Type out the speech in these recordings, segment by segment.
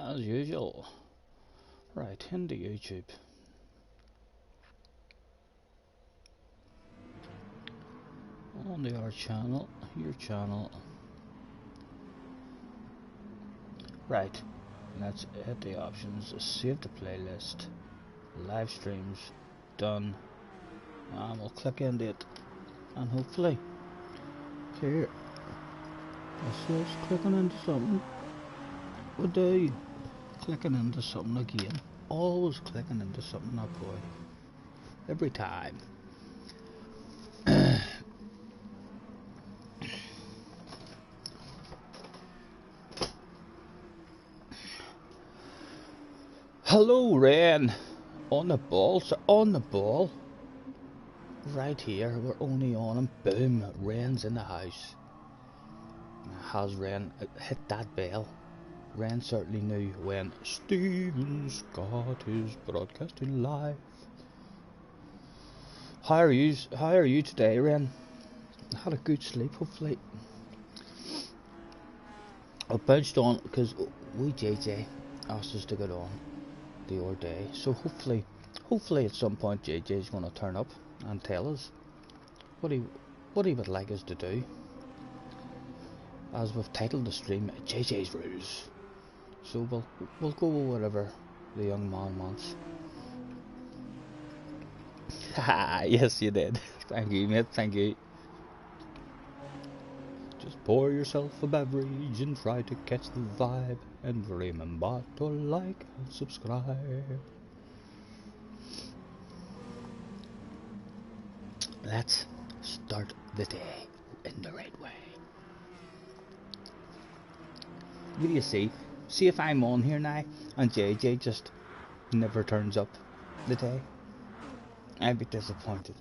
as usual. Right, into YouTube. On the our channel, your channel. Right, let's hit the options, save the playlist, live streams, done, and we'll click into it, and hopefully, here, this is clicking into something, we do, clicking into something again, always clicking into something, that boy, every time. Hello, Rain. On the ball, sir. On the ball. Right here. We're only on him. Boom. Rain's in the house. Has Rain hit that bell? Rain certainly knew when Stephen Scott is broadcasting live. How are you today, Rain? Had a good sleep, hopefully. I bounced on because we JJ asked us to get on the other day, so hopefully at some point JJ's going to turn up and tell us what he would like us to do, as we've titled the stream JJ's Rules, so we'll go with whatever the young man wants. Haha, yes you did. Thank you, mate, thank you. Just pour yourself a beverage and try to catch the vibe, and remember to like and subscribe. Let's start the day in the right way. What do you see? See if I'm on here now and JJ just never turns up the day. I'd be disappointed.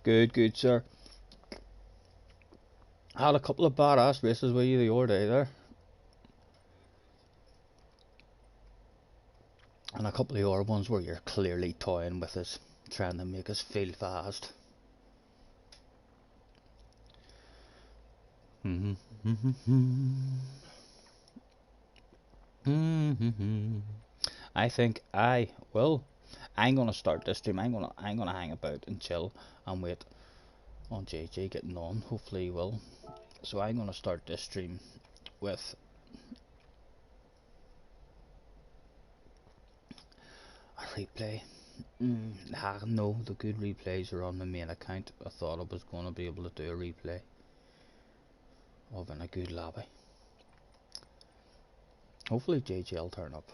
Good, sir. Had a couple of badass races with you the other day there. And a couple of other ones where you're clearly toying with us, trying to make us feel fast. I think I'm gonna start this stream. I'm gonna hang about and chill and wait on JJ getting on. Hopefully he will. So I'm gonna start this stream with a replay. No, the good replays are on the main account. I thought I was gonna be able to do a replay of in a good lobby. Hopefully JJ will turn up.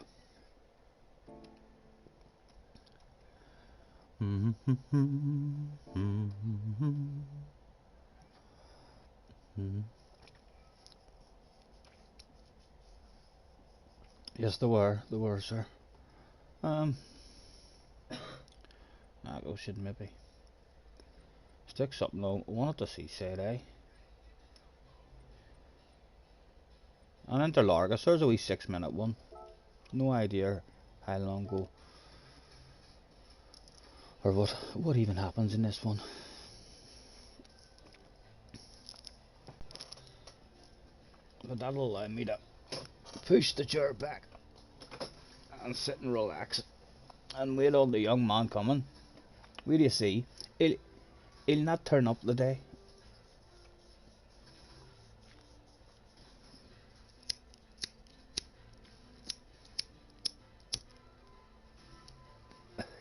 Yes, there were, sir. I should maybe stick something I wanted to see, said I. And Interlargus, there's a wee 6-minute one. No idea how long ago or what even happens in this one. But that'll allow me to push the chair back and sit and relax and wait on the young man coming. Where do you see? He'll not turn up the day.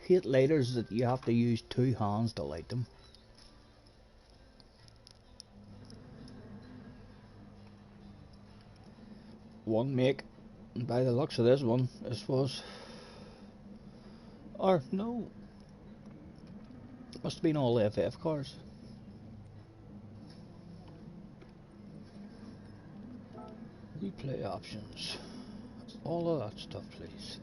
Hate lighters that you have to use 2 hands to light them. One make, and by the looks of this one, no, must have been all FF cars. Replay options, all of that stuff, please.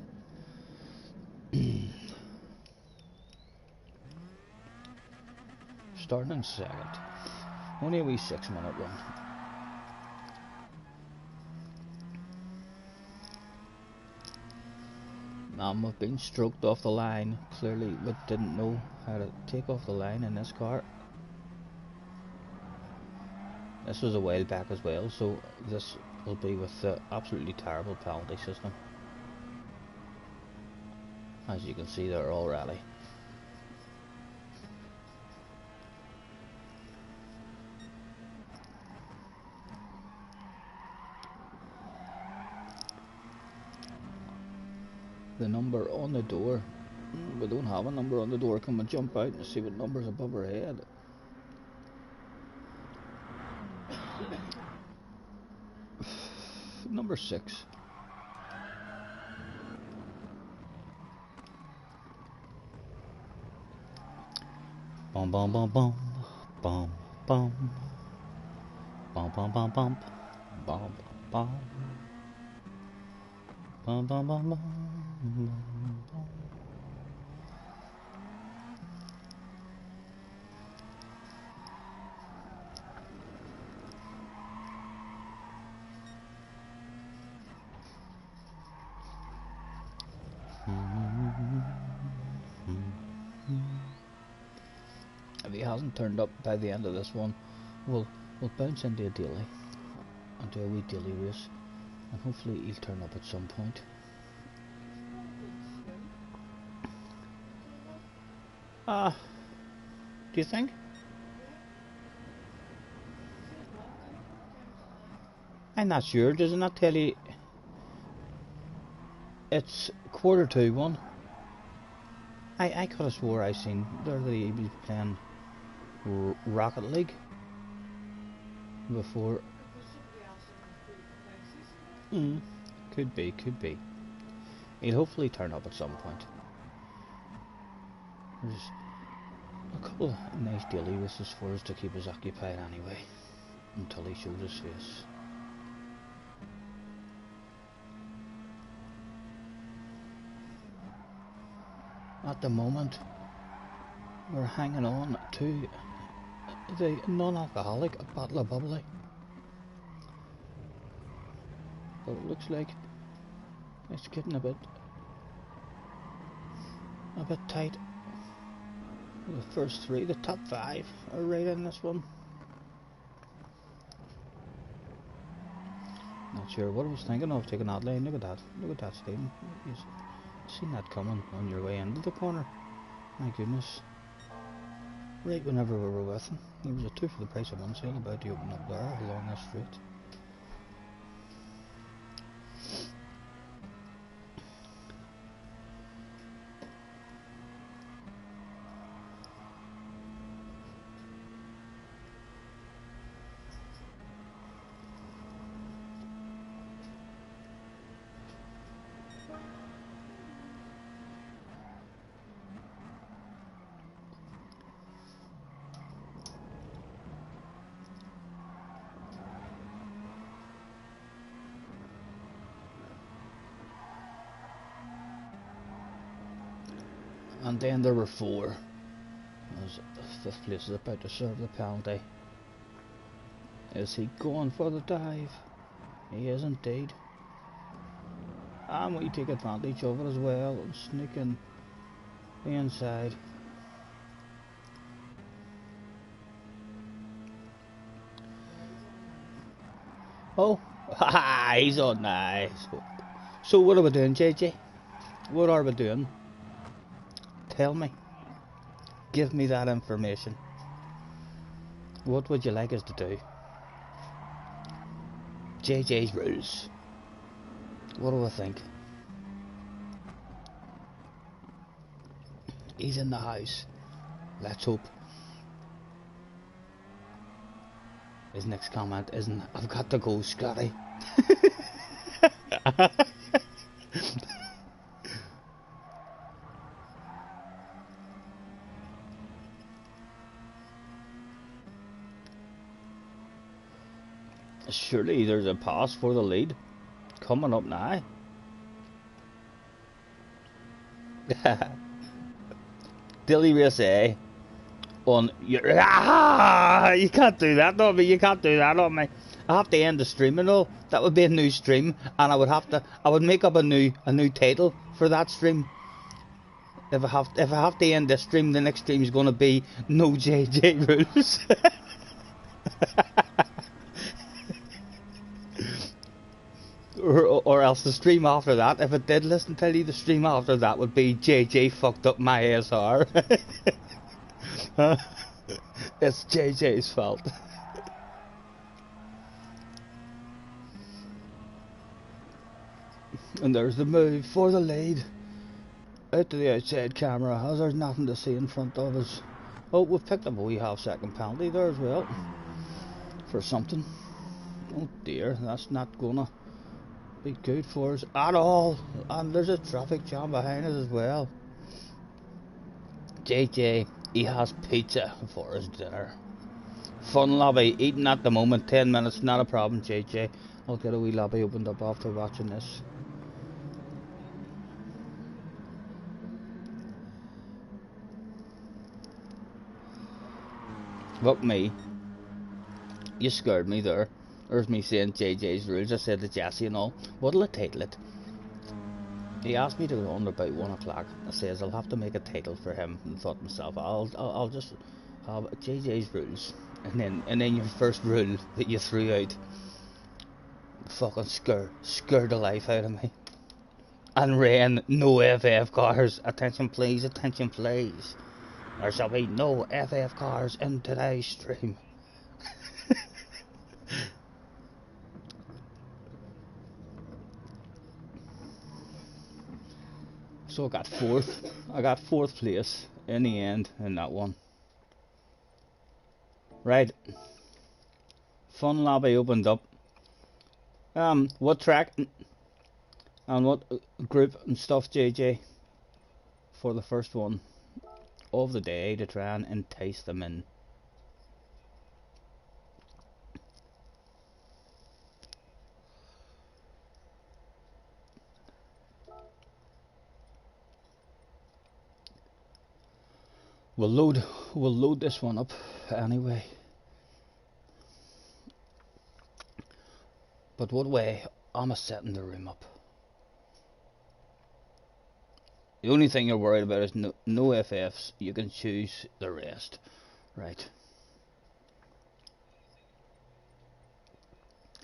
Starting in second, only a wee 6-minute run. We've been stroked off the line. Clearly we didn't know how to take off the line in this car. This was a while back as well, so this will be with the absolutely terrible penalty system. As you can see there already. The number on the door, we don't have a number on the door. Can we jump out and see what number's above our head? Number 6. Bum bum bum bum bum bum bum bum bum bum bum bum bum bum bum bum. If he hasn't turned up by the end of this one, we'll bounce into a daily and do a wee daily race, and hopefully he'll turn up at some point. Do you think? I'm not sure. Does it not tell you it's 1:45? I could have swore I seen there that he was playing Rocket League before. Could be. He'll hopefully turn up at some point. There's a couple of nice daily races for us to keep us occupied anyway, until he shows his face. At the moment, we're hanging on to the non-alcoholic bottle of bubbly, but it looks like it's getting a bit tight. The first 3, the top 5 are right in this one. Not sure what I was thinking of taking that lane. Look at that Stephen. You've seen that coming on your way into the corner. My goodness. Right whenever we were with him. There was a 2 for the price of 1 sale about to open up there along this street. And then there were 4. As the 5th place is about to serve the penalty. Is he going for the dive? He is indeed. And we take advantage of it as well and sneak in the inside. Oh, he's on nice. So what are we doing, JJ? What are we doing? Tell me. Give me that information. What would you like us to do? JJ's rules. What do I think? He's in the house. Let's hope. His next comment isn't, I've got to go, Scotty. Surely there's a pass for the lead coming up now. Dilly race A on your you can't do that on me, you can't do that on me. I have to end the stream and all. That would be a new stream, and I would make up a new title for that stream. If I have to end this stream, the next stream is going to be no JJ rules. or else the stream after that, if it did listen to you, the stream after that would be JJ fucked up my ASR. It's JJ's fault. And there's the move for the lead. Out to the outside camera, as there's nothing to see in front of us. Oh, we've picked up a wee half-second penalty there as well. For something. Oh dear, that's not gonna be good for us at all. And there's a traffic jam behind us as well. JJ, he has pizza for his dinner. Fun lobby, eating at the moment, 10 minutes, not a problem JJ. I'll get a wee lobby opened up after watching this. Fuck me. You scared me there. There's me saying JJ's rules. I said to Jesse and all, what'll I title it? He asked me to go on about 1 o'clock. I says I'll have to make a title for him, and thought to myself, I'll just have JJ's rules. And then your first rule that you threw out fucking scared the life out of me. And ran no FF cars. Attention please, attention please. There shall be no FF cars in today's stream. So I got fourth place in the end in that one. Right. Fun lobby opened up. What track and what group and stuff, JJ, for the first one of the day to try and entice them in. We'll load this one up anyway. But what way am I setting the room up? The only thing you're worried about is no FFs. You can choose the rest. Right.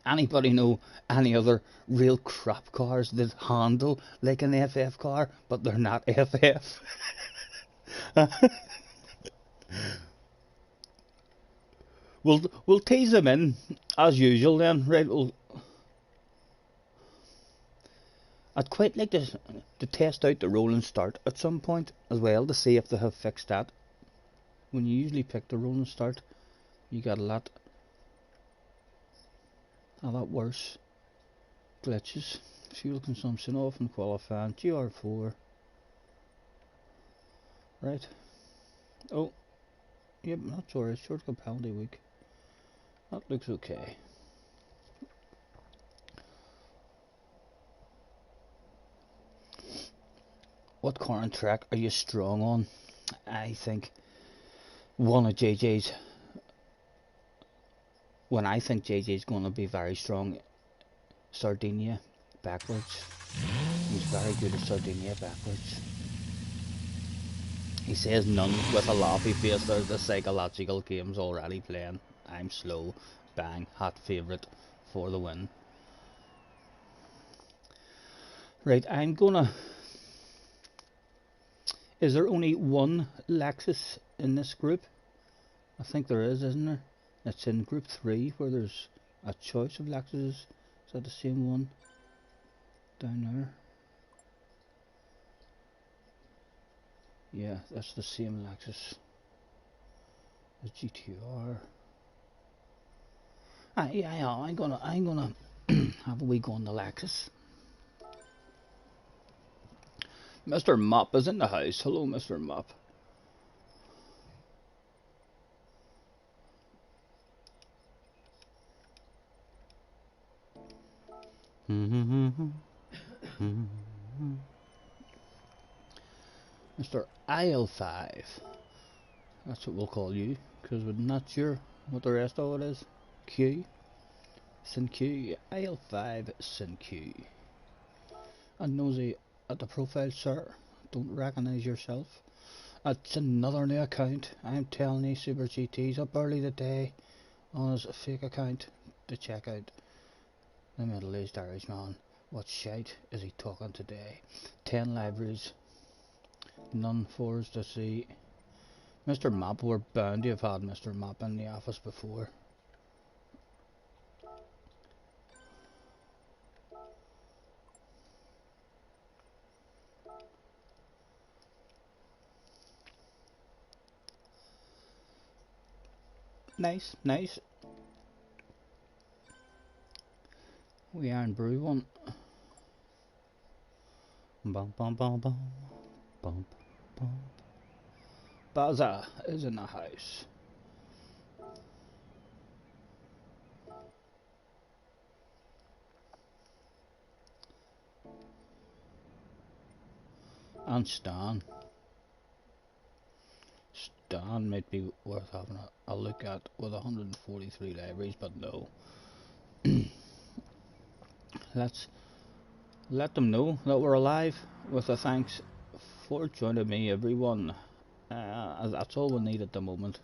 Anybody know any other real crap cars that handle like an FF car, but they're not FF? We'll tease them in as usual then, right? I'd quite like to test out the roll and start at some point as well to see if they have fixed that. When you usually pick the roll and start, you got a lot worse glitches. Fuel consumption off and qualifying. GR4. Right. Oh. Yep, that's alright. Shortcut penalty week. That looks okay. What current track are you strong on? I think one of JJ's. When I think JJ's going to be very strong, Sardinia backwards. He's very good at Sardinia backwards. He says none with a laughy face. There's the psychological games already playing. I'm slow. Bang. Hot favourite for the win. Right, I'm gonna... Is there only one Lexus in this group? I think there is, isn't there? It's in group 3 where there's a choice of Lexuses. Is that the same one? Down there? Yeah, that's the same Lexus. The GTR. Yeah, I'm gonna have a wee go on the Lexus. Mr. Mop is in the house. Hello, Mr. Mop. Mr. IL5. That's what we'll call you, because we're not sure what the rest of it is. Q. SynQ, IL5 SynQ. And nosy at the profile, sir. Don't recognise yourself. It's another new account. I'm telling you, Super GT's up early today on his fake account to check out the middle-aged Irishman. What shite is he talking today? 10 libraries, none for us to see. Mr. Map, we're bound to have had Mr. Map in the office before. Nice, nice. We are in brew one. Bum bum bum bum bum bum. Baza is in the house. And Stan might be worth having a look at with 143 libraries, but no. Let's let them know that we're alive with a thanks for joining me, everyone. That's all we need at the moment.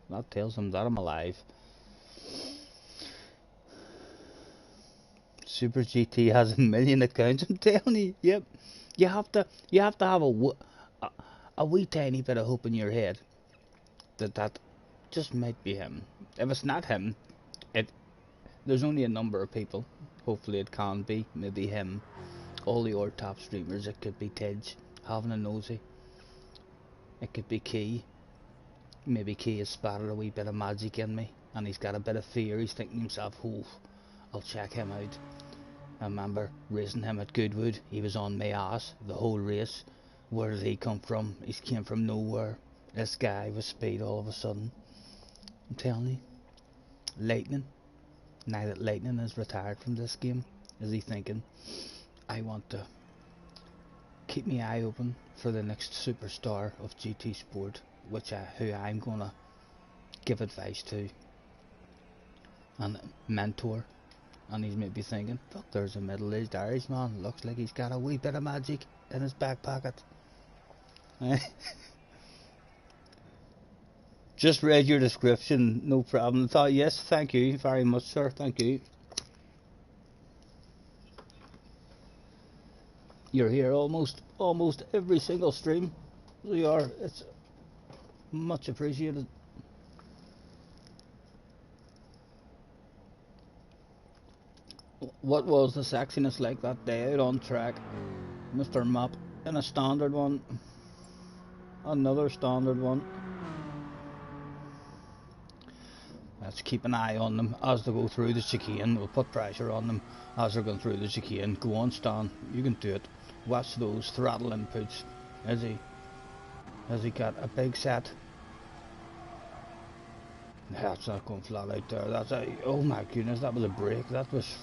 That tells them that I'm alive. Super GT has a million accounts, I'm telling you. Yep. You have to have a wee tiny bit of hope in your head that just might be him. If it's not him, there's only a number of people. Hopefully it can be. Maybe him. All the old top streamers. It could be Tidge having a nosy. It could be Key. Maybe Key has spotted a wee bit of magic in me and he's got a bit of fear. He's thinking to himself, oh, I'll check him out. I remember racing him at Goodwood. He was on my ass the whole race. Where did he come from? He came from nowhere. This guy with speed all of a sudden. I'm telling you. Lightning. Now that Lightning is retired from this game, is he thinking, I want to keep my eye open for the next superstar of GT Sport, who I'm gonna give advice to and mentor. And he's maybe thinking, fuck, there's a middle-aged Irishman, looks like he's got a wee bit of magic in his back pocket. Just read your description, no problem. Thought, yes, thank you very much, sir, thank you. You're here almost every single stream. You are, it's much appreciated. What was the sexiness like that day out on track? Mr. Map in a standard one. Another standard one. Let's keep an eye on them as they go through the chicane. We'll put pressure on them as they're going through the chicane. Go on, Stan. You can do it. Watch those throttle inputs. Has he got a big set? That's not going flat out there. That's a, oh my goodness, that was a break. That was,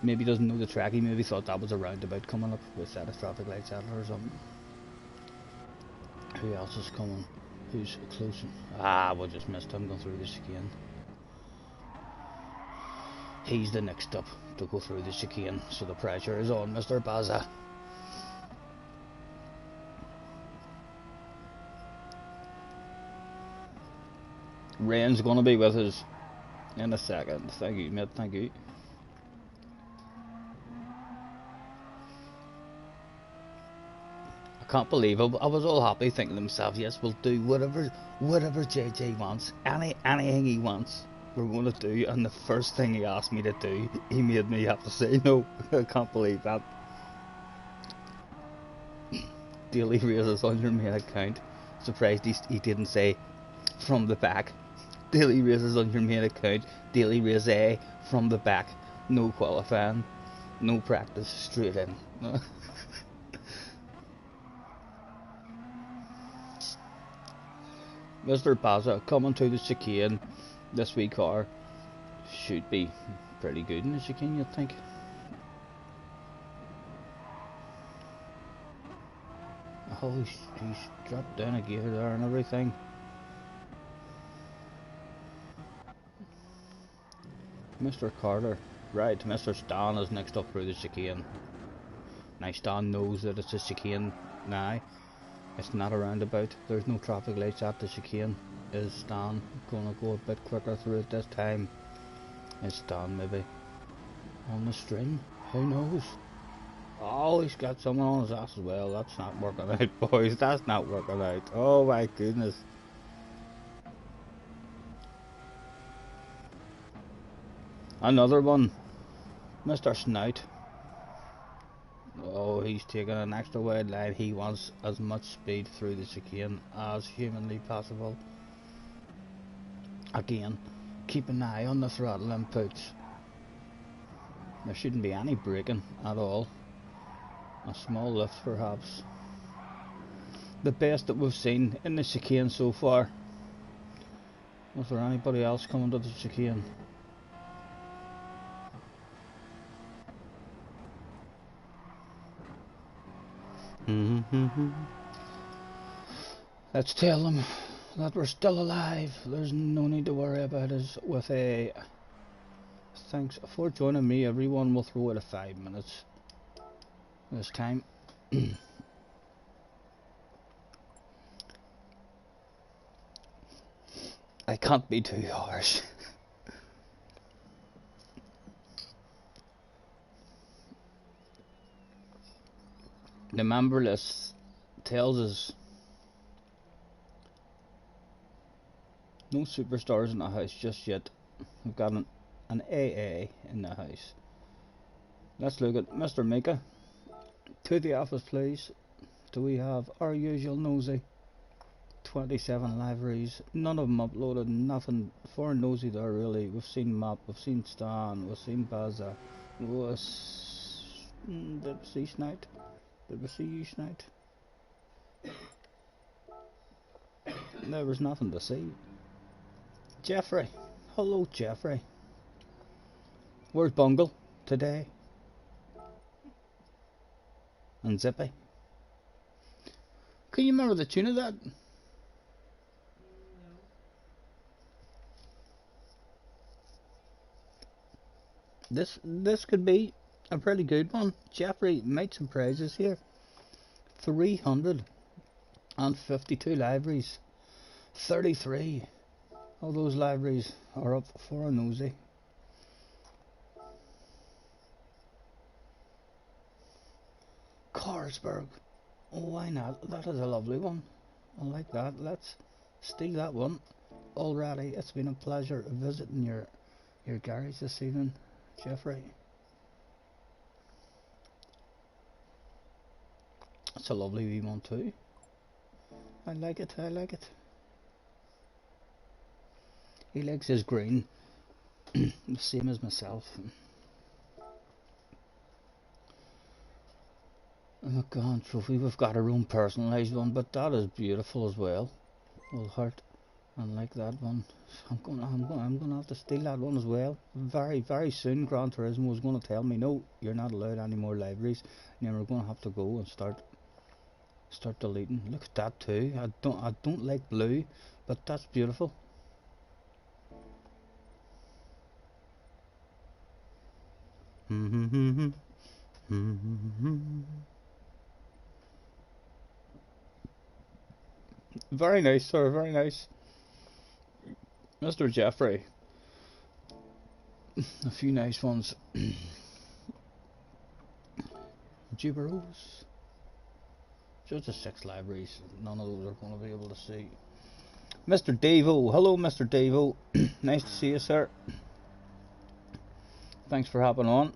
maybe he doesn't know the track. He maybe thought that was a roundabout coming up with set of traffic lights at it or something. Who else is coming? Who's close? Ah, we just missed him going through the chicane. He's the next up to go through the chicane, so the pressure is on Mr. Baza. Rain's gonna be with us in a second. Thank you, mate, thank you. I can't believe I was all happy thinking to myself, yes, we'll do whatever JJ wants, anything he wants, we're going to do. And the first thing he asked me to do, he made me have to say no. I can't believe that. Daily raises on your main account. Surprised he didn't say from the back. Daily raises on your main account. Daily raise A from the back. No qualifying, no practice, straight in. Mr. Baza coming to the chicane. This wee car should be pretty good in the chicane, you'd think. Oh, he's dropped down a gear there and everything. Mr. Carter. Right, Mr. Stan is next up through the chicane. Now Stan knows that it's a chicane now. It's not a roundabout. There's no traffic lights at the chicane. Is Stan gonna go a bit quicker through it this time? Is Stan maybe on the string? Who knows? Oh, he's got someone on his ass as well. That's not working out, boys. That's not working out. Oh my goodness. Another one. Mr. Snout. Oh, he's taking an extra wide line. He wants as much speed through the chicane as humanly possible. Again, keep an eye on the throttle inputs. There shouldn't be any braking at all. A small lift perhaps. The best that we've seen in the chicane so far. Was there anybody else coming to the chicane? Let's tell them that we're still alive. There's no need to worry about us with a... Thanks for joining me, everyone. We'll throw it at 5 minutes this time. I can't be too harsh. The member list tells us no superstars in the house just yet. We've got an AA in the house. Let's look at Mr. Mika. To the office, please. Do we have our usual nosy? 27 liveries. None of them uploaded. Nothing for nosy there really. We've seen Mop, we've seen Stan, we've seen Baza. Did we see Snight? Did we see you, Snight? There was nothing to see. Jeffrey. Hello, Jeffrey. Where's Bungle today? And Zippy. Can you remember the tune of that? This could be a pretty good one. Jeffrey made some prizes here. 352 libraries. 33 of those libraries are up for a nosy. Carlsberg. Oh, why not? That is a lovely one. I like that. Let's steal that one. Already, it's been a pleasure visiting your garage this evening, Jeffrey. It's a lovely wee one too. I like it, I like it. He likes his green. The same as myself. Oh God, trophy. We've got our own personalised one, but that is beautiful as well. Will hurt. I like that one. I'm gonna have to steal that one as well. Very soon. Gran Turismo is gonna tell me, no, you're not allowed any more libraries, and then we're gonna have to go and start deleting. Look at that too. I don't like blue, but that's beautiful. Very nice, sir, very nice. Mr. Jeffrey. A few nice ones. Juberos. Just the 6 libraries. None of those are going to be able to see. Mr. Davo. Hello, Mr. Davo. Nice to see you, sir. Thanks for hopping on.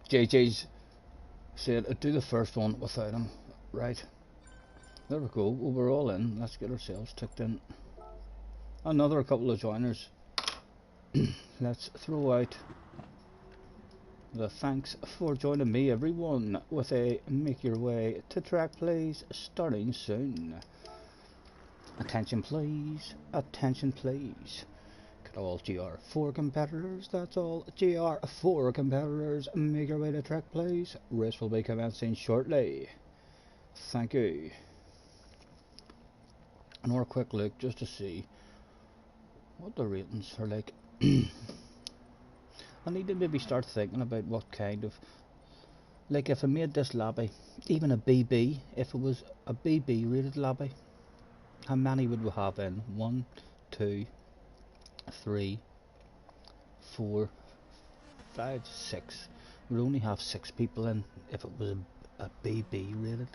JJ's said, do the first one without him. Right. There we go. Well, we're all in. Let's get ourselves ticked in. Another couple of joiners. Let's throw out the thanks for joining me, everyone, with a make your way to track plays starting soon. Attention please, attention please. Get all GR4 competitors, that's all GR4 competitors, make your way to track plays. Race will be commencing shortly. Thank you. Another quick look just to see what the ratings are like. I need to maybe start thinking about what kind of, like if I made this lobby even a BB, if it was a BB rated lobby, how many would we have in? 1, 2, 3, 4, 5, 6. We'd only have 6 people in if it was a BB rated.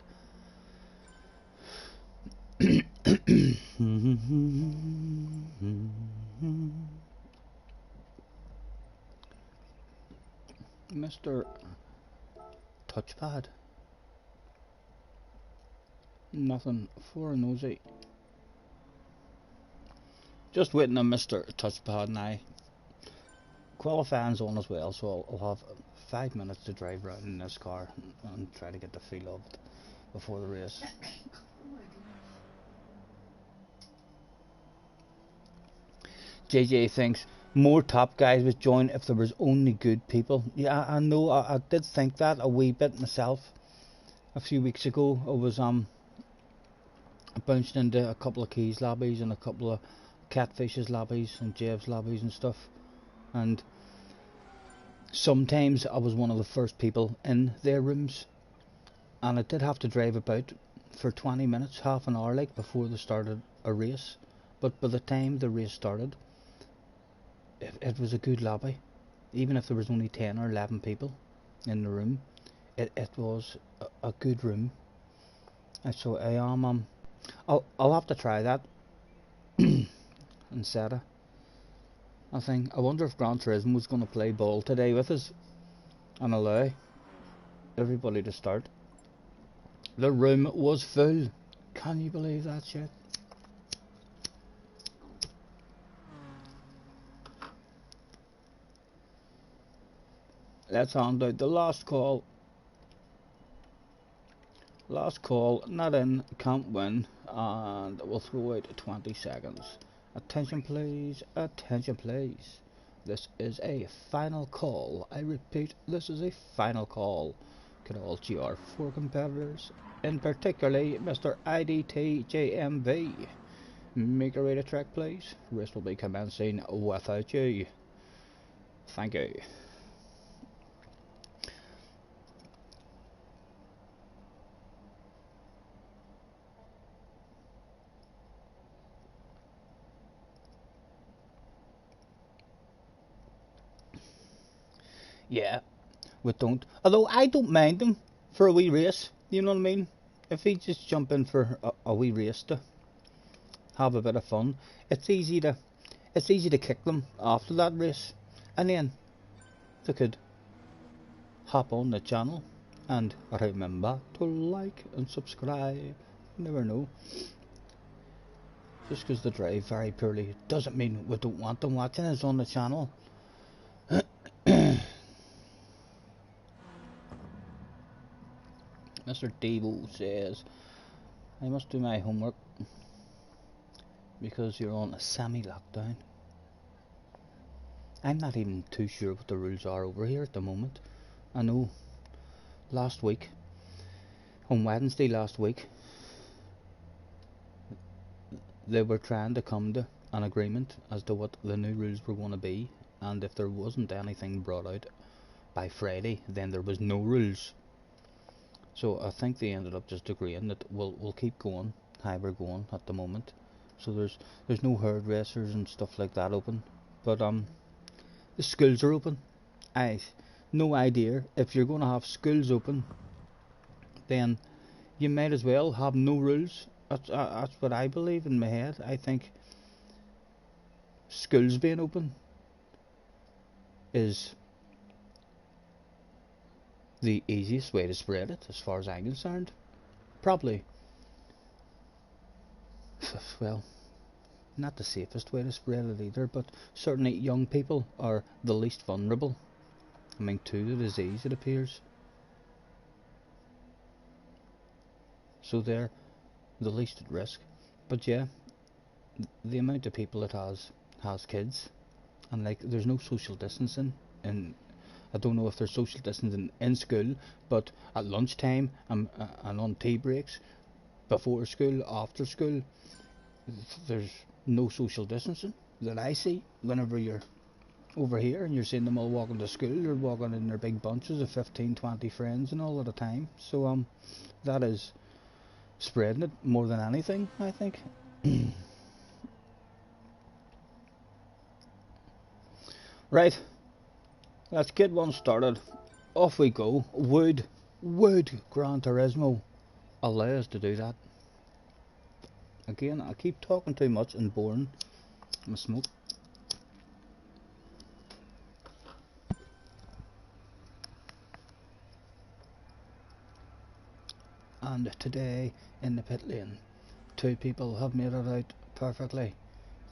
Mr. Touchpad. Nothing for a nosy. Just waiting on Mr. Touchpad now. Qualifying's on as well, so I'll have 5 minutes to drive around in this car and try to get the feel of it before the race. JJ thinks more top guys would join if there was only good people. Yeah, I know. I did think that a wee bit myself. A few weeks ago, I was bounced into a couple of Keys lobbies and a couple of Catfishes lobbies and Jev's lobbies and stuff, and sometimes I was one of the first people in their rooms, and I did have to drive about for 20 minutes, half an hour like, before they started a race. But by the time the race started, it was a good lobby. Even if there was only 10 or 11 people in the room, it was a good room. And so I am I'll have to try that instead of I think. I wonder if Gran Turismo was going to play ball today with us and allow everybody to start. The room was full. Can you believe that shit? Let's hand out the last call. Last call, not in, can't win, and we'll throw out 20 seconds. Attention please, attention please. This is a final call. I repeat, this is a final call. Could all GR4 competitors, in particularly Mr. IDT JMV, make a rate of track please. Race will be commencing without you. Thank you. Yeah, we don't. Although I don't mind him for a wee race, you know what I mean? If he just jump in for a wee race to have a bit of fun, it's easy to kick them after that race, and then they could hop on the channel and remember to like and subscribe. You never know. Just because they drive very poorly doesn't mean we don't want them watching us on the channel. Mr. Devo says, I must do my homework because you're on a semi-lockdown. I'm not even too sure what the rules are over here at the moment. I know last week, on Wednesday last week, they were trying to come to an agreement as to what the new rules were going to be, and if there wasn't anything brought out by Friday, then there was no rules. So I think they ended up just agreeing that we'll keep going how we're going at the moment. So there's no hairdressers and stuff like that open, but the schools are open. I've no idea. If you're going to have schools open, then you might as well have no rules. That's what I believe in my head. I think schools being open is the easiest way to spread it, as far as I'm concerned. Probably, well, not the safest way to spread it either, but certainly young people are the least vulnerable, I mean, to the disease, it appears. So they're the least at risk. But yeah, the amount of people that has kids, and like, there's no social distancing, and I don't know if there's social distancing in school, but at lunchtime and on tea breaks, before school, after school, there's no social distancing that I see whenever you're over here and you're seeing them all walking to school. They're walking in their big bunches of 15, 20 friends and all at a time. So that is spreading it more than anything, I think. Right, let's get one started. Off we go. Would Gran Turismo allow us to do that? Again, I keep talking too much and boring. I'm a smoke. And today in the pit lane, 2 people have made it out perfectly.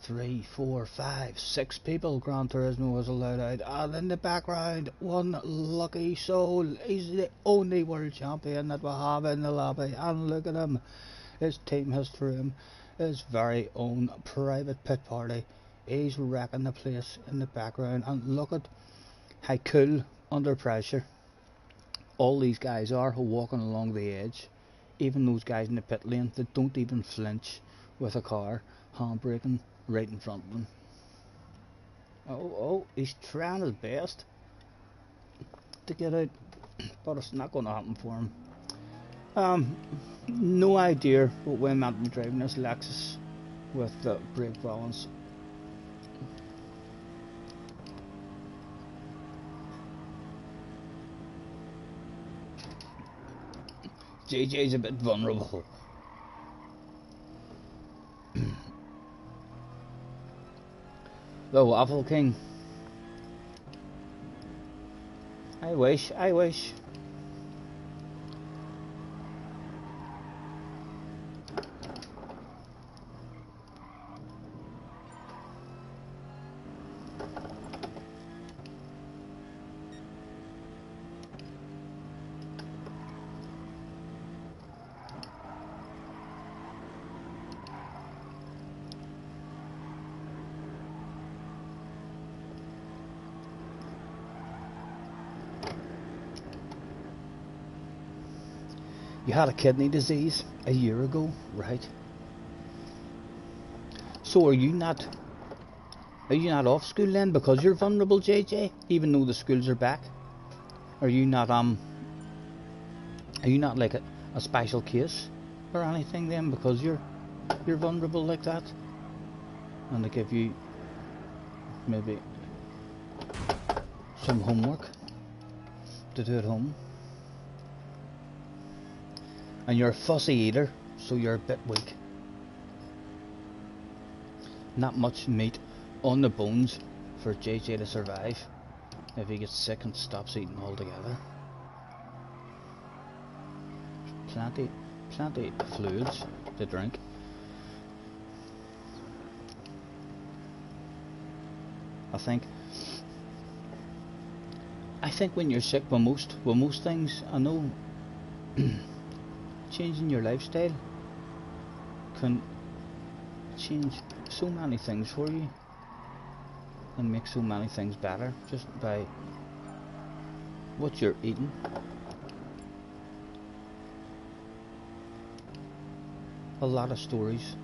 3, 4, 5, 6 people Gran Turismo was allowed out, and in the background, one lucky soul. He's the only world champion that we have in the lobby, and look at him. His team has for him his very own private pit party. He's wrecking the place in the background, and look at how cool under pressure all these guys are walking along the edge. Even those guys in the pit lane that don't even flinch with a car handbraking right in front of them. Oh, he's trying his best to get out, but it's not going to happen for him. No idea what way I'm meant to be driving this Lexus with the brake balance. JJ's a bit vulnerable. The Waffle King. I wish. You had a kidney disease a year ago, right? So are you not off school then because you're vulnerable, JJ? Even though the schools are back, are you not like a special case or anything then because you're vulnerable like that? And they give you maybe some homework to do at home. And you're a fussy eater, so you're a bit weak. Not much meat on the bones for JJ to survive if he gets sick and stops eating altogether. Plenty of fluids to drink. I think when you're sick with most things, I know changing your lifestyle can change so many things for you and make so many things better just by what you're eating. A lot of stories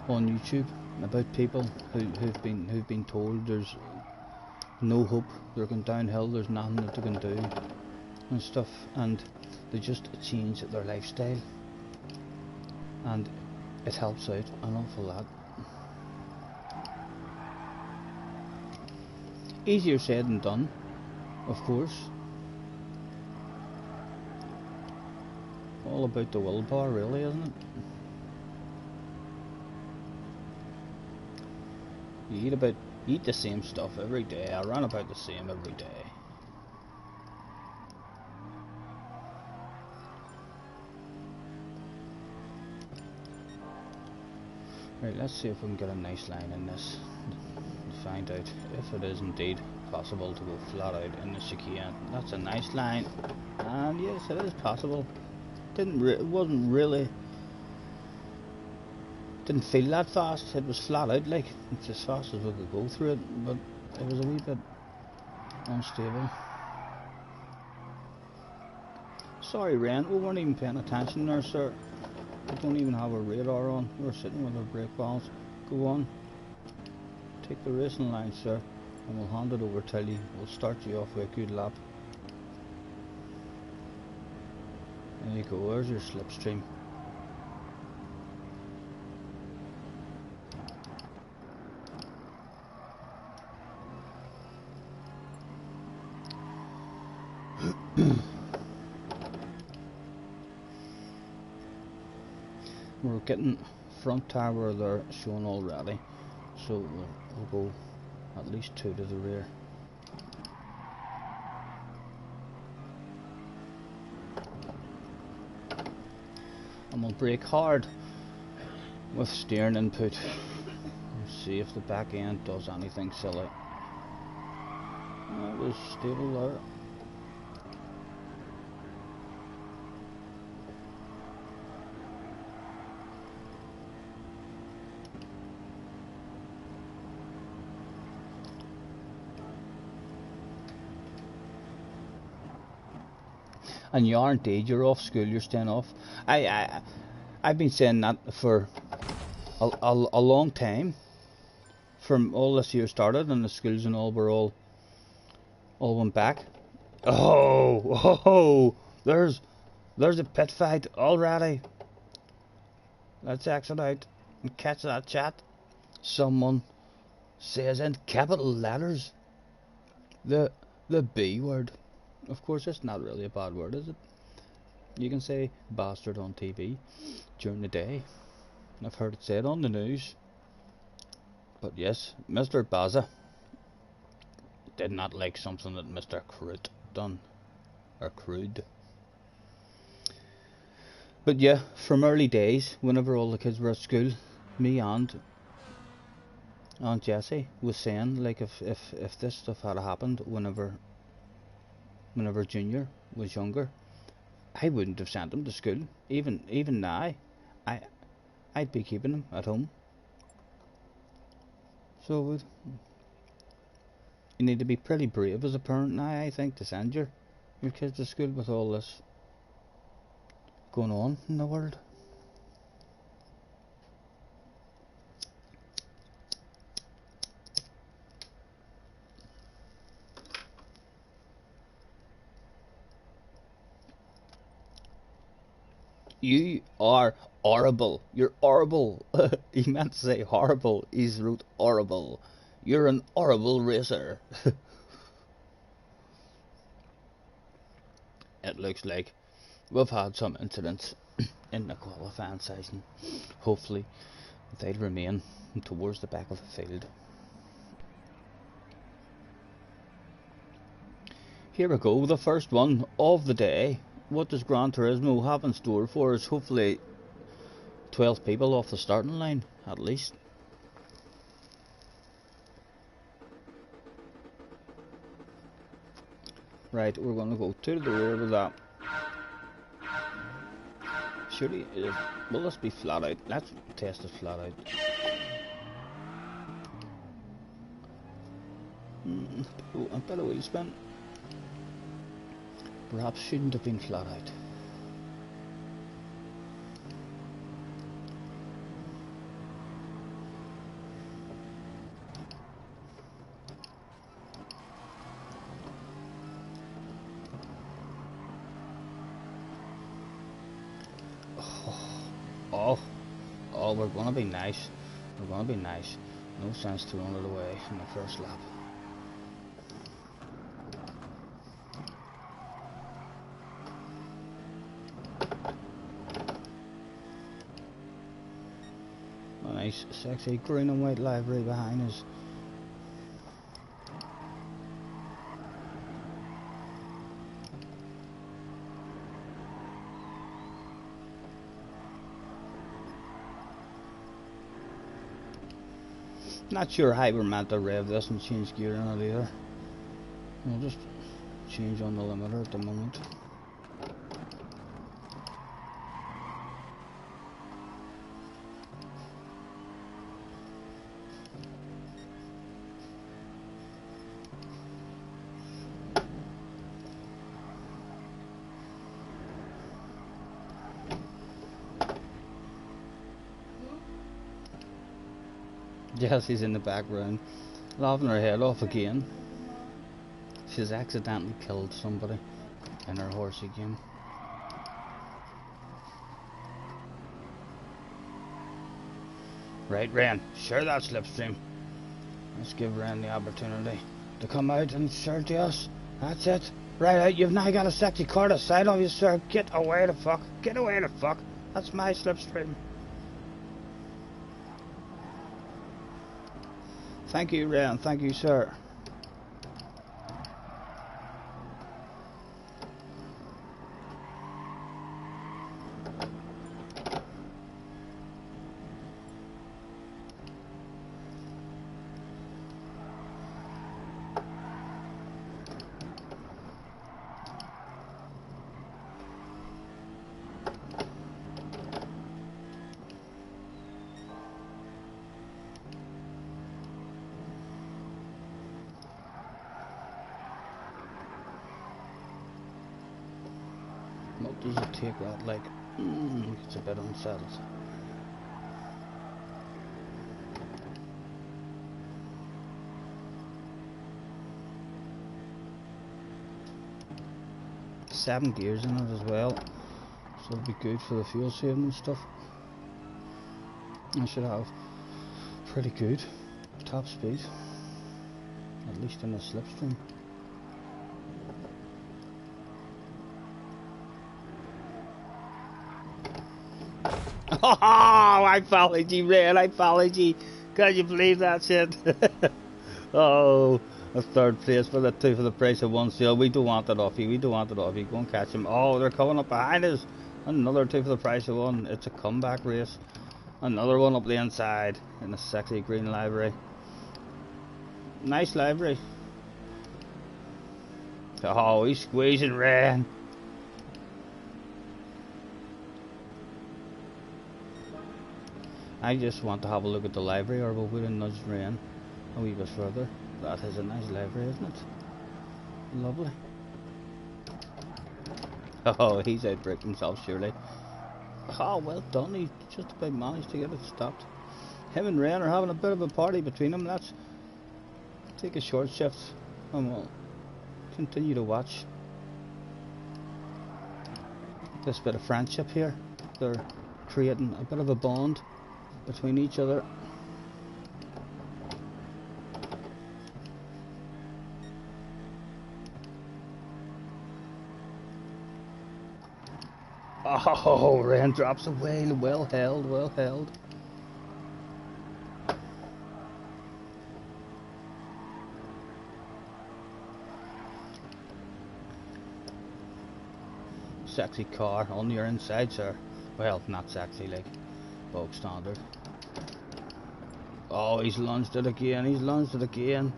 on YouTube about people who've been told there's no hope, they're going downhill, there's nothing that they can do and stuff, and they just change their lifestyle, and it helps out an awful lot. Easier said than done, of course. All about the willpower, really, isn't it? You eat the same stuff every day. I run about the same every day. Right, let's see if we can get a nice line in this to find out if it is indeed possible to go flat out in the chicane. That's a nice line, and yes, it is possible. It wasn't really, didn't feel that fast. It was flat out, like it's as fast as we could go through it, but it was a wee bit unstable. Sorry, Ren, we weren't even paying attention there, sir. We don't even have a radar on. We're sitting with our brake balance. Go on. Take the racing line, sir, and we'll hand it over to you. We'll start you off with a good lap. There you go, there's your slipstream. We're getting front tower there shown already, so we'll go at least 2 to the rear. And we'll brake hard with steering input and see if the back end does anything silly. It was stable there. And you are indeed, you're off school, you're staying off. I've been saying that for a long time. From all this year started and the schools and all were all went back. Oh, there's a pit fight already. Let's exit out and catch that chat. Someone says in capital letters the B word. Of course, it's not really a bad word, is it? You can say bastard on TV during the day. I've heard it said on the news. But yes, Mr. Baza did not like something that Mr. Crude done. Or Crude. But yeah, from early days, whenever all the kids were at school, me and Aunt Jessie was saying, like, if this stuff had happened whenever Junior was younger, I wouldn't have sent him to school. Even now, I'd be keeping him at home. So you need to be pretty brave as a parent now, I think, to send your kids to school with all this going on in the world. You are horrible. You're horrible. He meant to say horrible. He's wrote horrible. You're an horrible racer. It looks like we've had some incidents in the qualifying session. Hopefully they'll remain towards the back of the field. Here we go, the first one of the day. What does Gran Turismo have in store for us? Hopefully 12 people off the starting line, at least. Right, we're going to go to the rear with that. Surely, will this be flat out? Let's test it flat out. A bit of wheel spin. Perhaps shouldn't have been flat out. Oh, we're gonna be nice. We're gonna be nice. No sense to run it away in the first lap. A nice, sexy green and white livery behind us. Not sure how we're meant to rev this and change gear in it either. We'll just change on the limiter at the moment. Yes, he's in the background, laughing her head off again. She's accidentally killed somebody in her horsey game. Right, Ren, share that slipstream. Let's give Ren the opportunity to come out and share to us. That's it. Right out, you've now got a sexy car to side of you, sir. Get away the fuck. Get away the fuck. That's my slipstream. Thank you, Ren. Thank you, sir. What does it take that like? It's a bit unsettled. Seven gears in it as well, so it'll be good for the fuel saving and stuff. I should have pretty good top speed, at least in the slipstream. Oh, I followed you, Red. I followed you. Can you believe that shit? Oh, a third place for the two for the price of one sale. We don't want it off you. We don't want it off you. Go and catch them. Oh, they're coming up behind us. Another two for the price of one. It's a comeback race. Another one up the inside in a sexy green livery. Nice livery. Oh, he's squeezing Red. I just want to have a look at the library, or we'll have nudged Rain a wee bit further. That is a nice library, isn't it? Lovely. Oh, he's outbreaked himself, surely. Oh, well done. He just about managed to get it stopped. Him and Rain are having a bit of a party between them. Let's take a short shift and we'll continue to watch this bit of friendship here. They're creating a bit of a bond between each other. Oh, Ren drops away. Well held, well held. Sexy car on your inside, sir. Well, not sexy, like bog standard. Oh, he's lunged it again. He's lunged it again.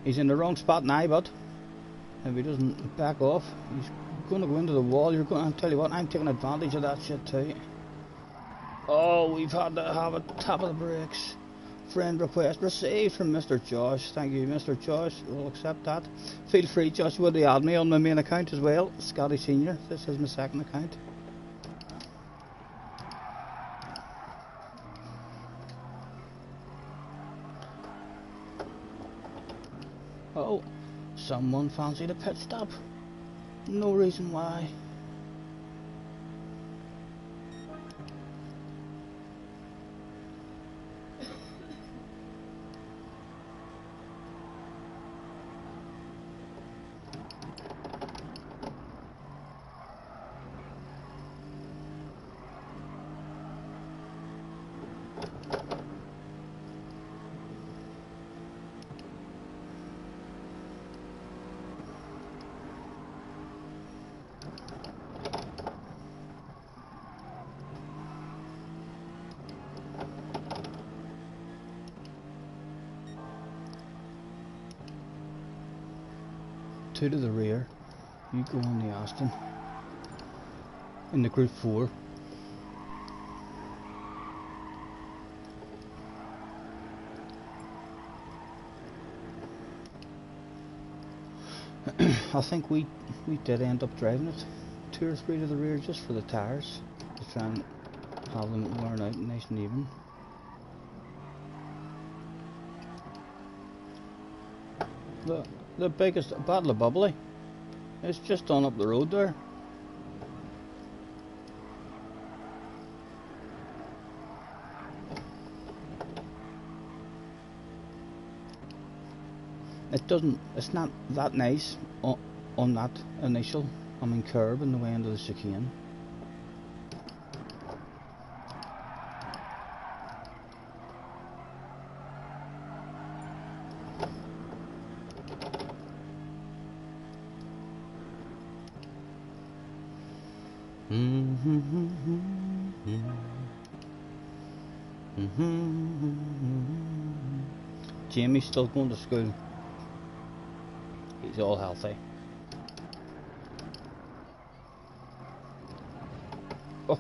He's in the wrong spot now, but if he doesn't back off, he's going to go into the wall. You're going to tell you what, I'm taking advantage of that shit too. Oh, we've had to have a tap of the brakes. Friend request received from Mr. Josh. Thank you, Mr. Josh. We'll accept that. Feel free, Joshua, to add me on my main account as well. Scotty Senior. This is my second account. Oh, someone fancied a pit stop. No reason why. Two to the rear, you go on the Aston in the group 4. I think we did end up driving it 2 or 3 to the rear just for the tyres to try and have them worn out nice and even. The biggest Battle of Bubbly is just on up the road there. It's not that nice on that initial, curb in the way into the chicane. Jamie's still going to school. He's all healthy. Oh.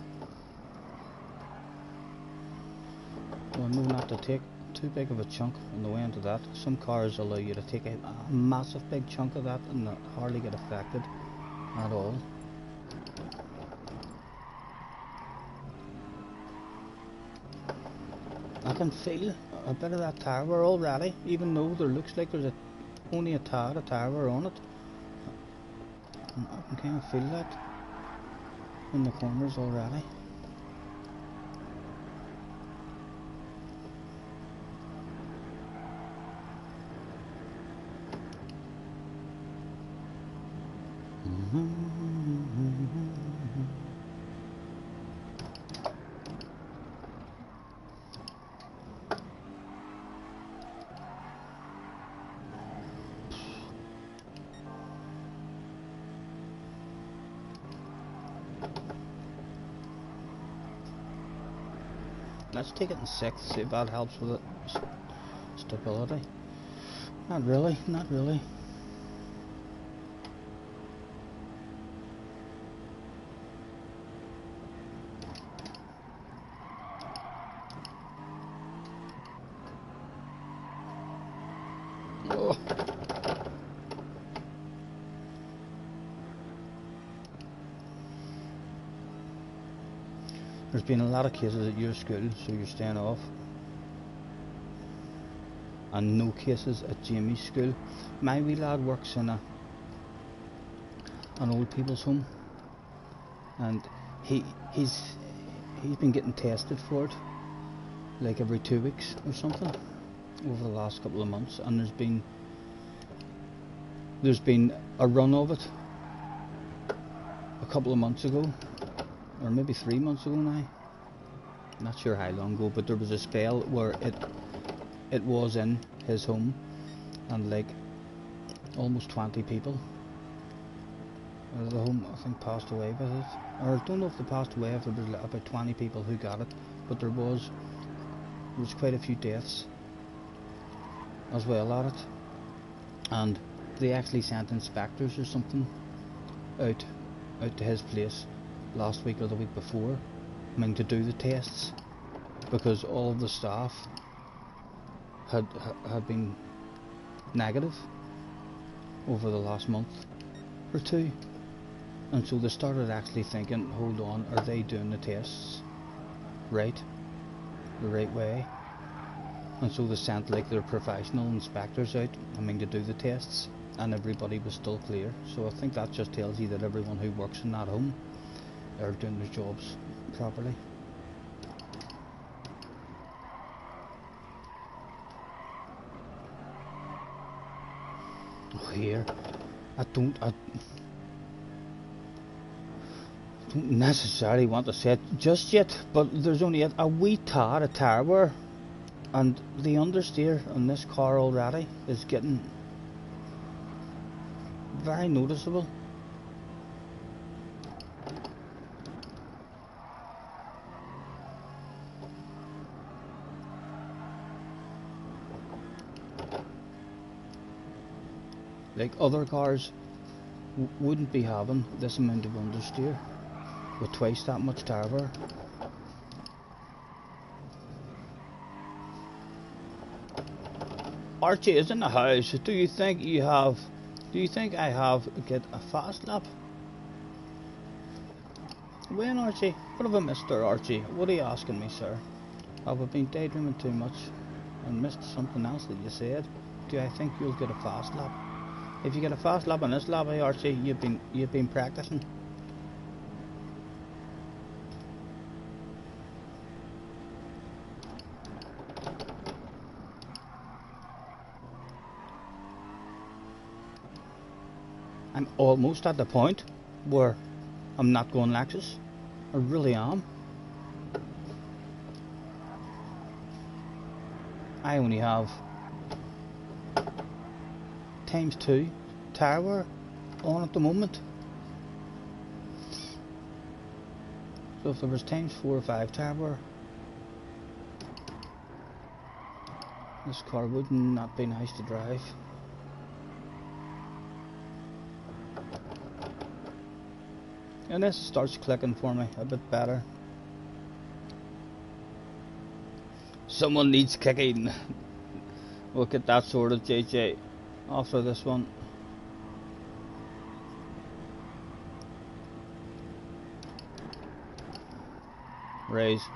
Well, no, not to take too big of a chunk on the way into that. Some cars allow you to take a massive big chunk of that and not hardly get affected at all. I can feel a bit of that tire wear already, even though there looks like there's only a tad of tire wear on it. I can kind of feel that in the corners already. Let's take it in 6th, see if that helps with it. Stability. Not really, not really. Oh. There's been a lot of cases at your school, so you're staying off. And no cases at Jamie's school. My wee lad works in an old people's home, and he's been getting tested for it like every 2 weeks or something over the last couple of months, and there's been a run of it a couple of months ago, or maybe 3 months ago now. Not sure how long ago, but there was a spell where it was in his home, and like almost 20 people out of the home, I think, passed away with it. Or I don't know if they passed away, if there was about 20 people who got it, but there was quite a few deaths as well at it. And they actually sent inspectors or something out to his place last week or the week before, to do the tests, because all of the staff had been negative over the last month or two, and so they started actually thinking, hold on, are they doing the tests the right way? And so they sent like their professional inspectors out, to do the tests, and everybody was still clear. So I think that just tells you that everyone who works in that home are doing their jobs properly. Oh, here, I don't necessarily want to say it just yet, but there's only a wee tad of tire wear, and the understeer on this car already is getting very noticeable. Like other cars wouldn't be having this amount of understeer with twice that much tire wear. Archie is in the house. Do you think I have get a fast lap? When, Archie? What have I missed there, Archie? What are you asking me, sir? Have I been daydreaming too much and missed something else that you said? Do I think you'll get a fast lap? If you get a fast lap on this lap, Archie, you've been practicing. I'm almost at the point where I'm not going Lexus. I really am. I only have ×2 tire wear on at the moment. So if there was ×4 or 5 tire wear, this car would not be nice to drive. And this starts clicking for me a bit better. Someone needs kicking. We'll get that sorted, JJ, after this one. Rain's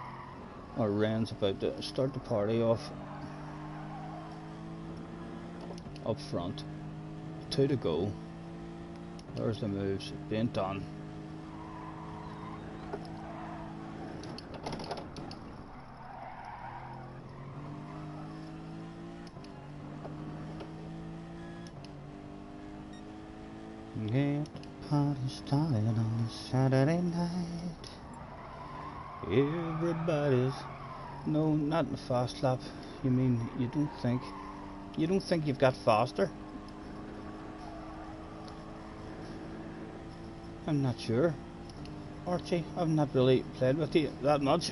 about to start the party off. Up front. 2 to go. There's the moves being done. Get the party started on a Saturday night. Everybody's no, not in a fast lap. You mean you don't think you've got faster? I'm not sure, Archie. I've not really played with you that much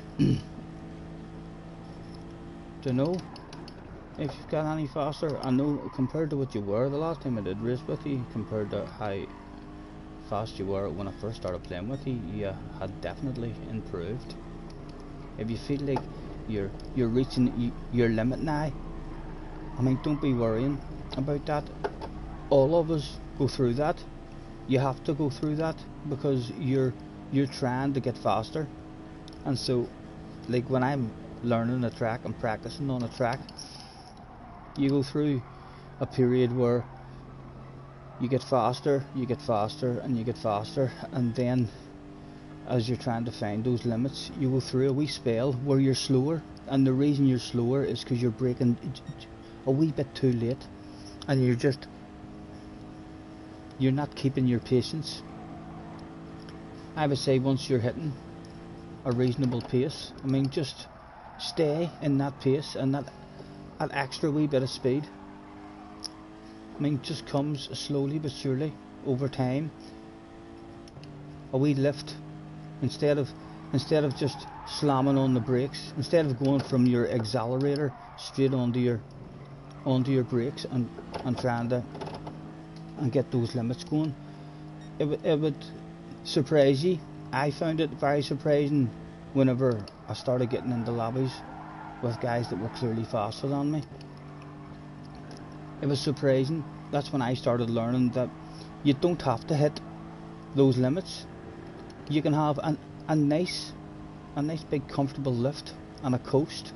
to know if you've got any faster. I know compared to what you were the last time I did race with you, compared to how fast you were when I first started playing with you, you had definitely improved. If you feel like you're reaching your limit now, I mean, don't be worrying about that. All of us go through that. You have to go through that because you're trying to get faster. And so, like when I'm learning a track and practicing on a track, you go through a period where you get faster, and you get faster, and then as you're trying to find those limits, you go through a wee spell where you're slower, and the reason you're slower is because you're braking a wee bit too late, and you're not keeping your patience. I would say once you're hitting a reasonable pace, I mean, just stay in that pace and that extra wee bit of speed. I mean, just comes slowly but surely over time. A wee lift, instead of just slamming on the brakes, instead of going from your accelerator straight onto your brakes and trying to get those limits going. It would surprise you. I found it very surprising whenever I started getting into lobbies with guys that were clearly faster than me. It was surprising. That's when I started learning that you don't have to hit those limits. You can have a nice big comfortable lift and a coast,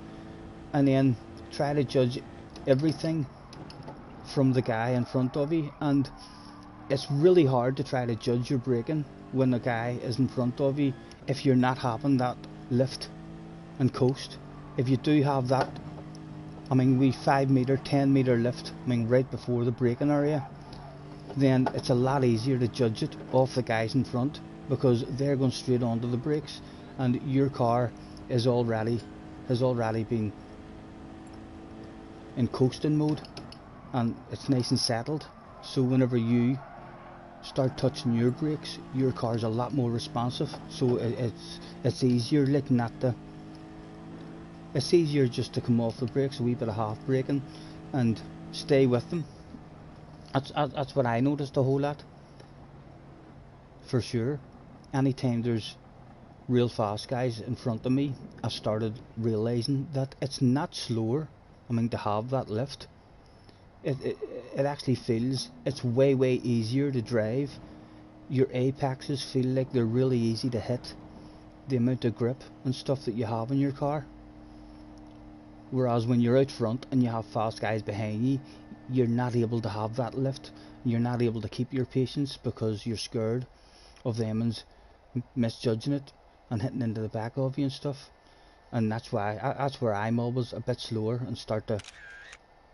and then try to judge everything from the guy in front of you. And it's really hard to try to judge your braking when the guy is in front of you if you're not having that lift and coast. If you do have that, I mean, we 5 meter, 10 meter lift, I mean, right before the braking area, then it's a lot easier to judge it off the guys in front, because they're going straight onto the brakes, and your car has already been in coasting mode, and it's nice and settled. So whenever you start touching your brakes, your car's a lot more responsive. So it's easier, like not to. It's easier just to come off the brakes, a wee bit of half braking, and stay with them. That's what I noticed a whole lot. For sure. Anytime there's real fast guys in front of me, I started realizing that it's not slower, I mean, to have that lift. It actually feels, it's way easier to drive. Your apexes feel like they're really easy to hit. the amount of grip and stuff that you have in your car. Whereas when you're out front and you have fast guys behind you, you're not able to have that lift. You're not able to keep your patience because you're scared of them and misjudging it and hitting into the back of you and stuff. And that's where I'm always a bit slower and start to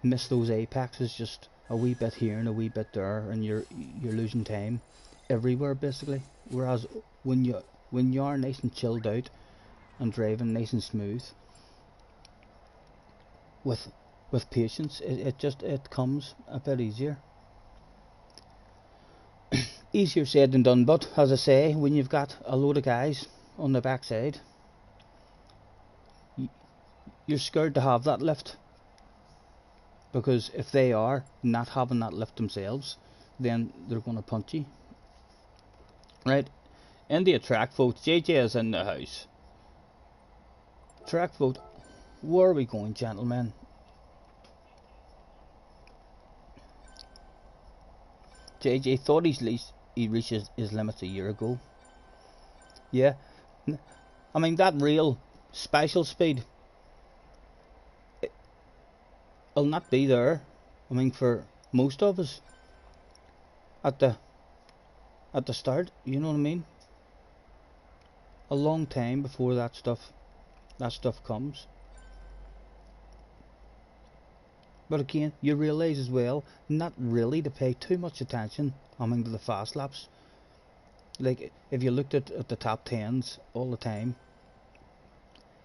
miss those apexes just a wee bit here and a wee bit there, and you're losing time everywhere basically. Whereas when you are nice and chilled out and driving nice and smooth with patience, it comes a bit easier. Easier said than done, but as I say, when you've got a load of guys on the backside, you're scared to have that lift, because if they are not having that lift themselves, then they're going to punch you. Right, India track vote. JJ is in the house. Track vote. Where are we going, gentlemen? JJ thought he reached his limits a year ago. Yeah, I mean that real special speed, it'll not be there. I mean for most of us at the start, you know what I mean? A long time before that stuff comes. But again, you realise as well, not really to pay too much attention, I mean, to the fast laps. Like, if you looked at the top 10s all the time,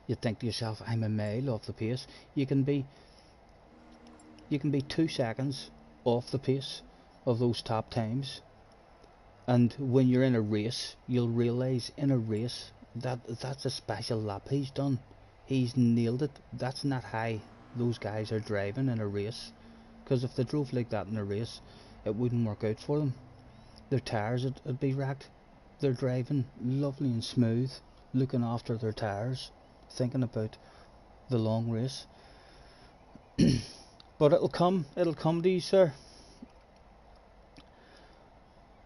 you'd think to yourself, I'm a mile off the pace. You can be 2 seconds off the pace of those top times. And when you're in a race, you'll realise in a race that that's a special lap he's done. He's nailed it. That's not how those guys are driving in a race. Because if they drove like that in a race, it wouldn't work out for them. Their tyres would be wrecked. They're driving lovely and smooth, looking after their tyres, thinking about the long race. But it'll come to you, sir.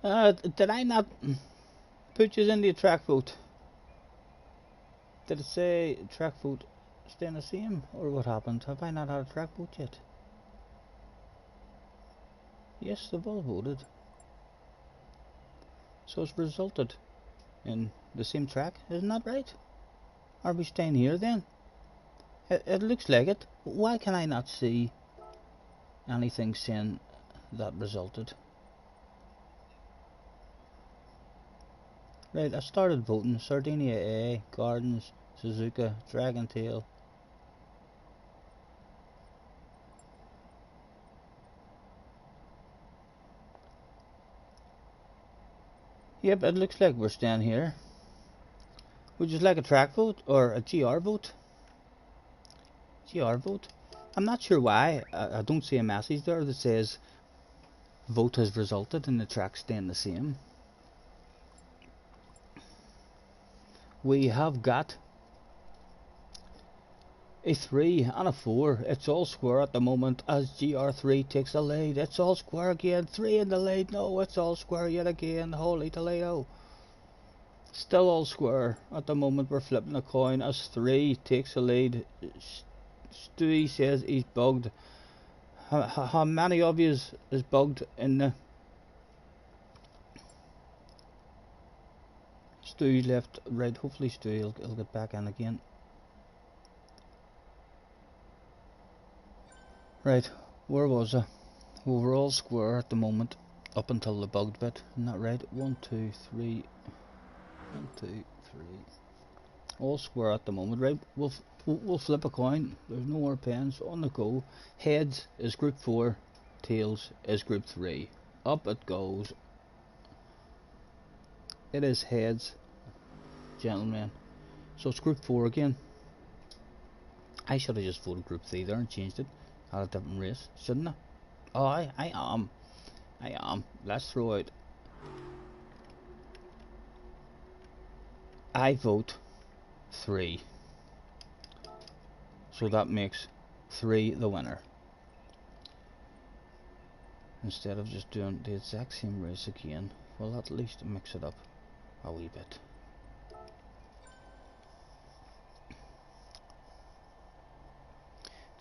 Did I not put you in the track vote? Did it say track vote staying the same, or what happened? Have I not had a track vote yet? Yes, they've all voted. So it's resulted in the same track, isn't that right? Are we staying here then? It looks like it. Why can I not see anything saying that resulted? Right, I started voting. Sardinia A, Gardens, Suzuka, Dragon Tail. Yep, it looks like we're staying here. Would you like a track vote or a GR vote? GR vote? I'm not sure why. I don't see a message there that says vote has resulted and the track staying the same. We have got a 3 and a 4. It's all square at the moment as GR3 takes the lead. It's all square again. 3 in the lead. No, it's all square yet again. Holy Toledo. Still all square at the moment. We're flipping a coin as 3 takes the lead. Stewie says he's bugged. How many of you is bugged in the... Stewie left, right, hopefully Stewie will get back in again. Right, where was I? Well, we're all square at the moment, up until the bugged bit, isn't that right? 1, 2, 3, 1, 2, 3. All square at the moment, right? We'll flip a coin. There's no more pens on the go. Heads is group 4, tails is group 3. Up it goes. It is heads, gentlemen. So it's group 4 again. I should have just voted group 3 there and changed it. Had a different race, shouldn't I? Oh, I am. Let's throw out. I vote 3. So that makes 3 the winner. Instead of just doing the exact same race again, well, at least mix it up a wee bit.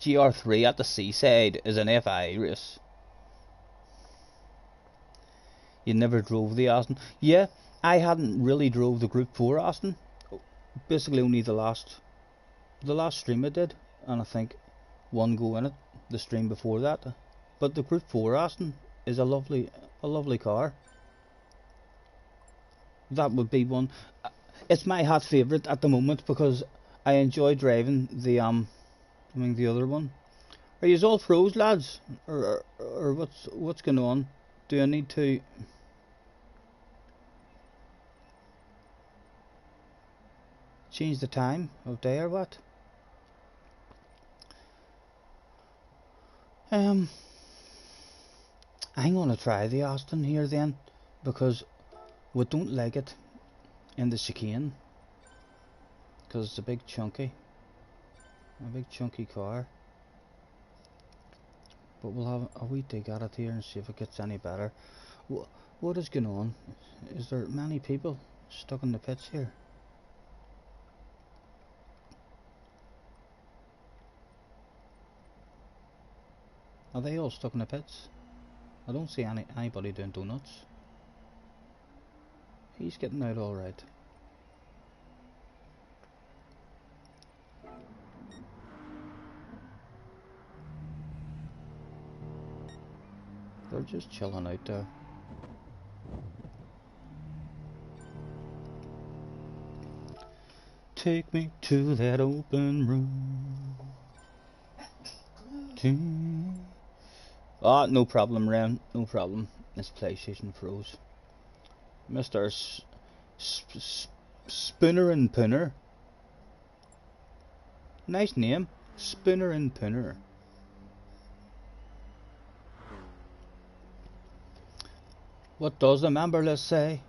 GR3 at the seaside is an FI race. You never drove the Aston? Yeah, I hadn't really drove the Group 4 Aston. Basically only the last stream I did, and I think one go in it, the stream before that. But the Group 4 Aston is a lovely car. That would be one. It's my hot favourite at the moment because I enjoy driving the the other one. Are you all pros, lads, or what's going on? Do I need to? Change the time of day or what? I'm gonna try the Aston here then, because we don't like it in the chicane, because it's a big chunky car. But we'll have a wee dig at it here and see if it gets any better. What is going on? Is there many people stuck in the pits here? Are they all stuck in the pits? I don't see anybody doing donuts. He's getting out all right. They're just chilling out there. Take me to that open room. Ah, no problem, Ren. No problem. This PlayStation froze. Mr. Spooner and Pinner. Nice name. Spooner and Pinner. What does the member list say?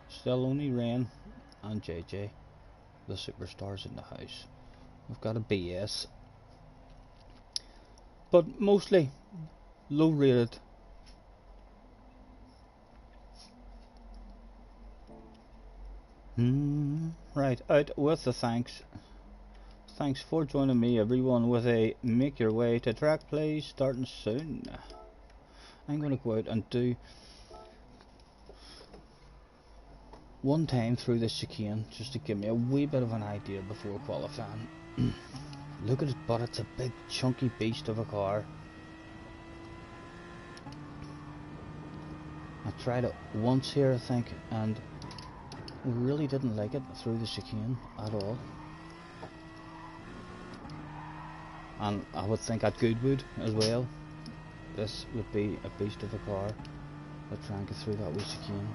Still only Ren and JJ, the superstars in the house. We've got a BS, but mostly low rated. Right, out with the thanks. Thanks for joining me, everyone, with a make your way to track play starting soon. I'm going to go out and do one time through this chicane just to give me a wee bit of an idea before qualifying. Look at his butt, it's a big chunky beast of a car. I tried it once here, I think, and we really didn't like it through the chicane at all. And I would think at Goodwood as well, this would be a beast of a car, but try and get through that wee chicane.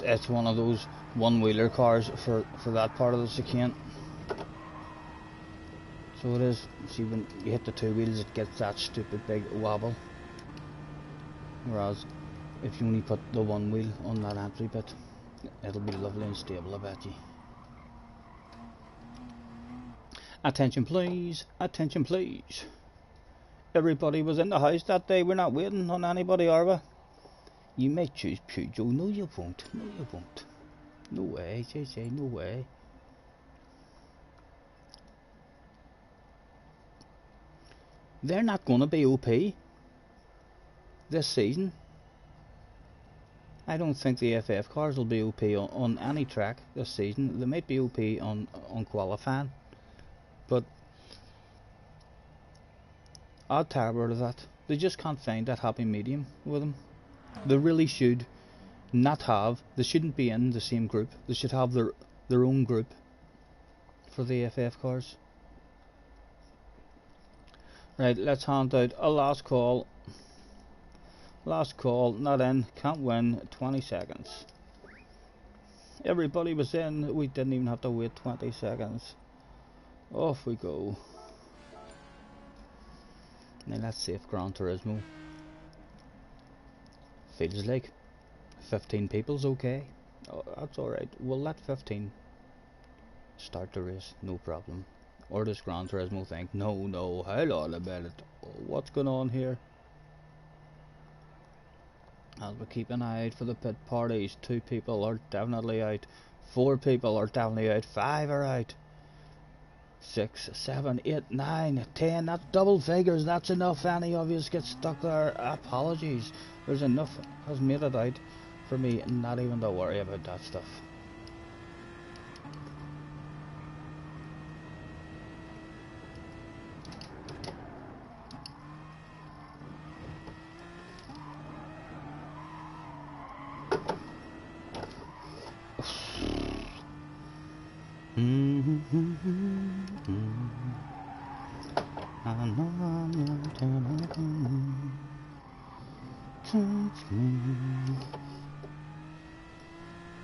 It's one of those one-wheeler cars for that part of the chicane. So it is. See, when you hit the two wheels, it gets that stupid big wobble. Whereas, if you only put the one wheel on that entry bit, it'll be lovely and stable, I bet you. Attention please, attention please. Everybody was in the house that day, we're not waiting on anybody, are we? You may choose Peugeot. No you won't, no you won't. No way, JJ, no way. They're not gonna be OP this season. I don't think the FF cars will be OP on any track this season. They might be OP on qualifying, but I'm tired of that. They just can't find that happy medium with them. They really should not have. They shouldn't be in the same group. They should have their own group for the FF cars. Right, let's hand out a last call. Last call, not in, can't win, 20 seconds. Everybody was in, we didn't even have to wait 20 seconds. Off we go. Now let's see if Gran Turismo feels like 15 people's okay. Oh, that's alright, we'll let 15 start the race, no problem. Or does Gran Turismo think, no, hold on a minute, what's going on here? I'll be keeping an eye out for the pit parties. 2 people are definitely out. 4 people are definitely out. 5 are out. 6, 7, 8, 9, 10. That's double figures. That's enough. Any of you get stuck there, apologies. There's enough has made it out for me not even to worry about that stuff.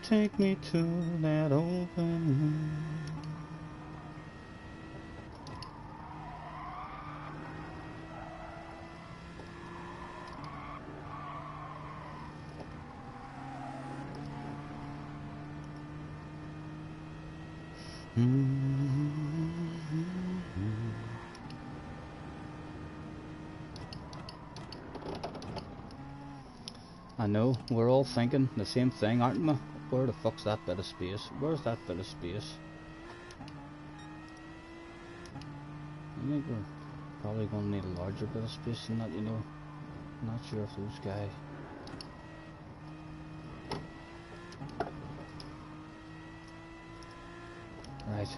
Take me to that open. I know, we're all thinking the same thing, aren't we? Where the fuck's that bit of space? Where's that bit of space? I think we're probably going to need a larger bit of space than that, you know. I'm not sure if those guys... Right.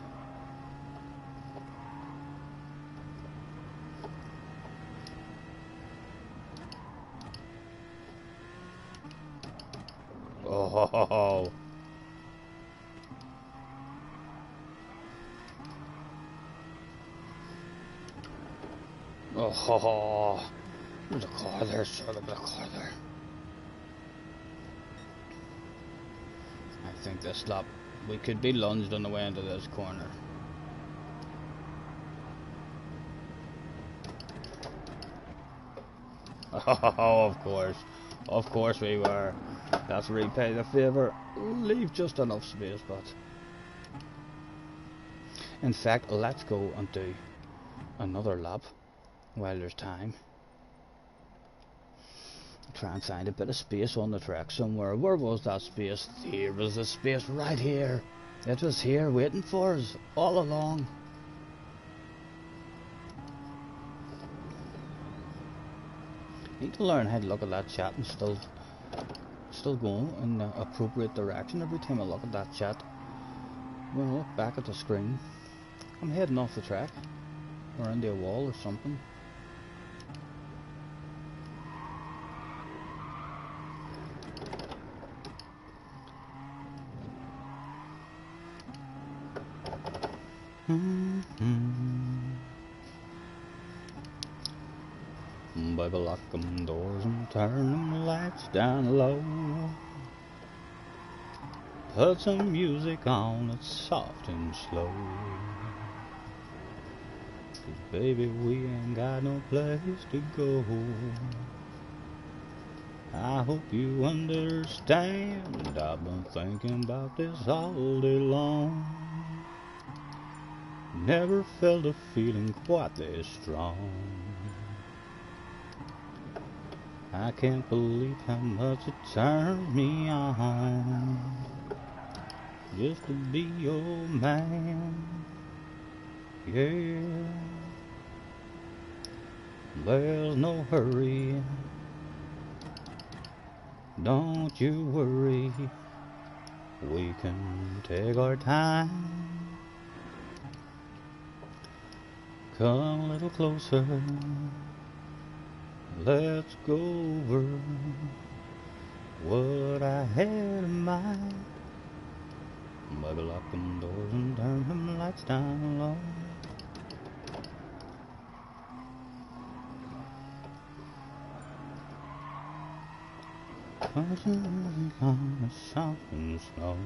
Oh. Oh. There's a car there, sir. There's a car there. I think this lap we could be lunged on the way into this corner. Oh, of course we were. That's repay the favour. Leave just enough space, but in fact, let's go and do another lap while there's time. Try and find a bit of space on the track somewhere. Where was that space? Here was the space, right here. It was here waiting for us all along. Need to learn how to look at that chat and still go in the appropriate direction. Every time I look at that chat, when I look back at the screen, I'm heading off the track or into a wall or something. Baby, lock them doors and turn them lights down low. Put some music on that's soft and slow. 'Cause baby, we ain't got no place to go. I hope you understand. I've been thinking about this all day long. Never felt a feeling quite this strong. I can't believe how much it turned me on just to be your man. Yeah, there's no hurry. Don't you worry. We can take our time. Come a little closer. Let's go over what I had in mind. Maybe lock them doors and turn them lights down low. Pushing on the soft and slow.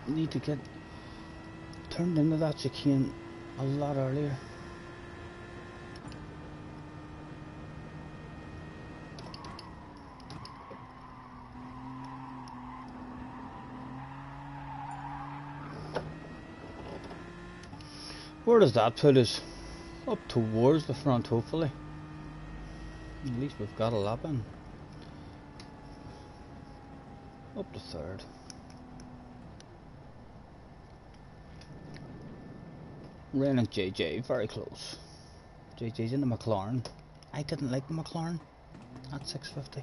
Need to get turned into that chicane a lot earlier. Where does that put us? Up towards the front, hopefully. At least we've got a lap in. Up to third. Rain and JJ, very close. JJ's in the McLaren. I didn't like the McLaren at 650.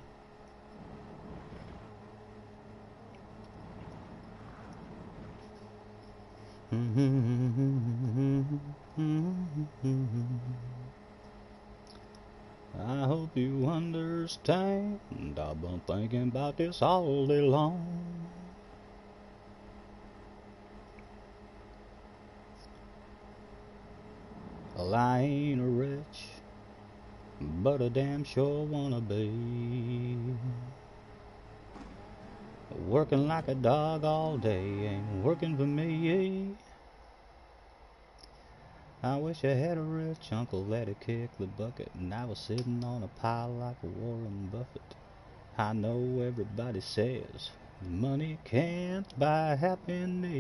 I hope you understand. I've been thinking about this all day long. Well, I ain't rich, but I damn sure wanna be. Working like a dog all day ain't working for me. I wish I had a rich uncle that'd kick the bucket and I was sitting on a pile like a Warren Buffett. I know everybody says money can't buy happiness,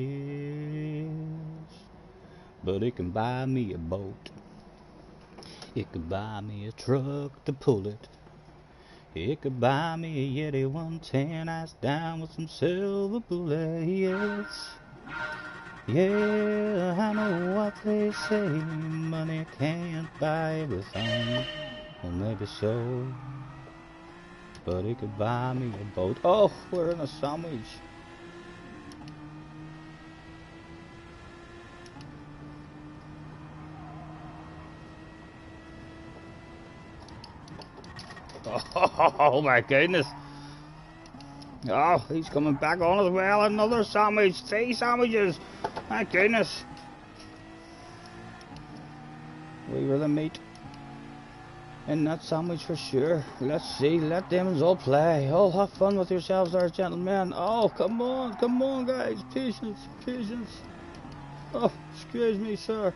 but it can buy me a boat. It could buy me a truck to pull it. It could buy me a Yeti 110 ice down with some silver bullets. Yeah, I know what they say, money can't buy everything. Well, maybe so, but it could buy me a boat. Oh, we're in a sandwich. Oh my goodness. Oh, he's coming back on as well. Another sandwich. 3 sandwiches. My goodness. We were the meat in that sandwich for sure. Let's see. Let them all play. Oh, have fun with yourselves there, gentlemen. Oh, come on, guys. Patience, patience. Oh, excuse me, sir.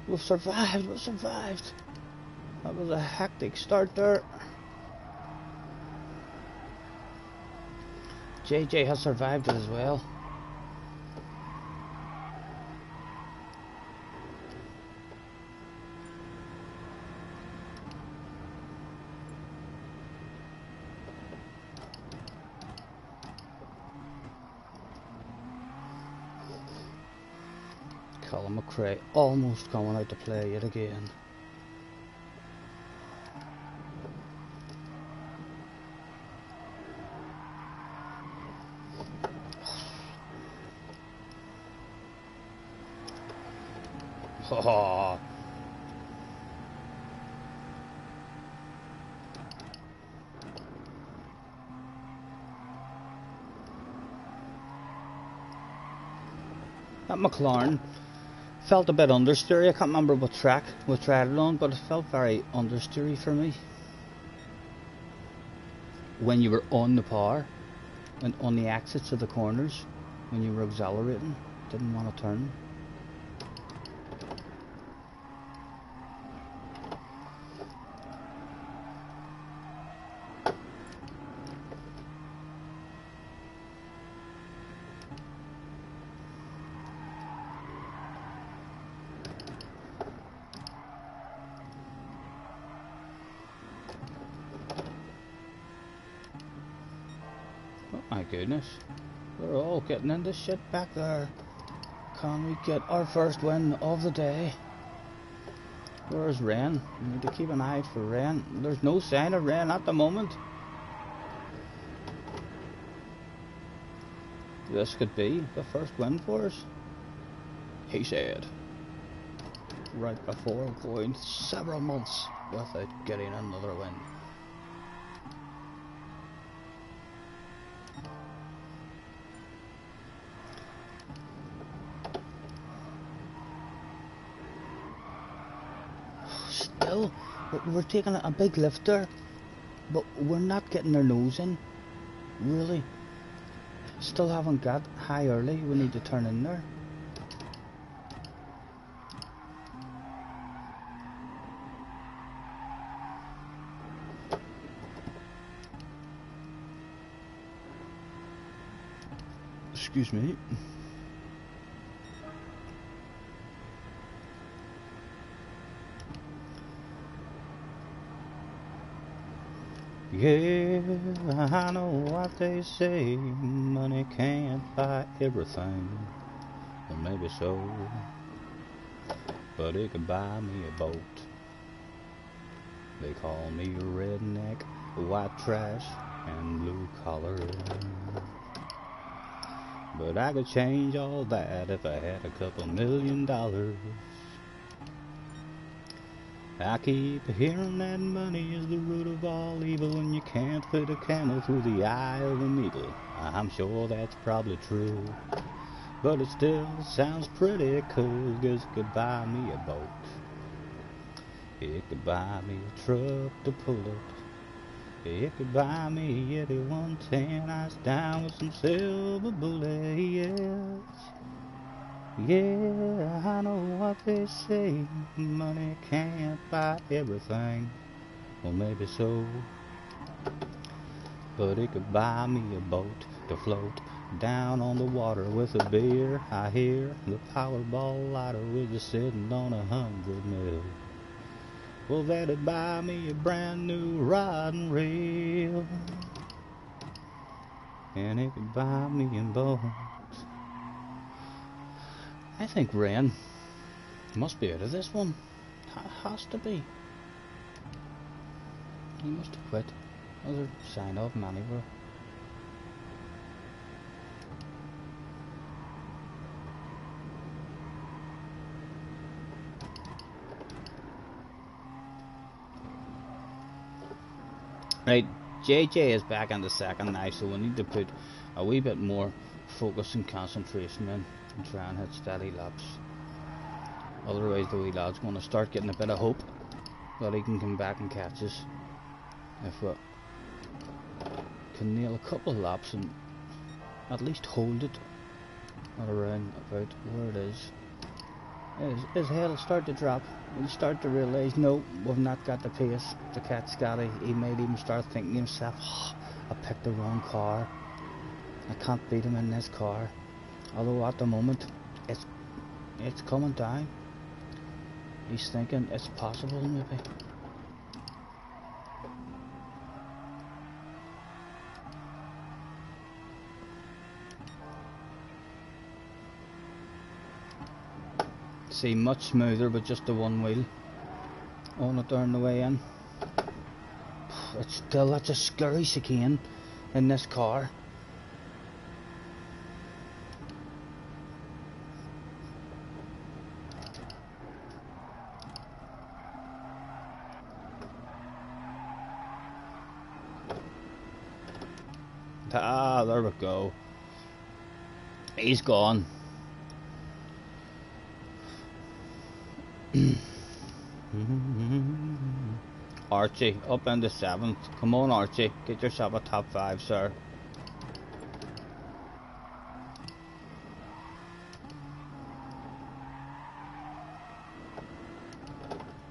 We've survived. That was a hectic start there. JJ has survived it as well. Colin McRae almost coming out to play yet again. Oh. That McLaren felt a bit understeery. I can't remember what track we tried it on, but it felt very understeery for me. When you were on the power and on the exits of the corners, when you were accelerating, didn't want to turn. my goodness. We're all getting into shit back there. Can we get our first win of the day? Where's rain? We need to keep an eye out for rain. There's no sign of rain at the moment. This could be the first win for us, he said, right before going several months without getting another win. Still, we're taking a big lift there, but we're not getting our nose in, really. Still haven't got high early, we need to turn in there. Excuse me. Yeah, I know what they say, money can't buy everything. Well, maybe so, but it could buy me a boat. They call me a redneck, white trash, and blue collar. But I could change all that if I had a couple $1 million. I keep hearing that money is the root of all evil, and you can't fit a camel through the eye of a needle. I'm sure that's probably true, but it still sounds pretty cool, 'cause it could buy me a boat. It could buy me a truck to pull it. It could buy me 8110 ice down with some silver bullets. Yeah, I know what they say, money can't buy everything. Well, maybe so, but it could buy me a boat to float down on the water with a beer. I hear the Powerball lottery is sitting on 100 mil. Well, that'd buy me a brand new rod and reel, and it could buy me a boat. I think rain must be out of this one. Has to be. He must have quit. Other sign of him anywhere. Right, JJ is back on the second now, so we need to put a wee bit more focus and concentration in and try and hit steady laps. Otherwise the wee lad's going to start getting a bit of hope that he can come back and catch us. If we can nail a couple of laps and at least hold it at around about where it is. His head will start to drop. He'll start to realise, no, we've not got the pace to catch Scotty. He might even start thinking to himself, oh, I picked the wrong car. I can't beat him in this car. Although at the moment, it's coming down. He's thinking it's possible, maybe. See, much smoother with just the one wheel on it there on the way in. It's still, that's a scary chicane in this car. Ah, there we go. He's gone. Archie, up into 7th. Come on, Archie. Get yourself a top 5, sir.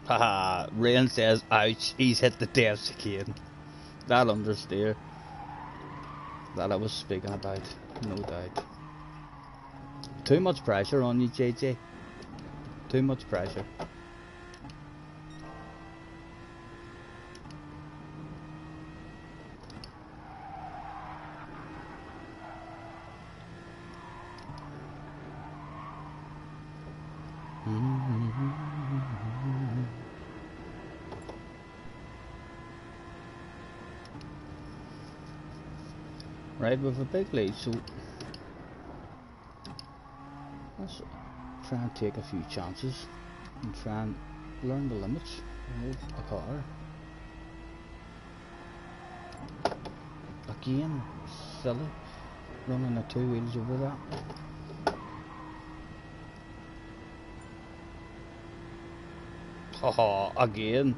Haha, Rain says, ouch, he's hit the death chicane. That understeer that I was speaking about, no doubt. Too much pressure on you, JJ. Too much pressure. Right, with a big lead, so let's try and take a few chances and try and learn the limits of a car. Again, silly, running the two wheels over that. Haha, again.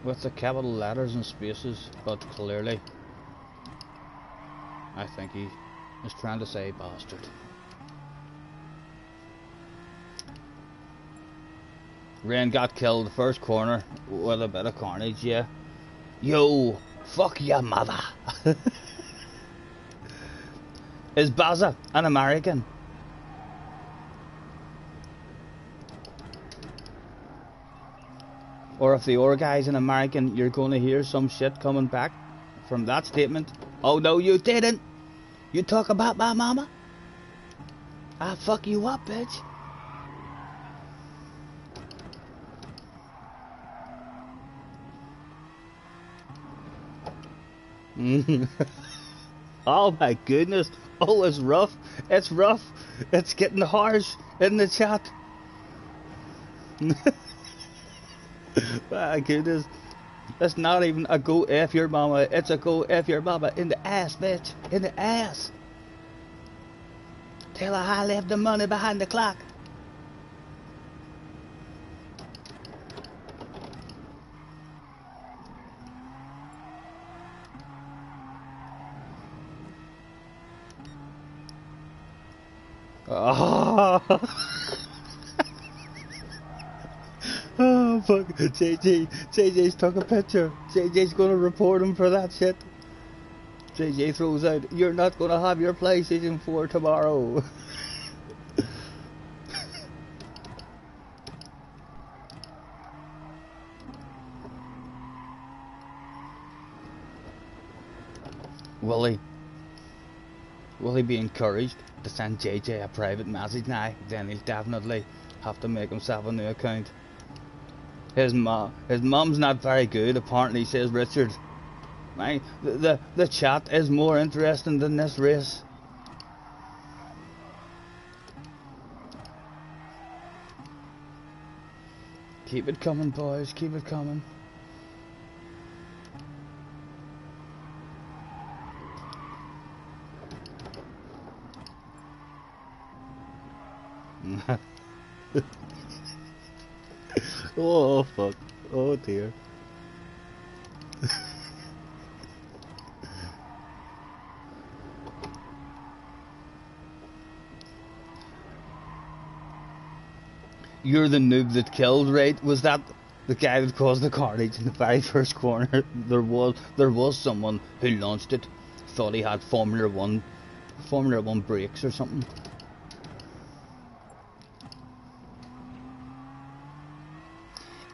With the capital letters and spaces, but clearly I think he is trying to say bastard. Rain got killed the first corner with a bit of carnage, yeah. Yo, fuck your mother. Is Baza an American? Or if the other guy's an American, you're going to hear some shit coming back from that statement. Oh no, you didn't. You talk about my mama? I'll fuck you up, bitch. Oh my goodness. Oh, it's rough. It's rough. It's getting harsh in the chat. My goodness. It's not even a go F your mama. It's a go F your mama in the ass, bitch. In the ass. Tell her I left the money behind the clock. Oh, oh fuck. JJ's took a picture. JJ's gonna report him for that shit. JJ throws out, you're not gonna have your PlayStation 4 tomorrow. Will he be encouraged to send JJ a private message now? Then he'll definitely have to make himself a new account. His mum's not very good, apparently, says Richard. Right? The chat is more interesting than this race. Keep it coming, boys, keep it coming. Oh fuck. Oh dear. You're the noob that killed, right? Was that the guy that caused the carnage in the very first corner? There was someone who launched it, thought he had Formula One brakes or something.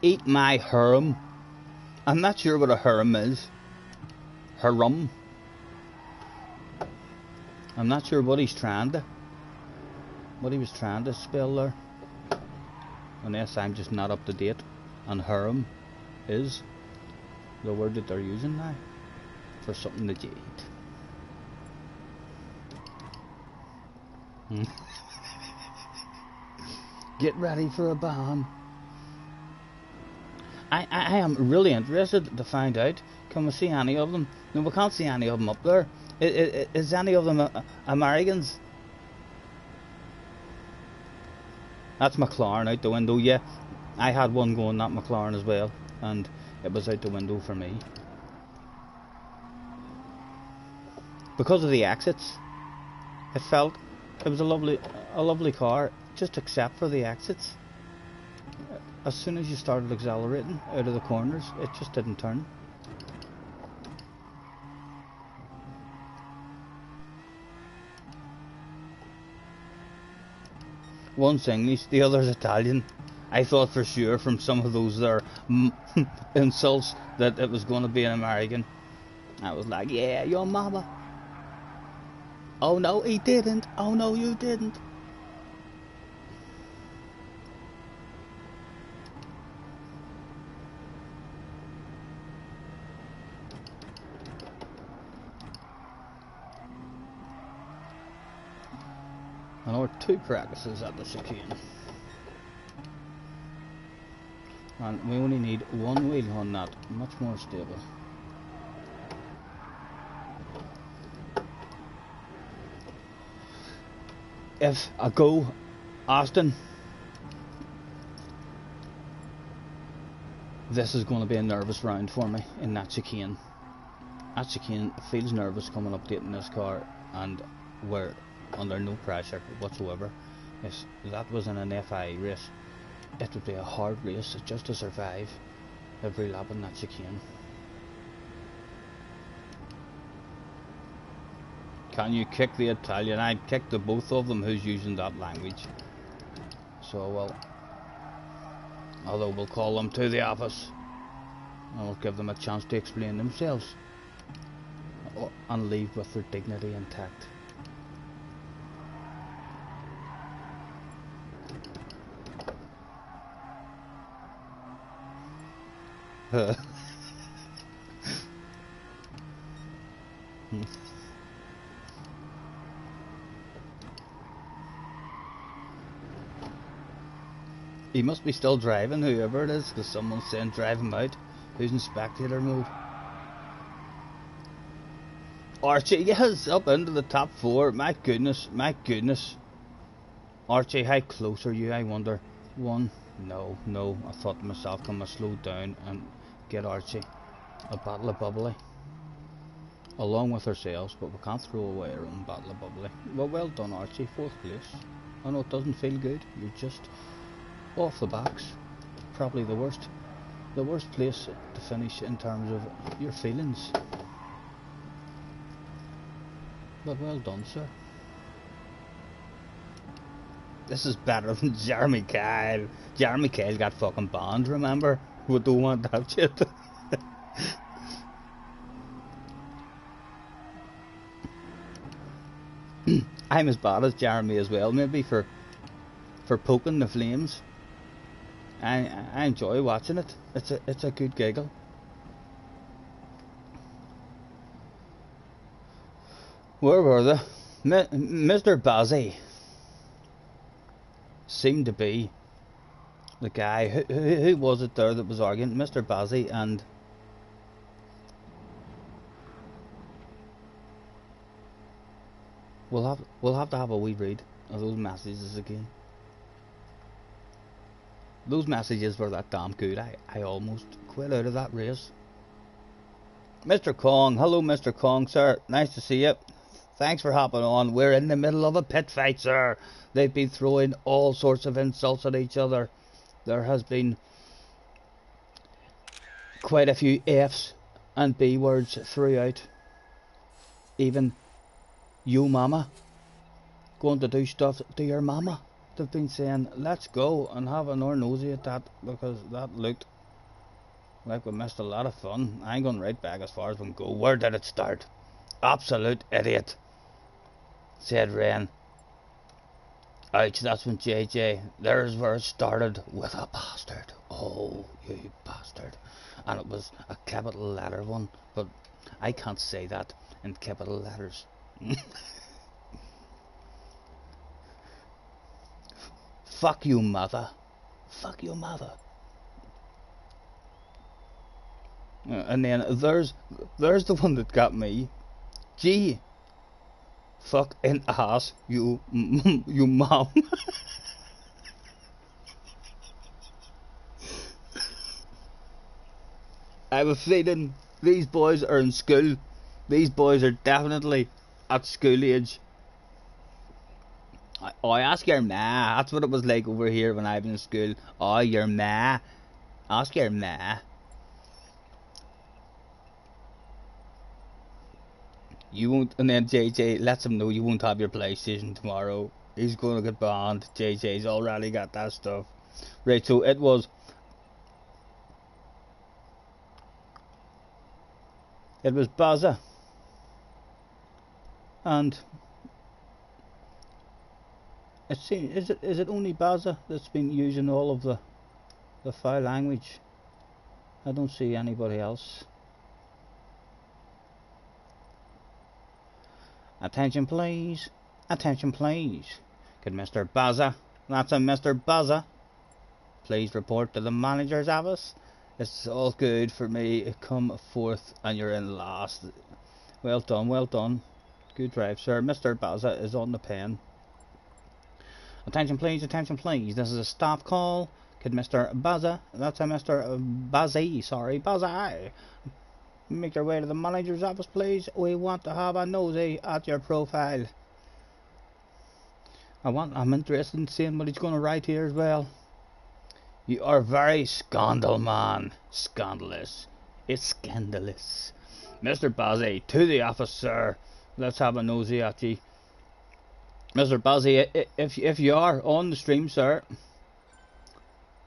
Eat my harem. I'm not sure what a harem is. Harem. I'm not sure what he was trying to spell there. Unless I'm just not up to date. And harem is the word that they're using now for something that you eat. Get ready for a bomb. I am really interested to find out. Can we see any of them? No, we can't see any of them up there. Is any of them Americans? That's McLaren out the window, yeah. I had one going, that McLaren as well, and it was out the window for me. Because of the exits, it was a lovely car, just except for the exits. As soon as you started accelerating out of the corners, it just didn't turn. One's English, the other's Italian. I thought for sure from some of those there insults that it was going to be an American. I was like, yeah, your mama. Oh no, he didn't. Oh no, you didn't. or 2 practices at the chicane. And we only need 1 wheel on that, much more stable. If I go Austin, this is going to be a nervous round for me in that chicane. That chicane feels nervous coming up in this car, and we're under no pressure whatsoever. If that was in an FIA race, it would be a hard race just to survive every lap in that chicane. Can you kick the Italian? I'd kick the both of them who's using that language. So well, although we'll call them to the office and we'll give them a chance to explain themselves and leave with their dignity intact. He must be still driving, whoever it is, because someone's saying drive him out. Who's in spectator mode? Archie, yes, up into the top 4. My goodness, my goodness. Archie, how close are you, I wonder? 1, no, I thought to myself, can I slow down and get Archie a bottle of bubbly? Along with ourselves, but we can't throw away our own bottle of bubbly. Well done, Archie, 4th place. I know it doesn't feel good, you're just off the backs. Probably the worst place to finish in terms of your feelings. But well done, sir. This is better than Jeremy Kyle. Jeremy Kyle got fucking banned, remember? We don't want that shit. I'm as bad as Jeremy as well, maybe for poking the flames. I enjoy watching it. It's a good giggle. Where were they? Mr. Bazzi seemed to be the guy. Who was it there that was arguing? Mr. Bazzi and we'll have to have a wee read of those messages again. Those messages were that damn good. I almost quit out of that race. Mr. Kong, hello Mr. Kong, sir. Nice to see you. Thanks for hopping on. We're in the middle of a pit fight, sir. They've been throwing all sorts of insults at each other. There has been quite a few F's and B words throughout. Even you mama. Going to do stuff to your mama. They've been saying, let's go and have an nosy at that, because that looked like we missed a lot of fun. I ain't going right back as far as we can go. Where did it start? Absolute idiot, said Ren. Ouch, that's when JJ, there's where it started, with a bastard. Oh, you bastard. And it was a capital letter one, but I can't say that in capital letters. Fuck you, mother. Fuck your mother. And then there's the one that got me. Gee, fuck in ass, you mom. I have a feeling these boys are in school. These boys are definitely at school age. I ask your ma. That's what it was like over here when I was in school. Oh, your ma. Ask your ma. You won't, and then JJ lets him know you won't have your PlayStation tomorrow. He's going to get banned. JJ's already got that stuff. Right, so it was Baza. And is it only Baza that's been using all of the foul language? I don't see anybody else. Attention please, attention please. Could Mr. Bazza, that's a Mr. Bazza, please report to the manager's office? It's all good for me. Come forth and you're in last. Well done, well done. Good drive, sir. Mr. Bazza is on the pen. Attention please, attention please. This is a staff call. Could Mr. Bazza, that's a Mr. Bazzi, sorry, Bazzi, make your way to the manager's office please? We want to have a nosy at your profile. I'm interested in seeing what he's going to write here as well. You are very scandal, man. Scandalous. It's scandalous. Mr. Bazzi, to the office, sir. Let's have a nosy at you. Mr. Bazzi, if you are on the stream, sir,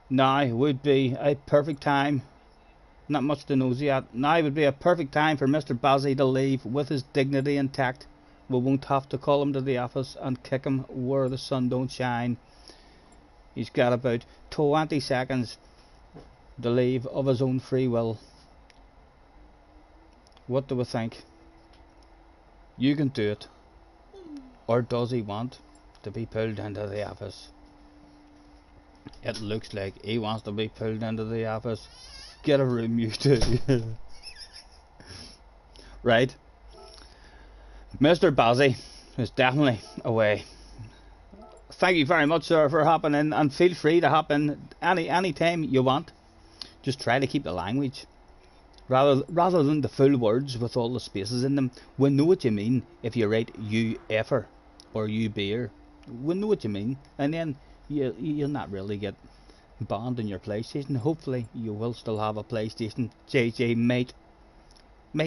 now would be a perfect time. Not much to nosy at. Now would be a perfect time for Mr. Bazzi to leave with his dignity intact. We won't have to call him to the office and kick him where the sun don't shine. He's got about 20 seconds to leave of his own free will. What do we think? You can do it. Or does he want to be pulled into the office? It looks like he wants to be pulled into the office. Get a room, you two. Right. Mr. Bazzi is definitely away. Thank you very much, sir, for hopping in, and feel free to hop in any time you want. Just try to keep the language, rather than the full words with all the spaces in them. We know what you mean if you write you effer or you beer. We know what you mean, and then you'll not really get banned on your PlayStation. Hopefully, you will still have a PlayStation. JJ might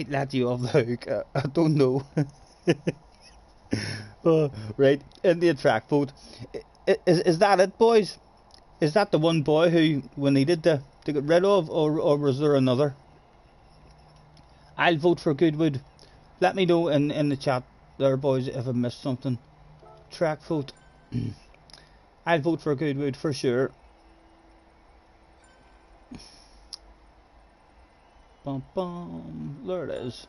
let you off the hook. I don't know. Right, Indian track vote. Is that it, boys? Is that the one boy who we needed to get rid of, or was there another? I'll vote for Goodwood. Let me know in the chat there, boys, if I missed something. Track vote. I'll vote for Goodwood for sure. Bum bum. There it is.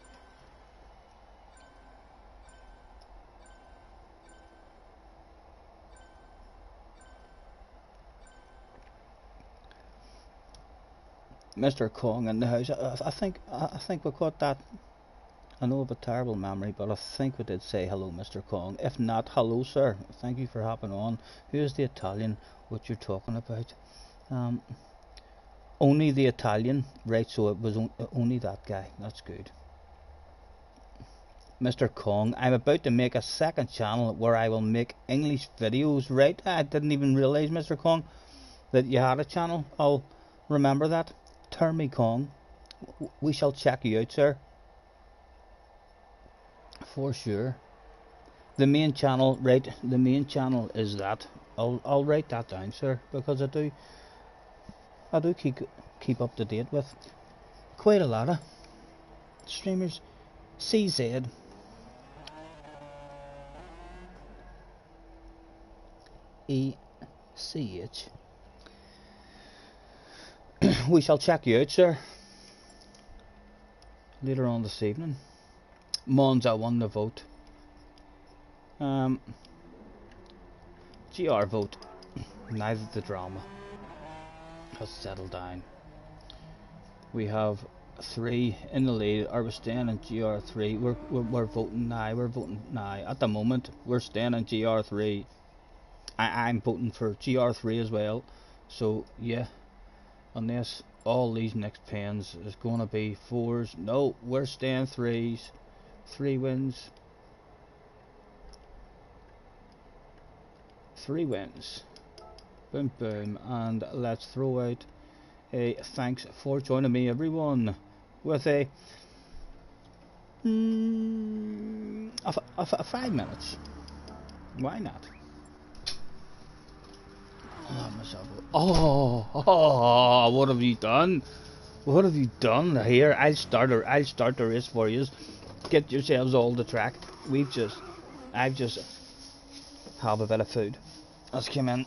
Mr. Kong in the house. I think we caught that. I know of a terrible memory, but I think we did say hello, Mr. Kong. If not, hello, sir. Thank you for hopping on. Who is the Italian? What you're talking about? Only the Italian, right? So it was only that guy. That's good. Mr. Kong, I'm about to make a second channel where I will make English videos. Right? I didn't even realise, Mr. Kong, that you had a channel. I'll remember that. Turn me Kong. We shall check you out, sir. For sure. The main channel, right? The main channel is that. I'll write that down, sir, because I do keep up to date with quite a lot of streamers. CZ. ECH. We shall check you out, sir, later on this evening. Monza won the vote. GR vote. Neither the drama has settled down. We have 3 in the lead. Are we staying in GR3? We're voting now. We're voting now. At the moment, we're staying in GR3. I'm voting for GR3 as well. So yeah. Unless all these next pens is going to be 4s. No, we're staying 3s. 3 wins. 3 wins. Boom boom. And let's throw out a thanks for joining me, everyone, with a 5 minutes. Why not? Oh, what have you done? What have you done here? I'll start the race for you. Get yourselves all the track. I've just have a bit of food. Let's come in.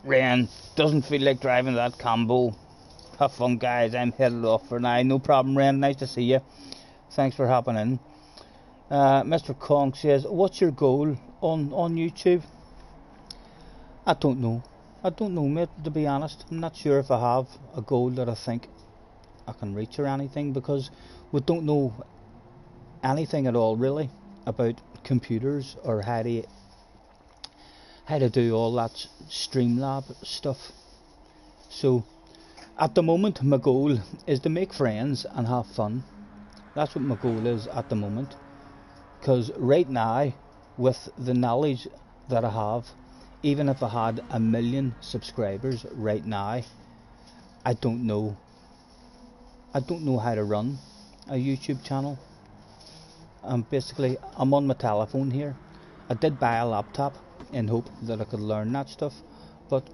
Rain doesn't feel like driving that combo. Have fun, guys. I'm headed off for now. No problem, Rain. Nice to see you. Thanks for hopping in. Mr. Kong says, what's your goal on YouTube? I don't know. I don't know, mate, to be honest. I'm not sure if I have a goal that I think I can reach or anything, because we don't know anything at all really about computers or how to do all that Streamlab stuff. So at the moment my goal is to make friends and have fun. That's what my goal is at the moment, because right now, with the knowledge that I have, even if I had 1 million subscribers right now, I don't know how to run a YouTube channel. Basically I'm on my telephone here. I did buy a laptop in hope that I could learn that stuff, but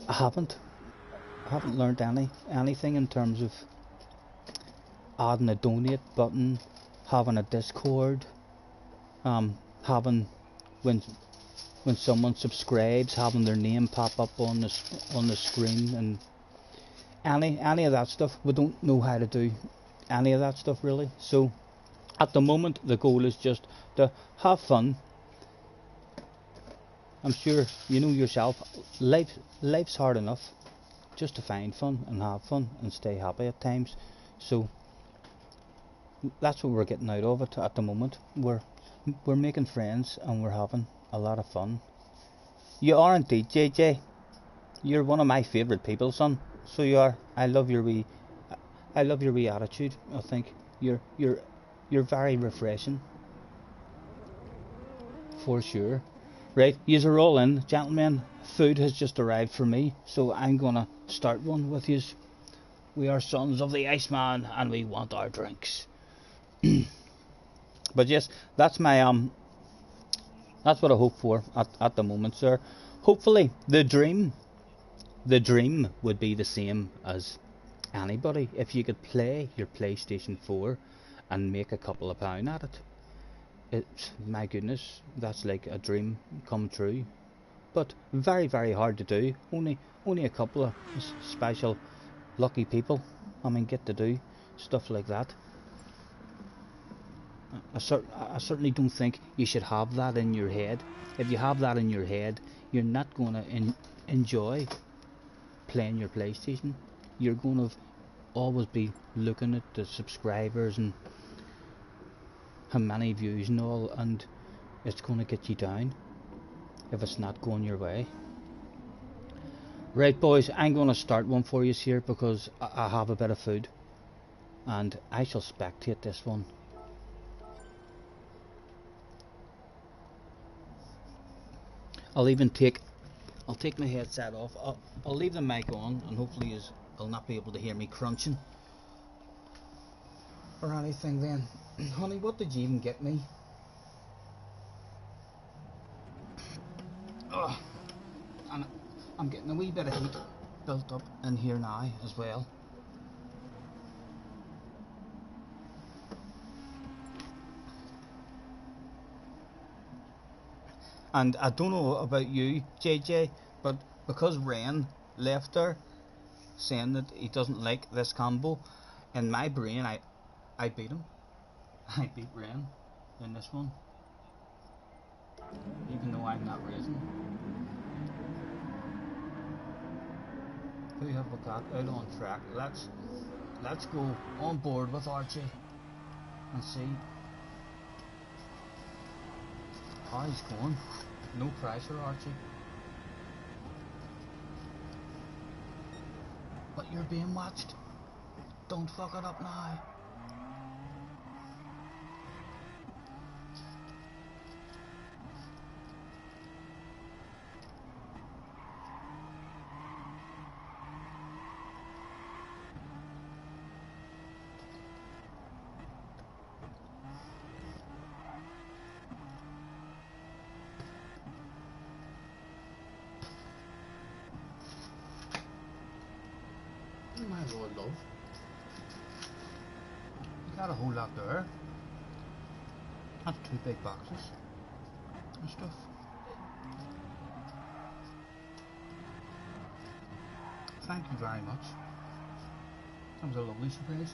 I haven't learned anything in terms of adding a donate button, having a Discord, having when someone subscribes, having their name pop up on the screen, and any of that stuff. We don't know how to do any of that stuff really. So at the moment the goal is just to have fun. I'm sure you know yourself, life's hard enough just to find fun and have fun and stay happy at times. So that's what we're getting out of it at the moment. We're making friends and we're having a lot of fun. You are indeed, JJ. You're one of my favourite people, son. So you are. I love your wee attitude. I think you're very refreshing, for sure. Right, yous are all in, gentlemen. Food has just arrived for me, so I'm gonna start one with yous. We are sons of the Iceman, and we want our drinks. But yes, that's my that's what I hope for at the moment, sir. Hopefully, the dream would be the same as anybody. If you could play your PlayStation 4 and make a couple of pound at it, it's, my goodness, that's like a dream come true. But very, very hard to do. Only a couple of special lucky people, I mean, get to do stuff like that. I certainly don't think you should have that in your head. If you have that in your head, you're not going to enjoy playing your PlayStation. You're going to always be looking at the subscribers and how many views and all, and it's going to get you down if it's not going your way. Right, boys, I'm going to start one for you here because I have a bit of food and I shall spectate this one. I'll take my headset off. I'll leave the mic on, and hopefully I'll not be able to hear me crunching or anything then. Honey, what did you even get me? Ugh. And I'm getting a wee bit of heat built up in here now as well. And I don't know about you, JJ, but because Ren left there saying that he doesn't like this combo, in my brain I beat him. I beat Ren in this one, even though I'm not racing. Who have we got out on track? Let's go on board with Archie and see how he's going. No pressure, Archie. But you're being watched. Don't fuck it up now. My lord love. You got a whole lot there. That's 2 big boxes and stuff. Thank you very much. That was a lovely surprise.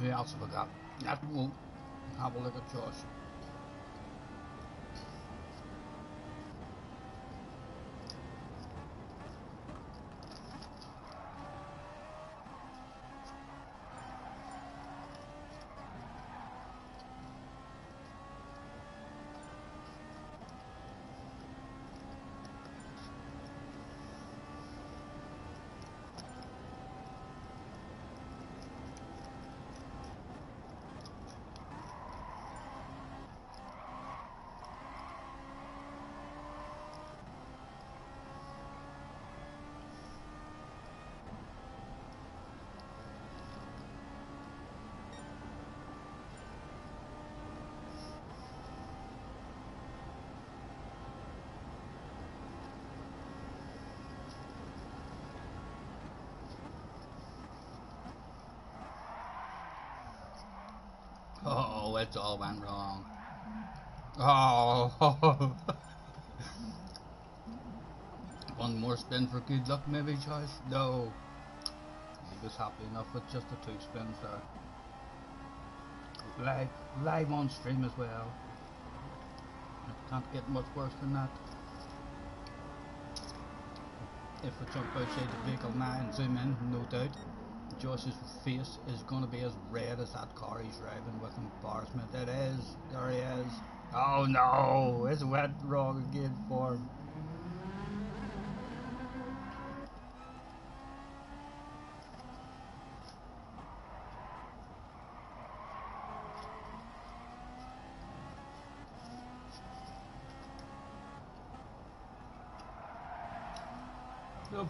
Who else have I got? That will have a look at Josh. Oh, it's all went wrong. Oh, one more spin for good luck, maybe, Josh? No. He was happy enough with just the 2 spins there. Live on stream as well. Can't get much worse than that. If we jump outside the vehicle now and zoom in, no doubt, Josh's face is going to be as red as that car he's driving with embarrassment. It is. There he is. Oh no! It's went wrong again for him. Nope.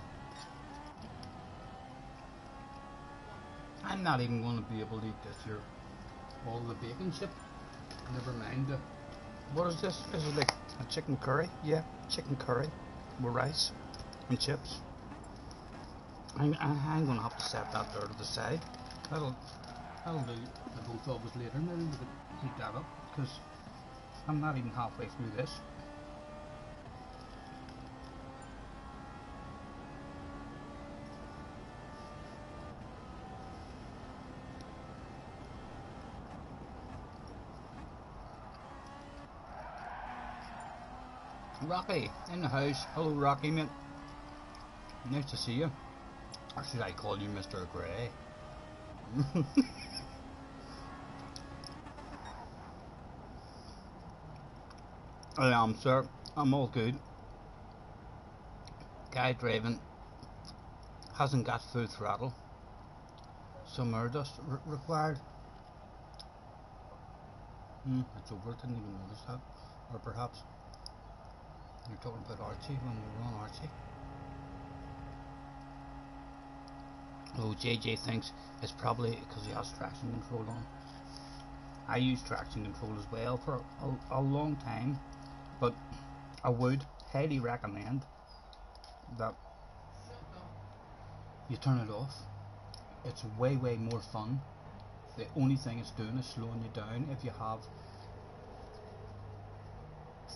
I'm not even going to be able to eat this here. All the bacon chip. Never mind. What is this? Is it like a chicken curry? Yeah, chicken curry with rice and chips. I'm going to have to set that there to the side. That'll do. The both of us later. Maybe we could heat that up because I'm not even halfway through this. Rocky, in the house. Hello, Rocky, mate. Nice to see you. Or should I call you Mr. Grey? I am, sir. I'm all good. Guy driving hasn't got full throttle. Some air dust required. It's over. Didn't even notice that. Or perhaps you're talking about Archie when we were on Archie. Oh, JJ thinks it's probably because he has traction control on. I use traction control as well for a long time, but I would highly recommend that you turn it off. It's way more fun. The only thing it's doing is slowing you down. If you have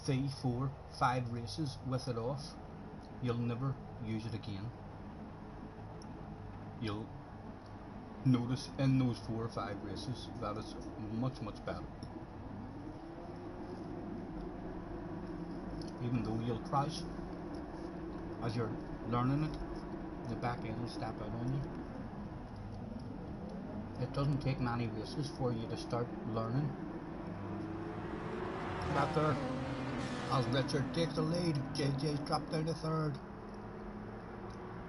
3, 4, 5 races with it off, you'll never use it again. You'll notice in those 4 or 5 races that it's much better. Even though you'll crash as you're learning it, the back end will step out on you. It doesn't take many races for you to start learning. Right there, as Richard takes the lead, JJ's dropped down to 3rd.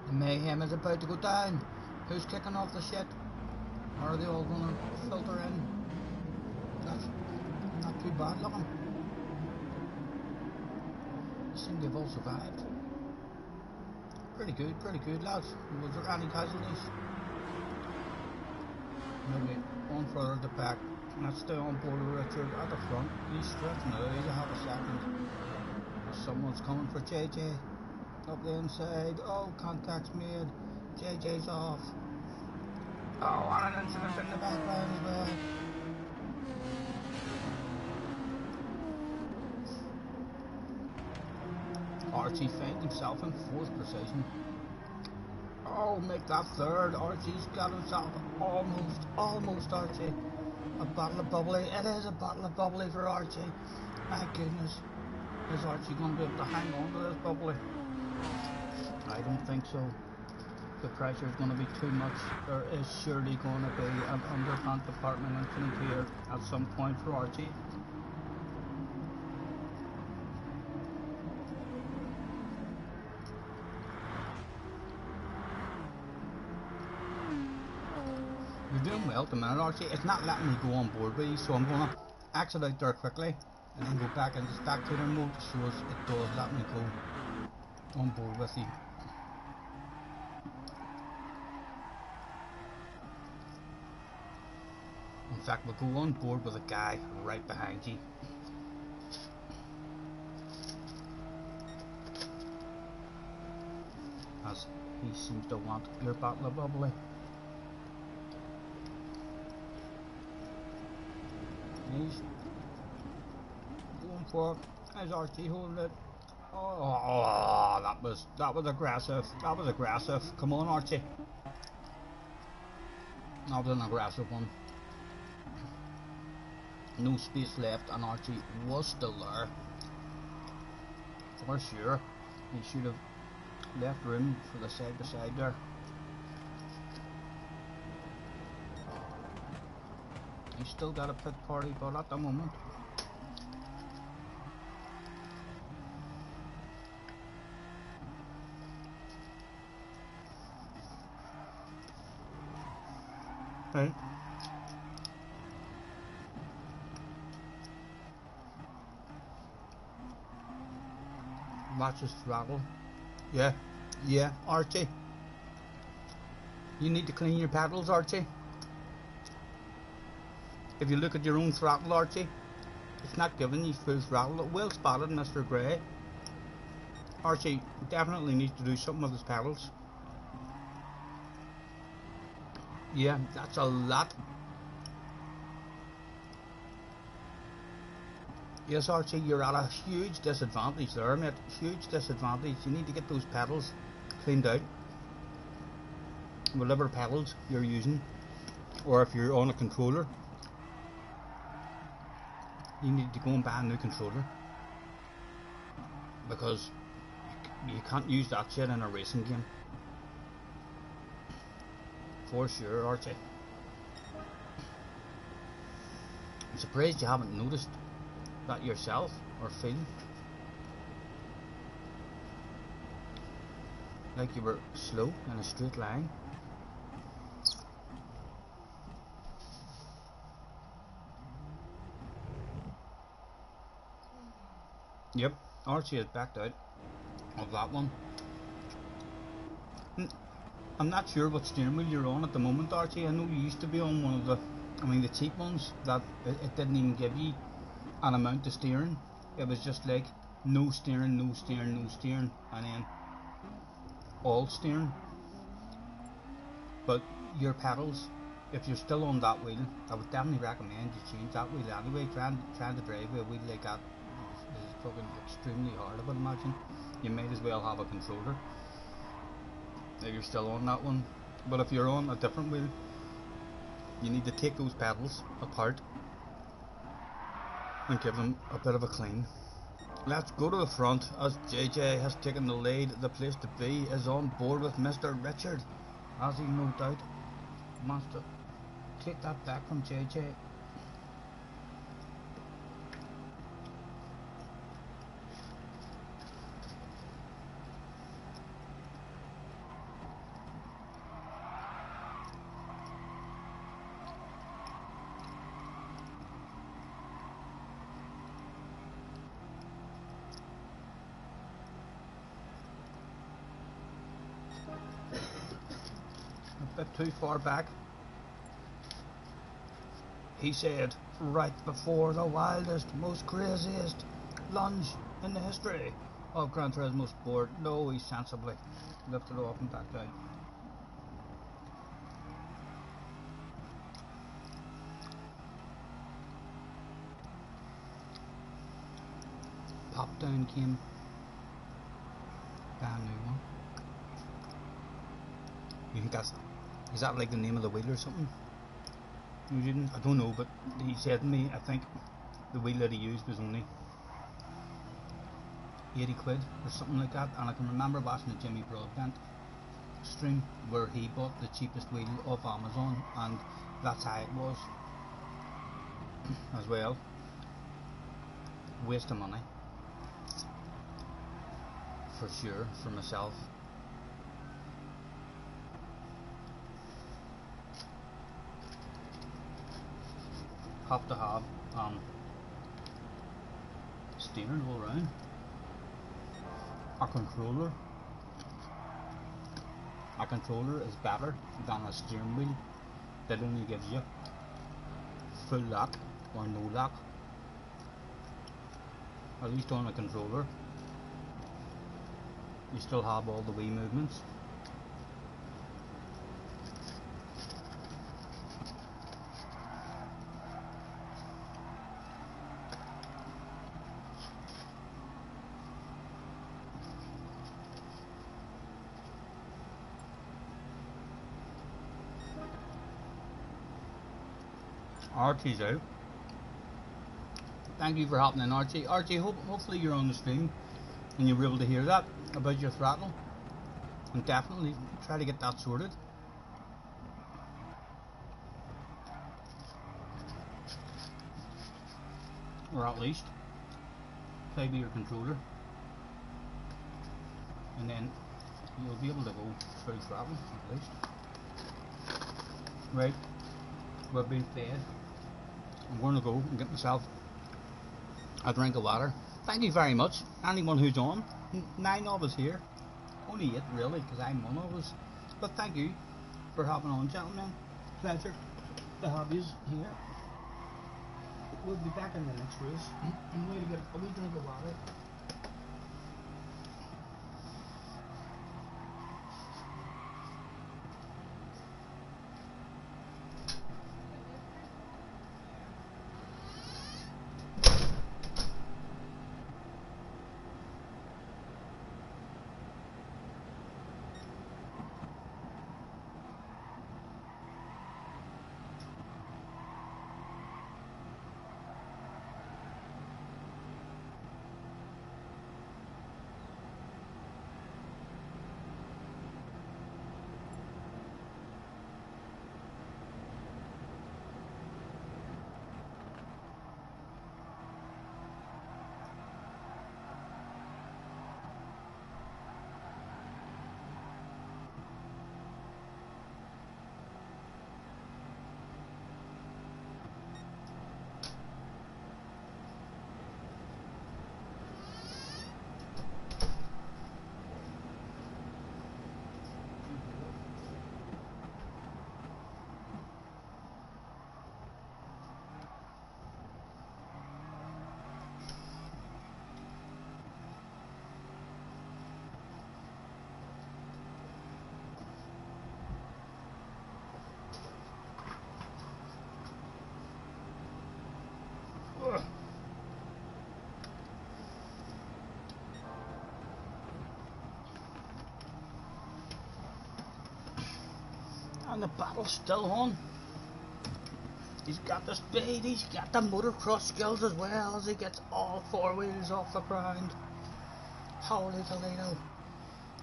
The mayhem is about to go down. Who's kicking off the shit? Or are they all gonna filter in? That's not too bad looking. They seem they've all survived. Pretty good lads. Was there any casualties? Maybe one further at the back. Let's stay on board with Richard at the front. He's stretching out. He's a half a second. Someone's coming for JJ. Up the inside. Oh, contact's made. JJ's off. Oh, and an incident in the background as well. Archie finds himself in 4th position. Oh, Oh, make that third. Archie's got himself almost Archie. A bottle of bubbly. It is a bottle of bubbly for Archie. My goodness. Is Archie going to be able to hang on to this bubbly? I don't think so. The pressure is going to be too much. There is surely going to be an underhand department incident here at some point for Archie. You're doing well at the minute, Archie. It's not letting me go on board with you, so I'm going to exit out there quickly and then go back into spectator mode so as it does let me go on board with you. In fact, we'll go on board with a guy right behind you. As he seems to want your bottle of bubbly. He's going for it. There's Archie holding it. Oh, that was aggressive. That was aggressive. Come on, Archie. That was an aggressive one. No space left, and Archie was still there. For sure. He should have left room for the side to side there. He's still got a pit party, but at the moment. Right. Watch his throttle. Yeah, Archie. You need to clean your pedals, Archie. If you look at your own throttle, Archie, it's not giving you full throttle. Well spotted, Mr. Gray. Archie definitely needs to do something with his pedals. Yeah, that's a lot. Yes, Archie, you're at a huge disadvantage there, mate. Huge disadvantage. You need to get those pedals cleaned out. Whatever pedals you're using, or if you're on a controller, you need to go and buy a new controller, because you can't use that shit in a racing game. For sure, Archie. I'm surprised you haven't noticed that yourself, or feel like you were slow in a straight line. Yep, Archie has backed out of that one. I'm not sure what steering wheel you're on at the moment, Archie. I know you used to be on one of the cheap ones that it didn't even give you an amount of steering. It was just like no steering, no steering, no steering, and then all steering. But your pedals, if you're still on that wheel, I would definitely recommend you change that wheel anyway. Trying to drive with a wheel like that is fucking extremely hard, I would imagine. You might as well have a controller if you're still on that one. But if you're on a different wheel, you need to take those pedals apart and give them a bit of a clean. Let's go to the front as JJ has taken the lead. The place to be is on board with Mr. Richard, as he no doubt wants to take that back from JJ. A bit too far back, he said, right before the wildest, most craziest lunge in the history of Gran Turismo Sport. No, he sensibly lifted off and back down. Pop down came, brand new one. think that's, is that like the name of the wheel or something? I don't know, but he said to me, I think the wheel that he used was only 80 quid or something like that. And I can remember watching a Jimmy Broadbent stream where he bought the cheapest wheel off Amazon, and that's how it was as well. Waste of money for sure for myself. Have to have steering all round, a controller. A controller is better than a steering wheel that only gives you full lock or no lock. At least on a controller you still have all the wheel movements. Archie's out. Thank you for hopping in, Archie. Archie, hopefully you're on the stream and you were able to hear that about your throttle, and definitely try to get that sorted. Or at least play with your controller, and then you'll be able to go full throttle at least. Right, we're being fed. I'm going to go and get myself a drink of water. Thank you very much, anyone who's on. 9 of us here. Only 8 really, because I'm one of us. But thank you for hopping on, gentlemen. Pleasure to have you here. We'll be back in the next race. I'm going to get a wee drink of water. And the battle's still on. He's got the speed, he's got the motocross skills as well, as he gets all 4 wheels off the ground. Holy Toledo.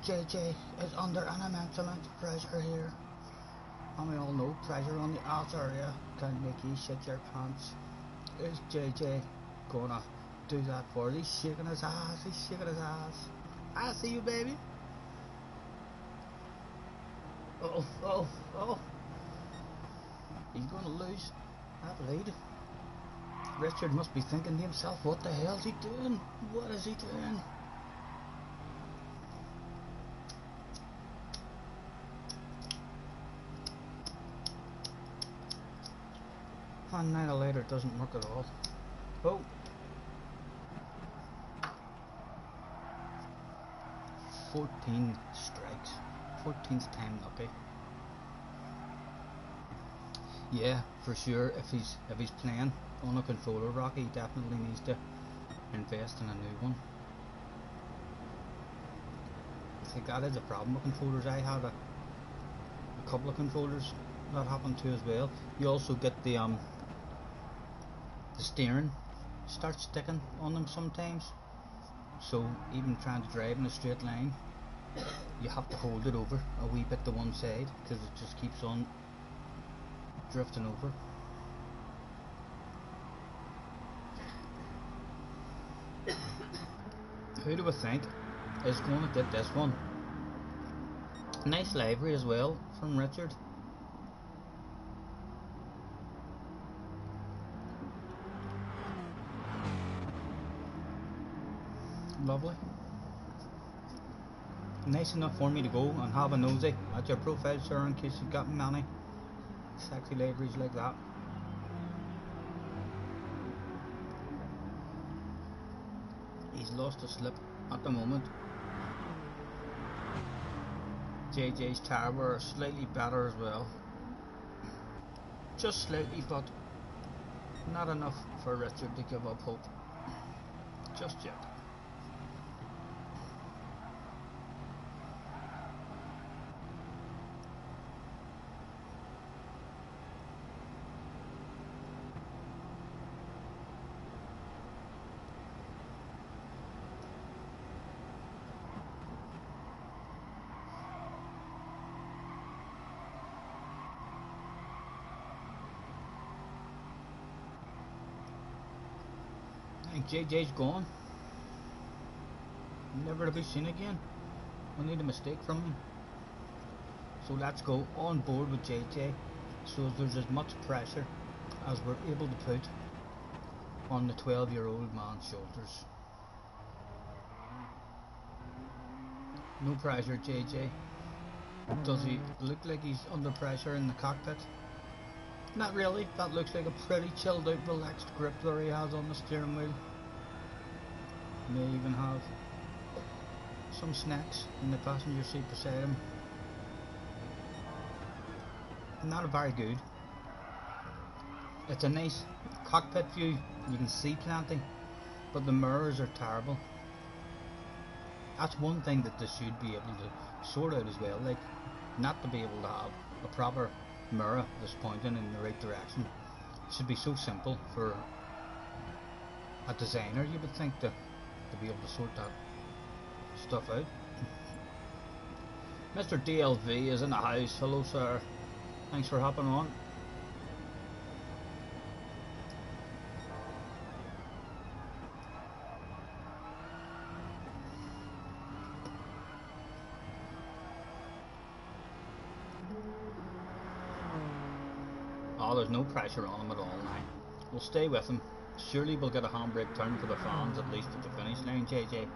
JJ is under an immense amount of pressure here. And we all know pressure on the ass area can make you shit your pants. Is JJ gonna do that for us? He's shaking his ass, he's shaking his ass. I see you, baby. Oh. He's gonna lose that lead. Richard must be thinking to himself, what the hell's he doing? What is he doing? And 9 later it doesn't work at all. Oh. 14 strikes. 14th time lucky. Yeah, for sure. If he's playing on a controller, Rocky, he definitely needs to invest in a new one. I think that is a problem with controllers. I had a a couple of controllers that happen to as well. You also get the steering starts sticking on them sometimes, so even trying to drive in a straight line you have to hold it over a wee bit to one side because it just keeps on drifting over. Who do we think is going to get this one? Nice livery as well from Richard. Lovely. Nice enough for me to go and have a nosy at your profile, sir, in case you've got many sexy liveries like that. He's lost a slip at the moment. JJ's tower are slightly better as well. Just slightly, but not enough for Richard to give up hope just yet. I think JJ's gone, never to be seen again. We need a mistake from him. So let's go on board with JJ, so there's as much pressure as we're able to put on the 12-year-old man's shoulders. No pressure, JJ. Does he look like he's under pressure in the cockpit? Not really. That looks like a pretty chilled out, relaxed grip that he has on the steering wheel. May even have some snacks in the passenger seat beside him. Not very good. It's a nice cockpit view, you can see plenty, but the mirrors are terrible. That's one thing that they should be able to sort out as well, like not to be able to have a proper mirror that's pointing in the right direction. It should be so simple for a designer, you would think, to be able to sort that stuff out. Mr. DLV is in the house. Hello, sir. Thanks for hopping on. Oh, there's no pressure on him at all now. We'll stay with him. Surely we'll get a handbrake turn for the fans at least at the finish line, JJ.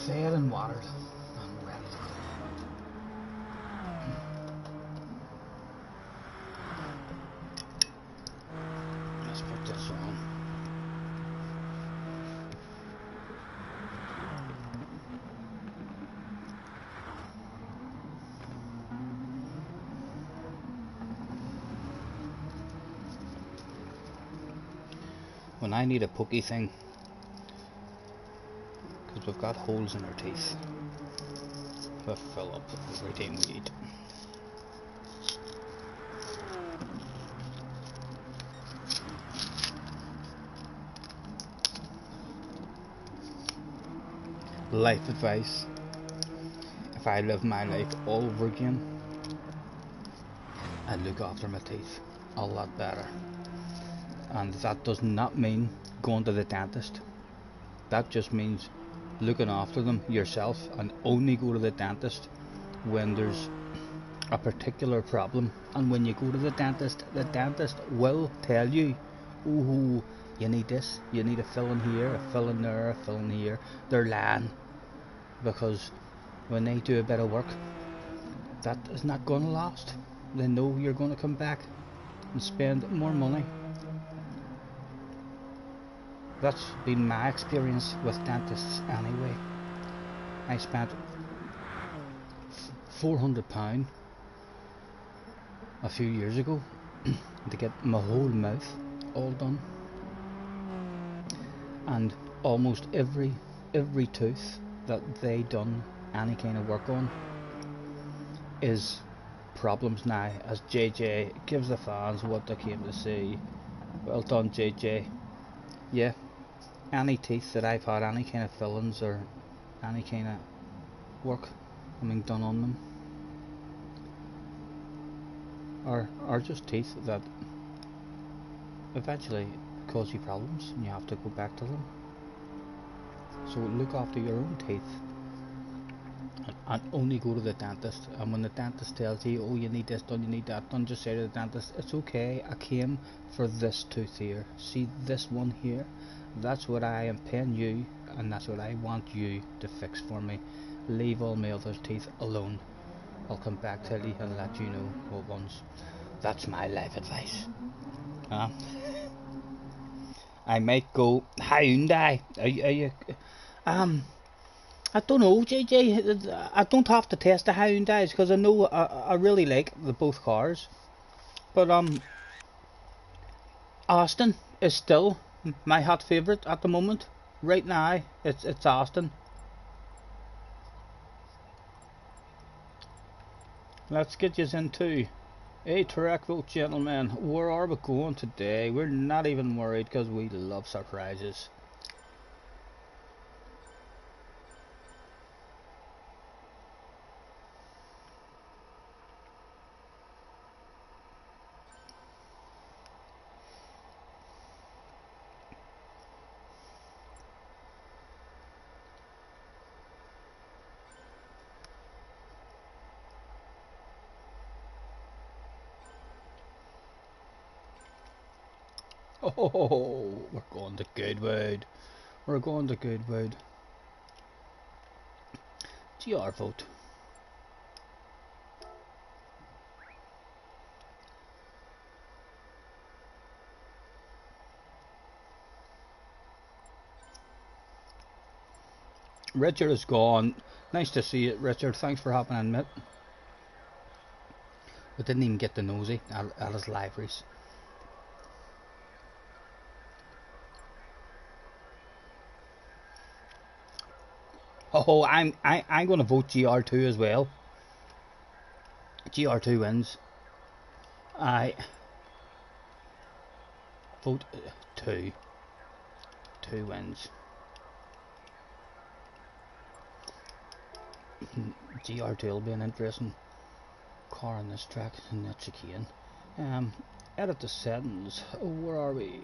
Fed and watered and ready to go. Let's put this on. When I need a pokey thing, because we've got holes in our teeth, we fill up every time we eat. Life advice: if I live my life all over again, I'd look after my teeth a lot better. And that does not mean going to the dentist. That just means looking after them yourself, and only go to the dentist when there's a particular problem. And when you go to the dentist will tell you, oh, you need this, you need a fill in here, a fill in there, a fill in here. They're lying, because when they do a bit of work, that is not going to last. They know you're going to come back and spend more money. That's been my experience with dentists anyway. I spent £400 a few years ago to get my whole mouth all done, and almost every tooth that they done any kind of work on is problems now, as JJ gives the fans what they came to see. Well done, JJ. Yeah, any teeth that I've had any kind of fillings or any kind of work done on them are just teeth that eventually cause you problems and you have to go back to them. So look after your own teeth and only go to the dentist. And when the dentist tells you, oh, you need this done, you need that done, just say to the dentist, it's okay, I came for this tooth here. See this one here? That's what I am paying you, and that's what I want you to fix for me. Leave all my other teeth alone. I'll come back to you and let you know what ones. That's my life advice. I might go Hyundai. Are you I don't know, JJ. I don't have to test the Hyundais because I know I really like the both cars. But Austin is still my hot favourite at the moment. Right now, it's Austin. Let's get you into a track vote, gentlemen. Where are we going today? We're not even worried because we love surprises. Oh, we're going to Goodwood. We're going to Goodwood. GR vote. Richard is gone. Nice to see it, Richard. Thanks for hopping in, mate. We didn't even get the nosy at his liveries. Oh, I'm going to vote GR2 as well. GR2 wins. I vote 2. 2 wins. GR2 will be an interesting car on this track, and that's chicane. Edit the settings. Where are we?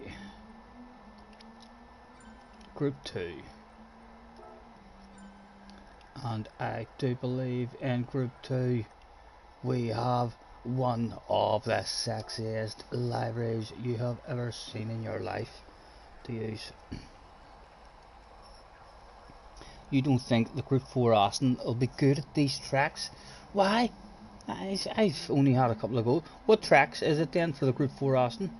Group 2. And I do believe in Group 2 we have one of the sexiest liveries you have ever seen in your life to use. You don't think the Group 4 Austin will be good at these tracks? Why? I've only had a couple of goals. What tracks is it then for the Group 4 Austin?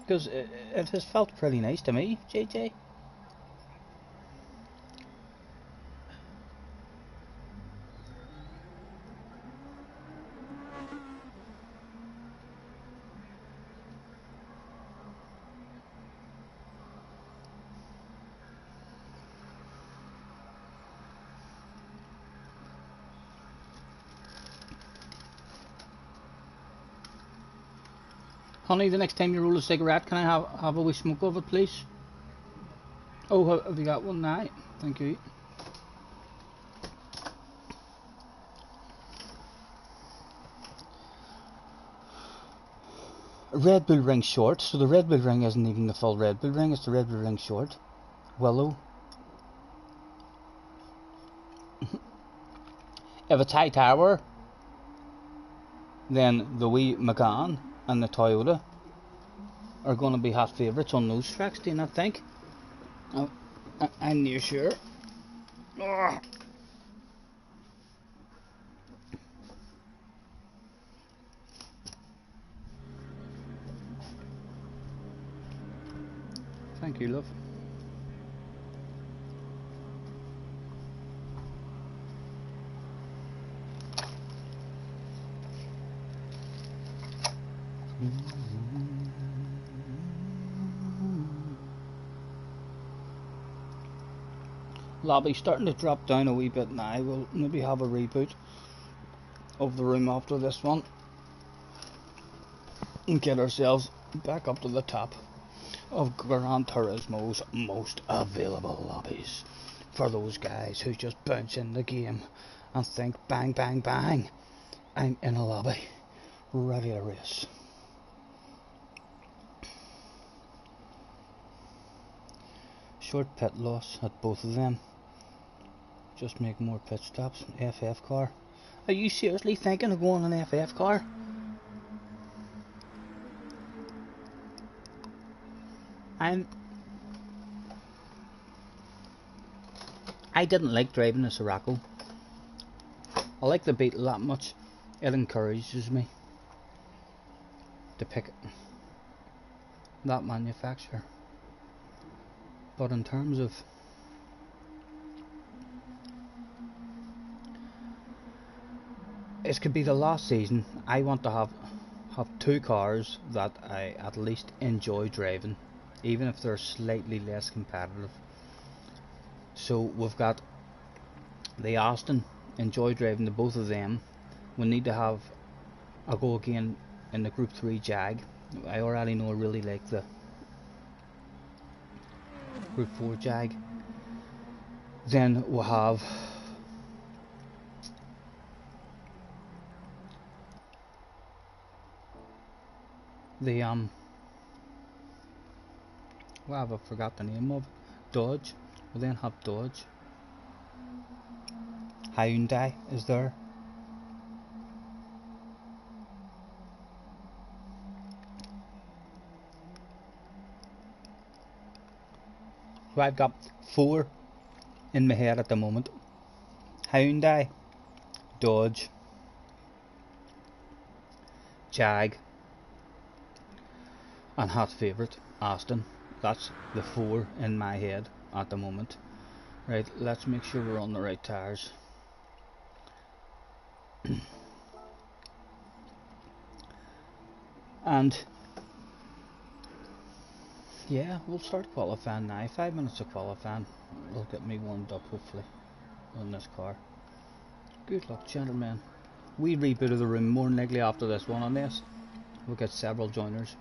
Because it has felt pretty nice to me, JJ. Honey, the next time you roll a cigarette, can I have a wee smoke of it, please? Oh, have you got one now? Thank you. Red Bull Ring short, so the Red Bull Ring isn't even the full Red Bull Ring, it's the Red Bull Ring short. Willow. If it's high tower, then the wee Megane and the Toyota are going to be hot favourites on those tracks, do you not think? Oh, I'm near sure. Ugh. Thank you, love. lobby starting to drop down a wee bit now. We'll maybe have a reboot of the room after this one and get ourselves back up to the top of Gran Turismo's most available lobbies for those guys who just bounce in the game and think bang bang bang, I'm in a lobby ready to race. Short pit loss at both of them. Just make more pit stops. FF car. Are you seriously thinking of going an FF car? I didn't like driving the Sirocco. I like the Beetle that much. It encourages me to pick that manufacturer. But in terms of it could be the last season, I want to have two cars that I at least enjoy driving, even if they're slightly less competitive. So we've got the Aston, enjoy driving the both of them. We need to have a go again in the Group 3 Jag. I already know I really like the Group 4 Jag. Then we'll have the what have I forgot the name of? Dodge. We'll then have Dodge. Hyundai is there. So I've got 4 in my head at the moment. Hyundai, Dodge, Jag, and hot favourite Aston. That's the 4 in my head at the moment. Right, let's make sure we're on the right tires. And yeah, we'll start qualifying now. 5 minutes of qualifying will get me warmed up hopefully on this car. Good luck, gentlemen. We rebooted the room more than likely after this one on this. We'll get several joiners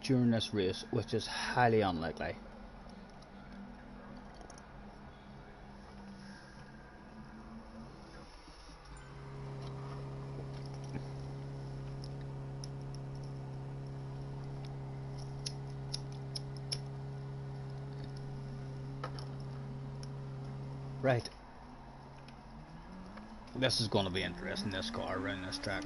during this race, which is highly unlikely. Right. This is going to be interesting, this car around this track.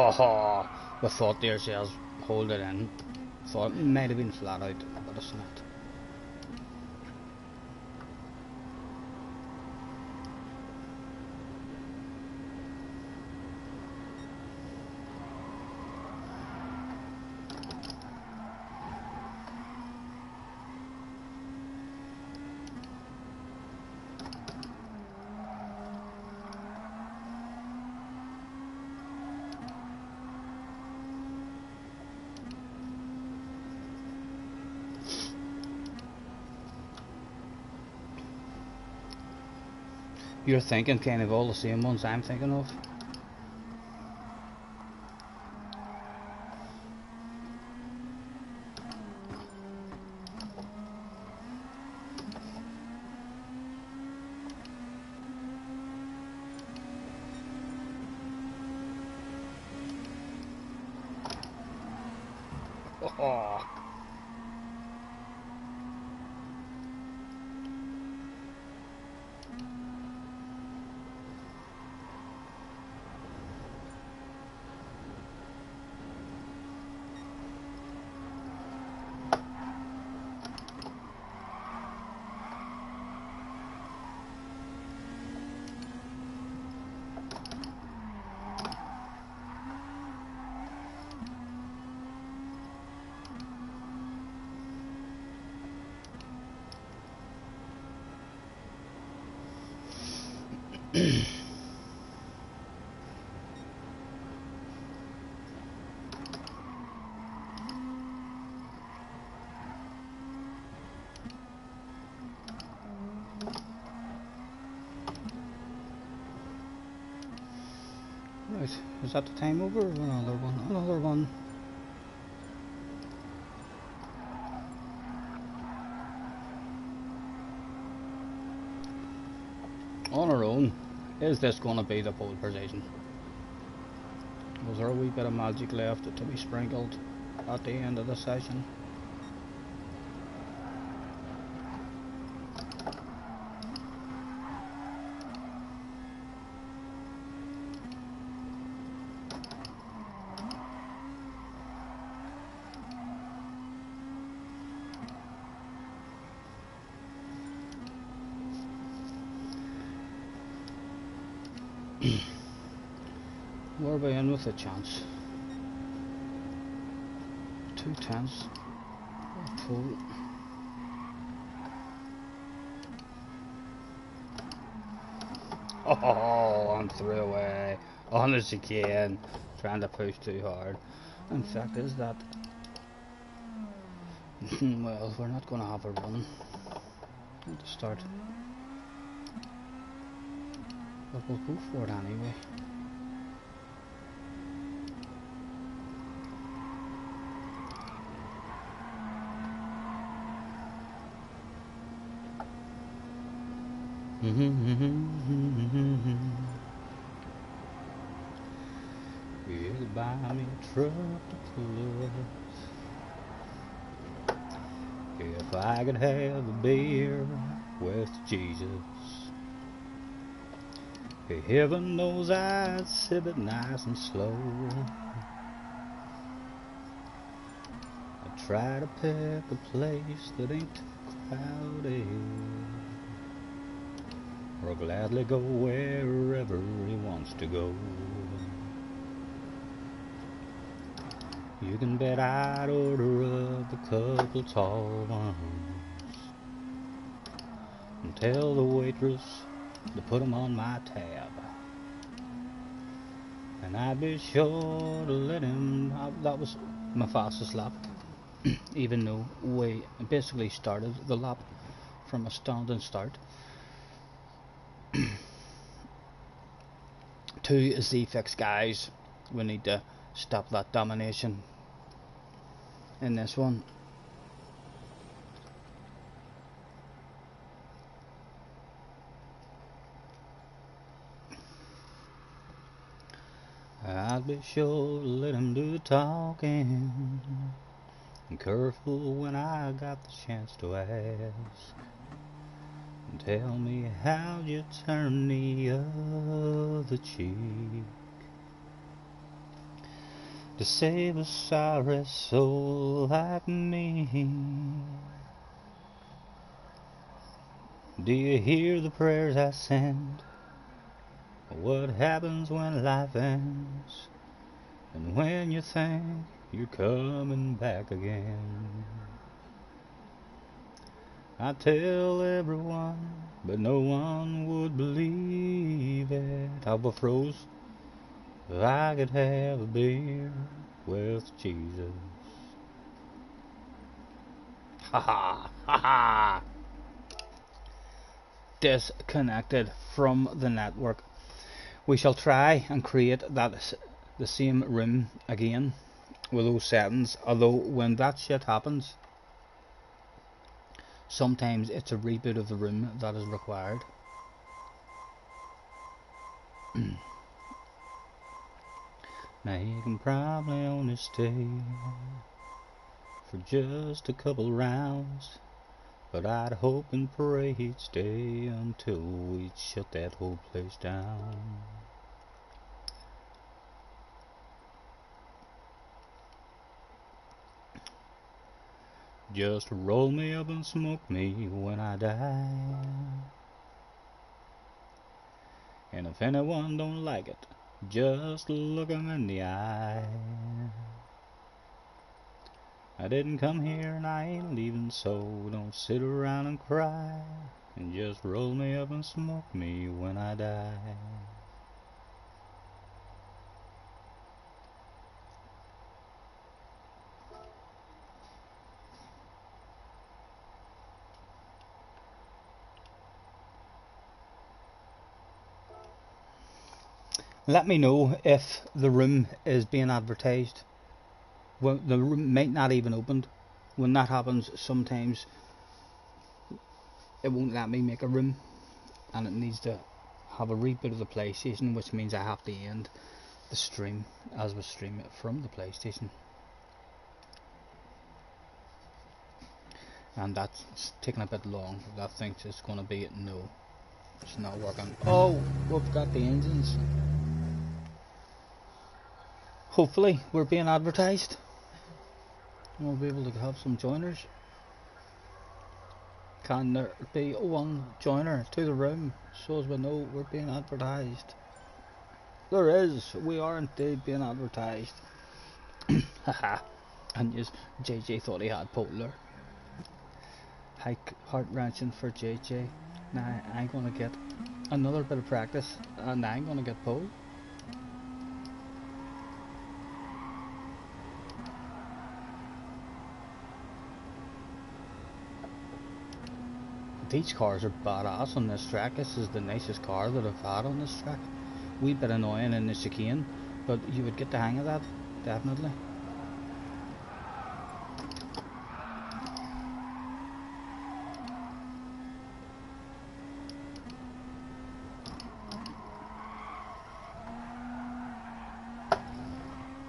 Oh, we thought the ourselves hold it in. Thought it might have been flat out, but it's not. You're thinking kind of all the same ones I'm thinking of. Oh. Right, is that the time over? Another one, another one. On our own, is this going to be the pole position? Was there a wee bit of magic left to be sprinkled at the end of the session? Were we in with a chance? 2/10 pole. Oh, I'm through away. On as again, trying to push too hard. In fact, is that well, we're not going to have a run at the start, but we'll go for it anyway. You'll buy me a truck to pull us. If I could have a beer with Jesus, heaven knows I'd sip it nice and slow. I'd try to pick a place that ain't too crowded, or I'll gladly go wherever he wants to go. You can bet I'd order up a couple tall ones and tell the waitress to put 'em on my tab. And I'd be sure to let him. That was my fastest lap, even though we basically started the lap from a standing start. 2 Z-Fix guys, we need to stop that domination in this one. I'd be sure to let him do the talking, and careful when I got the chance to ask. And tell me how'd you turn the other cheek to save a sorry soul like me? Do you hear the prayers I send? What happens when life ends, and when you think you're coming back again? I tell everyone, but no one would believe it. I froze. If I could have a beer with Jesus. Ha ha ha ha. Disconnected from the network. We shall try and create the same room again with those settings, although when that shit happens, sometimes it's a reboot of the room that is required. Now you can probably only stay for just a couple rounds, but I'd hope and pray he'd stay until we'd shut that whole place down. Just roll me up and smoke me when I die. And if anyone don't like it, just look 'em in the eye. I didn't come here and I ain't leaving, so don't sit around and cry. And just roll me up and smoke me when I die. Let me know if the room is being advertised. Well, the room might not even opened. When that happens, sometimes it won't let me make a room, and it needs to have a reboot of the PlayStation, which means I have to end the stream as we stream it from the PlayStation. And that's taking a bit long. That thinks it's going to be it. No, it's not working. Oh, we've got the engines. Hopefully we're being advertised. We'll be able to have some joiners. Can there be one joiner to the room so as we know we're being advertised? There is. We are indeed being advertised. Haha. And yes, JJ thought he had Polar. Heart wrenching for JJ. Now I'm gonna get another bit of practice and I'm gonna get pole. These cars are badass on this track. This is the nicest car that I've had on this track. Wee bit annoying in the chicane, but you would get the hang of that, definitely.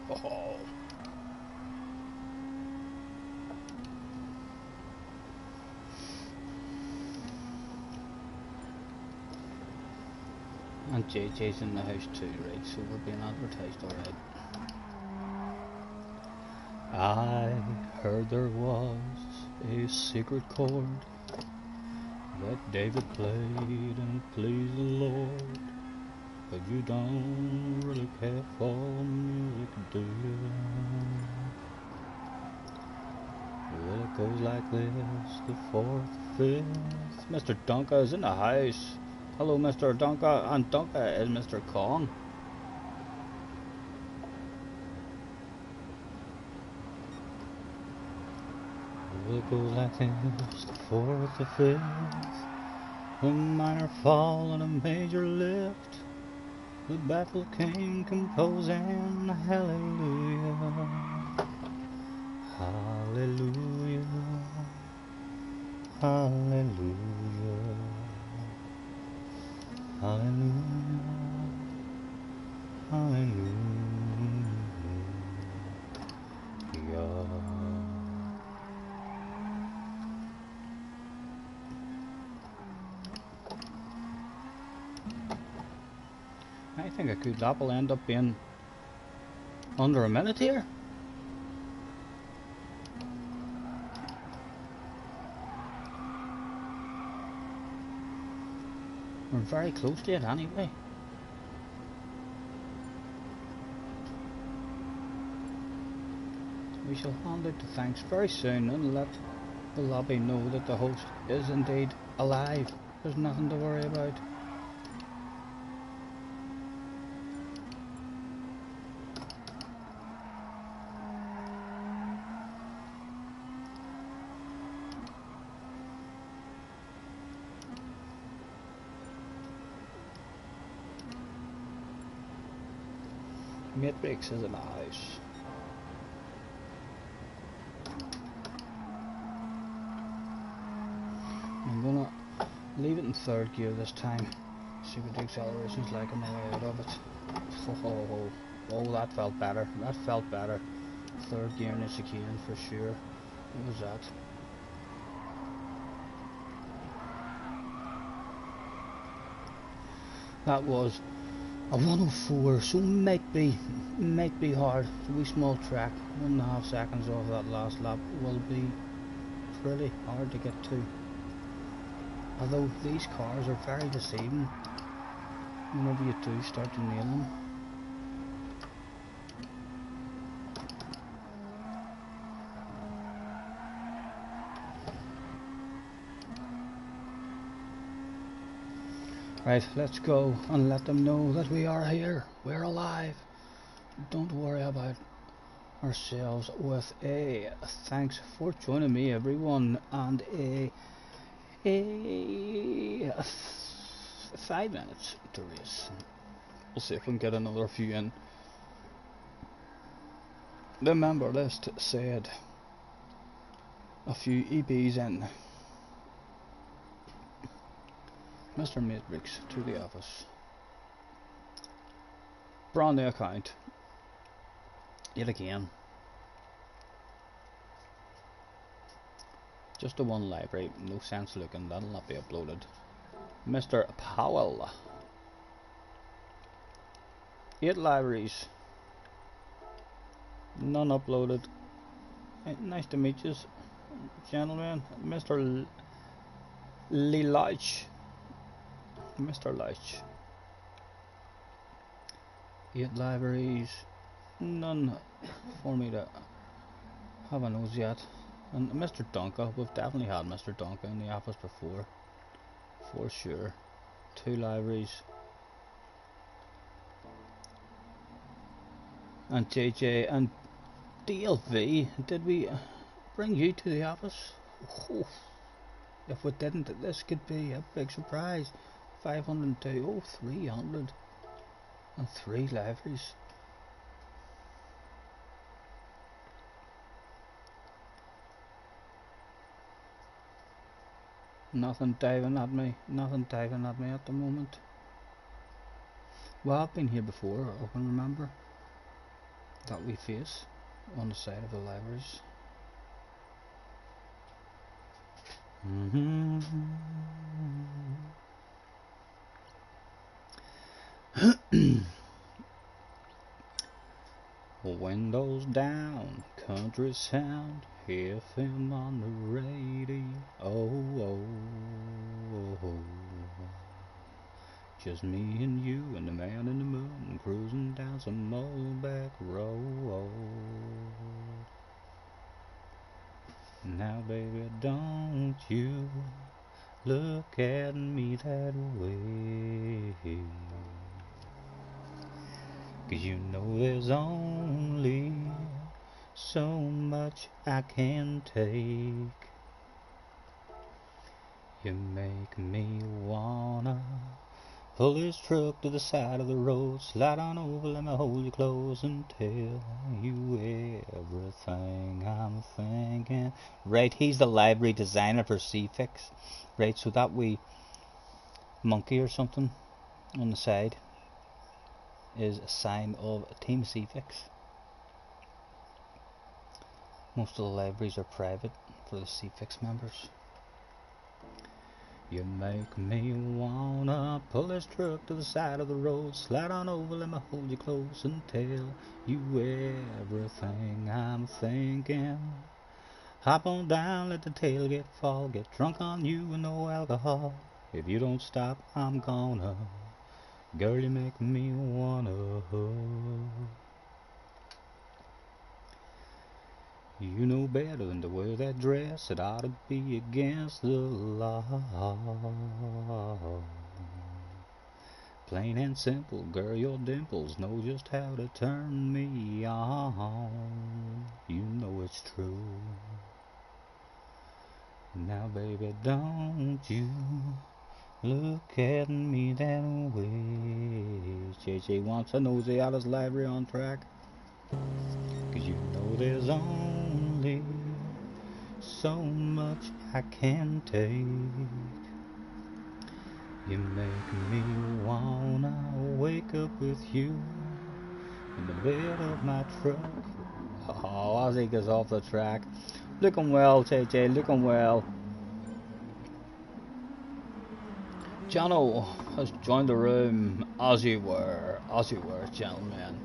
Oh. And JJ's in the house too, right? So we're being advertised, alright. I heard there was a secret chord that David played and it pleased the Lord. But you don't really care for music, do you? Well, it goes like this, the fourth, fifth. Mr. Donka is in the house. Hello, Mr. Donka, and Donka is Mr. Kong. Well, it goes like this, the fourth, the fifth. A minor fall and a major lift. The battle came composing, hallelujah, hallelujah, hallelujah, hallelujah, hallelujah. I think that will end up being under a minute here. We're very close to it anyway. We shall hand out the thanks very soon and let the lobby know that the host is indeed alive. There's nothing to worry about. Matrix is in the house. I'm gonna leave it in third gear this time. See what the acceleration's like on the way out of it. Oh, that felt better. That felt better. Third gear in the chicane for sure. What was that? That was a 104, so might be hard. It's a wee small track. 1.5 seconds off that last lap will be pretty hard to get to. Although these cars are very deceiving whenever you do start to nail them. Right, let's go and let them know that we are here. We're alive. Don't worry about ourselves. With a thanks for joining me, everyone, and a 5 minutes to race. We'll see if we can get another few in. The member list said a few EPs in. Mr. Matrix to the office. Brand new account. Yet again. Just the one library, no sense looking, that'll not be uploaded. Mr. Powell. 8 libraries. None uploaded. Nice to meet you, gentlemen. Mr. Leach. Mr. Leach. 8 libraries. None for me to have a nose yet. And Mr. Donka, we've definitely had Mr. Donka in the office before. For sure. 2 libraries. And JJ and DLV, did we bring you to the office? Oh, if we didn't, this could be a big surprise. 502, oh, 303 libraries. Nothing diving at me at the moment. Well, I've been here before, I can remember that we face on the side of the libraries. Windows down, country sound, FM on the radio. Oh. Just me and you and the man in the moon, cruising down some old back road. Now baby, don't you look at me that way, 'cause you know there's only so much I can take. You make me wanna pull this truck to the side of the road, slide on over, let me hold you close and tell you everything I'm thinking. Right, he's the library designer for CFix. Right, so that wee monkey or something on the side is a sign of Team CFix. Most of the libraries are private for the CFix members. You make me wanna pull this truck to the side of the road, slide on over, let me hold you close and tell you everything I'm thinking. Hop on down, let the tailgate fall, get drunk on you with no alcohol. If you don't stop, I'm gonna. Girl, you make me wanna. You know better than to wear that dress, it ought to be against the law. Plain and simple, girl, your dimples know just how to turn me on. You know it's true. Now baby, don't you look at me that way. JJ wants a nosy out his library on track, 'cause you know there's only so much I can take. You make me wanna wake up with you in the bed of my truck. Oh, as he goes off the track. Looking well, JJ, looking well. Jono has joined the room, as you were, gentlemen.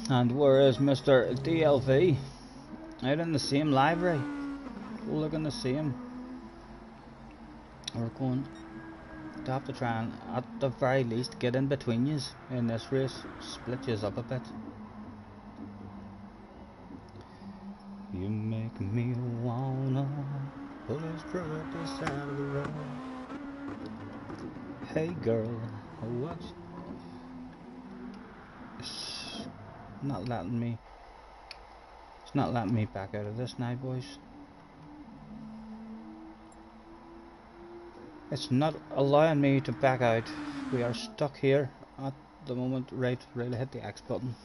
And where is Mr. DLV? Out in the same library, looking the same. We're going to have to try and, at the very least, get in between yous in this race, split yous up a bit. You make me wanna pull this truck up the side of the road. Hey girl, what? It's not letting me. It's not letting me back out of this now, boys. It's not allowing me to back out. We are stuck here at the moment. Right, really hit the X button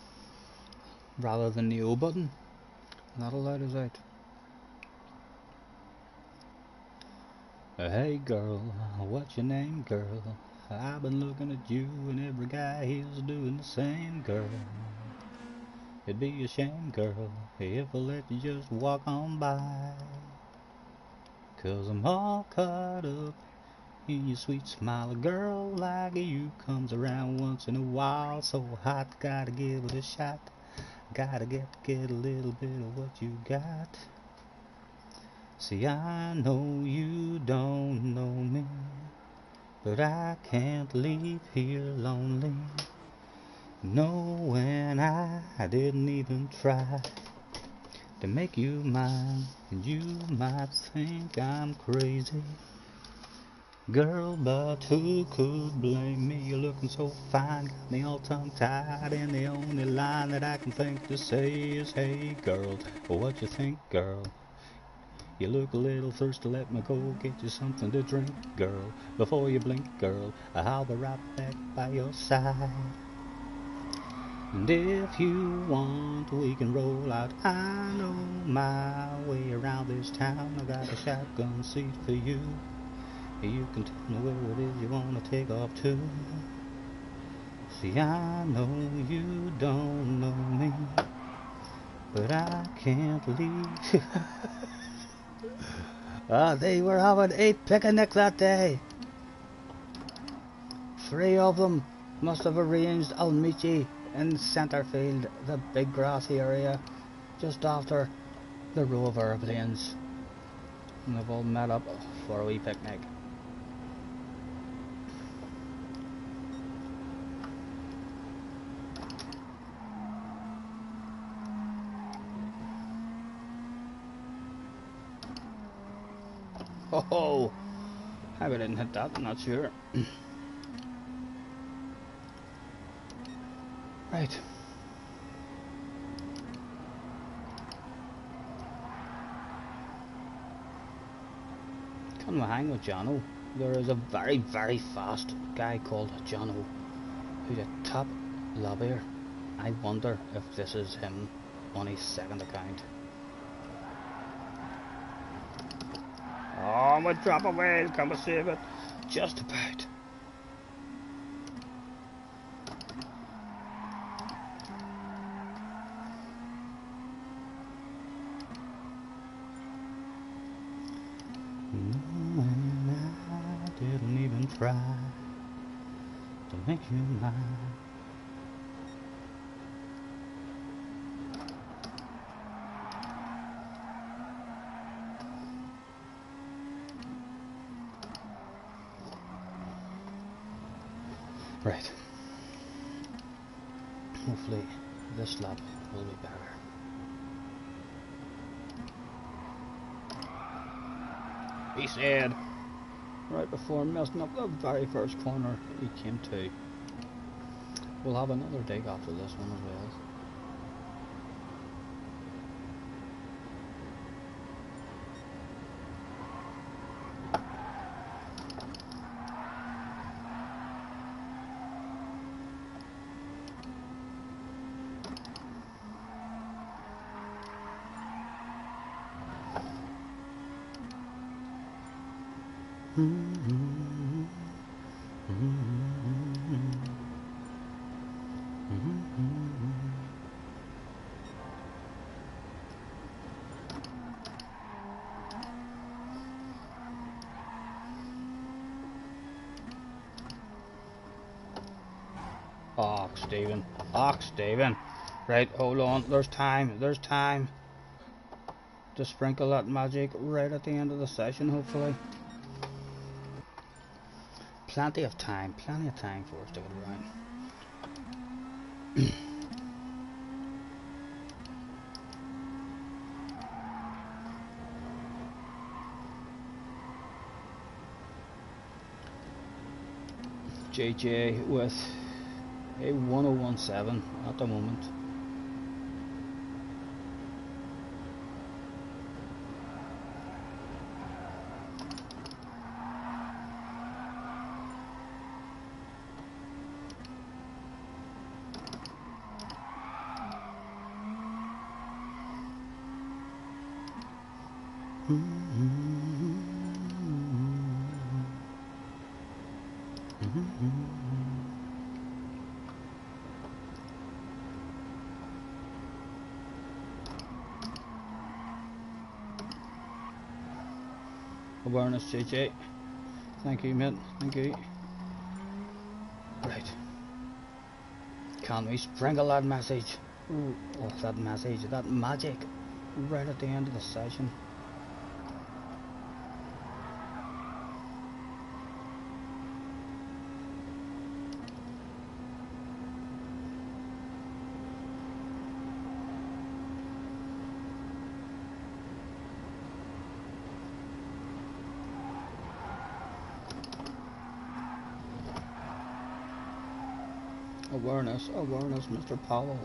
rather than the O button. Not allowed us out. Hey girl, what's your name, girl? I've been looking at you and every guy here's doing the same, girl. It'd be a shame, girl, if I let you just walk on by. 'Cause I'm all caught up in your sweet smile. A girl like you comes around once in a while, so hot, gotta give it a shot. Gotta get a little bit of what you got. See, I know you don't know me, but I can't leave here lonely, knowing I didn't even try to make you mine. And you might think I'm crazy, girl, but who could blame me? You're looking so fine, got me all tongue-tied, and the only line that I can think to say is, hey girl, what you think, girl? You look a little thirsty, let me go get you something to drink, girl. Before you blink, girl, I'll be right back by your side. And if you want, we can roll out. I know my way around this town. I got a shotgun seat for you. You can tell me where it is you want to take off to. See, I know you don't know me, but I can't leave. They were having a picnic that day. 3 of them must have arranged I'll meet ye in centre field, the big grassy area, just after the row of airplanes. And they've all met up for a wee picnic. Oh, I didn't hit that, I'm not sure. Right. Can we hang with Jono? There is a very, very fast guy called Jono, who's a top lobbyer. I wonder if this is him on his second account. Oh, my drop away, come and save it. Just about. I didn't even try to make you mine. Right. Hopefully this lap will be better. He said, right before messing up the very first corner he came to. We'll have another dig after this one as well. Stephen. Och, Stephen. Right, hold on. There's time. There's time to sprinkle that magic right at the end of the session, hopefully. Plenty of time for us to get around. JJ with a 1017 at the moment. Awareness, JJ. Thank you, mate. Thank you. Right. Can we sprinkle that message? Ooh, oh, that message, that magic, right at the end of the session. Awareness, awareness, Mr. Powell.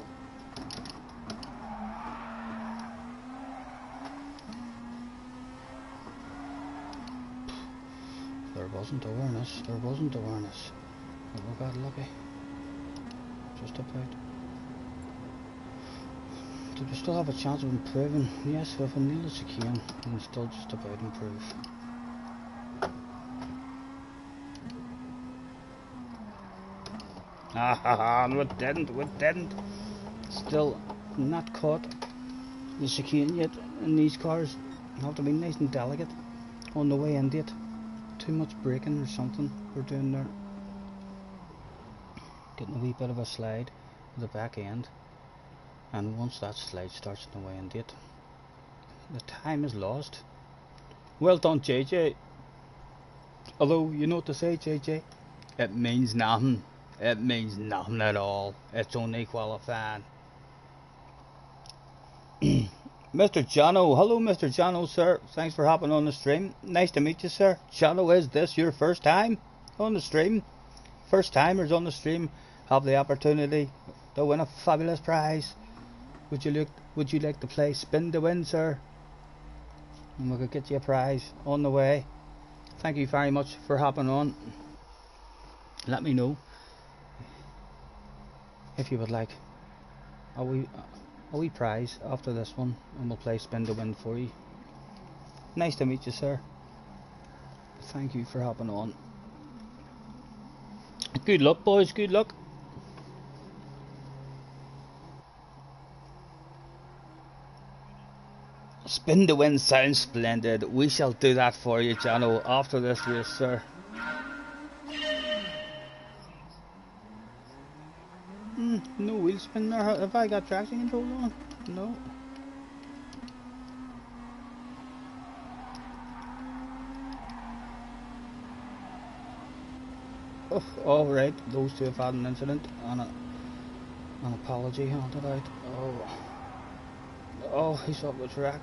There wasn't awareness, there wasn't awareness. Oh, we got lucky. Just about. Do we still have a chance of improving? Yes, if we nail the chicane, we can still just about improve. Ah, we didn't. Still not caught the chicane yet, and these cars have to be nice and delicate on the way into it. Too much braking or something we're doing there. Getting a wee bit of a slide with the back end, and once that slide starts on the way into it, the time is lost. Well done, JJ. Although, you know what to say, JJ? It means nothing. It means nothing at all. It's only qualifying. Mr. Jono, hello Mr. Jono, sir. Thanks for hopping on the stream. Nice to meet you, sir. Jono, is this your first time on the stream? First timers on the stream have the opportunity to win a fabulous prize. Would you like to play Spin to Win, sir? And we could get you a prize on the way. Thank you very much for hopping on. Let me know if you would like a wee prize after this one, and we'll play Spin to Win for you. Nice to meet you, sir. Thank you for hopping on. Good luck, boys, good luck. Spin to Win sounds splendid. We shall do that for you, Jono, after this race, sir. No wheel spin there. Have I got traction control on? No. Oh, alright, those two have had an incident and an apology handed out. Oh, he's up the track.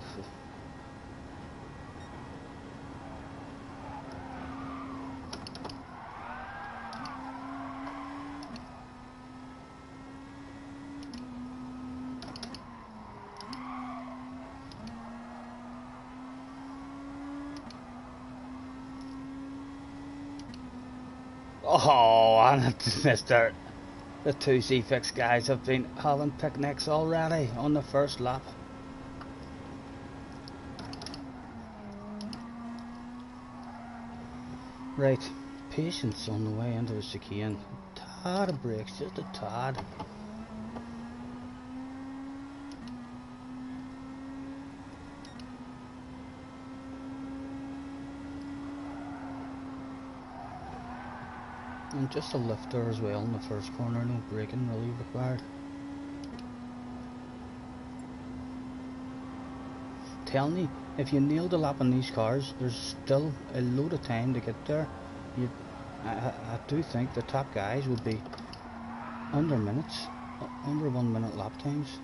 Oh, and Mr. The two C-Fix guys have been having picnics already on the first lap. Right, patience on the way into the chicane. Tad of brakes, just a tad. And just a lift there as well in the first corner, no braking really required. Telling you, if you nail the lap on these cars, there's still a load of time to get there. I do think the top guys would be under minutes, under 1 minute lap times.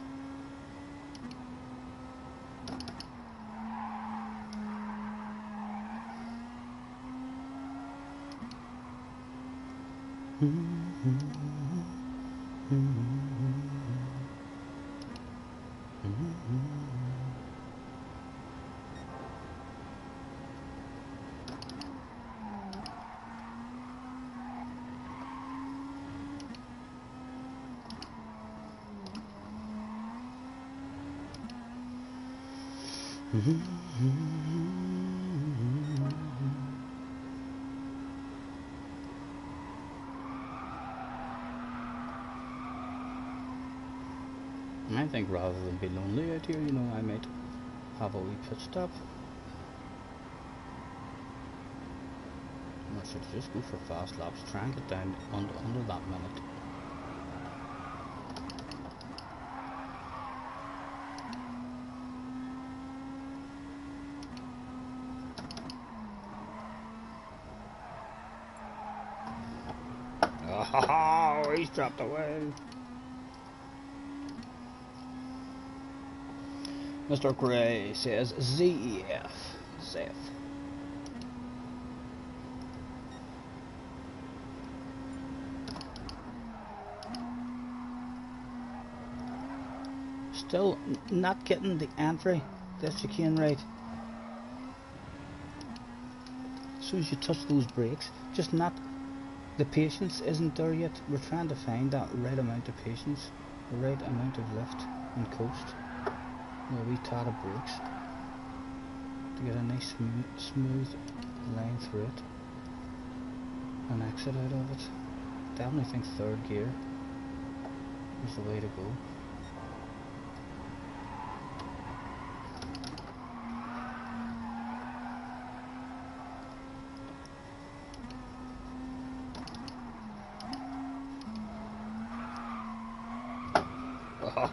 I think rather than be lonely out here, you know, I might have a wee pit stop. Or should I just go for fast laps, try and get down under that minute. Oh, he's dropped away. Mr. Gray says ZEF. Zef. Still not getting the entry. This chicane right. As soon as you touch those brakes, just not. The patience isn't there yet. We're trying to find that right amount of patience, the right amount of lift and coast. A wee tad of brakes to get a nice smooth line through it and exit out of it. Definitely think third gear is the way to go.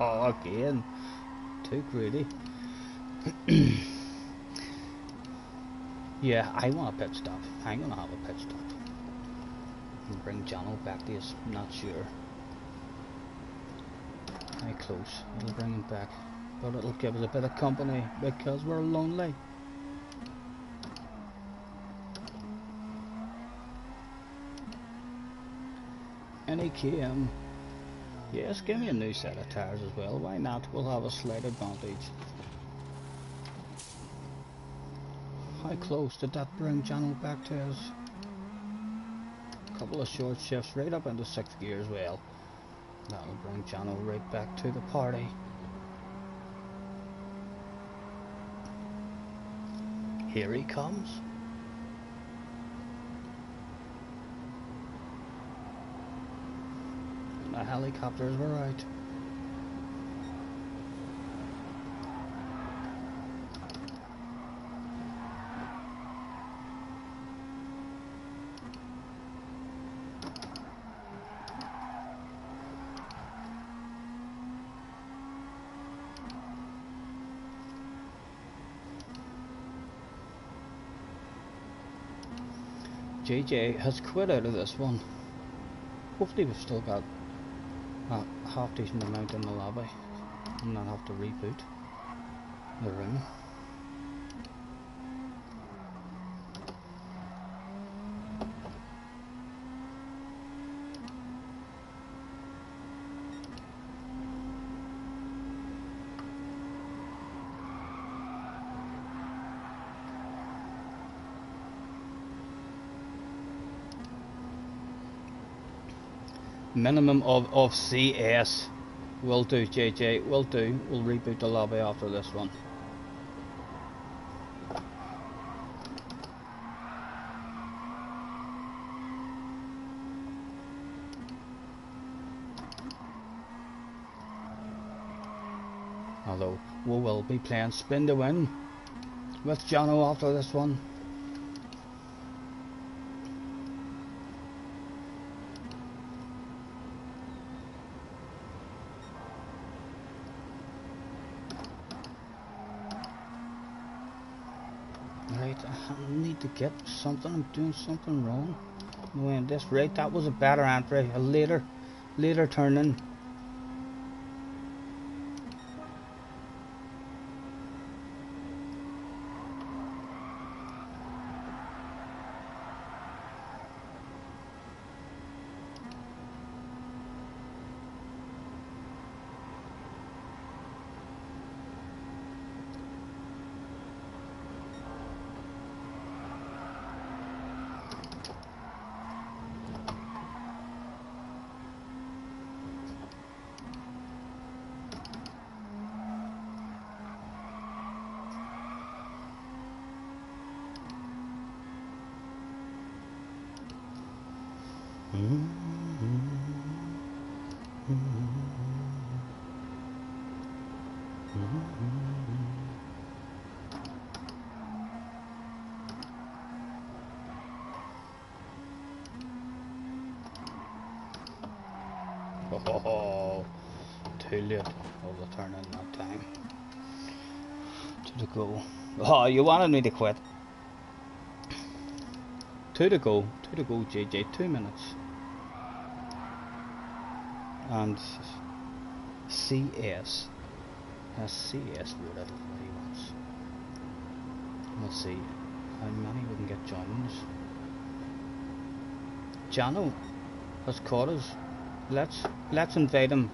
Oh, again. Too greedy. Yeah, I want a pit stop. I'm gonna have a pit stop. And bring Jono back to us. I'm not sure. How close. It'll bring him back. But it'll give us a bit of company because we're lonely. NAKM. Yes, give me a new set of tires as well. Why not? We'll have a slight advantage. How close did that bring Jono back to us? A couple of short shifts right up into 6th gear as well. That'll bring Jono right back to the party. Here he comes. The helicopters were out. JJ has quit out of this one. Hopefully we've still got a half decent amount in the lobby and not have to reboot the room. Minimum of CS. Will do, JJ, will do. We'll reboot the lobby after this one. Although we will be playing spin to win with Jono after this one. Right, I need to get something. I'm doing something wrong. No, at this rate, that was a better entry. A later turn in. Oh, too late. I was turn in that time. Two to go. Oh, you wanted me to quit. Two to go, JJ. 2 minutes. And CS. CS wrote out what he wants. Let's see how many we can get joined. Jano has caught us. Let's invite him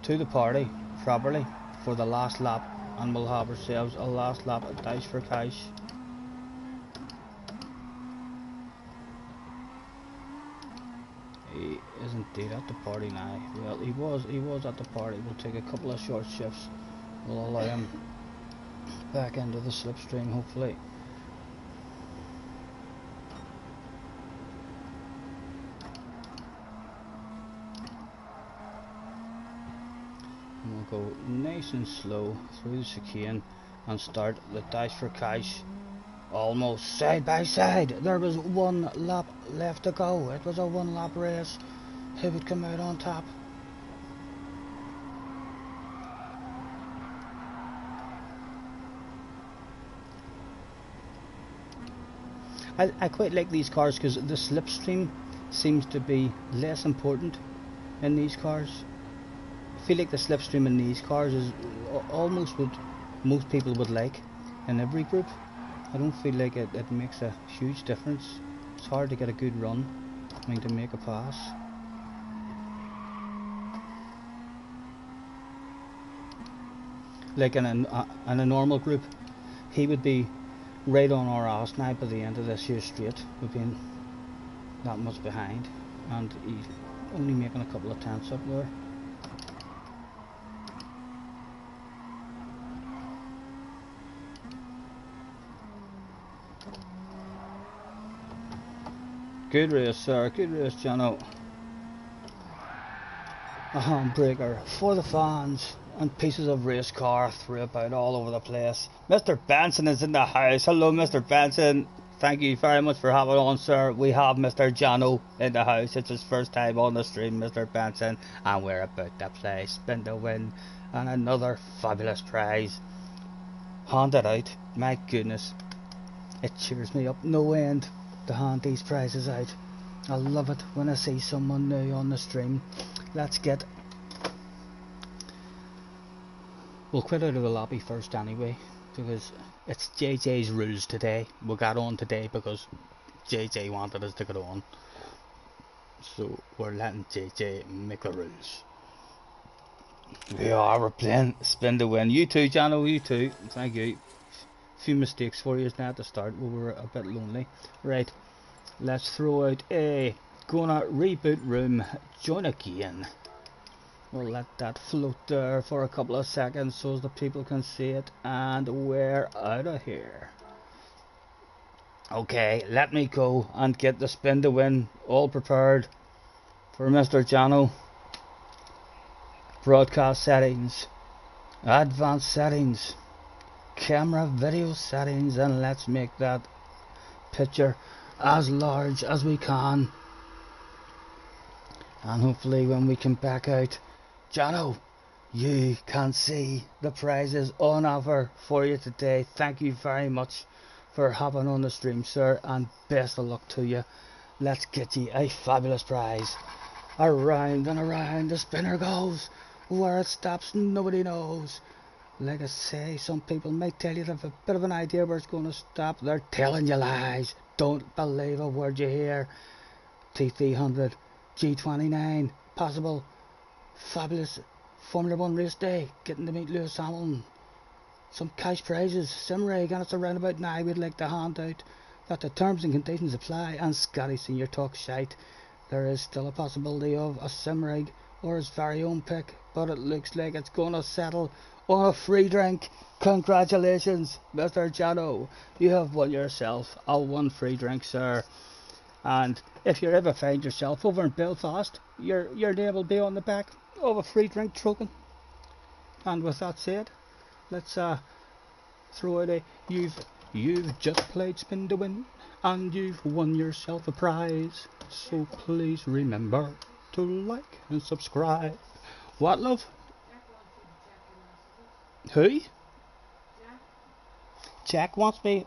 to the party properly for the last lap, and we'll have ourselves a last lap at Dice for Cash. He is indeed at the party now. Well, he was at the party. We'll take a couple of short shifts. We'll allow him back into the slipstream, hopefully. And we'll go nice and slow through the chicane and start the Dash for Cash almost side by side. There was 1 lap left to go. It was a 1 lap race. Who would come out on top? I quite like these cars because the slipstream seems to be less important in these cars. I feel like the slipstream in these cars is almost what most people would like in every group. I don't feel like it makes a huge difference. It's hard to get a good run, I mean, to make a pass. Like in a normal group, he would be right on our ass now by the end of this year straight. We've been that much behind, and he's only making a couple of tenths up there. Good race, sir. Good race, Jono. A handbreaker for the fans, and pieces of race car threw about all over the place. Mr. Benson is in the house. Hello, Mr. Benson. Thank you very much for having on, sir. We have Mr. Jono in the house. It's his first time on the stream, Mr. Benson, and we're about to play Spin to Win, and another fabulous prize handed out. My goodness, it cheers me up no end to hand these prizes out. I love it when I see someone new on the stream. Let's get... We'll quit out of the lobby first anyway, because it's JJ's rules today. We got on today because JJ wanted us to get on. So we're letting JJ make the rules. We're playing Spin to Win. You too, Jano, you too. Thank you. Few mistakes for you now at the start. We were a bit lonely. Right, let's throw out a gonna reboot room, join again. We'll let that float there for a couple of seconds so the people can see it, and we're out of here. Okay, let me go and get the Spin to Win all prepared for Mr. Jano. Broadcast settings, advanced settings, camera video settings, and let's make that picture as large as we can, and hopefully when we come back out, Jano, you can see the prizes on offer for you today. Thank you very much for hopping on the stream, sir, and best of luck to you. Let's get you a fabulous prize. Around and around the spinner goes, where it stops nobody knows. Like I say, some people might tell you they have a bit of an idea where it's going to stop. They're telling you lies. Don't believe a word you hear. T300, G29, possible, fabulous Formula 1 race day, getting to meet Lewis Hamilton. Some cash prizes, Simrig, and it's around about now we'd like to hand out that the terms and conditions apply. And Scotty Senior talks shite. There is still a possibility of a Simrig or his very own pick, but it looks like it's going to settle on a free drink. Congratulations, Mr. Jano. You have won yourself a one free drink, sir. And if you ever find yourself over in Belfast, your name will be on the back of a free drink token. And with that said, let's throw it a you've just played Spin to Win, and you've won yourself a prize. So please remember to like and subscribe. What, love? Who? Jack wants me.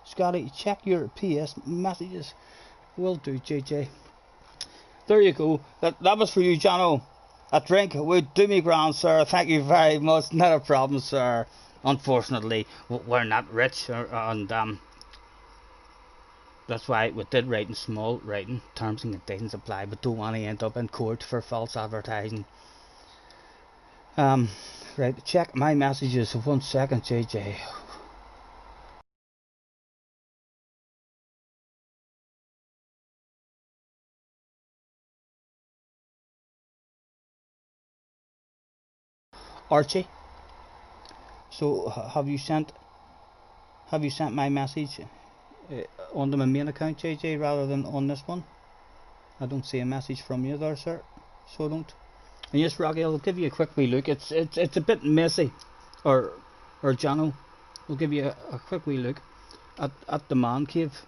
Scotty, check your PS messages. Will do, JJ. There you go. That was for you, Jono. A drink would do me grand, sir. Thank you very much. Not a problem, sir. Unfortunately, we're not rich, and that's why we did write in small writing. Terms and conditions apply, but don't want to end up in court for false advertising. Right. Check my messages. 1 second, JJ. Archie, so have you sent my message onto my main account, JJ, rather than on this one? I don't see a message from you there, sir, so I don't. And yes, Rocky, I'll give you a quick wee look. It's a bit messy, or Jono, we'll give you a quick wee look at the man cave.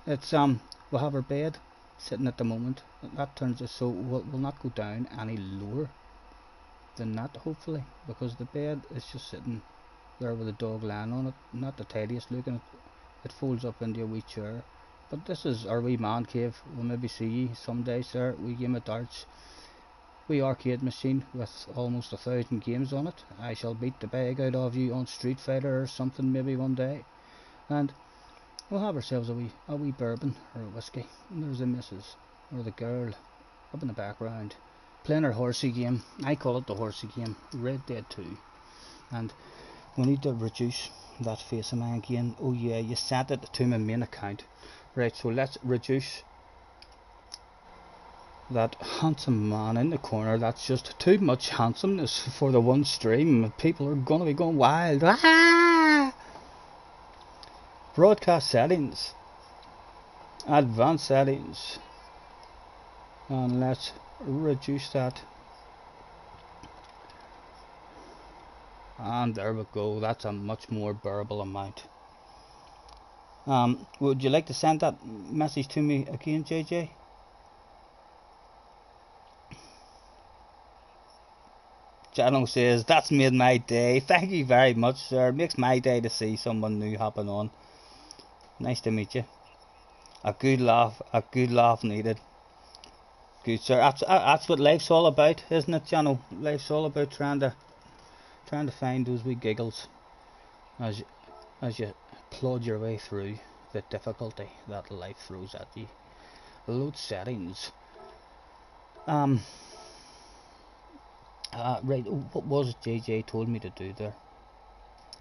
It's we'll have our bed sitting at the moment. That turns us so we'll not go down any lower than that, hopefully, because the bed is just sitting there with a dog lying on it. Not the tidiest looking. It folds up into a wee chair. But this is our wee man cave. We'll maybe see ye someday, sir. We game of darts, wee arcade machine with almost 1,000 games on it. I shall beat the bag out of you on Street Fighter or something maybe one day, and we'll have ourselves a wee bourbon or a whiskey. And there's the missus or the girl up in the background playing her horsey game. I call it the horsey game, Red Dead 2. And we need to reduce that face of mine again. Oh yeah, you sent it to my main account. Right, so let's reduce that handsome man in the corner. That's just too much handsomeness for the one stream. People are gonna be going wild. Ah! Broadcast settings, advanced settings, and let's reduce that, and there we go. That's a much more bearable amount. Would you like to send that message to me again, JJ? Jano says that's made my day. Thank you very much, sir. It makes my day to see someone new hopping on. Nice to meet you. A good laugh needed. Good, sir. That's what life's all about, isn't it, Jano? Life's all about trying to find those wee giggles as you plod your way through the difficulty that life throws at you. Load settings. Right, what was it JJ told me to do there?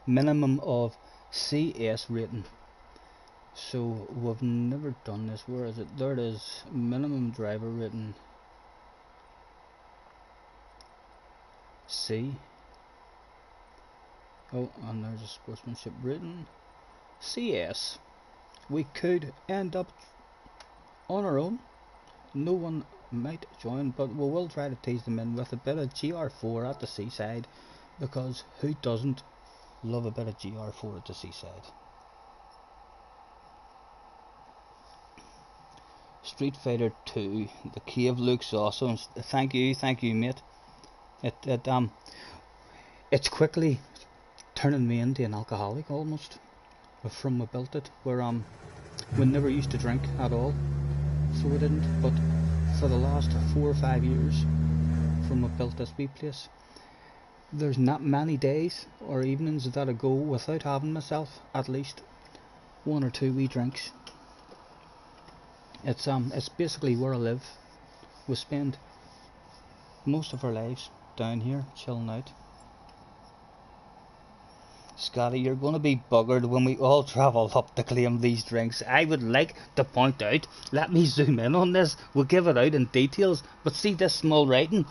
Minimum of CS rating. So we've never done this. Where is it? There it is. Minimum driver rating C. Oh, and there's a sportsmanship rating CS. We could end up on our own. No one might join, but we will try to tease them in with a bit of GR4 at the seaside, because who doesn't love a bit of GR4 at the seaside? Street Fighter 2, the cave looks awesome. Thank you, mate. It's quickly turning me into an alcoholic almost. from we built it, where we never used to drink at all, so we didn't. But for the last 4 or 5 years, from we built this wee place, there's not many days or evenings that I go without having myself at least 1 or 2 wee drinks. It's basically where I live. We spend most of our lives down here chilling out. Scotty, you're going to be buggered when we all travel up to claim these drinks. I would like to point out, let me zoom in on this, we'll give it out in details, but see this small writing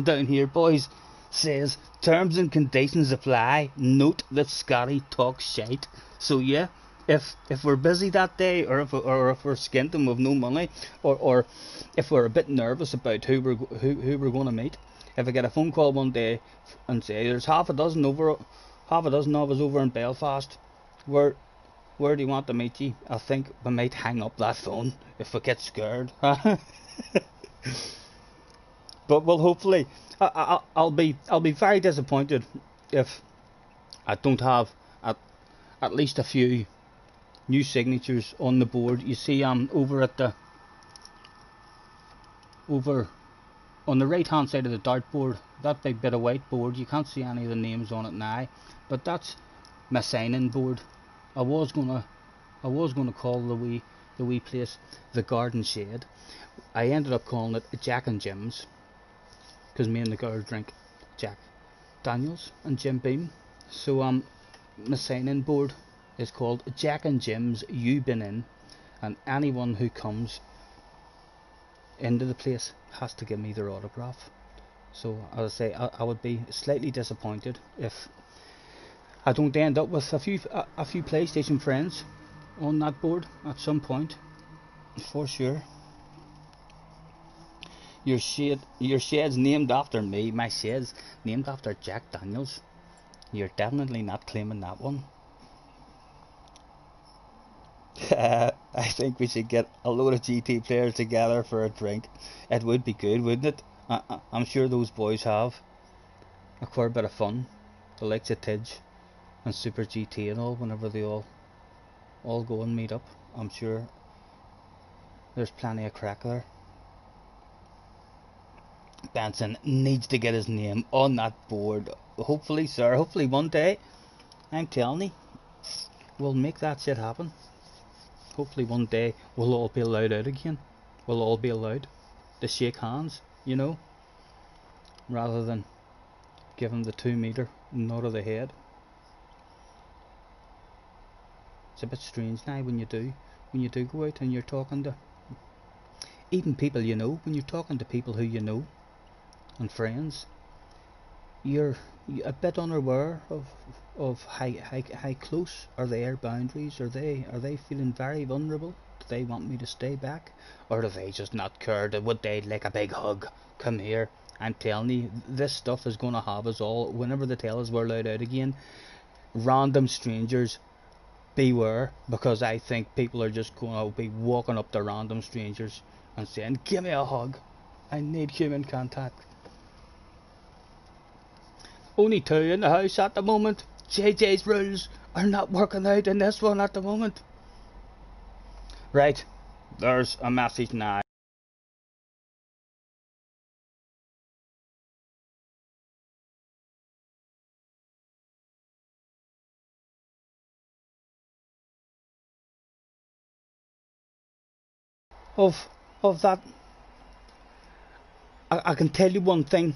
down here, boys, says terms and conditions apply. Note that Scotty talks shite. So yeah, if we're busy that day, or if we're skint and we've no money, or if we're a bit nervous about who we're going to meet, if I get a phone call one day and say there's half a dozen of us over in Belfast, where do you want to meet you? I think we might hang up that phone if we get scared. But well, hopefully, I'll be very disappointed if I don't have at least a few new signatures on the board. You see, over on the right hand side of the dartboard, that big bit of white board, you can't see any of the names on it now, but that's my sign-in board. I was gonna call the wee place the Garden Shade. I ended up calling it Jack and Jim's, because me and the girls drink Jack Daniels and Jim Beam. So my sign-in board is called Jack and Jim's You Been In, and anyone who comes into the place has to give me their autograph. So as I say, I would be slightly disappointed if I don't end up with a few PlayStation friends on that board at some point, for sure. Your shed's named after me. My shed's named after Jack Daniels. You're definitely not claiming that one. I think we should get a load of GT players together for a drink. It would be good, wouldn't it? I'm sure those boys have a quite bit of fun. The likes of Tidge and Super GT and all, whenever they all go and meet up. I'm sure there's plenty of crack there. Benson needs to get his name on that board. Hopefully, sir, hopefully one day, I'm telling you, we'll make that shit happen. Hopefully one day we'll all be allowed out again. We'll all be allowed to shake hands, you know, rather than giving the 2 meter nod of the head. It's a bit strange now when you do go out and you're talking to even people you know. When you're talking to people who you know and friends, you're a bit unaware of how close are their boundaries. Are they feeling very vulnerable? Do they want me to stay back, or do they just not care? Would they like a big hug? Come here. I'm telling you, this stuff is going to have us all. Whenever they tell us we're allowed out again, random strangers, beware, because I think people are just going to be walking up to random strangers and saying, give me a hug, I need human contact. Only 2 in the house at the moment. JJ's rules are not working out in this one at the moment. Right, there's a message now. Of that, I can tell you one thing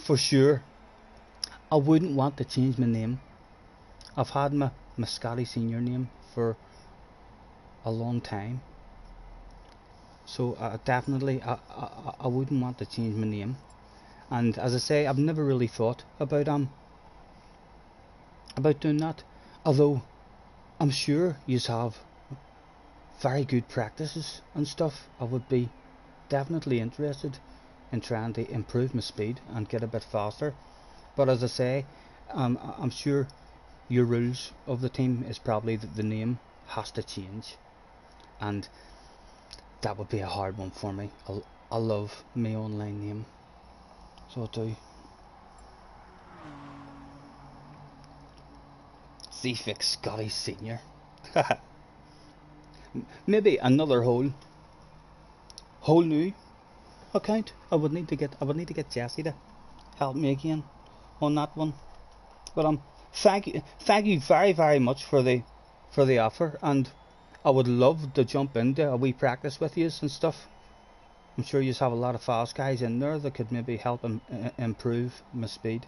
for sure. I wouldn't want to change my name. I've had my Scotty Senior name for a long time, so definitely I wouldn't want to change my name. And as I say, I've never really thought about doing that, although I'm sure you have very good practices and stuff. I would be definitely interested in trying to improve my speed and get a bit faster. But as I say, I'm sure your rules of the team is probably that the name has to change, and that would be a hard one for me. I love my online name, so I do. C6 Scotty Senior. Maybe another whole new account. I would need to get Jesse to help me again on that one. But thank you very much for the offer, and I would love to jump into a wee practice with you and stuff. I'm sure you have a lot of fast guys in there that could maybe help improve my speed.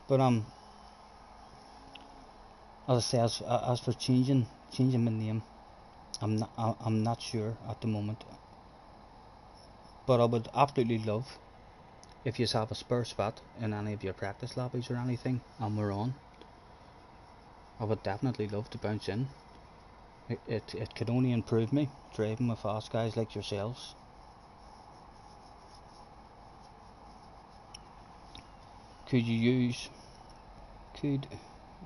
But as I say, as for changing my name, I'm not sure at the moment. But I would absolutely love if you have a spare spot in any of your practice lobbies or anything, and we're on. I would definitely love to bounce in. It could only improve me driving with fast guys like yourselves. Could you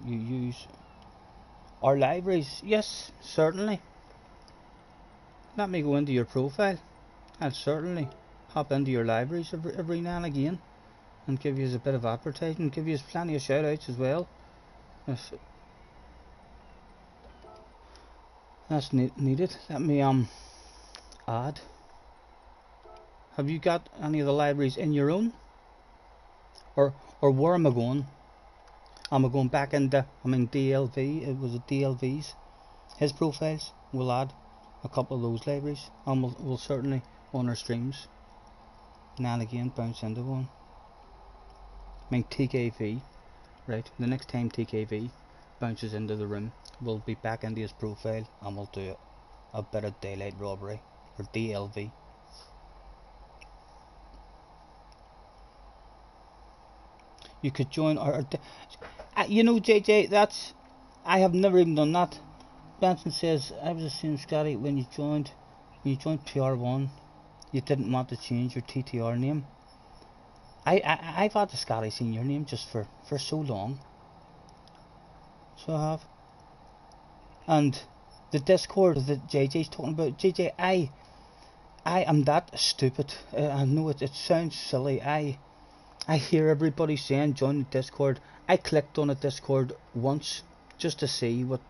use our libraries? Yes, certainly. Let me go into your profile. I'll certainly hop into your libraries every now and again and give you a bit of advertising, give you plenty of shout outs as well if that's needed. Let me add. Have you got any of the libraries in your own? Or where am I going? Am I going back into, DLV? It was a DLV's, his profiles. We'll add a couple of those libraries, and we'll certainly on our streams now and again bounce into one. TKV, right? The next time TKV bounces into the room, we'll be back into his profile and we'll do a bit of daylight robbery, or DLV. You could join you know, JJ, I have never even done that. Benson says, I was assuming, Scotty, when you joined PR1, you didn't want to change your TTR name. I've had the Scotty Senior name just for so long. So I have. And the Discord that JJ's talking about, JJ, I am that stupid. I know it sounds silly. I hear everybody saying join the Discord. I clicked on a Discord once just to see what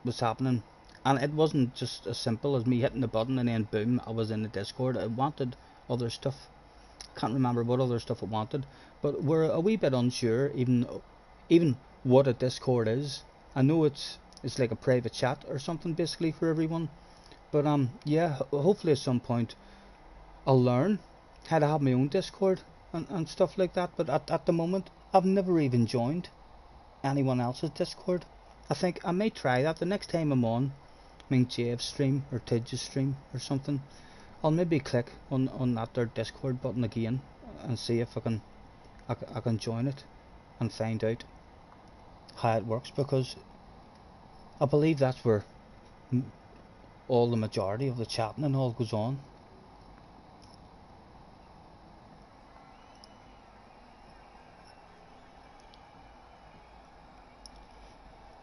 was happening, and it wasn't just as simple as me hitting the button and then boom, I was in the Discord. It wanted other stuff. Can't remember what other stuff it wanted, but we're a wee bit unsure even what a Discord is. I know it's like a private chat or something basically for everyone, but yeah, hopefully at some point I'll learn how to have my own Discord and stuff like that. But at the moment I've never even joined anyone else's Discord. I think I may try that the next time I'm on Jave's stream or Tidge's stream or something. I'll maybe click on that their Discord button again and see if I can join it and find out how it works, because I believe that's where all the majority of the chatting and all goes on.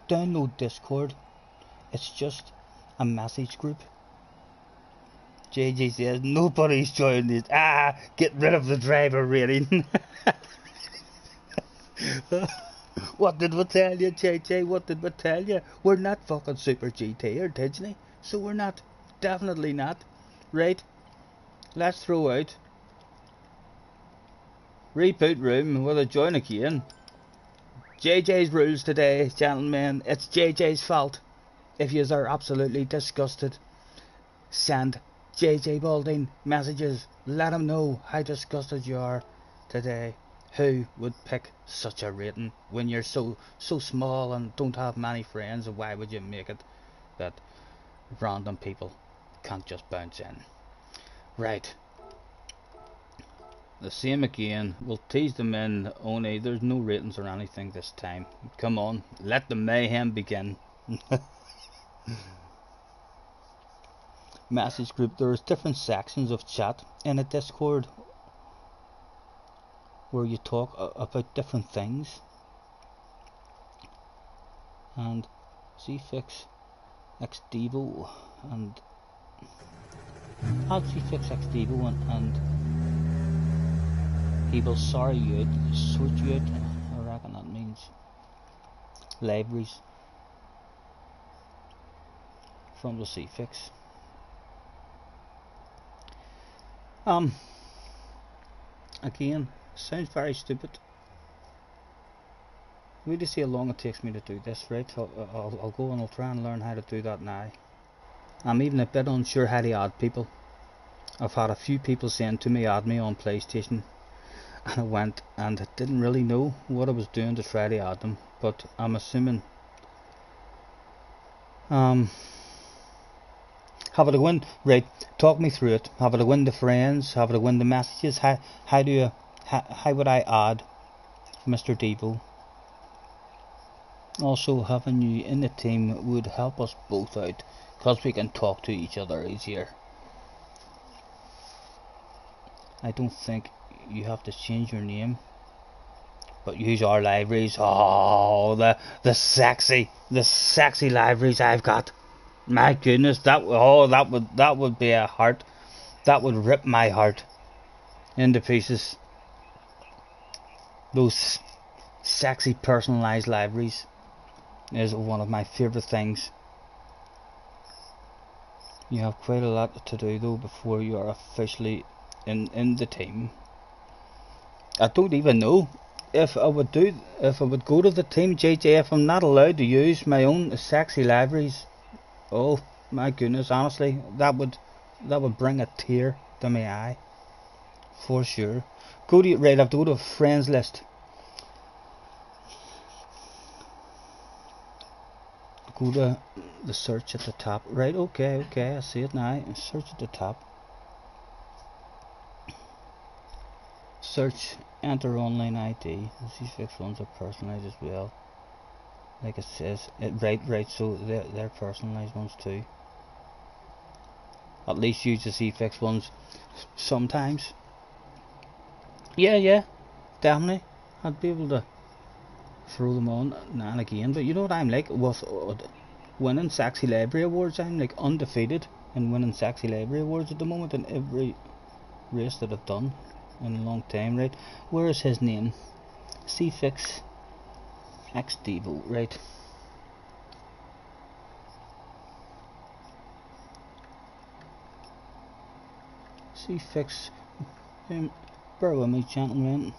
Download Discord. It's just a message group. JJ says nobody's joined this. Get rid of the driver rating. What did we tell you, JJ? What did we tell you? We're not fucking Super GT or Disney, so we're not. Definitely not. Right? Let's throw out reboot room with a join again. JJ's rules today, gentlemen. It's JJ's fault. If you are absolutely disgusted, send JJ Balding messages. Let him know how disgusted you are today. Who would pick such a rating when you're so small and don't have many friends? And why would you make it that random people can't just bounce in? Right. The same again. We'll tease them in, only there's no ratings or anything this time. Come on, let the mayhem begin. Message group. There's different sections of chat in a Discord where you talk about different things. And C-Fix XDevo and C-Fix XDevo and he will sort you out. I reckon that means libraries. from the C-Fix. Again, sounds very stupid. Wait to see how long it takes me to do this, right? I'll go and I'll try and learn how to do that now. I'm even a bit unsure how to add people. I've had a few people saying to me, add me on PlayStation, and I went and I didn't really know what I was doing to try to add them, but I'm assuming have it a win, right? Talk me through it. Have it a win the friends, have it a win the messages. How would I add Mr. Devo? Also, having you in the team would help us both out, because we can talk to each other easier. I don't think you have to change your name, but use our libraries. Oh, the sexy libraries I've got. My goodness, that would be a heart. That would rip my heart into pieces. Those sexy personalized libraries is one of my favorite things. You have quite a lot to do though before you are officially in the team. I don't even know if I would go to the team JJ if I'm not allowed to use my own sexy libraries. Oh my goodness, honestly, that would bring a tear to my eye for sure. Right, I have to go to a friends list. Go to the search at the top. Right, okay, I see it now. Search at the top. Search, enter online ID. These fixed ones are personalized as well. Like it says, right, so they're personalized ones too. At least use the C-Fix ones sometimes. Yeah, definitely. I'd be able to throw them on now and again. But you know what I'm like with winning Sexy Library Awards? I'm like undefeated in winning Sexy Library Awards at the moment in every race that I've done in a long time, right? Where is his name? C-Fix X Devo, right? C-Fix, bear with me, gentlemen.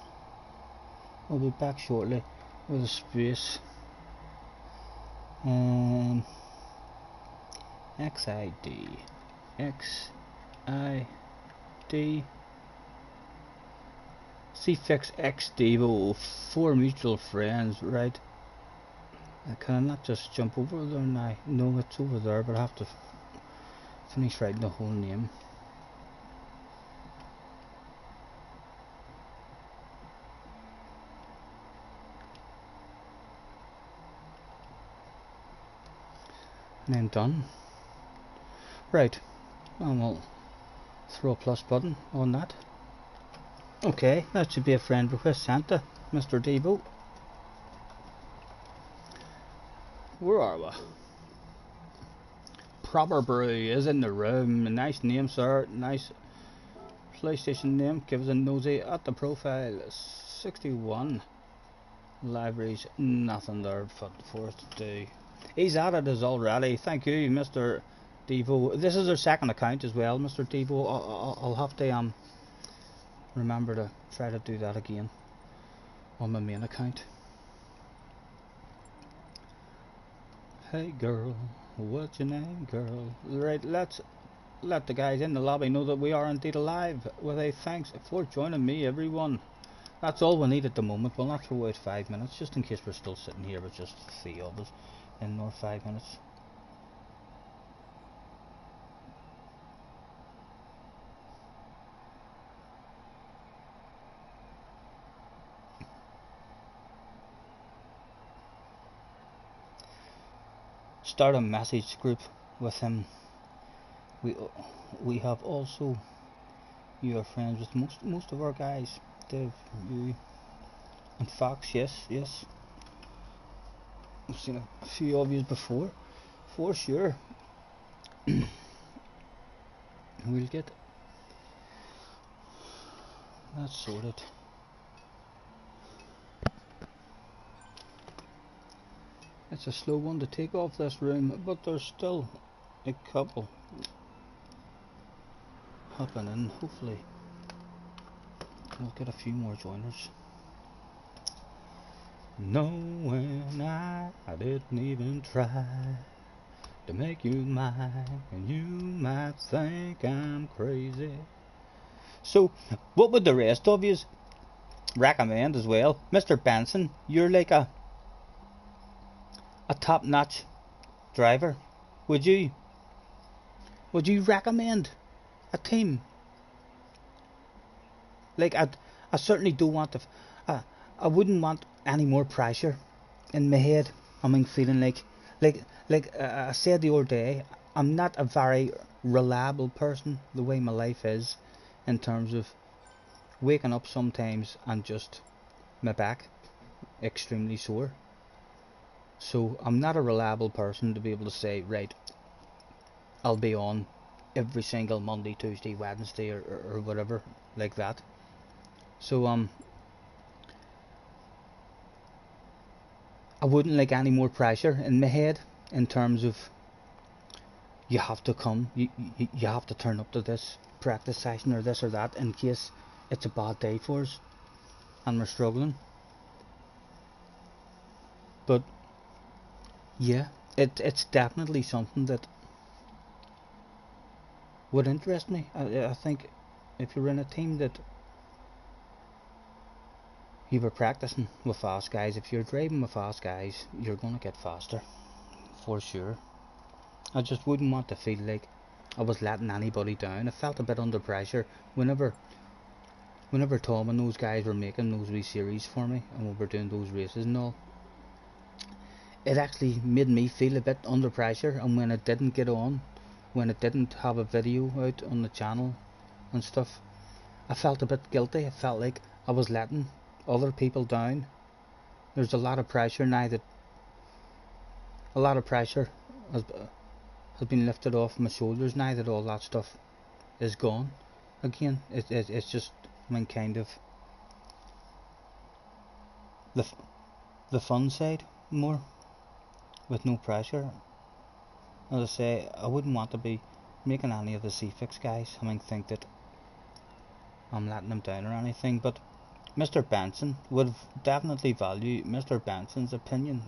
I'll be back shortly with a space. XID, C-Fix X Devo, 4 mutual friends, right? Can I not just jump over there now? No, it's over there, but I have to finish writing the whole name. And then done. Right, and we'll throw a plus button on that. Okay, that should be a friend request sent to Mr. Devo. Where are we? Proper Brew is in the room. A nice name, sir. Nice PlayStation name. Give us a nosy at the profile. 61 libraries. Nothing there for us to do. He's at it as already. Thank you, Mr. Devo. This is our second account as well, Mr. Devo. I'll have to remember to try to do that again on my main account. Hey girl, what's your name, girl? Right, let's let the guys in the lobby know that we are indeed alive. With a thanks for joining me, everyone. That's all we need at the moment. We'll not throw out 5 minutes, just in case we're still sitting here with just 3 of us in our 5 minutes. Start a message group with him. We have also, you are friends with most of our guys. Dave, you, and Fox. Yes. I've seen a few of you before, for sure. We'll get that sorted. It's a slow one to take off this room, but there's still a couple hopping in. Hopefully we'll get a few more joiners. Knowing I didn't even try to make you mine, and you might think I'm crazy. So, what would the rest of yous recommend as well? Mr. Benson, you're like a top-notch driver. Would you recommend a team? Like, I certainly don't want to. I wouldn't want any more pressure in my head. I mean, feeling like I said the other day, I'm not a very reliable person the way my life is, in terms of waking up sometimes and just my back extremely sore. So I'm not a reliable person to be able to say, right, I'll be on every single Monday, Tuesday, Wednesday, or whatever like that. So I wouldn't like any more pressure in my head in terms of you have to come, you have to turn up to this practice session or this or that in case it's a bad day for us and we're struggling. But yeah, it's definitely something that would interest me. I think if you're in a team that you were practicing with fast guys, if you're driving with fast guys, you're gonna get faster for sure. I just wouldn't want to feel like I was letting anybody down. I felt a bit under pressure whenever Tom and those guys were making those wee series for me and we were doing those races and all. It actually made me feel a bit under pressure, and when it didn't get on, when it didn't have a video out on the channel and stuff, I felt a bit guilty. I felt like I was letting other people down. There's a lot of pressure now that has been lifted off my shoulders now that all that stuff is gone again. It's just, I mean, kind of the fun side more, with no pressure. As I say, I wouldn't want to be making any of the C-Fix guys, I mean, think that I'm letting them down or anything. But Mr. Benson would definitely value Mr. Benson's opinion.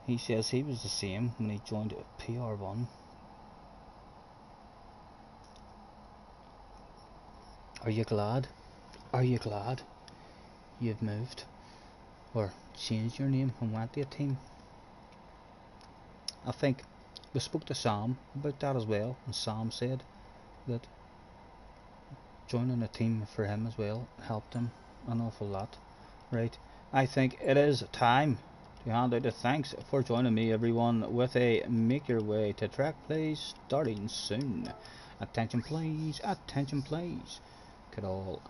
He says he was the same when he joined PR1. Are you glad? Are you glad you've moved or changed your name and went to a team? I think we spoke to Sam about that as well, and Sam said that joining a team for him as well helped him an awful lot. Right, I think it is time to hand out a thanks for joining me, everyone, with a make your way to track plays starting soon. Attention please, attention please. Could all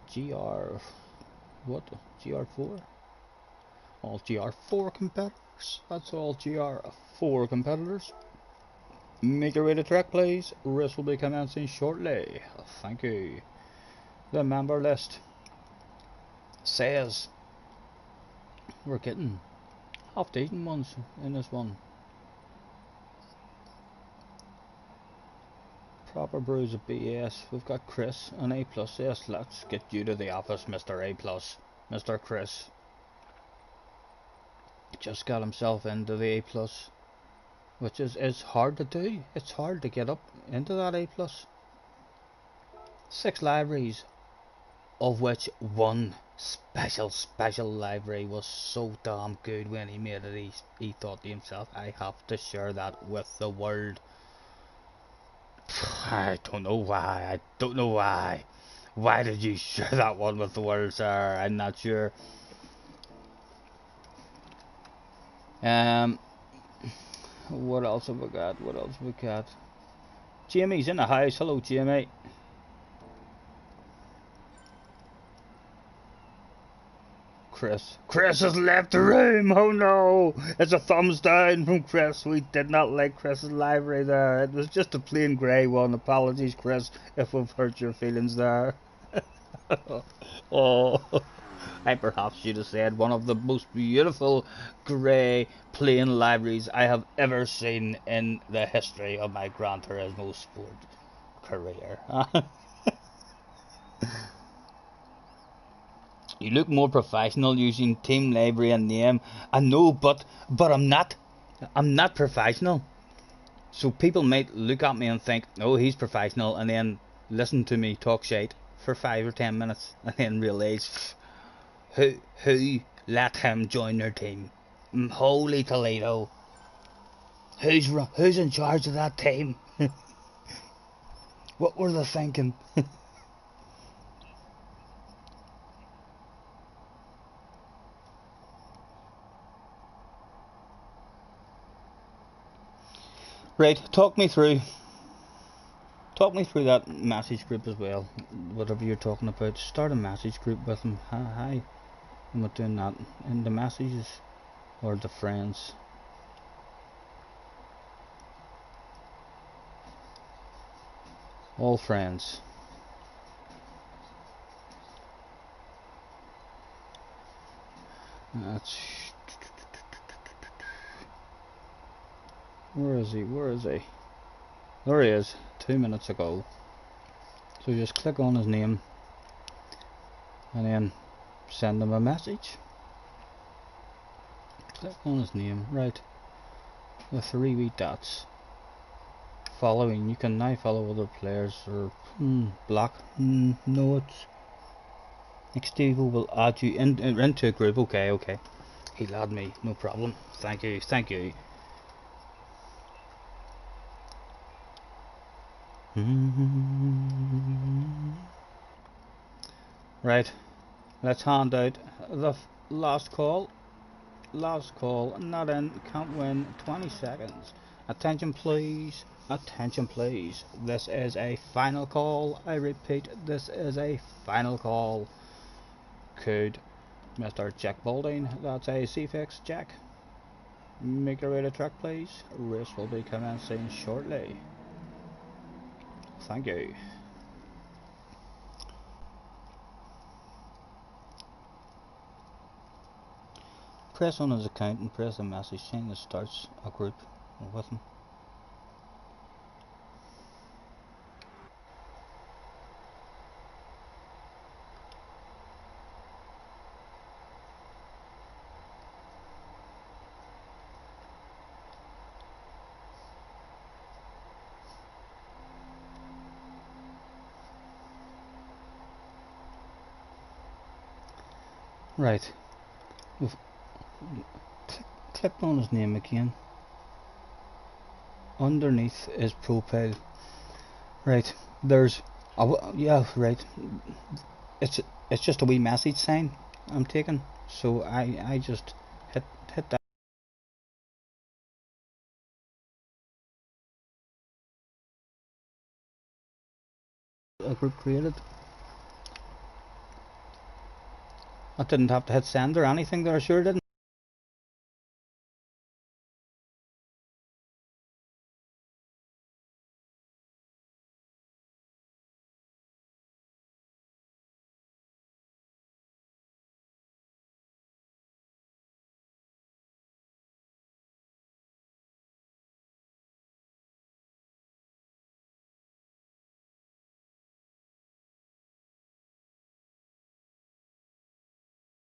GR4? All GR4 competitors. That's all GR4 competitors. Make your way to track please. Race will be commencing shortly. Thank you. The member list says we're getting half decent ones in this one. Proper brews of BS. We've got Chris, an A+. Yes, let's get you to the office, Mr. A+. Mr. Chris just got himself into the A+, which is hard to do. It's hard to get up into that A+. 6 libraries, of which one special library was so damn good when he made it. He thought to himself, I have to share that with the world. I don't know why. Why did you share that one with the world, sir? I'm not sure. What else have we got? Jamie's in the house. Hello, Jamie. Chris has left the room. Oh no! It's a thumbs down from Chris. We did not like Chris's library there. It was just a plain grey one. Apologies, Chris, if we've hurt your feelings there. Oh, I perhaps should have said one of the most beautiful grey plain libraries I have ever seen in the history of my Gran Turismo sport career. You look more professional using team library and name. I know, but I'm not. I'm not professional. So people might look at me and think, "Oh, he's professional," and then listen to me talk shit for 5 or 10 minutes, and then realise who let him join their team. Holy Toledo! Who's in charge of that team? What were they thinking? Right, talk me through that message group as well. Whatever you're talking about, start a message group with them. Hi, I'm not doing that in the messages or the friends. All friends. That's where is he? Where is he? There he is. 2 minutes ago. So just click on his name and then send him a message. Click on his name, right? The 3 wee dots. Following. You can now follow other players or block. No, it's Steve will add you into a group. Okay. He'll add me. No problem. Thank you. Right. Let's hand out the last call. Last call. Not in. Can't win. 20 seconds. Attention please. Attention please. This is a final call. I repeat, this is a final call. Could Mr. Jack Balding, that's a C-Fix Jack, make your way to track please. Race will be commencing shortly. Thank you. Press on his account and press a message saying that starts a group with him. Right. We've clicked on his name again. Underneath his profile. Right. There's yeah, right. It's just a wee message sign I'm taking. So I just hit that. A group created. I didn't have to hit send or anything there, sure didn't.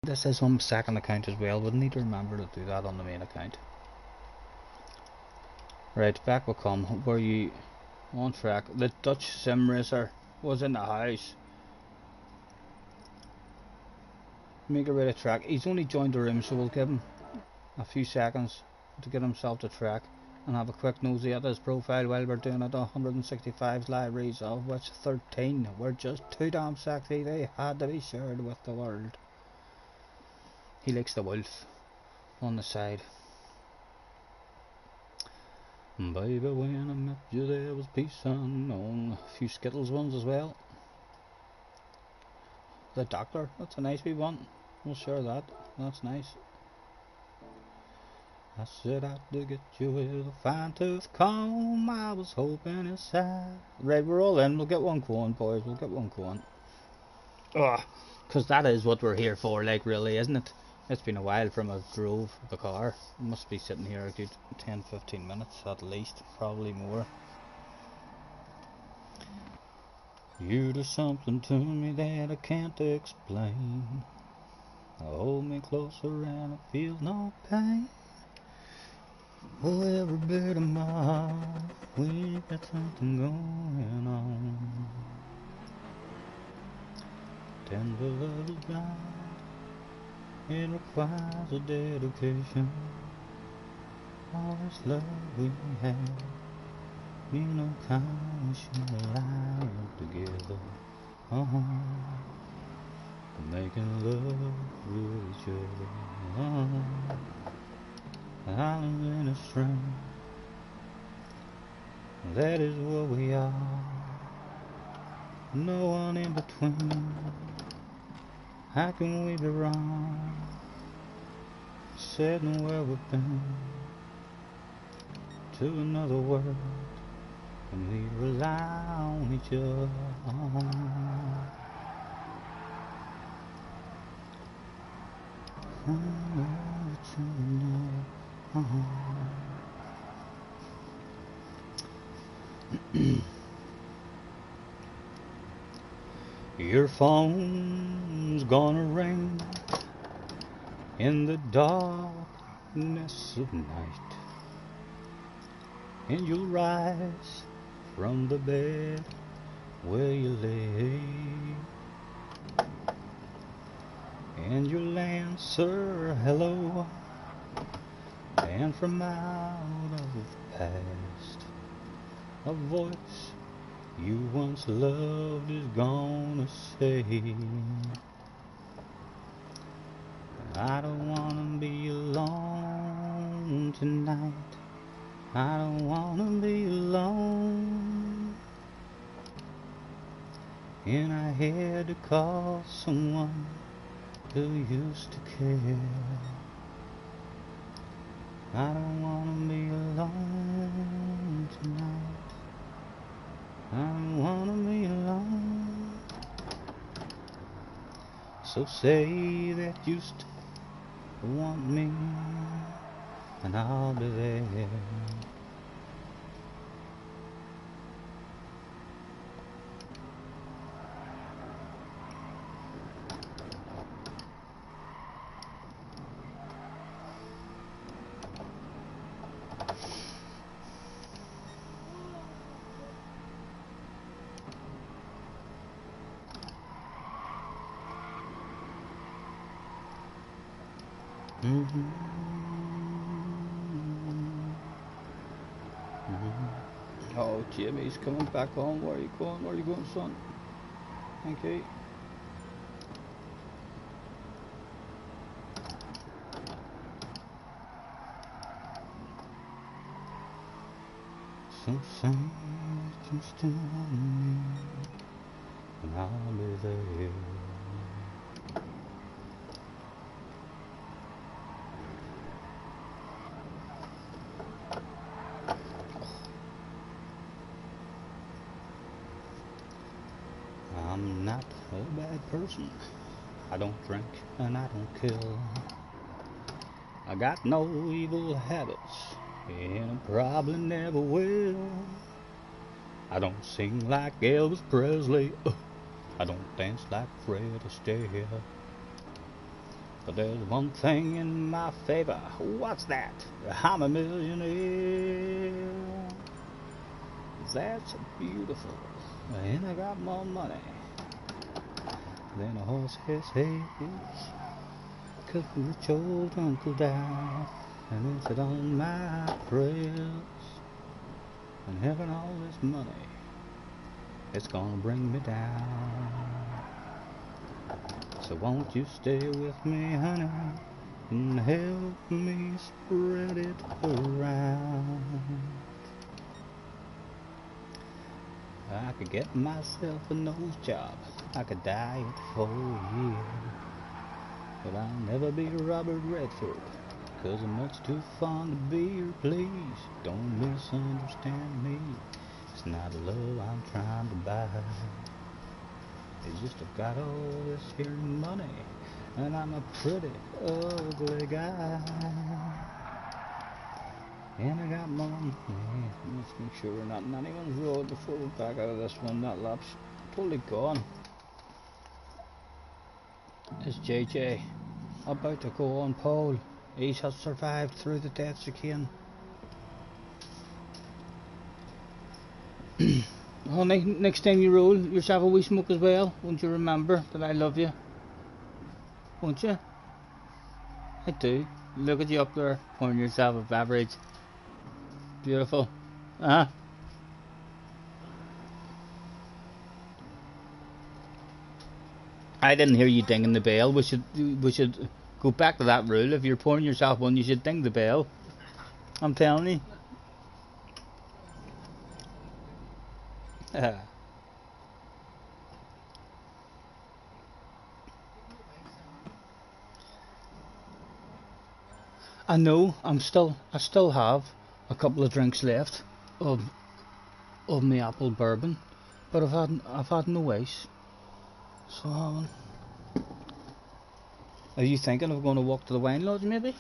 This is on the second account as well. Would need to remember to do that on the main account. Right, back will come. Were you on track? The Dutch sim racer was in the house. Make a way to track. He's only joined the room, so we'll give him a few seconds to get himself to track and have a quick nosy at his profile while we're doing it. 165 live reads, of which 13 were just too damn sexy. They had to be shared with the world. He likes the wolf on the side. Baby, when I met you there was peace unknown. A few Skittles ones as well. The doctor, that's a nice wee one. We'll share that. That's nice. I set out to get you with a fine tooth comb. I was hoping inside. Right, we're all in. We'll get one going, boys. We'll get one going. Ugh. Because that is what we're here for, like, really, isn't it? It's been a while from I drove the car. Must be sitting here a good 10-15 minutes at least, probably more. You do something to me that I can't explain. Hold me closer and I feel no pain. Oh, every bit of my heart, we got something going on. Tender love is blind, it requires a dedication. All this love we have, you know, kind we should lie together. Making love with each other. Islands in a string, that is what we are. No one in between. How can we be wrong? Sitting where we've been to another world, and we rely on each other. Your phone's gonna ring in the darkness of night, and you'll rise from the bed where you lay, and you'll answer hello, and from out of the past a voice you once loved is gonna say, I don't wanna be alone tonight, I don't wanna be alone. And I had to call someone who used to care. I don't wanna be alone tonight, I don't wanna be alone. So say that you still want me, and I'll be there. Oh, Jimmy's coming back home. Where are you going? Where are you going, son? Okay. So say that you still want me, and I'll be there. I'm not a bad person. I don't drink and I don't kill. I got no evil habits, and I probably never will. I don't sing like Elvis Presley. I don't dance like Fred Astaire. But there's one thing in my favor. What's that? I'm a millionaire. That's beautiful. And I got more money than a horse has head. 'Cause the rich old uncle died, and it's on my prayers. And having all this money, it's gonna bring me down. So won't you stay with me, honey, and help me spread it around. I could get myself a nose job, I could dye it for a year, but I'll never be Robert Redford, 'cause I'm much too fond of beer. Please don't misunderstand me, it's not love I'm trying to buy. It's just I've got all this here money, and I'm a pretty ugly guy. And I got money. Let's make sure we're not in anyone's road before we back out of this one. That lap's totally gone. It's JJ about to go on pole. He has survived through the death chicane. Honey, next time you roll yourself a wee smoke as well. Won't you remember that I love you? Won't you? I do. Look at you up there, pouring yourself a beverage. Beautiful. I didn't hear you dinging the bell. We should go back to that rule. If you're pouring yourself one, you should ding the bell. I'm telling you. I know. I still have a couple of drinks left of my apple bourbon, but I've had no ice. So are you thinking of going to walk to the wine lodge maybe?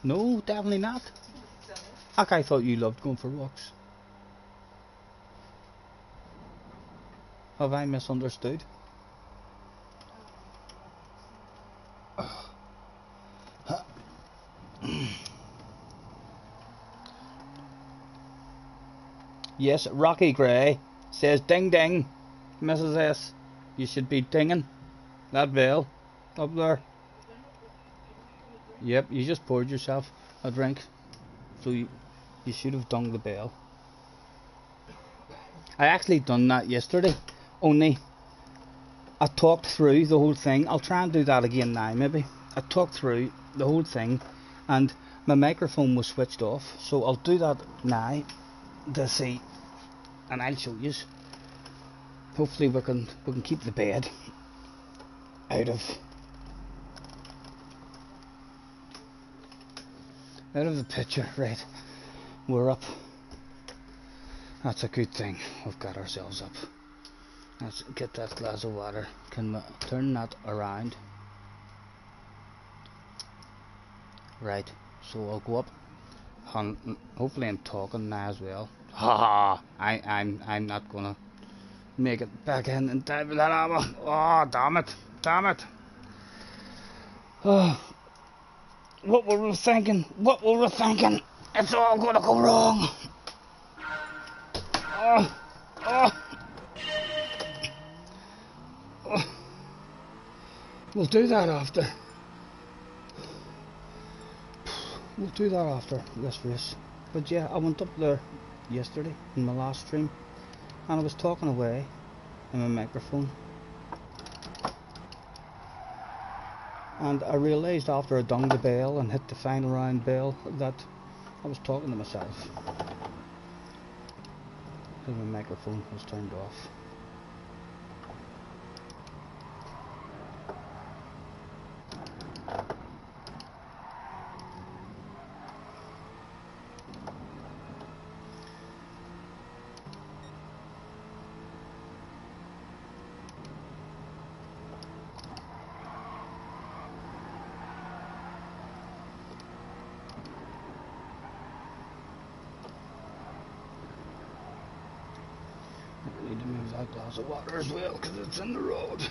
No. No, definitely not. Like, I thought you loved going for walks. Have I misunderstood? Yes, Rocky Gray says ding ding, Mrs. S. You should be dinging that bell up there. Yep, you just poured yourself a drink, so you should have dung the bell. I actually done that yesterday, only I talked through the whole thing. I'll try and do that again now maybe. I talked through the whole thing and my microphone was switched off, so I'll do that now to see, and I'll show you. Hopefully we can keep the bed out of the picture. Right, we're up. That's a good thing. We've got ourselves up. Let's get that glass of water. Can we turn that around? Right, so I'll go up. Hopefully I'm talking now as well. Ha! I'm not gonna make it back in time with that armor. Oh, damn it! Oh, what were we thinking? It's all gonna go wrong. Oh. We'll do that after. This race. But yeah, I went up there yesterday in my last stream and I was talking away in my microphone, and I realised after I dung the bell and hit the final round bell that I was talking to myself because my microphone was turned off. Need to move that glass of water as well because it's in the road.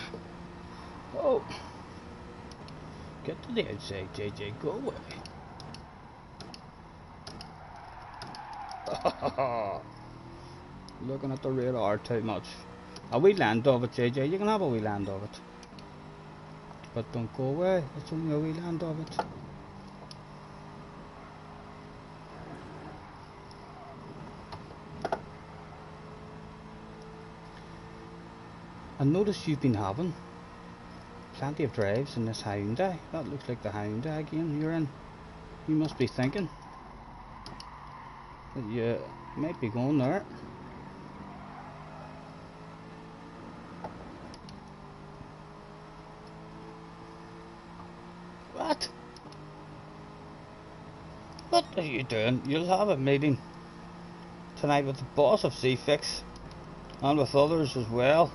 Oh, get to the outside, JJ, go away. Looking at the radar too much. A wee land of it, JJ, you can have a wee land of it, but don't go away, it's only a wee land of it. I noticed you've been having plenty of drives in this Hyundai. That looks like the Hyundai again you're in. You must be thinking that you might be going there. What? What are you doing? You'll have a meeting tonight with the boss of C-Fix and with others as well.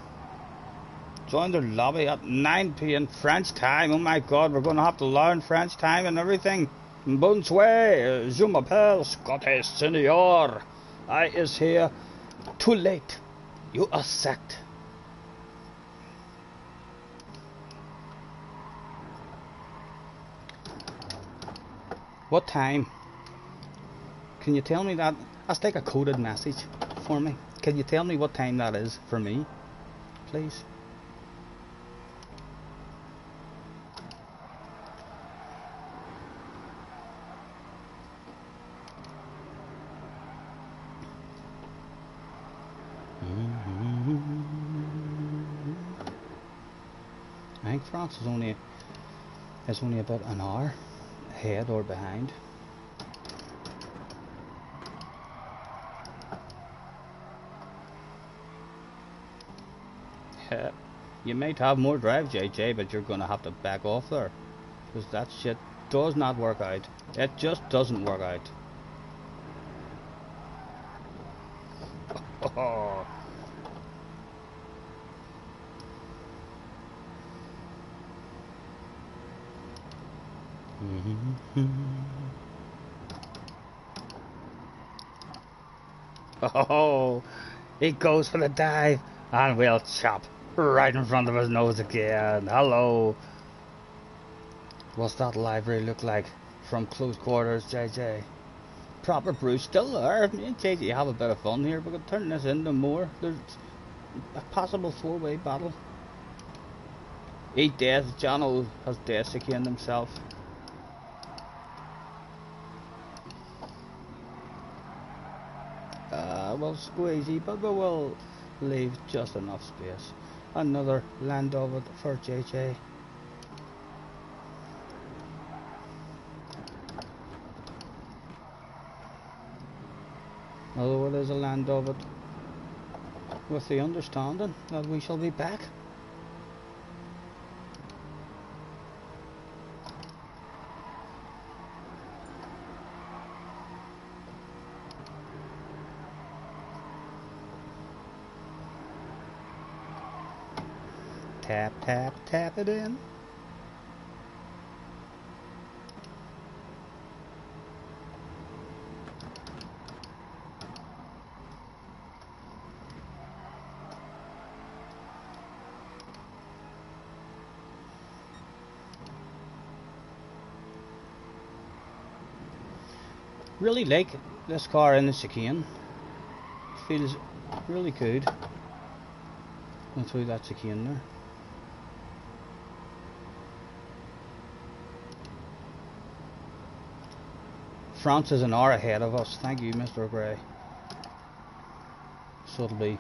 Join the lobby at 9 p.m. French time. Oh my god, we're going to have to learn French time and everything. Bonsoir, je m'appelle Scottish Senior. I is here. Too late. You are sacked. What time? Can you tell me that? That's like a coded message for me. Can you tell me what time that is for me, please? I think France is only about an hour ahead or behind. You might have more drive, JJ, but you're gonna have to back off there, because that shit does not work out. It just doesn't work out. Oh. Oh, he goes for the dive, and we'll chop right in front of his nose again. Hello. What's that library look like from close quarters, JJ? Proper Bruce still there. Me and JJ have a bit of fun here. We could turn this into more. There's a possible four-way battle. Eat death. Jono has desiccated himself. Well, squeezy, but we will leave just enough space. Another land of it for JJ. Although it is a land of it, with the understanding that we shall be back. Tap, tap, tap it in. Really like this car in the chicane. Feels really good going through that chicane there. France is an hour ahead of us. Thank you, Mr. Gray. So it'll be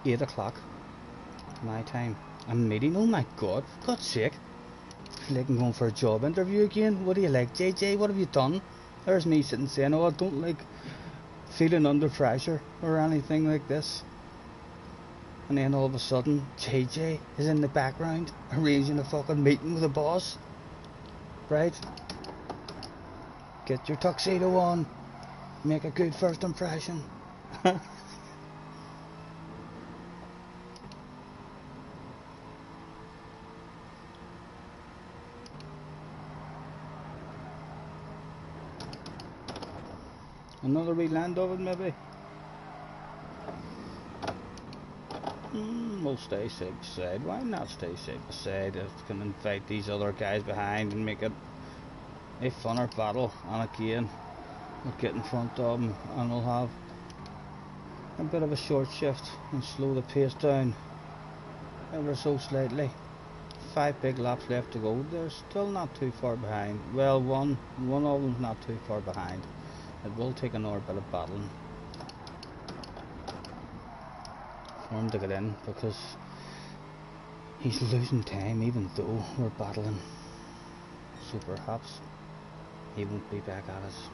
8 o'clock my time. I'm meeting. Oh my god, for God's sake. I feel like I'm going for a job interview again. What do you like, JJ? What have you done? There's me sitting saying, oh, I don't like feeling under pressure or anything like this. And then all of a sudden, JJ is in the background arranging a fucking meeting with the boss. Right? Get your tuxedo on. Make a good first impression. Another wee land of it, maybe. We'll stay side by side. Why not stay side by side? I can invite these other guys behind and make it a funner battle. And again, we'll get in front of them and we'll have a bit of a short shift and slow the pace down ever so slightly. 5 big laps left to go. They're still not too far behind. Well, one of them's not too far behind. It will take another bit of battling for him to get in, because he's losing time even though we're battling. So perhaps he won't be back at us.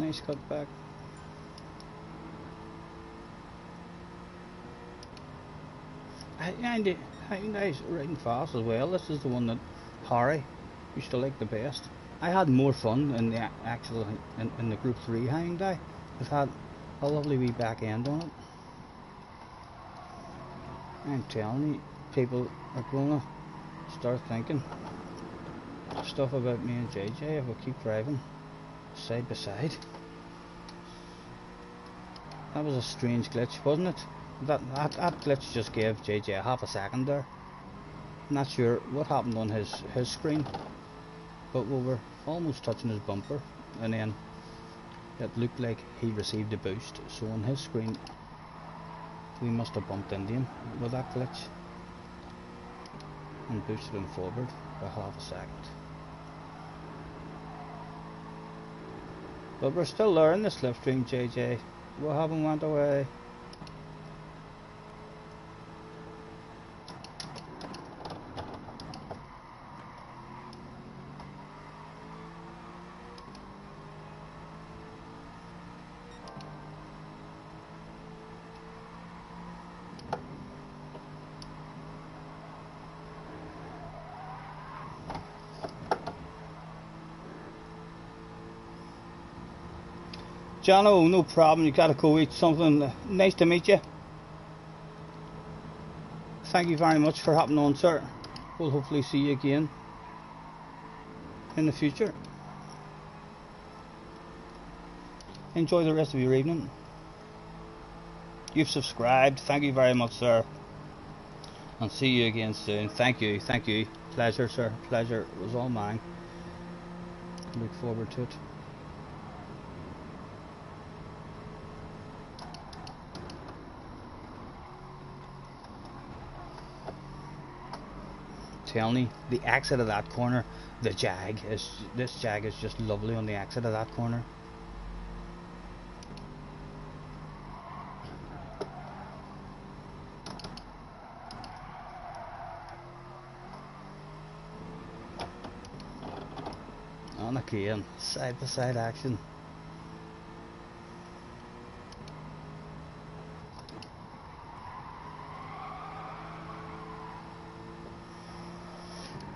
Nice cut back. Hyundai's riding fast as well. This is the one that Harry used to like the best. I had more fun in the actual in the Group 3 Hyundai. It had a lovely wee back end on it. I'm telling you, people are gonna start thinking stuff about me and JJ if we keep driving side by side. That was a strange glitch, wasn't it? That glitch just gave JJ a half a second there. Not sure what happened on his screen, but we were almost touching his bumper, and then it looked like he received a boost. So on his screen, we must have bumped into him with that glitch and boosted him forward by half a second. But we're still there in the slipstream, JJ. We haven't went away. Jono, no problem, you gotta go eat something. Nice to meet you. Thank you very much for hopping on, sir. We'll hopefully see you again in the future. Enjoy the rest of your evening. You've subscribed, thank you very much, sir. And see you again soon. Thank you, thank you. Pleasure, sir, pleasure was all mine. Look forward to it. Telling you, the exit of that corner, this Jag is just lovely on the exit of that corner. And again, side by side action.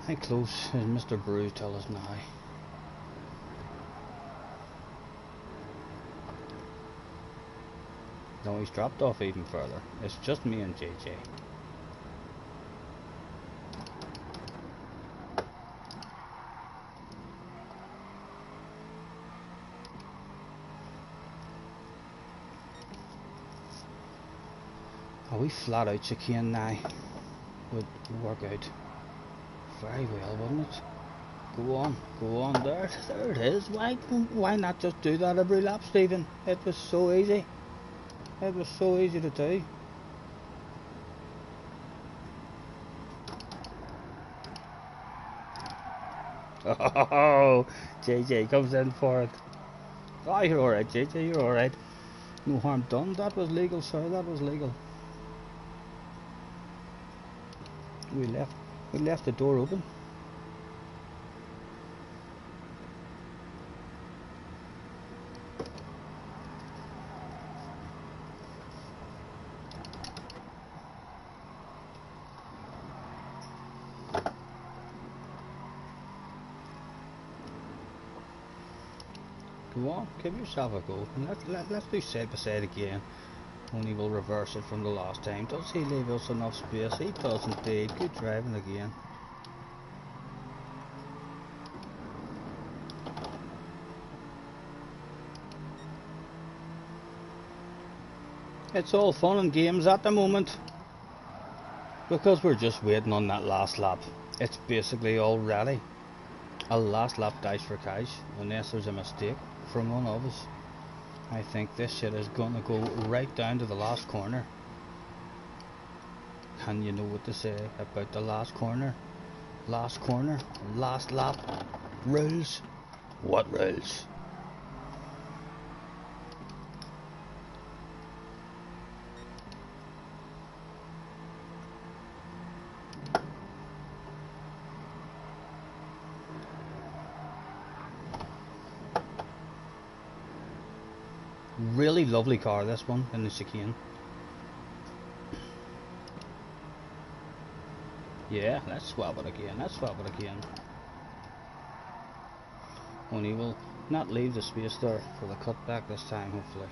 How close is Mr. Brew tell us now? No, he's dropped off even further. It's just me and JJ. A wee flat out chicane now would work out very well, wouldn't it? Go on, there it is. Why not just do that every lap, Stephen? It was so easy. It was so easy to do. Oh, JJ comes in for it. Oh, you're alright, JJ, you're alright. No harm done. That was legal, sir, that was legal. We left the door open. Go on, give yourself a go. And let's do side by side again. Only will reverse it from the last time. Does he leave us enough space? He does indeed. Good driving again. It's all fun and games at the moment, because we're just waiting on that last lap. It's basically already a last lap dice for cash, unless there's a mistake from one of us. I think this shit is gonna go right down to the last corner. And you know what to say about the last corner? Last corner, last lap, rules. What rules? really lovely car, this one, in the chicane. Yeah, let's swap it again, let's swap it again. Only we'll not leave the space there for the cutback this time, hopefully.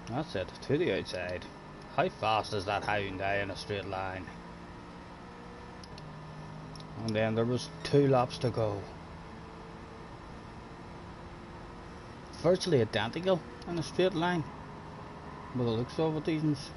That's it, to the outside. How fast is that Hyundai in a straight line? And then there was 2 laps to go. Virtually identical in a straight line, by the looks of it, these ones.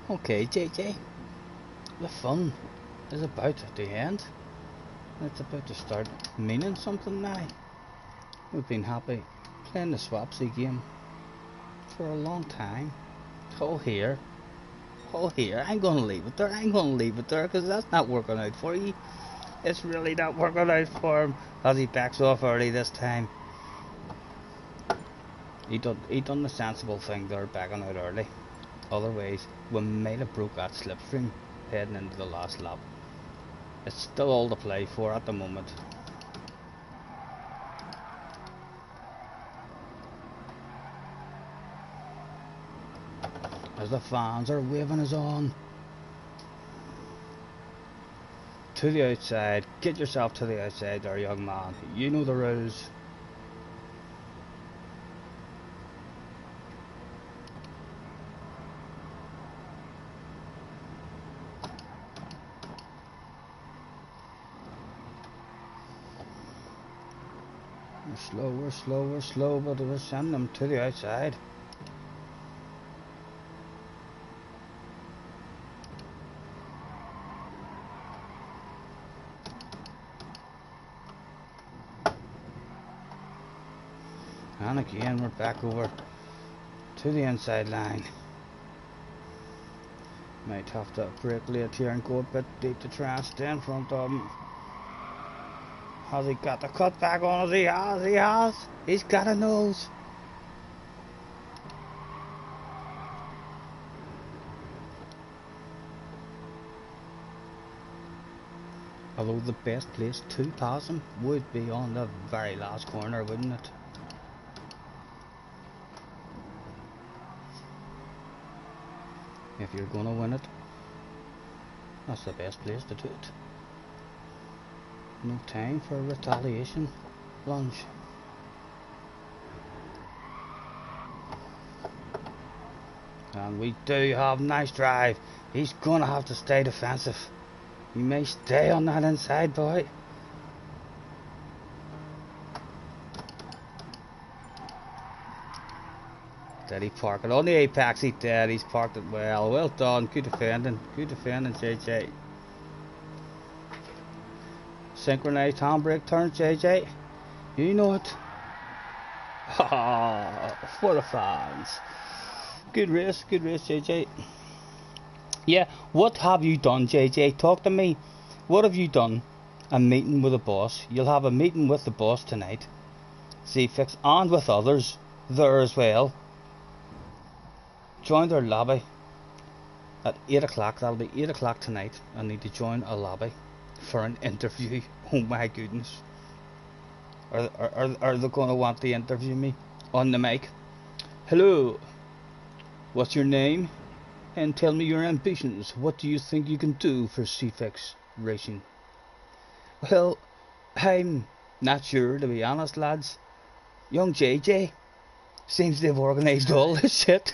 Okay, JJ, the fun is about at the end. It's about to start meaning something now. We've been happy playing the swapsy game for a long time. Oh here, I'm gonna leave it there, because that's not working out for you. It's really not working out for him, as he backs off early this time. He done the sensible thing there, backing out early. Otherwise, we might have broke that slipstream heading into the last lap. It's still all to play for at the moment. As the fans are waving us on. To the outside. Get yourself to the outside there, young man. You know the rules. We're slow, but we're sending them to the outside. And again, we're back over to the inside line. Might have to brake late here and go a bit deep to try and stay in front of him. Has he got the cut back on us? He has. He's got a nose. Although the best place to pass him would be on the very last corner, wouldn't it? If you're gonna win it, that's the best place to do it. No time for a retaliation lunge. And we do have nice drive. He's gonna have to stay defensive. He may stay on that inside, boy. Did he park it on the apex? He did. He's parked it well. Well done. Good defending, JJ. Synchronized handbrake turn, JJ. You know it. For the fans. Good race, JJ. Yeah, what have you done, JJ? Talk to me. What have you done? A meeting with the boss. You'll have a meeting with the boss tonight. CFix and with others there as well. Join their lobby at 8 o'clock. That'll be 8 o'clock tonight. I need to join a lobby for an interview. Oh my goodness. Are they going to want to interview me on the mic? Hello. What's your name? And tell me your ambitions. What do you think you can do for CFX Racing? Well, I'm not sure, to be honest, lads. Young JJ seems to have organised all this shit.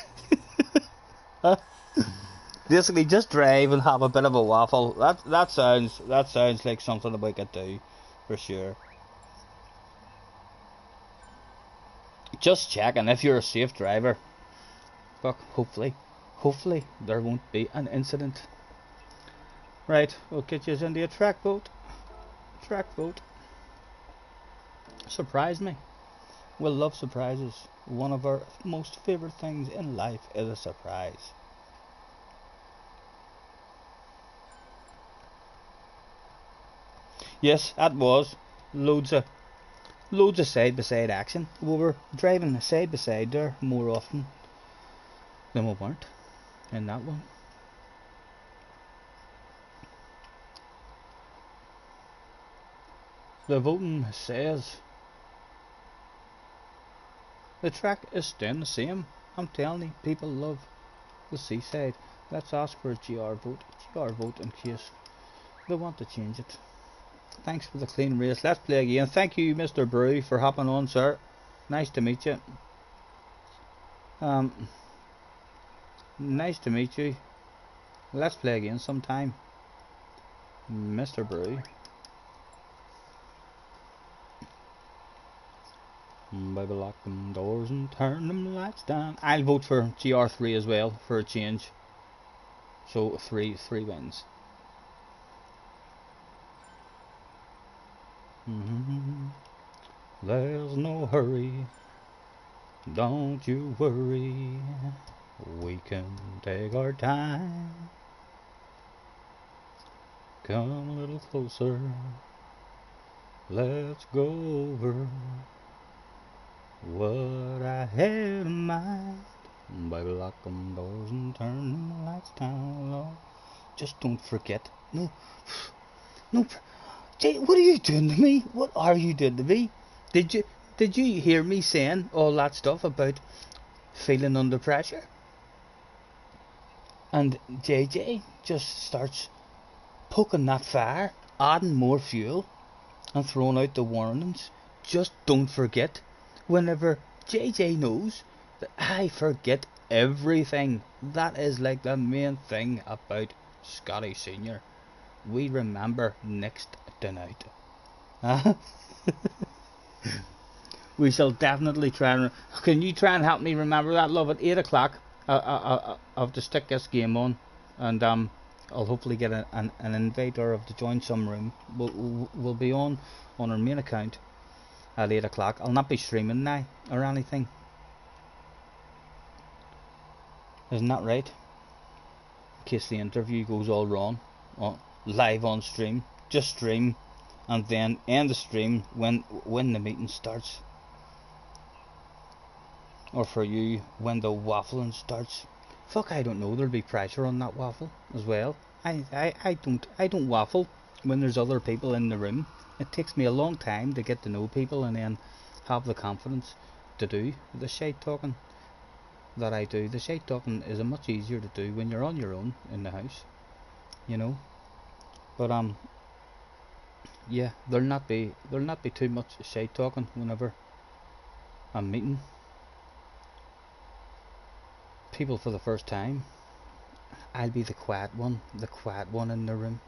Basically, just drive and have a bit of a waffle. That sounds like something that we could do, for sure. Just checking if you're a safe driver. But hopefully there won't be an incident. Right, we'll get you into a track boat. Track boat. Surprise me. We'll love surprises. One of our most favourite things in life is a surprise. Yes, that was loads of side by side action. We were driving side by side there more often than we weren't in that one. The voting says the track is staying the same. I'm telling you, people love the seaside. Let's ask for a GR vote in case they want to change it. Thanks for the clean race. Let's play again. Thank you, Mr. Brew, for hopping on, sir. Nice to meet you. Nice to meet you. Let's play again sometime, Mr. Brew. Baby, lock them doors and turn them lights down. I'll vote for GR3 as well for a change. So three wins. There's no hurry, don't you worry, we can take our time. Come a little closer, let's go over what I had in mind. Baby, lock them doors and turn them lights down low. Just don't forget. No. Jay, what are you doing to me? What are you doing to me? Did you hear me saying all that stuff about feeling under pressure? And JJ just starts poking that fire, adding more fuel, and throwing out the warnings. Just don't forget. Whenever JJ knows that I forget everything. That is like the main thing about Scotty Senior. We remember next to night. We shall definitely try and... Can you try and help me remember that, love? At 8 o'clock, I'll have to stick this game on. And I'll hopefully get an invite or have to join some room. We'll be on our main account at 8 o'clock. I'll not be streaming now or anything. Isn't that right? In case the interview goes all wrong. Live on stream. Just stream. And then end the stream when the meeting starts. Or for you, when the waffling starts. Fuck, I don't know. There'll be pressure on that waffle as well. I don't waffle when there's other people in the room. It takes me a long time to get to know people and then have the confidence to do the shite talking that I do. The shite talking is much easier to do when you're on your own in the house, you know. But yeah, there'll not be too much shite talking whenever I'm meeting people for the first time. I'll be the quiet one in the room.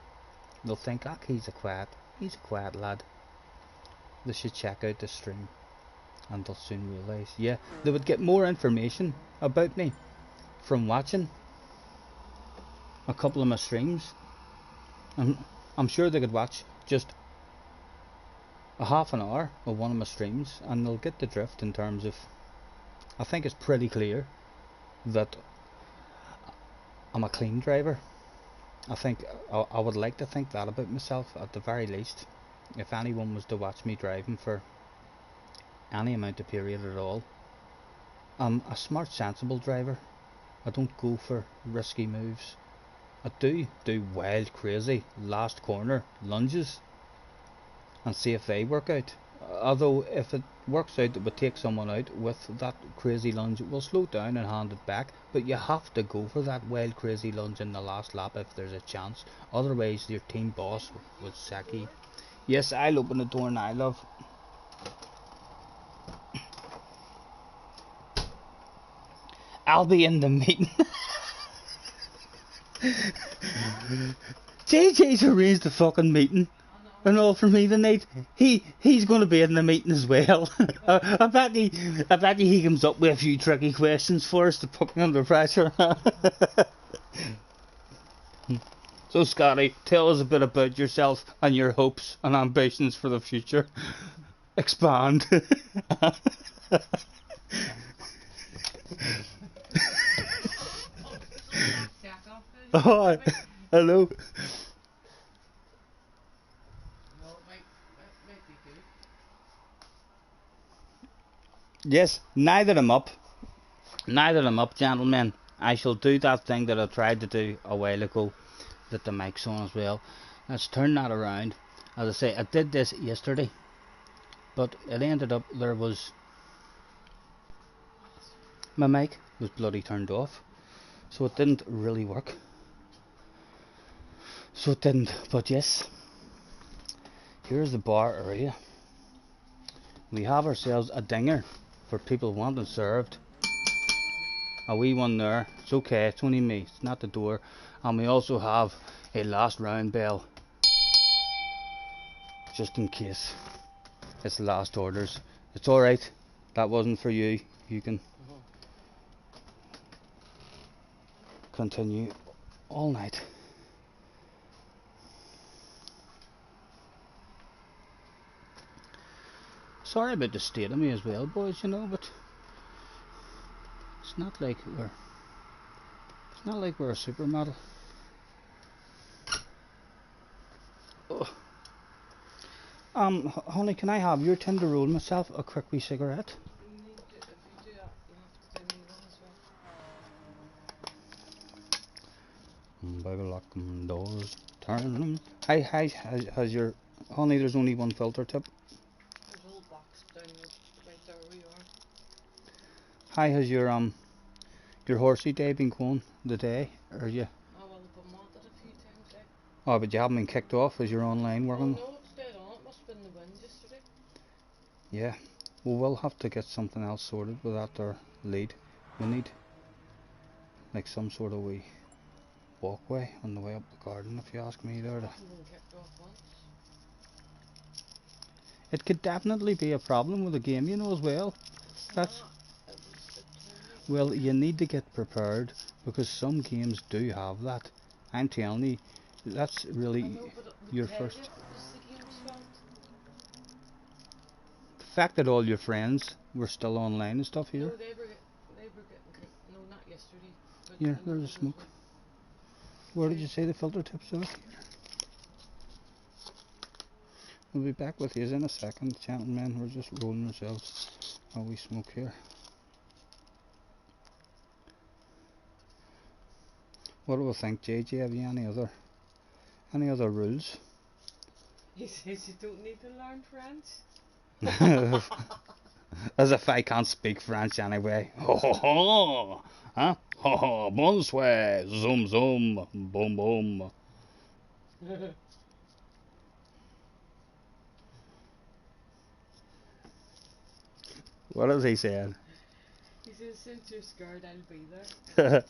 They'll think, ah, he's a quiet lad. They should check out the stream, and they'll soon realise, yeah, they would get more information about me from watching a couple of my streams. I'm sure they could watch just a half an hour of one of my streams and they'll get the drift in terms of, I think it's pretty clear that I'm a clean driver. I think I would like to think that about myself at the very least. If anyone was to watch me driving for any amount of period at all, I'm a smart, sensible driver. I don't go for risky moves. I do wild, crazy, last corner lunges and see if they work out. Although if it works out that we take someone out with that crazy lunge, we'll slow down and hand it back. But you have to go for that wild, crazy lunge in the last lap if there's a chance. Otherwise your team boss would sack you. Yes, I'll open the door now, love. I'll be in the meeting. JJ's arranged the fucking meeting. and all for me tonight. He's going to be in the meeting as well. I bet he comes up with a few tricky questions for us to put me under pressure. So Scotty, tell us a bit about yourself and your hopes and ambitions for the future. Expand. Oh, hello. Yes, neither am up. Neither am up, gentlemen. I shall do that thing that I tried to do a while ago, that the mic's on as well. Let's turn that around. As I say, I did this yesterday, but it ended up there was my mic was bloody turned off, so it didn't really work. So it didn't. But yes, here's the bar area. We have ourselves a dinger for people wanting served. A wee one there. It's okay, it's only me, it's not the door. And we also have a last round bell, just in case it's the last orders. It's alright, that wasn't for you. You can continue all night. Sorry about the state of me as well, boys, you know, but it's not like we're a supermodel. Oh. Honey, can I have your tin to roll myself a quick wee cigarette? Baby, lock them doors, turn them. Hi, has your honey? There's only one filter tip. There's a little box down right there where you are. Hi, has your horsey day been going the day, or you? Oh well, I've been modded a few times. Oh, but you haven't been kicked off as you're online working. Oh no, it's dead on. It must have been the wind yesterday. Yeah. Well, we'll have to get something else sorted with that there lead. We need like some sort of wee walkway on the way up the garden, if you ask me there. I've been kicked off once. It could definitely be a problem with the game, you know, as well. That's well, you need to get prepared because some games do have that. I'm telling you, that's really your first. The fact that all your friends were still online and stuff here. No, they were getting kicked. No, not yesterday. Here, there's a smoke. Where did you say the filter tips are? We'll be back with you in a second, gentlemen. We're just rolling ourselves while we smoke here. What do we think, JJ? Have you any other rules? He says you don't need to learn French. As if I can't speak French anyway. Ho ho ho! Huh? Ho ho! Bonsoir! Zoom zoom! Boom boom! What is he saying? He says, since you're scared, I'll be there.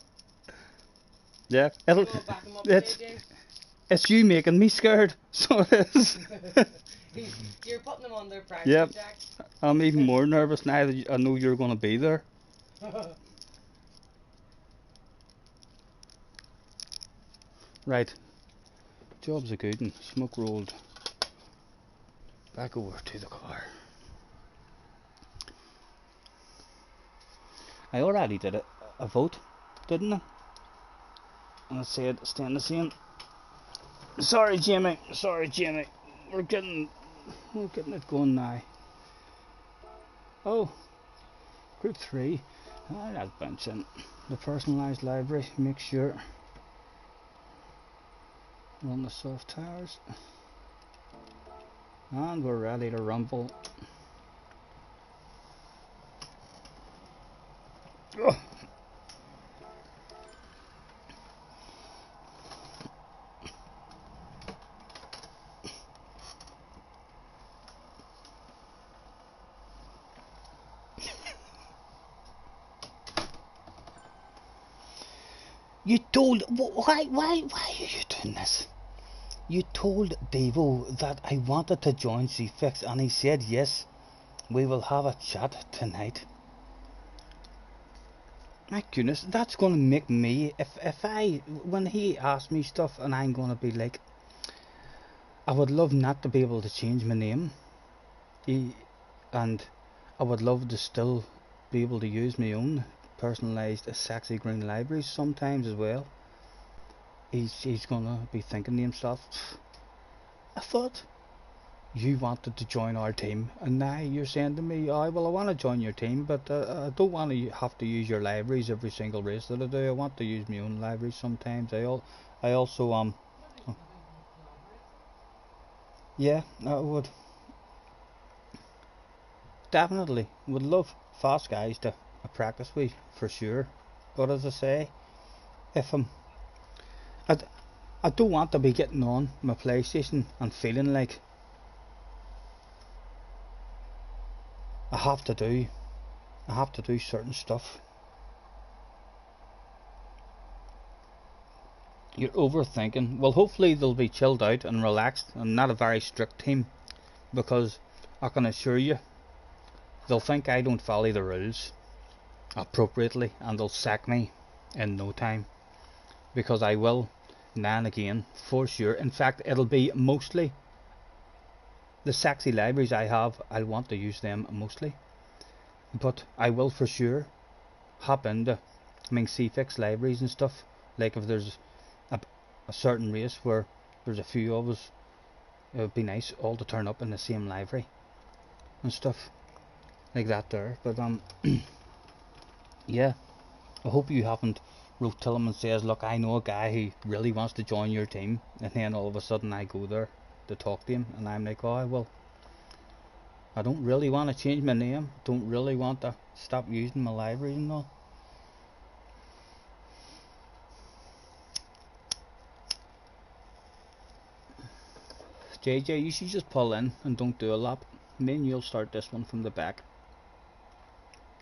Yeah, Go back him up, it's you making me scared, so it is. You're putting them under pressure, Yep. Jack. I'm even more nervous now that I know you're going to be there. Right, job's a good one. Smoke rolled. Back over to the car. I already did a vote, didn't I? And I said staying the same. Sorry, Jimmy. We're getting it going now. Oh, group 3. That's benching. The personalised library. Make sure. Run the soft tires. And we're ready to rumble. Oh. You told why are you doing this? You told Devo that I wanted to join C-Fix and he said yes. We will have a chat tonight. My goodness, that's gonna make me, when he asks me stuff and I'm gonna be like, I would love not to be able to change my name. And I would love to still be able to use my own personalised sexy green libraries sometimes as well. He's gonna be thinking to himself, I thought you wanted to join our team and now you're saying to me, oh well, I want to join your team, but I don't want to have to use your libraries every single race that I do. I want to use my own libraries sometimes. I also yeah, I would definitely would love fast guys to practice with for sure. But as I say, if I, I don't want to be getting on my PlayStation and feeling like I have to do certain stuff. You're overthinking. Well, hopefully they'll be chilled out and relaxed and not a very strict team, because I can assure you they'll think I don't follow the rules appropriately and they'll sack me in no time, because I will now and again for sure. In fact, it'll be mostly the sexy libraries I have. I'll want to use them mostly, but I will for sure hop into C-Fix libraries and stuff. Like if there's a certain race where there's a few of us, it would be nice all to turn up in the same library and stuff like that there. But yeah, I hope you haven't wrote to him and says, look, I know a guy who really wants to join your team, and then all of a sudden I go there to talk to him and I'm like, oh well, I don't really want to change my name, don't really want to stop using my library and all. JJ, you should just pull in and don't do a lap. Me and you'll start this one from the back.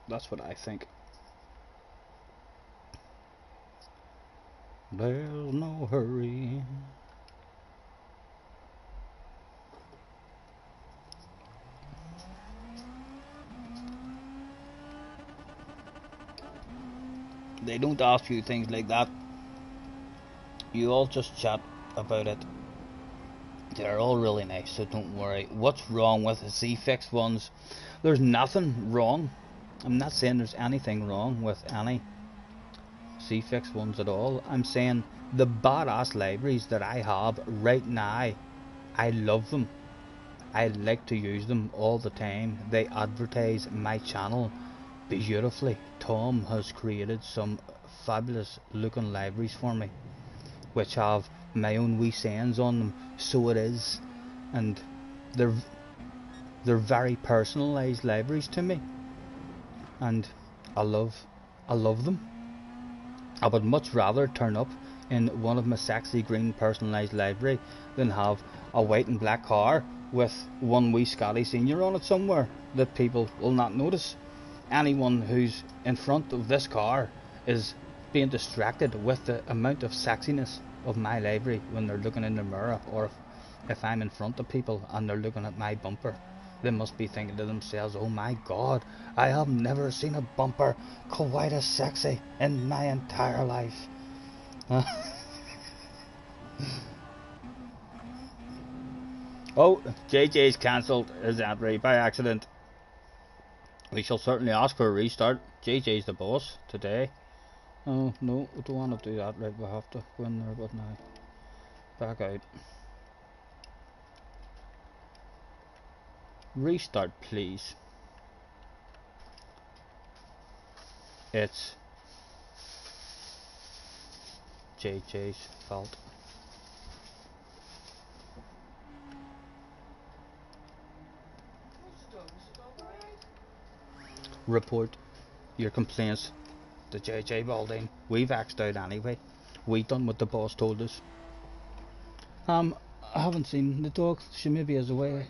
That's what I think. There's no hurry. They don't ask you things like that. You all just chat about it. They're all really nice, so don't worry. What's wrong with the C-Fix ones? There's nothing wrong. I'm not saying there's anything wrong with any C-Fix ones at all. I'm saying the badass libraries that I have right now, I love them. I like to use them all the time. They advertise my channel beautifully. Tom has created some fabulous looking libraries for me, which have my own wee sayings on them, so it is, and they're very personalised libraries to me, and I love them. I would much rather turn up in one of my sexy green personalised library than have a white and black car with one wee Scotty Senior on it somewhere that people will not notice. Anyone who's in front of this car is being distracted with the amount of sexiness of my library when they're looking in the mirror, or if I'm in front of people and they're looking at my bumper, they must be thinking to themselves, oh my god, I have never seen a bumper quite as sexy in my entire life. Oh, JJ's cancelled his entry by accident. We shall certainly ask for a restart. JJ's the boss today. Oh no, we don't want to do that. Right, we have to go in there, but now back out. Restart, please. It's JJ's fault. Report your complaints to JJ Balding. We've axed out anyway. We done what the boss told us. I haven't seen the dog. She maybe is away.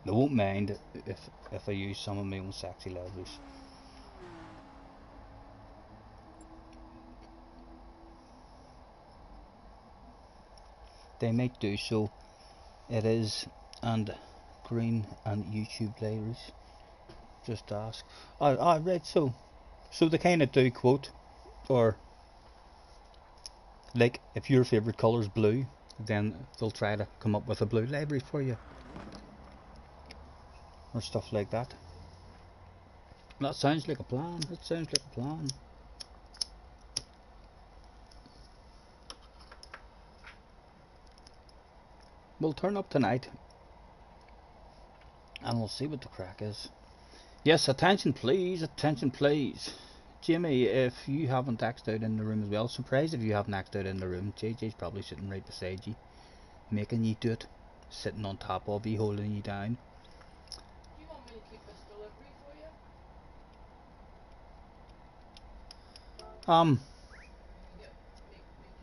They won't mind if I use some of my own sexy libraries. They might do so. It is, and green and YouTube libraries. Just ask. Right. So they kind of do quote, or like if your favorite color is blue, then they'll try to come up with a blue library for you, or stuff like that. That sounds like a plan. That sounds like a plan. We'll turn up tonight and we'll see what the crack is. Yes, attention please, attention please. Jimmy, if you haven't axed out in the room as well, surprised if you haven't axed out in the room. JJ's probably sitting right beside you, making you do it, sitting on top of you, holding you down. Do you want me to keep this delivery for you? Make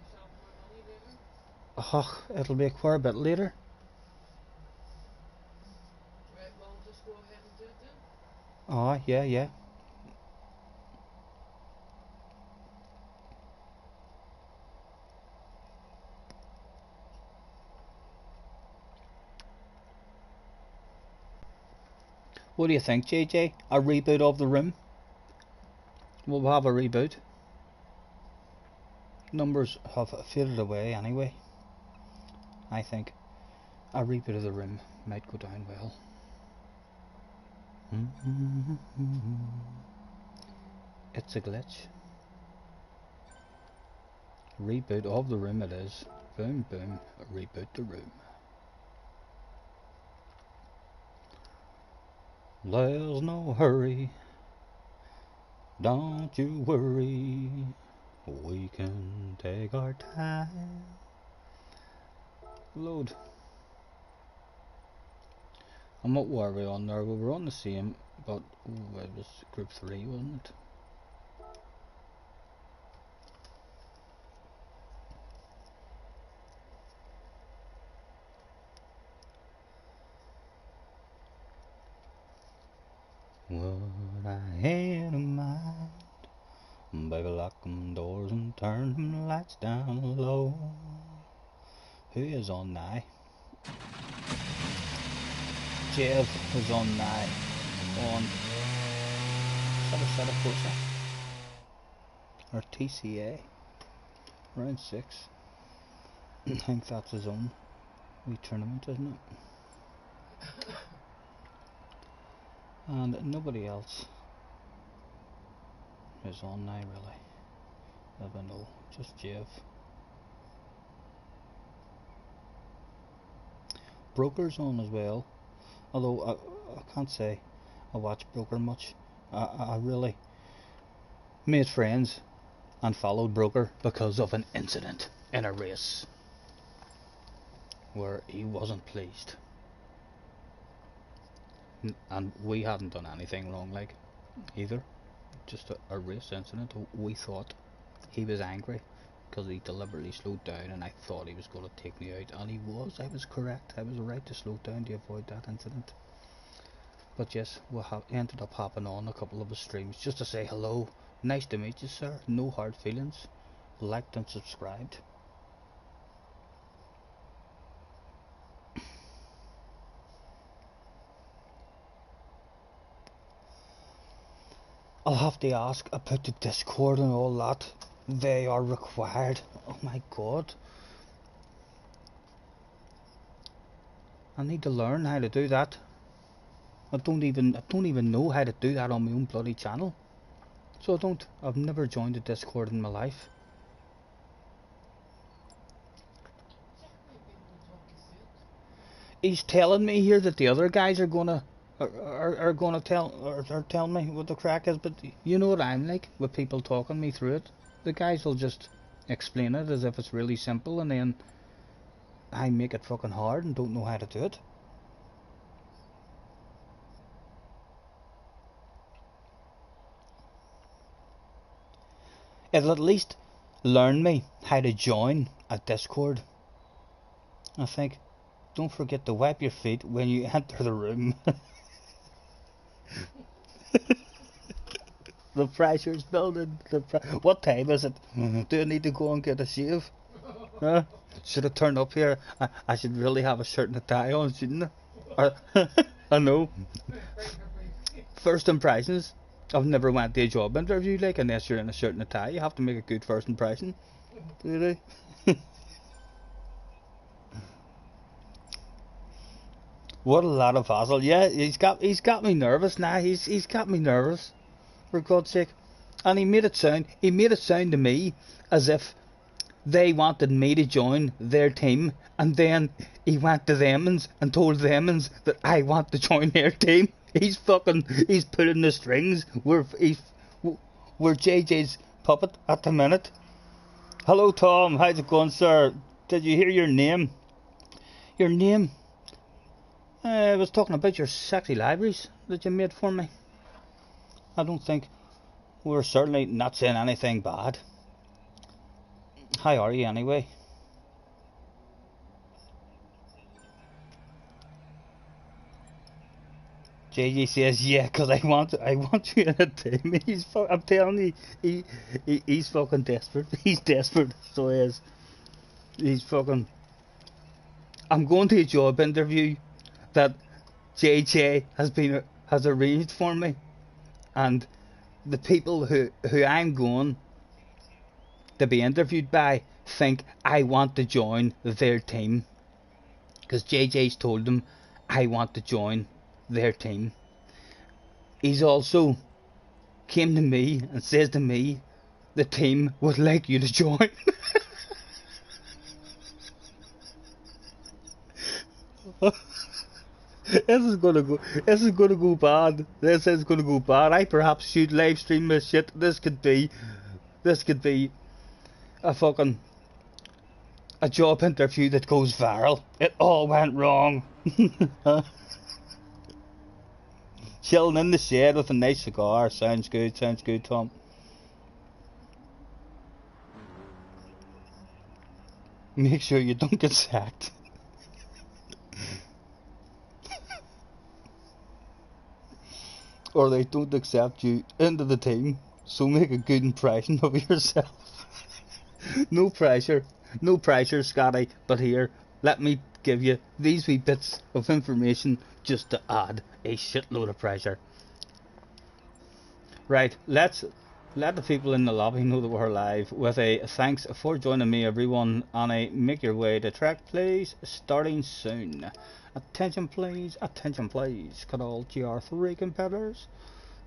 yourself more money later? It'll be a quite a bit later. Right, well, just go ahead and do it then. Yeah. What do you think, JJ? A reboot of the room? We'll have a reboot. Numbers have faded away anyway. I think a reboot of the room might go down well. It's a glitch. Reboot of the room it is. Boom, boom, reboot the room. There's no hurry, don't you worry, we can take our time. Load. And what were we on there? We were on the same, but it was group 3, wasn't it? What I had in mind, baby, lock them doors and turn them lights down low. Who is on now? Jeff is on now. On set of Forza or TCA round 6. I think that's his own wee tournament, isn't it? And nobody else is on now, really. Never know, just Jeff. Broker's on as well, although I can't say I watch Broker much. I really made friends and followed Broker because of an incident in a race where he wasn't pleased. And we hadn't done anything wrong, like, either. Just a race incident. We thought he was angry because he deliberately slowed down, and I thought he was going to take me out, and he was. I was correct. I was right to slow down to avoid that incident. But yes, we ended up hopping on a couple of his streams just to say hello. Nice to meet you, sir. No hard feelings. Liked and subscribed. I'll have to ask about the Discord and all that. They are required. Oh my god. I need to learn how to do that. I don't even know how to do that on my own bloody channel. So I've never joined a Discord in my life. He's telling me here that the other guys are gonna tell me what the crack is, but you know what I'm like with people talking me through it. The guys will just explain it as if it's really simple, and then I make it fucking hard and don't know how to do it. It'll at least learn me how to join a Discord, I think. don't forget to wipe your feet when you enter the room. The pressure's building. What time is it? Do I need to go and get a shave? Huh? Should I turn up here? I should really have a shirt and a tie on, shouldn't I? I know. First impressions. I've never went to a job interview like unless you're in a shirt and a tie. You have to make a good first impression. Really? What a lot of hassle. Yeah, he's got me nervous now. He's got me nervous. For God's sake. And he made it sound to me as if they wanted me to join their team, and then he went to themins and told themins that I want to join their team. He's pulling the strings. We're JJ's puppet at the minute. Hello Tom, how's it going, sir? Did you hear your name? Your name? I was talking about your sexy libraries that you made for me. I don't think we're certainly not saying anything bad. How are you anyway? JJ says, yeah, because I want you in a team. I'm telling you, he's fucking desperate. He's desperate, so he is. He's fucking... I'm going to a job interview that JJ has arranged for me, and the people who I'm going to be interviewed by think I want to join their team, because JJ's told them I want to join their team. He's also came to me and says to me the team would like you to join. This is gonna go bad. This is gonna go bad. I perhaps should live stream this shit. This could be a fucking a job interview that goes viral. It all went wrong. Chilling in the shed with a nice cigar. Sounds good, Tom. Make sure you don't get sacked. Or they don't accept you into the team, so make a good impression of yourself. No pressure, Scotty, but here, let me give you these wee bits of information just to add a shitload of pressure. Right, let the people in the lobby know that we're live with a thanks for joining me, everyone, and a make your way to track, please, starting soon. Attention please, could all GR3 competitors,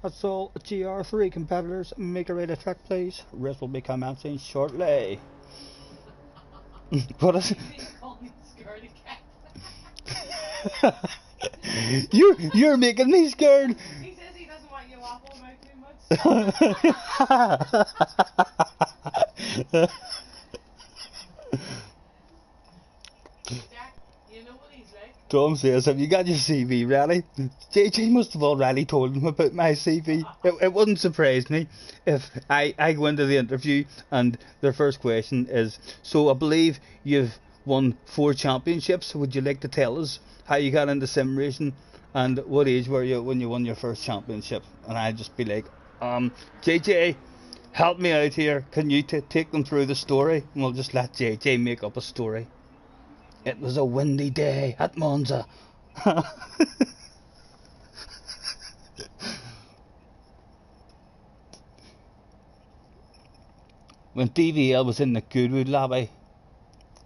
that's all GR3 competitors, make your way to track please, race will be commencing shortly. What is it? You're making me scared. He says he doesn't want you waffle about too much. Jack, you know what he's like? Tom says, have you got your CV ready? JJ must have already told him about my CV. It wouldn't surprise me if I go into the interview and their first question is, so I believe you've won 4 championships. Would you like to tell us how you got into sim racing and what age were you when you won your first championship? And I'd just be like, JJ, help me out here. Can you take them through the story? And we'll just let JJ make up a story. It was a windy day at Monza. When DVL was in the Goodwood lobby,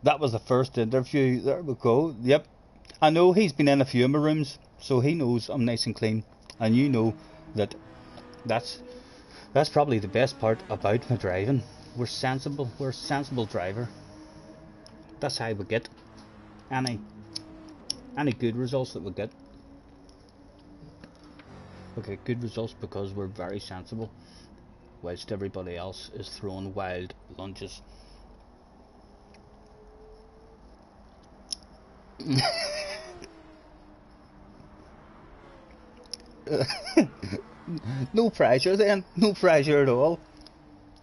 that was the first interview. There we go. Yep. I know he's been in a few of my rooms, so he knows I'm nice and clean. And you know that that's probably the best part about my driving. We're sensible. We're a sensible driver. That's how we get any good results that we get. Okay, good results because we're very sensible, whilst everybody else is throwing wild lunges. No pressure then, no pressure at all.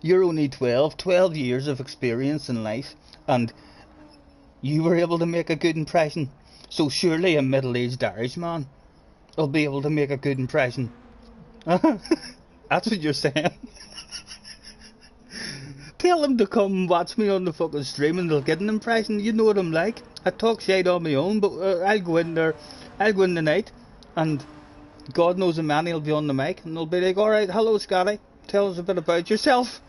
You're only 12 years of experience in life, and you were able to make a good impression. So surely a middle-aged Irishman will be able to make a good impression. That's what you're saying. Tell them to come watch me on the fucking stream and they'll get an impression. You know what I'm like. I talk shit on my own, but I'll go in there. I'll go in the night, and God knows a man will be on the mic, and they'll be like, "Alright, hello Scotty, tell us a bit about yourself."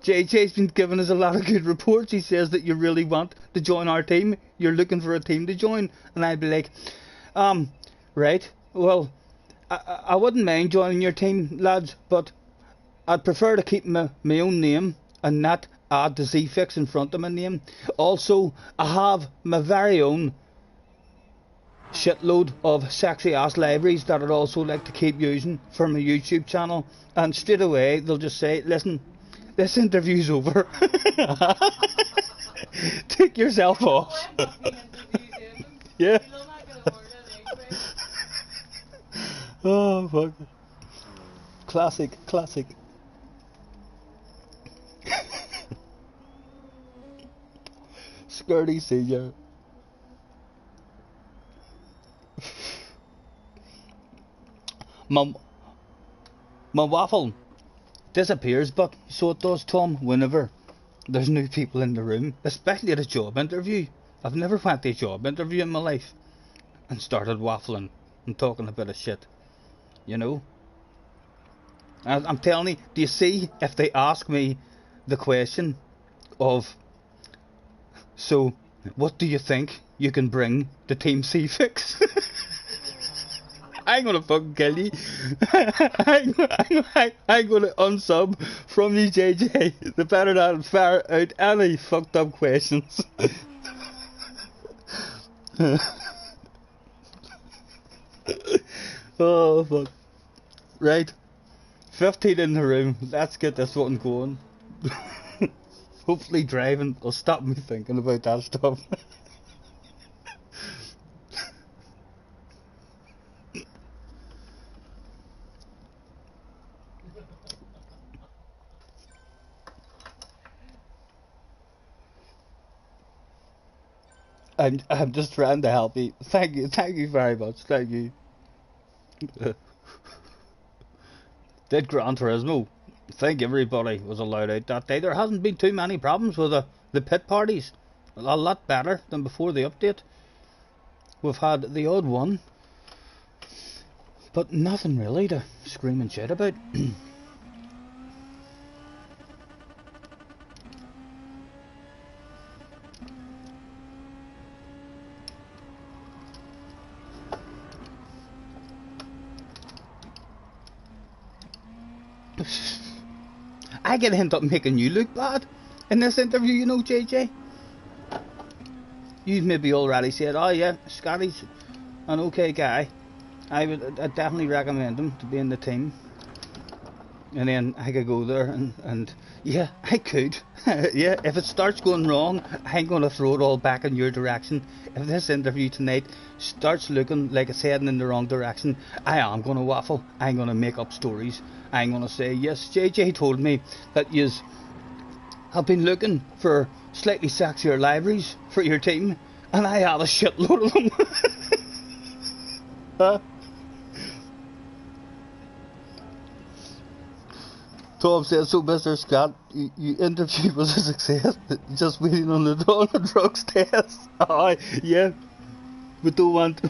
JJ's been giving us a lot of good reports. He says that you really want to join our team. You're looking for a team to join. And I'd be like, right, well, I wouldn't mind joining your team, lads, but I'd prefer to keep my own name and not add the Z-fix in front of my name. Also, I have my very own shitload of sexy ass libraries that I'd also like to keep using for my YouTube channel. And straight away, they'll just say, listen, this interview's over. Take yourself off. Yeah. Oh, fuck. Classic. Skirty senior. My waffle disappears, but so it does, Tom, whenever there's new people in the room, especially at a job interview. I've never went to a job interview in my life and started waffling and talking a bit of shit, you know. I'm telling you, do you see, if they ask me the question of, so what do you think you can bring to Team C-Fix? I'm gonna fucking kill you. I'm gonna unsub from you, JJ. The better not fire out any fucked up questions. Oh, fuck. Right. 15 in the room. Let's get this one going. Hopefully driving will stop me thinking about that stuff. I'm just trying to help you. Thank you very much. Thank you. Did Gran Turismo? I think everybody was allowed out that day. There hasn't been too many problems with the pit parties. A lot better than before the update. We've had the odd one, but nothing really to scream and shit about. I get end up making you look bad in this interview, you know, JJ. You've maybe already said, oh yeah, Scotty's an okay guy. I'd definitely recommend him to be in the team. And then I could go there and yeah, I could. Yeah, if it starts going wrong, I'm going to throw it all back in your direction. If this interview tonight starts looking like it's heading in the wrong direction, I am going to waffle. I'm going to make up stories. I'm going to say, yes, JJ told me that yous have been looking for slightly sexier libraries for your team, and I had a shitload of them. Huh? Tom says, so Mr. Scott, your interview was a success, just waiting on the drugs test. Oh, yeah, we don't want...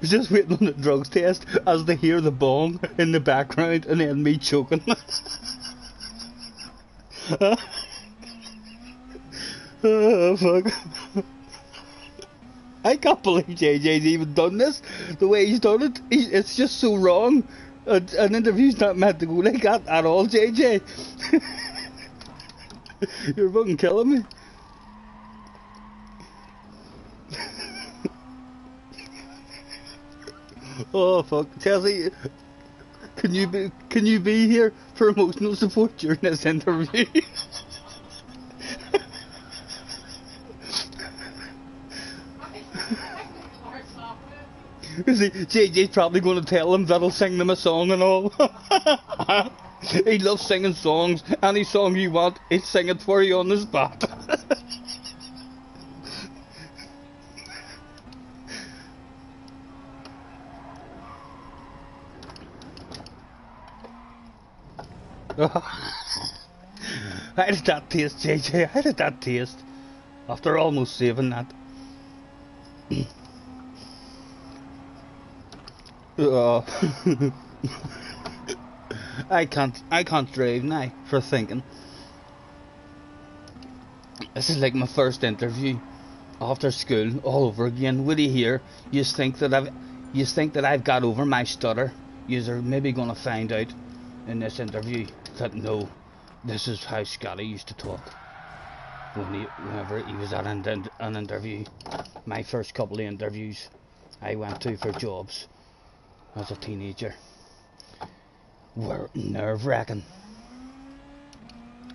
We're just waiting on the drugs test as they hear the bong in the background and then me choking. Oh, fuck. I can't believe JJ's even done this. The way he's done it, it's just so wrong. An interview's not meant to go like that at all, JJ. You're fucking killing me. Oh fuck, Chelsea, can you be here for emotional support during this interview? See, JJ's probably going to tell him that I'll sing them a song and all. He loves singing songs. Any song you want, he'll sing it for you on the spot. How did that taste, JJ? How did that taste? After almost saving that. Uh, I can't drive now for thinking. This is like my first interview after school all over again. What do you hear? You think that I've got over my stutter. You're maybe gonna find out in this interview that no, this is how Scotty used to talk whenever he was at an interview. My first couple of interviews I went to for jobs as a teenager were nerve-wracking.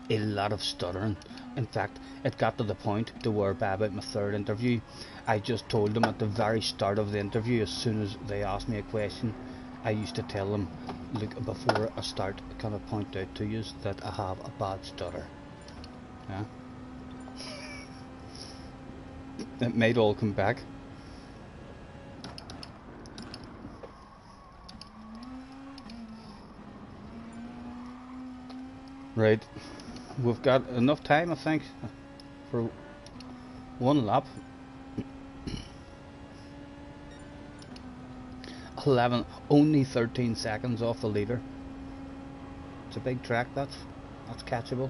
A lot of stuttering. In fact, it got to the point to where by about my third interview, I just told them at the very start of the interview, as soon as they asked me a question, I used to tell them, look, before I start, I kind of point out to you that I have a bad stutter. Yeah. It might all come back. Right. We've got enough time, I think, for one lap. 11, only 13 seconds off the leader. It's a big track, that's catchable.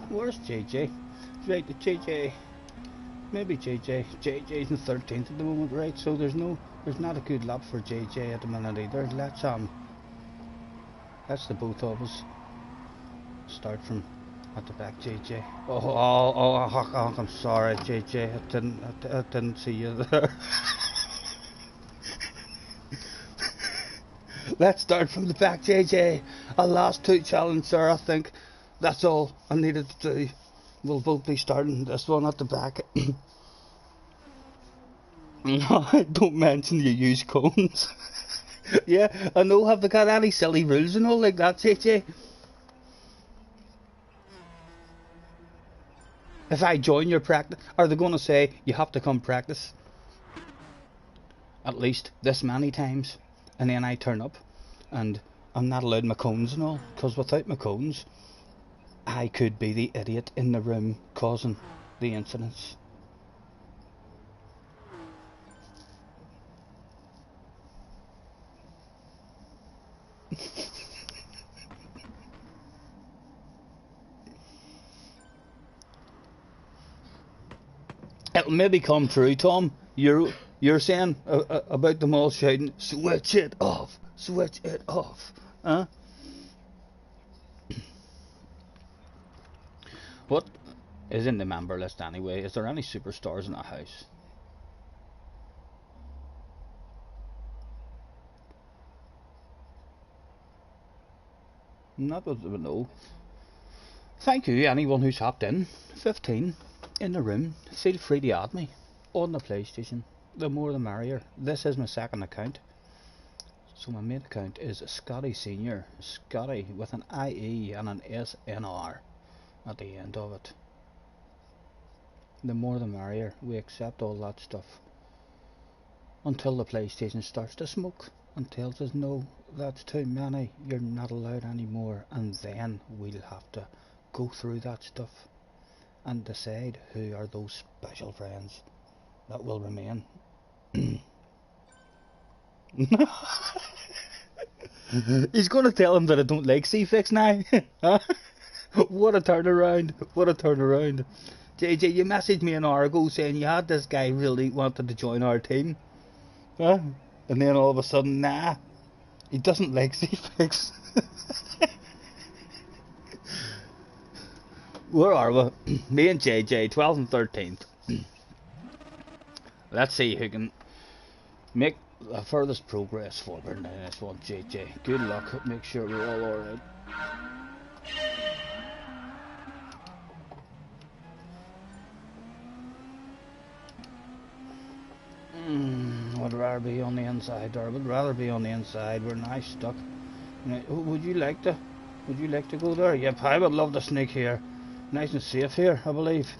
Where's JJ? Right, the JJ, maybe JJ's in 13th at the moment, right? So there's not a good lap for JJ at the minute either. Let's the both of us start from at the back, JJ. Oh, I'm sorry, JJ. I didn't see you there. Let's start from the back, JJ. I lost 2 challenges there, I think. That's all I needed to do. We'll both be starting this one at the back. Don't mention you use cones. Yeah, I know. Have they got any silly rules and all like that, JJ? If I join your practice, are they going to say you have to come practice at least this many times, and then I turn up and I'm not allowed my cones and all? Because without my cones, I could be the idiot in the room causing the incidents. It'll maybe come true, Tom. You're saying about them all shouting, switch it off, huh? What is in the member list anyway? Is there any superstars in our house? Not that we know. Thank you, anyone who's hopped in. 15 in the room. Feel free to add me on the PlayStation. The more the merrier. This is my second account. So my main account is Scotty Senior. Scotty with an IE and an SNR at the end of it. The more the merrier. We accept all that stuff. Until the PlayStation starts to smoke and tells us no, that's too many, you're not allowed anymore, and then we'll have to go through that stuff and decide who are those special friends that will remain. He's going to tell him that I don't like C-Fix now. Huh? What a turnaround. What a turnaround. JJ, you messaged me an hour ago saying you had this guy really wanted to join our team. Huh? And then all of a sudden, nah, he doesn't like C-Fix. Where are we? Me and JJ, 12th and 13th. Let's see who can make the furthest progress forward in this one, JJ. Good luck. Make sure we're all alright. I'd rather be on the inside there. I would rather be on the inside. We're nice stuck. Would you like to? Would you like to go there? Yep, I would love to sneak here. Nice and safe here, I believe.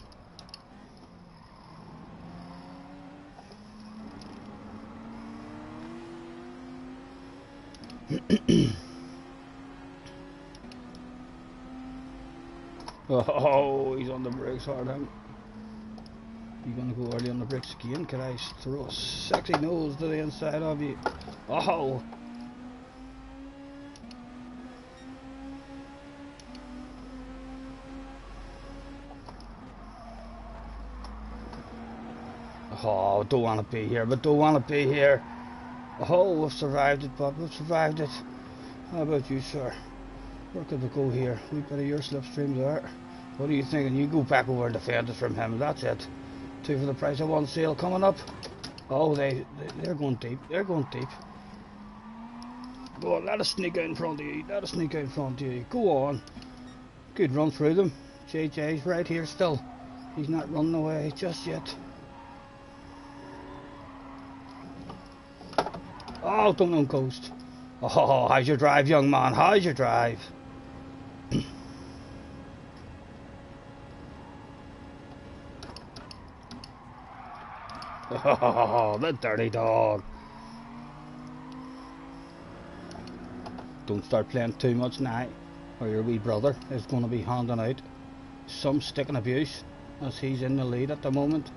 Oh, he's on the brakes hard. You gonna go early on the brakes again? Can I throw a sexy nose to the inside of you? Oh! Oh, don't want to be here, but don't want to be here. Oh, we've survived it, Bob. We've survived it. How about you, sir? Where could we go here? We bit of your slipstream there. What are you thinking? You go back over and defend us from him. That's it. 2 for the price of 1 sale coming up. Oh, they're going deep. They're going deep. Go on, let us sneak out in front of you. Let us sneak out in front of you. Go on. Good run through them. JJ's right here still. He's not running away just yet. Oh, don't on coast. Oh, how's your drive, young man? How's your drive? Oh, the dirty dog. Don't start playing too much now, or your wee brother is going to be handing out some sticking abuse, as he's in the lead at the moment.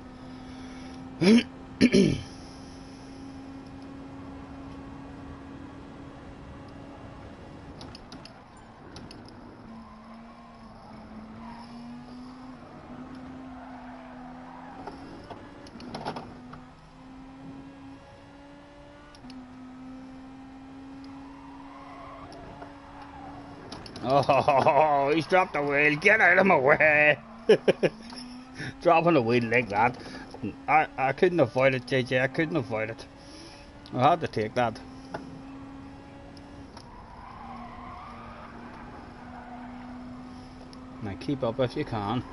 Oh, he's dropped the wheel. Get out of my way. Dropping the wheel like that. I couldn't avoid it, JJ. I couldn't avoid it. I had to take that. Now keep up if you can.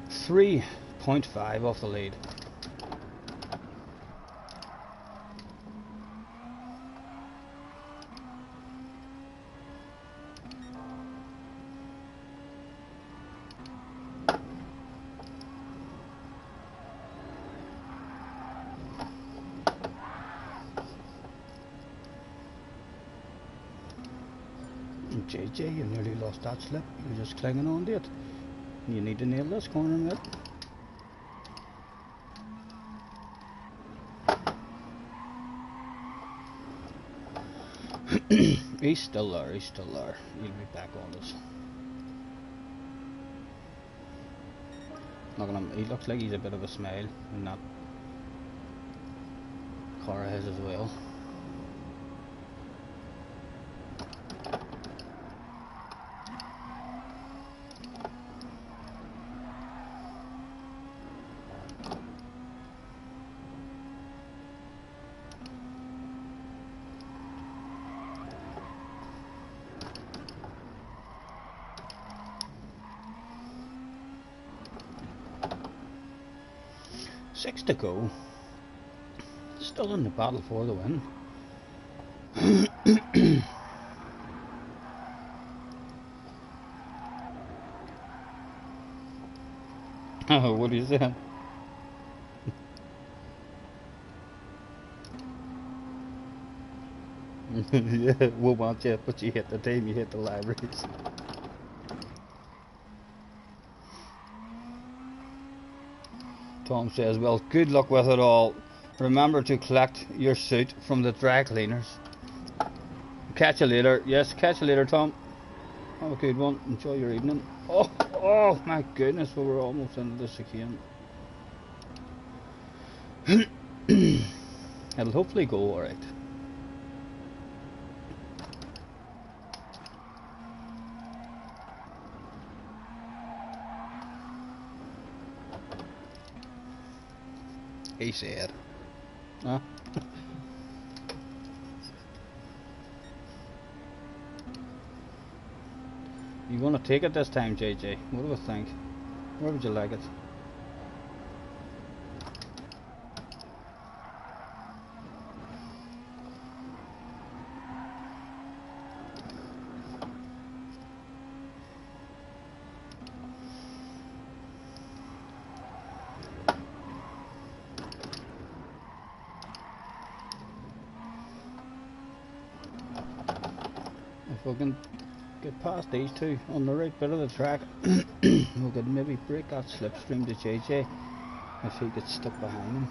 Three. 0.5 off the lead. JJ, you nearly lost that slip. You're just clinging on to it. You need to nail this corner, mate. He's still there, he's still there. He'll be back on us. Look at him, he looks like he's a bit of a smile in that car of his as well. Six to go. Still in the battle for the win. Oh, what do you say? Yeah, we'll want you, but you hit the team, you hit the libraries. Tom says, well, good luck with it all. Remember to collect your suit from the dry cleaners. Catch you later. Yes, catch you later, Tom. Have a good one. Enjoy your evening. Oh my goodness, we were almost into this again. It'll hopefully go alright. He said. Huh? You want to take it this time, JJ? What do you think? Where would you like it? If we can get past these two on the right bit of the track, we could maybe break that slipstream to JJ if he gets stuck behind him.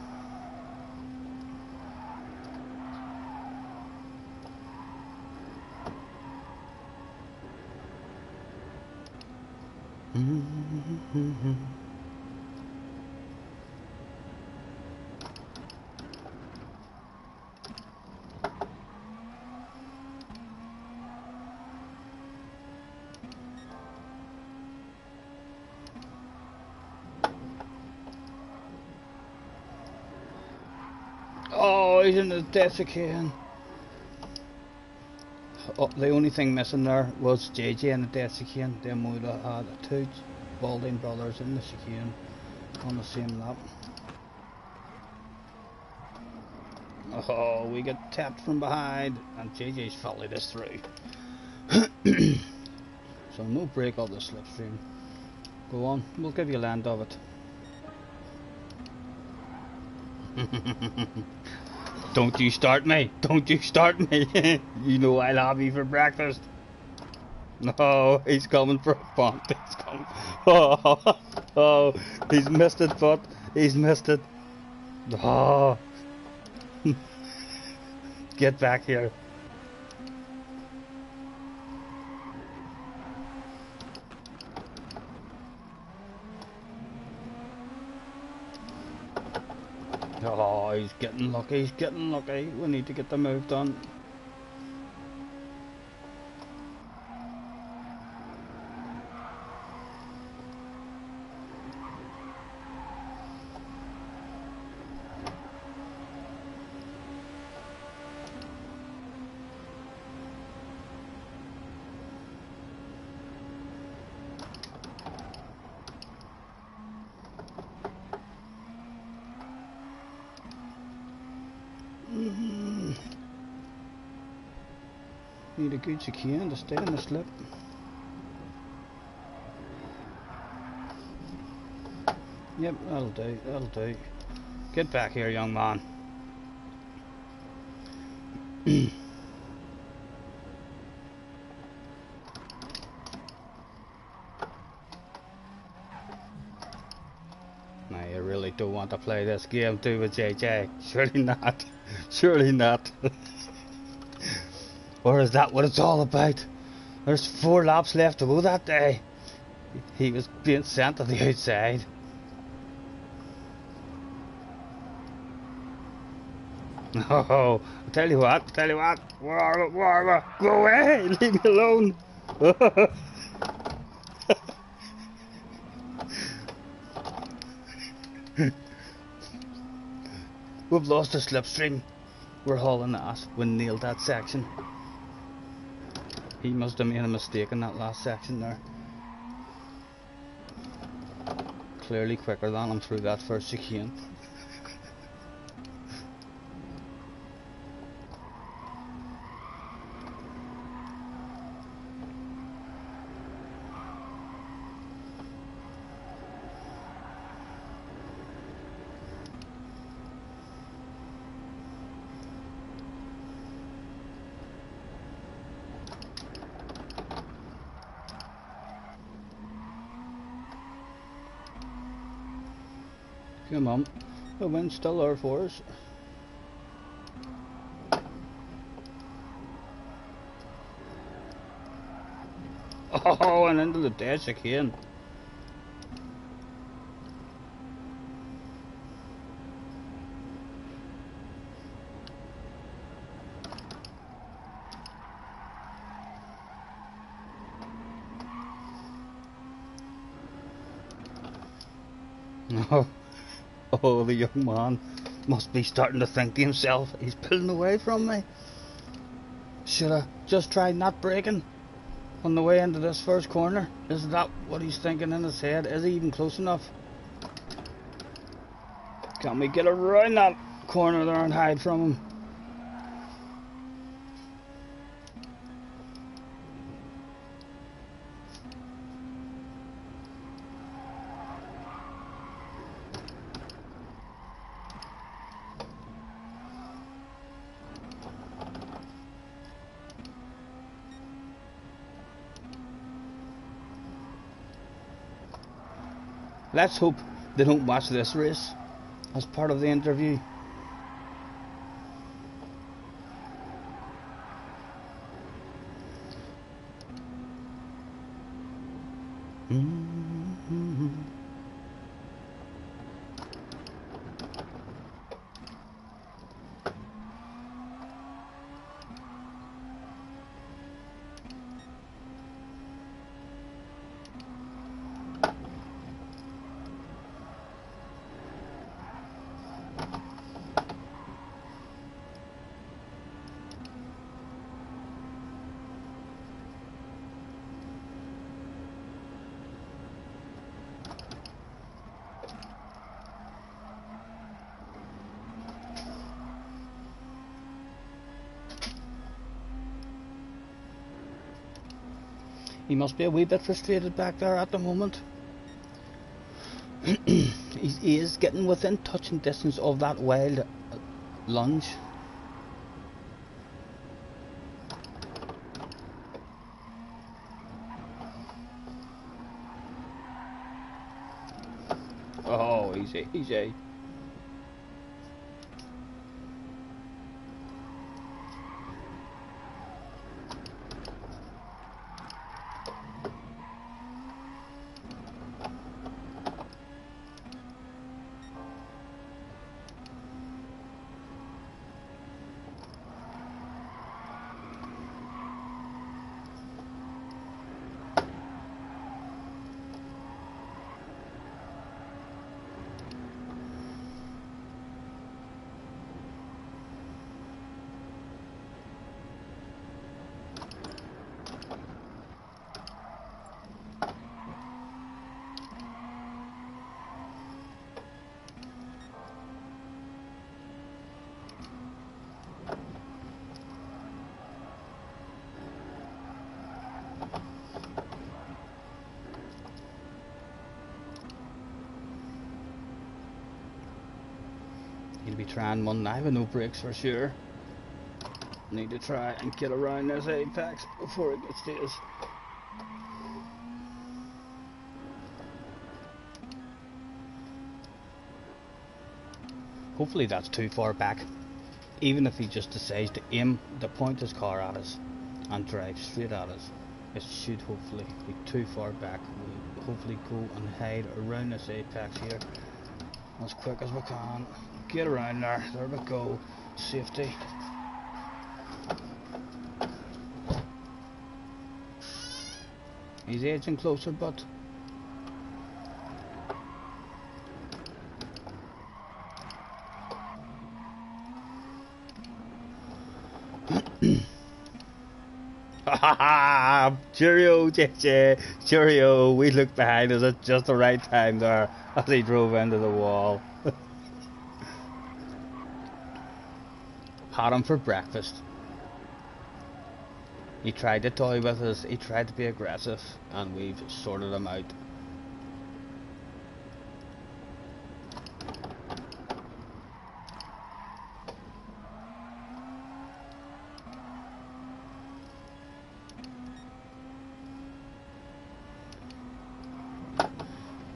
Oh, he's in the ditch again. Oh, the only thing missing there was JJ in the ditch again. Then we would have had two Balding brothers in the chicane on the same lap. Oh, we get tapped from behind, and JJ's followed us through. So no break of the slipstream. Go on, we'll give you land of it. Don't you start me! Don't you start me! You know I'll have you for breakfast. No, he's coming for a bump. He's coming. Oh, oh, he's missed it, but he's missed it. Oh, get back here. Oh, he's getting lucky, he's getting lucky. We need to get the move done. Need a good chicane to stay in the slip. Yep, that'll do, that'll do. Get back here, young man. Now you really don't want to play this game, do with JJ? Surely not. Surely not. Or is that what it's all about? There's 4 laps left to go that day. He was being sent to the outside. Oh, I tell you what, where are we? Go away, leave me alone. We've lost the slipstream. We're hauling ass. We nailed that section. He must have made a mistake in that last section there. Clearly quicker than him through that first chicane. Come on, the wind's still there for us. Oh, and into the ditch again. Oh. Oh, the young man must be starting to think to himself, he's pulling away from me. Should I just try not braking? on the way into this first corner. Is that what he's thinking in his head? Is he even close enough? Can we get around that corner there and hide from him? Let's hope they don't watch this race as part of the interview. He must be a wee bit frustrated back there at the moment. He is getting within touching distance of that wild lunge. Oh, easy, easy. He'll be trying one now with no brakes for sure. Need to try and get around this apex before it gets to us. Hopefully that's too far back. Even if he just decides to point his car at us and drive straight at us, it should hopefully be too far back. We'll hopefully go and hide around this apex here as quick as we can. Get around there. There we go. Safety. He's edging closer, but cheerio, JJ, cheerio. We looked behind us at just the right time there as he drove into the wall. Had him for breakfast. He tried to toy with us, he tried to be aggressive, and we've sorted him out.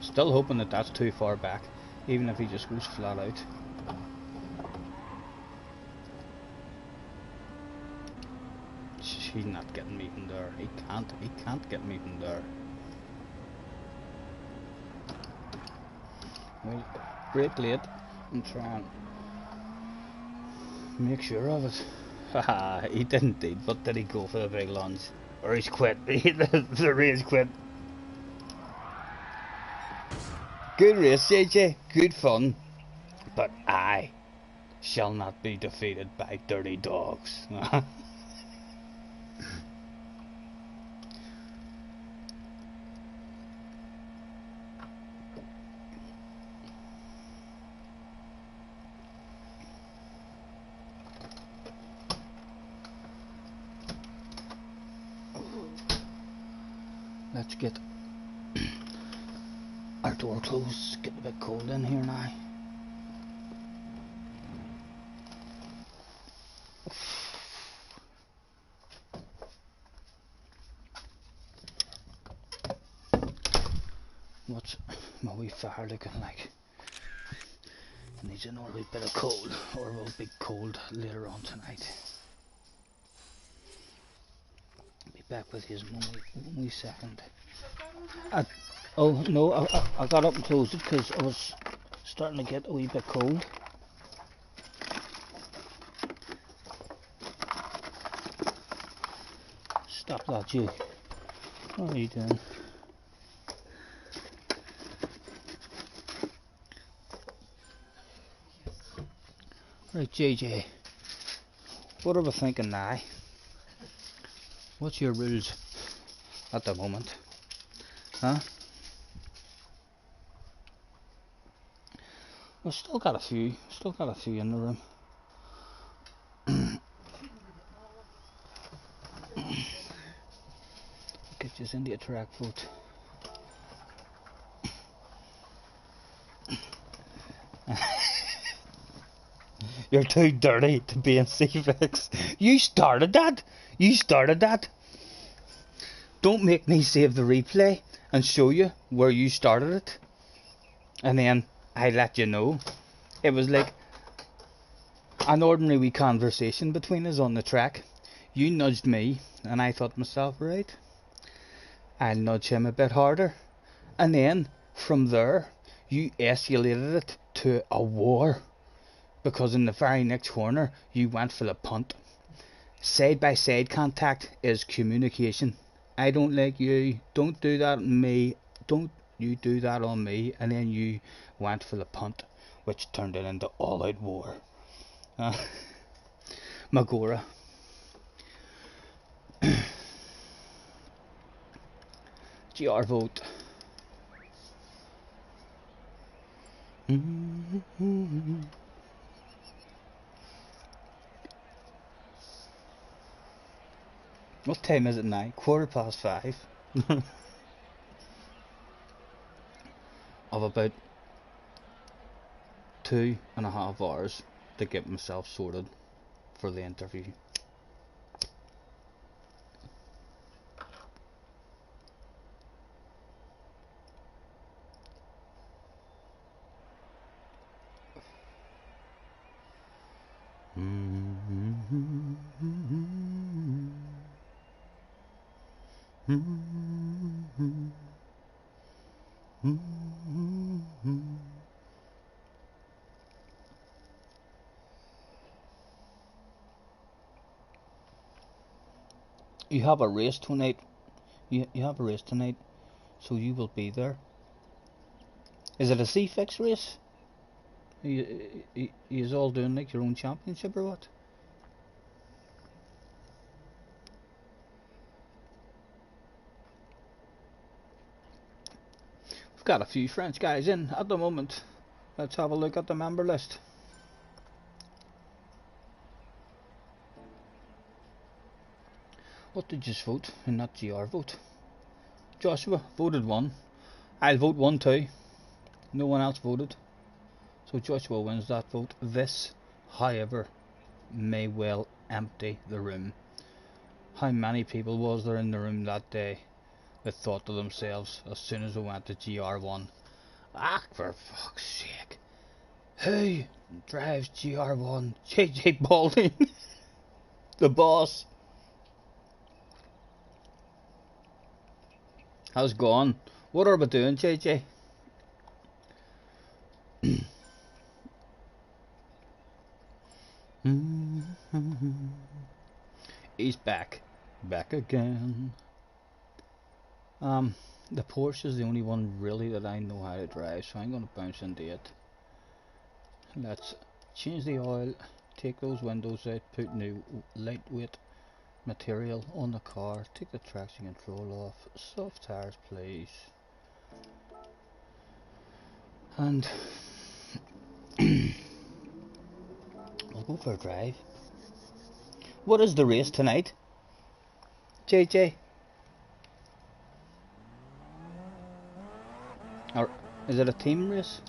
Still hoping that that's too far back, even if he just goes flat out. He's not getting me from there. He can't get me from there. We'll brake late and try and make sure of it. Haha, he didn't indeed, but did he go for the big lunge? Or he's quit. The race quit. Good race, JJ. Good fun. But I shall not be defeated by dirty dogs. let's get our door closed. It's getting a bit cold in here now. What's my wee fire looking like? It needs another wee bit of cold, or it will be cold later on tonight. Be back with you in one wee second. Oh no, I got up and closed it because I was starting to get a wee bit cold. Stop that, you. What are you doing? Right, JJ, what are we thinking now? What's your rules at the moment? Huh? We've still got a few in the room. Get you into a track vote. You're too dirty to be in C-Fix. You started that. Don't make me save the replay and show you where you started it. And then I let you know. It was like an ordinary wee conversation between us on the track. You nudged me and I thought to myself, right, I'll nudge him a bit harder. And then from there you escalated it to a war. Because in the very next corner, you went for the punt. Side-by-side contact is communication. I don't like you. Don't do that on me. Don't you do that on me. And then you went for the punt, which turned it into all-out war. Magora. GR vote. What time is it now? 5:15. I've about 2.5 hours to get myself sorted for the interview. You have a race tonight. You have a race tonight, so you will be there. Is it a C-Fix race? You all doing like your own championship or what? We've got a few French guys in at the moment. Let's have a look at the member list. What did you vote in that GR vote? Joshua voted 1. I'll vote 1 too. No one else voted. So Joshua wins that vote. This, however, may well empty the room. How many people was there in the room that day that thought to themselves as soon as we went to GR1, for fuck's sake, who drives GR1? JJ Balding, the boss. How's it going? What are we doing, JJ? He's back again. The Porsche is the only one really that I know how to drive, so I'm going to bounce into it. Let's change the oil, take those windows out, put new lightweight material on the car, take the traction control off, soft tires please, and we'll go for a drive. What is the race tonight, JJ? Or is it a team race?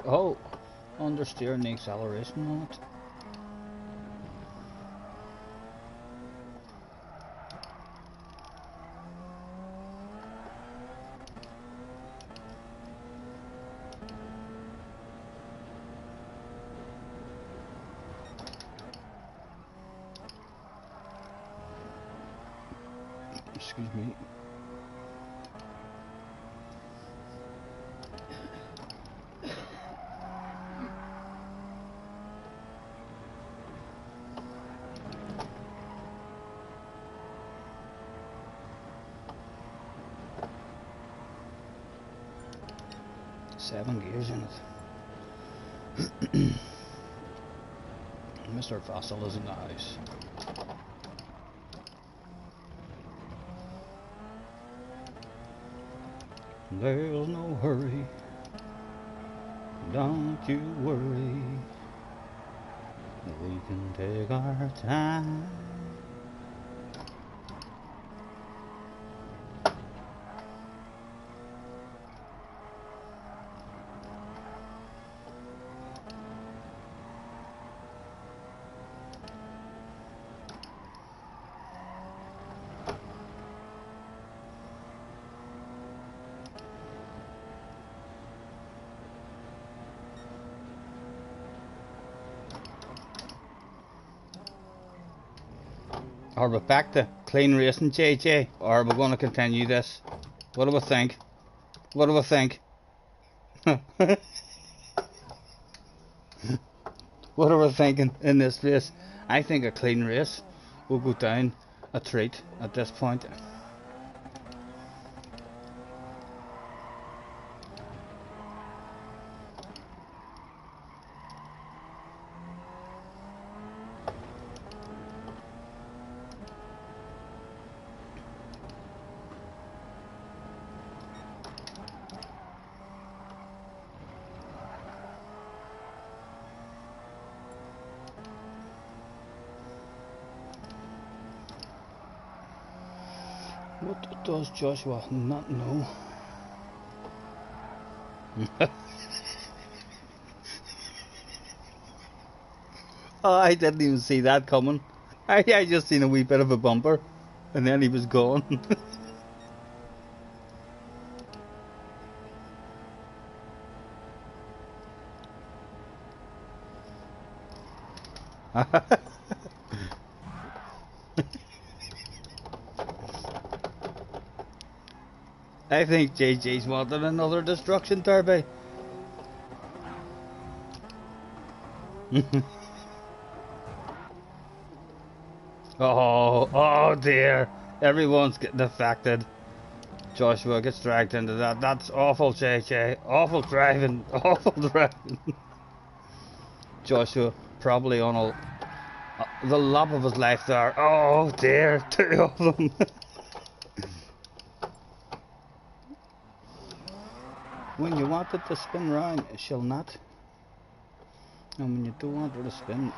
Oh, understeer and the acceleration on it. Excuse me. Seven gears in it. Mr. Fossil is in the house. There's no hurry, don't you worry, we can take our time. Are we back to clean racing, JJ, or are we going to continue this? What do we think? What do we think? What are we thinking in this race? I think a clean race will go down a treat at this point. What does Joshua not know? Oh, I didn't even see that coming. I just seen a wee bit of a bumper, and then he was gone. I think JJ's wanted another destruction derby. Oh dear. Everyone's getting affected. Joshua gets dragged into that. That's awful, JJ. Awful driving. Awful driving. Joshua probably on the lap of his life there. Oh dear. Two of them. When you want it to spin round, it shall not. And when you don't want it to spin,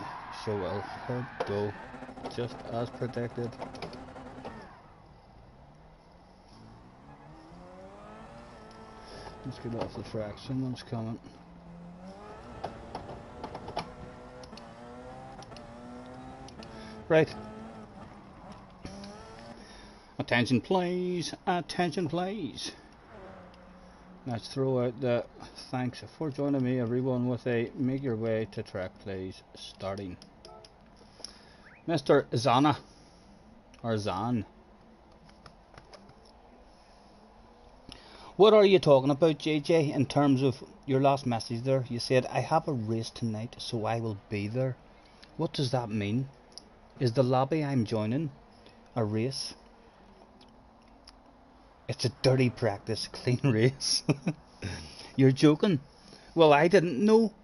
so will. Her go. Just as predicted. Let's get off the track. Someone's coming. Right. Attention please. Attention please. Let's throw out the thanks for joining me everyone with a make your way to track please starting. Mr. Zana or Zan. What are you talking about, JJ, in terms of your last message there? You said I have a race tonight so I will be there. What does that mean? Is the lobby I'm joining a race? It's a dirty practice, clean race. You're joking? Well, I didn't know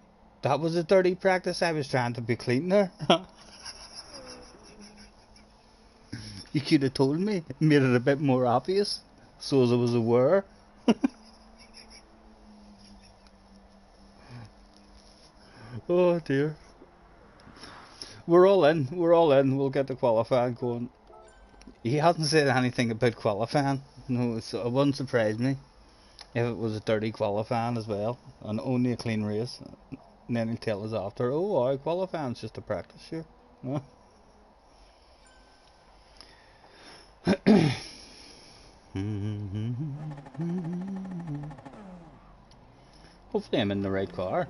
that was a dirty practice. I was trying to be clean there. You could have told me, made it a bit more obvious, so as I was aware. Oh dear. We're all in. We're all in. We'll get the qualifying going. He hasn't said anything about qualifying. No, it wouldn't surprise me if it was a dirty qualifying as well, and only a clean race. And then he'll tell us after, oh, I qualifying's just a practice here. No? Hopefully I'm in the right car.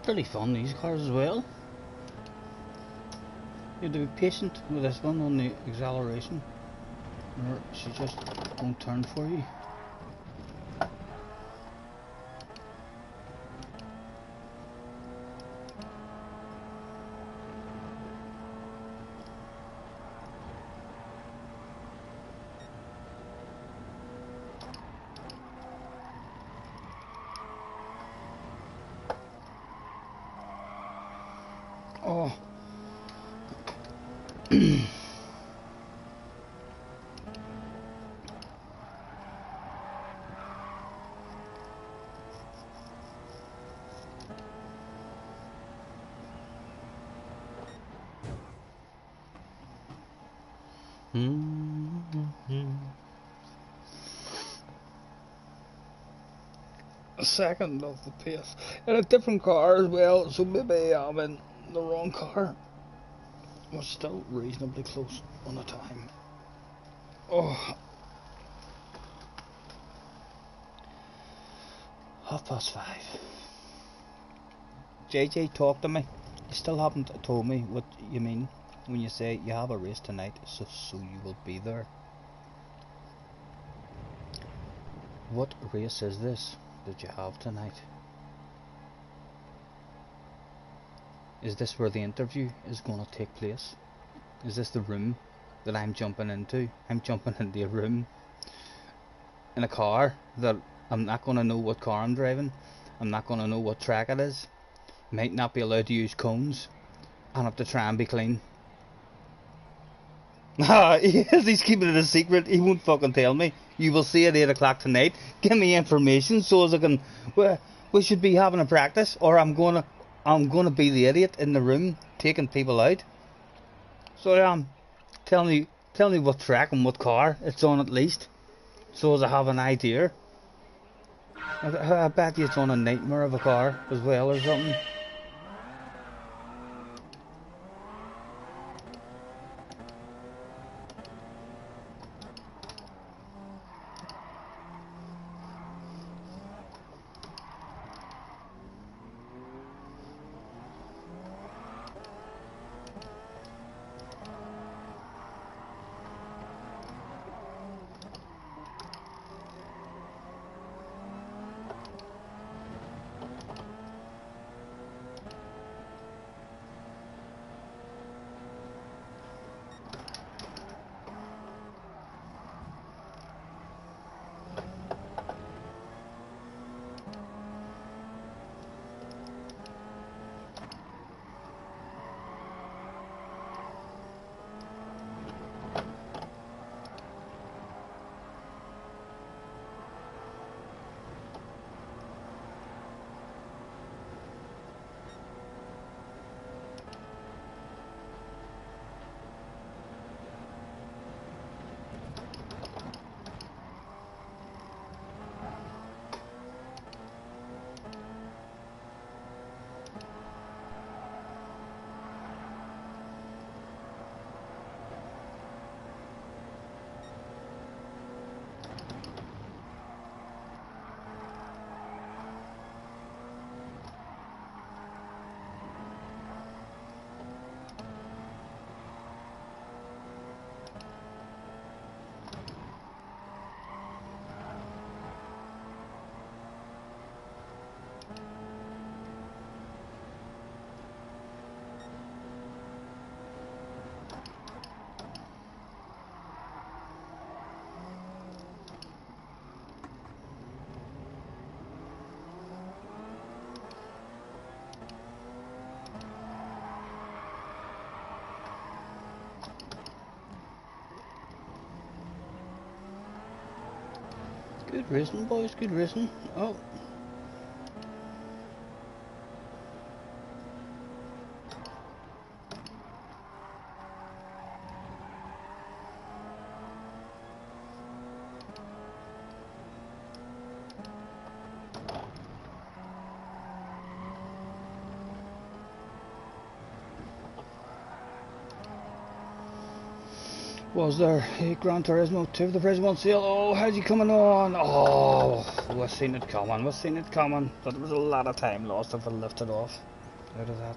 Really fun, these cars as well. You have to be patient with this one on the acceleration, or she just won't turn for you. Oh. A second of the pace in a different car as well, so maybe I'm in the wrong car. We're still reasonably close on the time. Oh, 5:30. JJ, talk to me. You still haven't told me what you mean when you say you have a race tonight, so you will be there. What race is this that you have tonight? Is this where the interview is going to take place? Is this the room that I'm jumping into? I'm jumping into a room in a car that I'm not going to know what car I'm driving. I'm not going to know what track it is. Might not be allowed to use cones. I have to try and be clean. He's keeping it a secret. He won't fucking tell me. You will see at 8 o'clock tonight. Give me information so as I can. We should be having a practice, or I'm gonna be the idiot in the room taking people out. So tell me what track and what car it's on at least, so as I have an idea. I bet you it's on a nightmare of a car as well or something. Good racing, boys, good racing. Oh. Was there a Gran Turismo 2 of the Prism on sale? Oh, how's he coming on? Oh, we've seen it coming, but there was a lot of time lost if I lifted off out of that.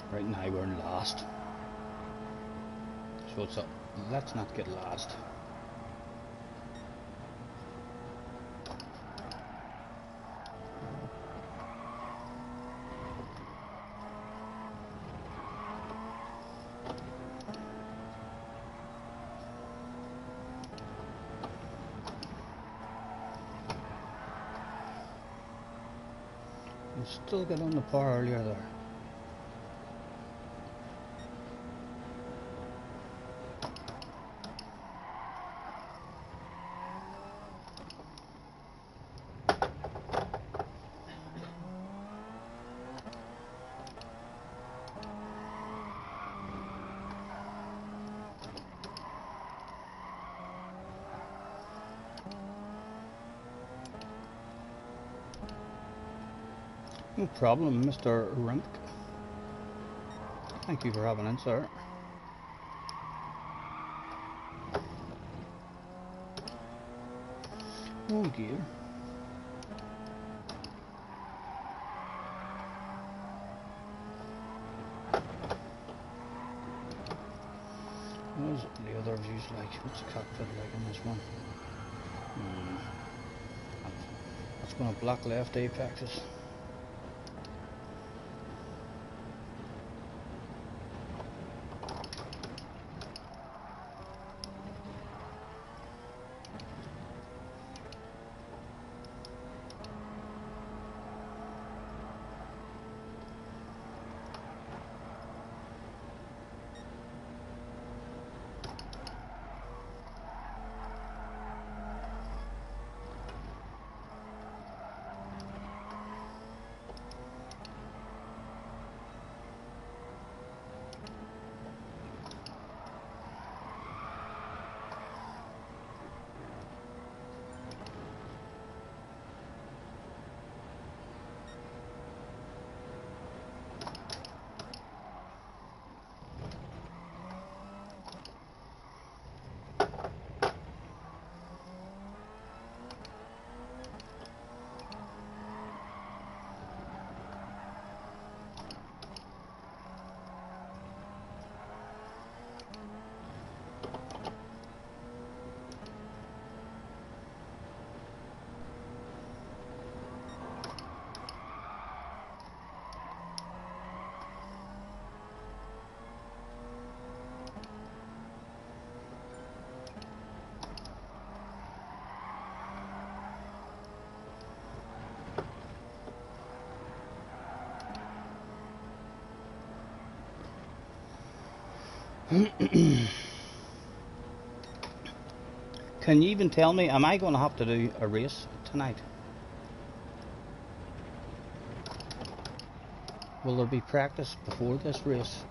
Right now we're in last. So it's up. Let's not get last. We still get on the par earlier there. No problem, Mr. Rimp. Thank you for having in, sir. Oh dear. What's the other views like? What's the cockpit like in this one? That's going to block left apexes. Can you even tell me, am I going to have to do a race tonight? Will there be practice before this race?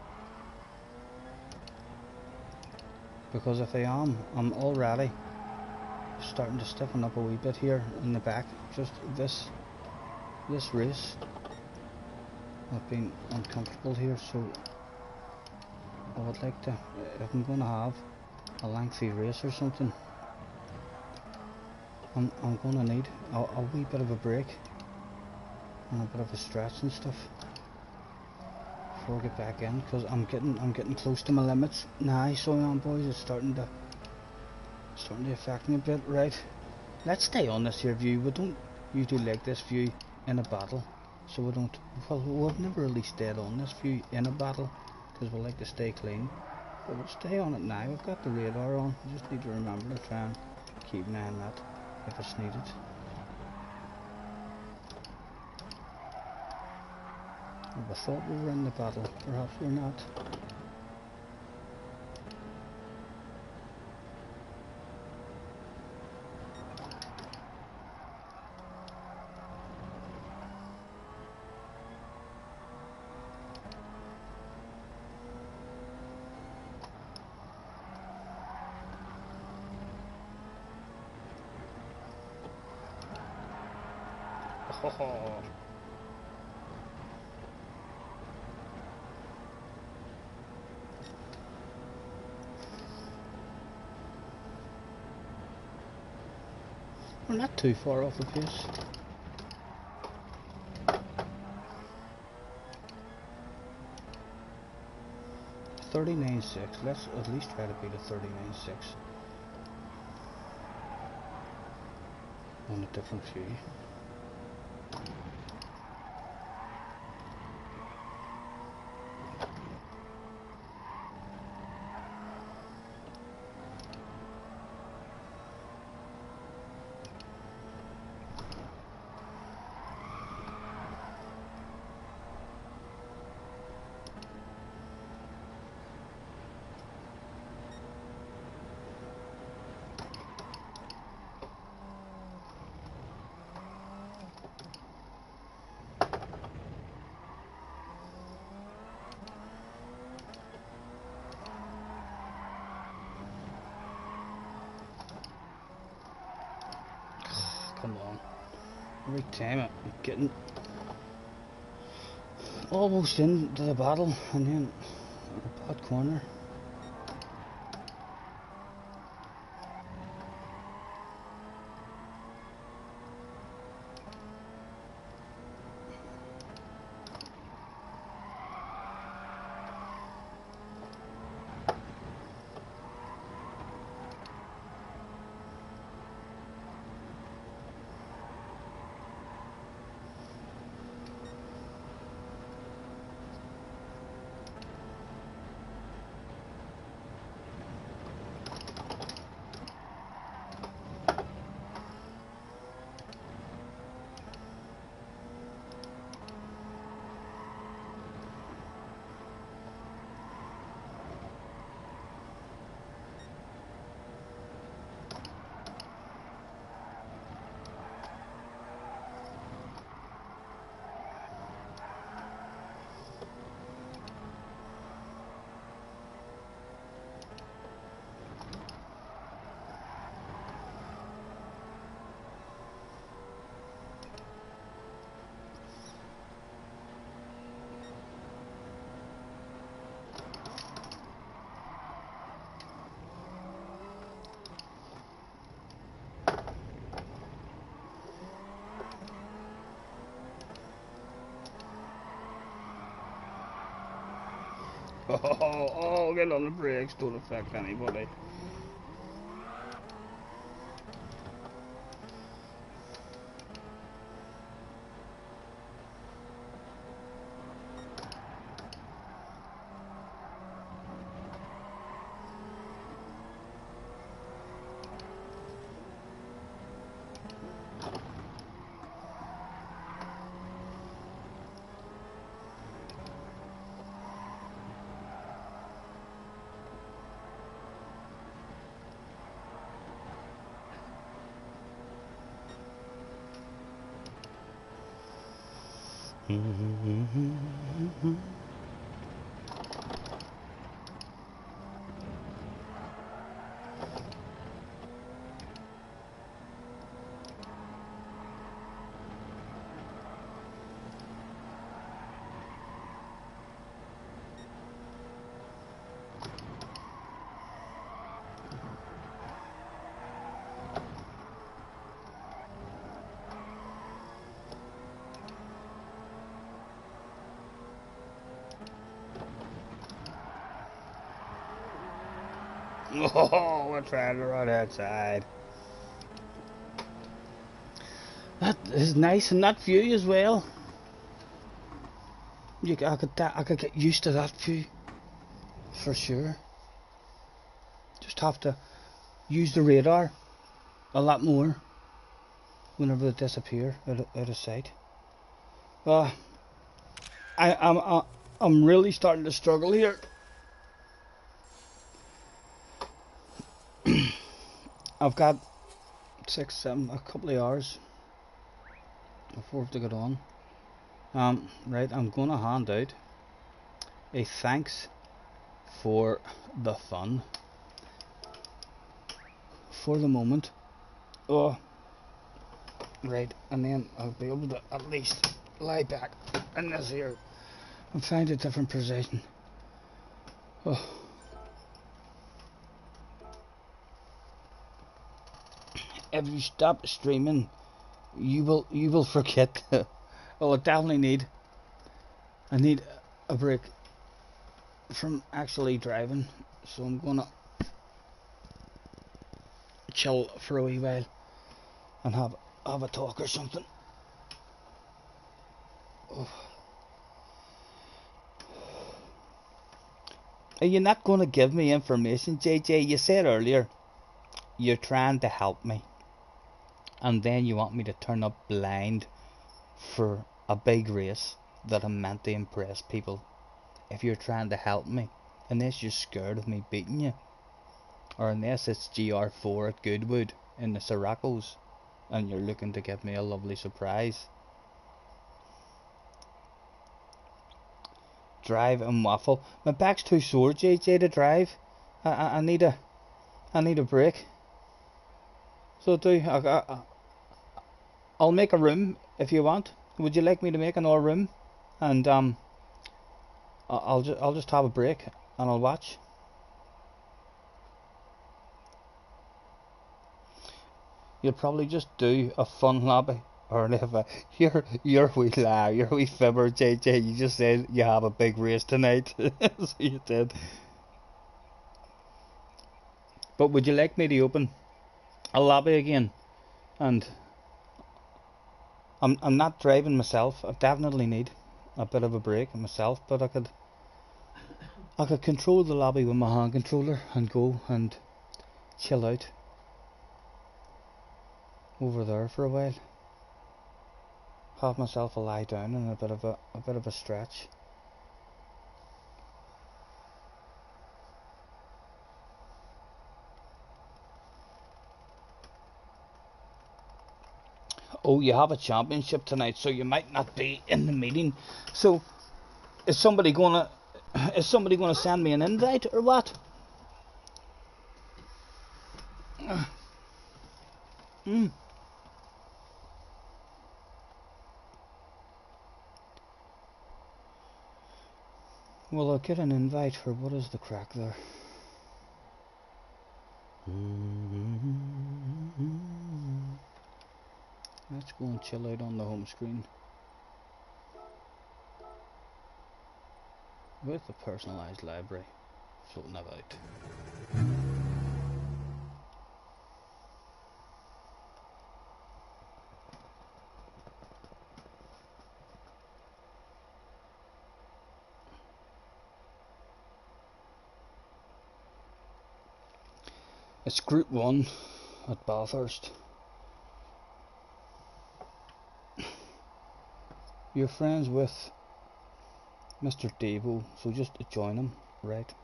Because if I am, I'm already starting to stiffen up a wee bit here in the back. Just this race, I've been uncomfortable here, so I would like to, if I'm going to have a lengthy race or something, I'm going to need a wee bit of a break and a bit of a stretch and stuff before I get back in, because I'm getting close to my limits now. So on, boys, it's starting to affect me a bit. Right, let's stay on this here view. We don't usually like this view in a battle, so we don't. Well, we've never really stayed on this view in a battle because we like to stay clean. But we'll stay on it now. We've got the radar on. We just need to remember to try and keep an eye on that if it's needed. I thought we were in the battle. Perhaps we're not. Oh. We're not too far off the pace. 39.6. Let's at least try to beat a 39.6 on a different view. Come on. Every time I'm getting almost into the battle and then a bad corner. Oh, get on the brakes, don't affect anybody. Oh, we're trying to run outside. That is nice, and that view as well. I could get used to that view for sure. Just have to use the radar a lot more whenever they disappear out of sight. I'm really starting to struggle here. I've got a couple of hours before I have to get on. Right, I'm going to hand out a thanks for the fun for the moment. Oh, Right, and then I'll be able to at least lie back in this here and find a different position. Oh. If you stop streaming, you will forget. Well, I definitely need a break from actually driving, so I'm gonna chill for a wee while and have a talk or something. Oh. Are you not going to give me information, JJ? You said earlier you're trying to help me, and then you want me to turn up blind for a big race that I'm meant to impress people. If you're trying to help me, unless you're scared of me beating you, or unless it's GR4 at Goodwood in the Sirocco's and you're looking to give me a lovely surprise. Drive and waffle. My back's too sore, JJ, to drive. I need a break. So I'll make a room if you want. Would you like me to make another room? And I'll just have a break and I'll watch. You'll probably just do a fun lobby or you're wee liar, you're wee fibber, JJ. You just said you have a big race tonight. So you did. But would you like me to open a lobby again? And I'm not driving myself. I definitely need a bit of a break myself, but I could control the lobby with my hand controller and go and chill out over there for a while. Have myself a lie down and a bit of a stretch. Oh, you have a championship tonight, so you might not be in the meeting. So is somebody gonna send me an invite or what? Well, I'll get an invite for what is the crack there. Let's go and chill out on the home screen with a personalised library floating about. It's Group 1 at Bathurst. You're friends with Mr. Devo, so just join him, right?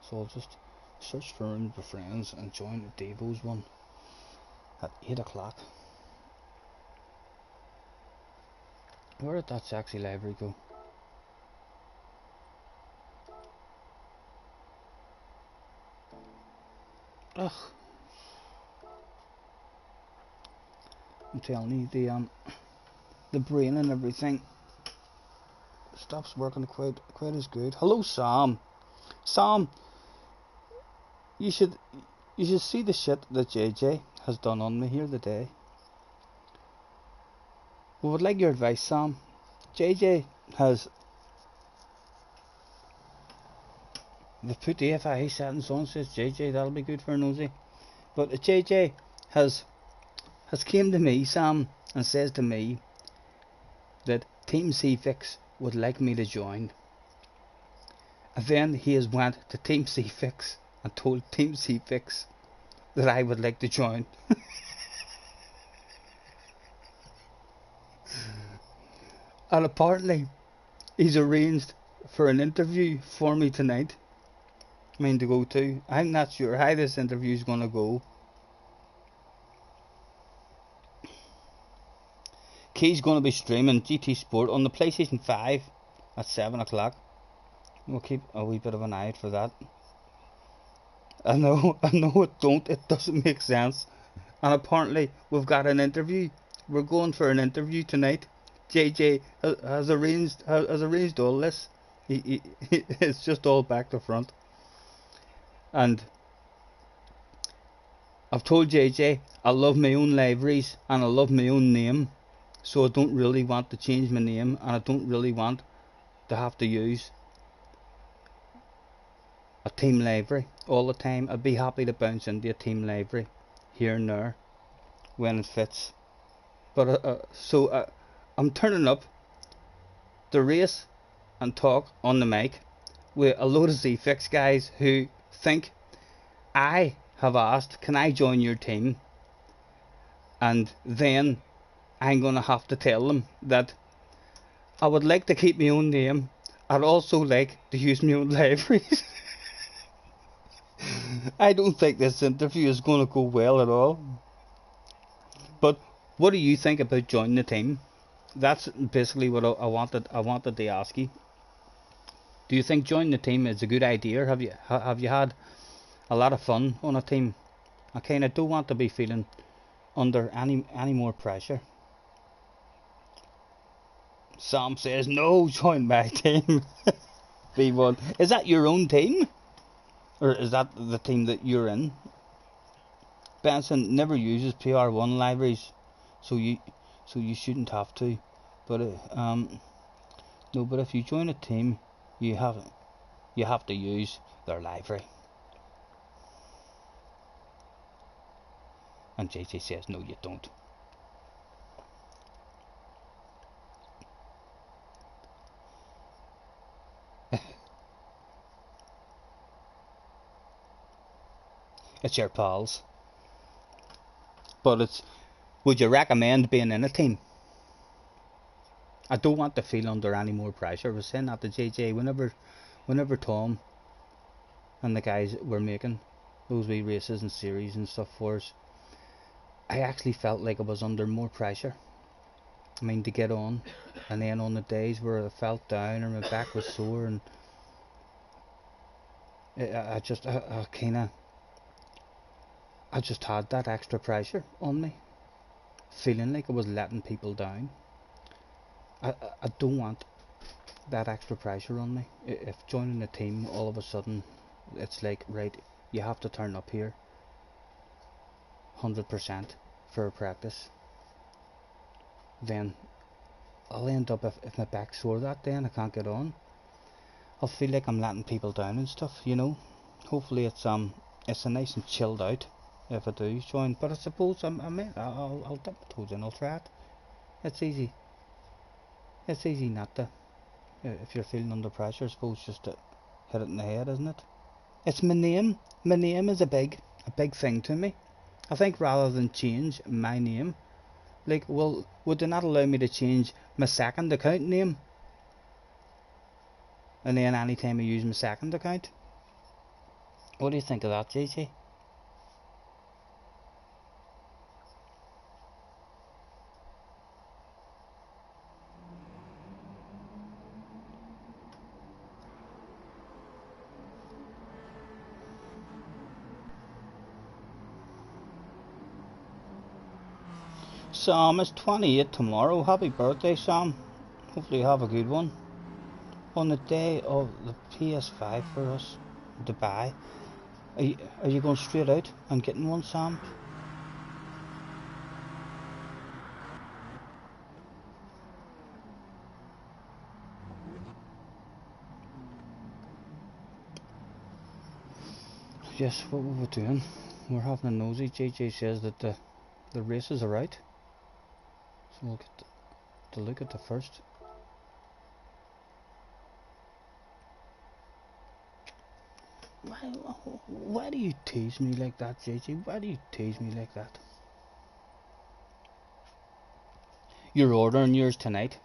So I'll just search for rooms for friends and join Devo's one at 8 o'clock. Where did that sexy library go? Ugh. I'm telling you, the brain and everything stops working quite as good. Hello, Sam. Sam, you should see the shit that JJ has done on me here today. We would like your advice, Sam. JJ has put the FIA settings on, says JJ, that'll be good for a nosy. But JJ has came to me, Sam, and says to me that Team CFix would like me to join. And then he has went to Team CFix and told Team CFix that I would like to join. And apparently he's arranged for an interview for me tonight. I mean, to go to. I'm not sure how this interview is going to go. Key's going to be streaming GT Sport on the PlayStation 5 at 7 o'clock. We'll keep a wee bit of an eye out for that. I know it doesn't make sense. And apparently we've got an interview we're going for an interview tonight. JJ has arranged all this. It's just all back to front. And I've told JJ I love my own liveries and I love my own name, so I don't really want to change my name, and I don't really want to have to use a team livery all the time. I'd be happy to bounce into a team livery here and there when it fits. But I'm turning up to race and talk on the mic with a load of Z-Fix guys who think I have asked, can I join your team? And then I'm going to have to tell them that I would like to keep my own name. I'd also like to use my own liveries. I don't think this interview is going to go well at all. But what do you think about joining the team? That's basically what I wanted to ask you. Do you think joining the team is a good idea? Have you had a lot of fun on a team? I kind of don't want to be feeling under any more pressure. Sam says no, join my team. V1. Is that your own team? Or is that the team that you're in? Benson never uses PR1 libraries, so you shouldn't have to. But no, but if you join a team, you have to use their library. And JJ says no, you don't. It's your pals. But it's, would you recommend being in a team? I don't want to feel under any more pressure. I was saying that to JJ whenever Tom and the guys were making those wee races and series and stuff for us, I actually felt like I was under more pressure. I mean, to get on, and then on the days where I felt down or my back was sore, and I just had that extra pressure on me, feeling like I was letting people down. I don't want that extra pressure on me. If joining a team, all of a sudden it's like, right, you have to turn up here 100% for a practice, then I'll end up, if my back's sore that day and I can't get on, I'll feel like I'm letting people down and stuff, you know. Hopefully it's a nice and chilled out if I do join, but I suppose I'll dip my toes in, I'll try it. It's easy not to, if you're feeling under pressure, I suppose just to hit it in the head, isn't it? It's my name is a big thing to me. I think rather than change my name, like, well, would they not allow me to change my second account name? And then anytime I use my second account? What do you think of that, JJ? Sam is 28 tomorrow. Happy birthday, Sam. Hopefully you have a good one. On the day of the PS5 for us to buy. Are you going straight out and getting one, Sam? Yes, what were we doing? We're having a nosy. JJ says that the races are out. So we'll get to look at the first. Why do you tease me like that, JJ? Why do you tease me like that? You're ordering yours tonight.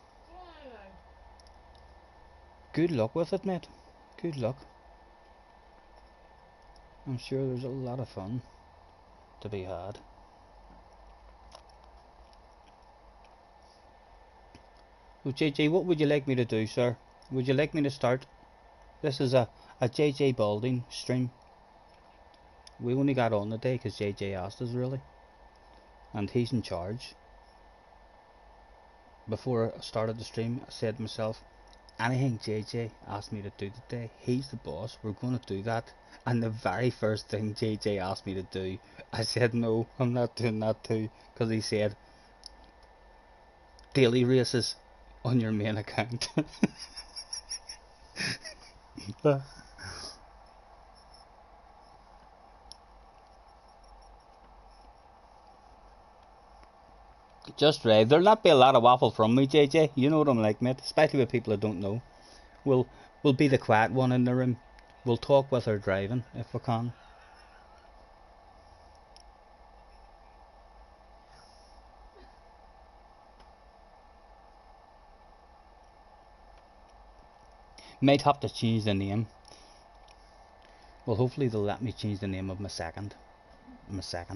Good luck with it, mate. Good luck. I'm sure there's a lot of fun to be had. So JJ, what would you like me to do, sir? Would you like me to start? This is a JJ Balding stream. We only got on today because JJ asked us, really. And he's in charge. before I started the stream, I said to myself, anything JJ asked me to do today, he's the boss, we're going to do that. And the very first thing JJ asked me to do, I said no, I'm not doing that too, because he said daily races on your main account. Just right, there'll not be a lot of waffle from me, JJ, you know what I'm like, mate, especially with people I don't know. We'll be the quiet one in the room. We'll talk with her driving if we can. Might have to change the name. Well, hopefully they'll let me change the name of my second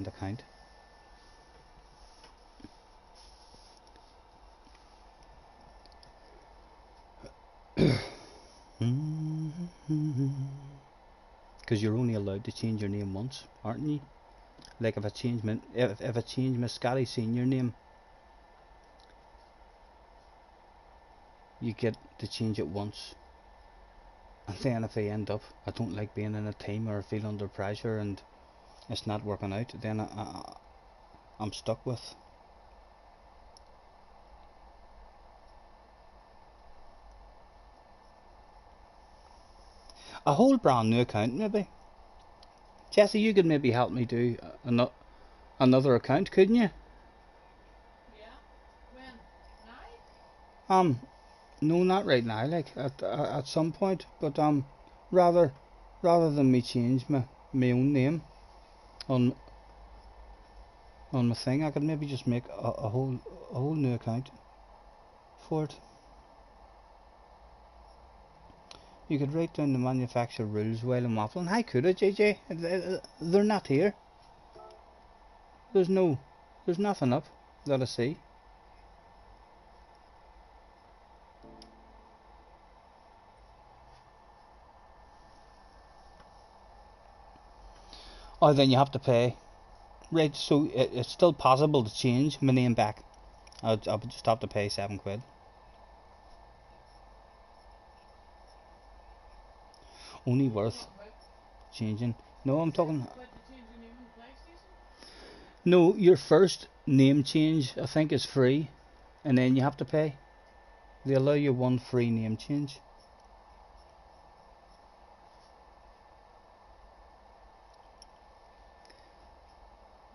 account. Because you're only allowed to change your name once, aren't you? Like if I change my Scotty Senior name, you get to change it once. And then if I end up, I don't like being in a team or I feel under pressure and it's not working out, then I'm stuck with. A whole brand new account maybe. Jesse, you could maybe help me do another account, couldn't you? Yeah. When? Now? No, not right now, like at some point, but rather than me change my own name on my thing, I could maybe just make a whole new account for it. You could write down the manufacturer rules while I'm waffling. How could I, JJ? They're not here. There's nothing up that I see. Oh, then you have to pay. Right, so it's still possible to change my name back. I would just have to pay £7. Only worth changing. No, I'm talking. But to change your name on the PlayStation? No, your first name change I think is free, and then you have to pay. They allow you one free name change.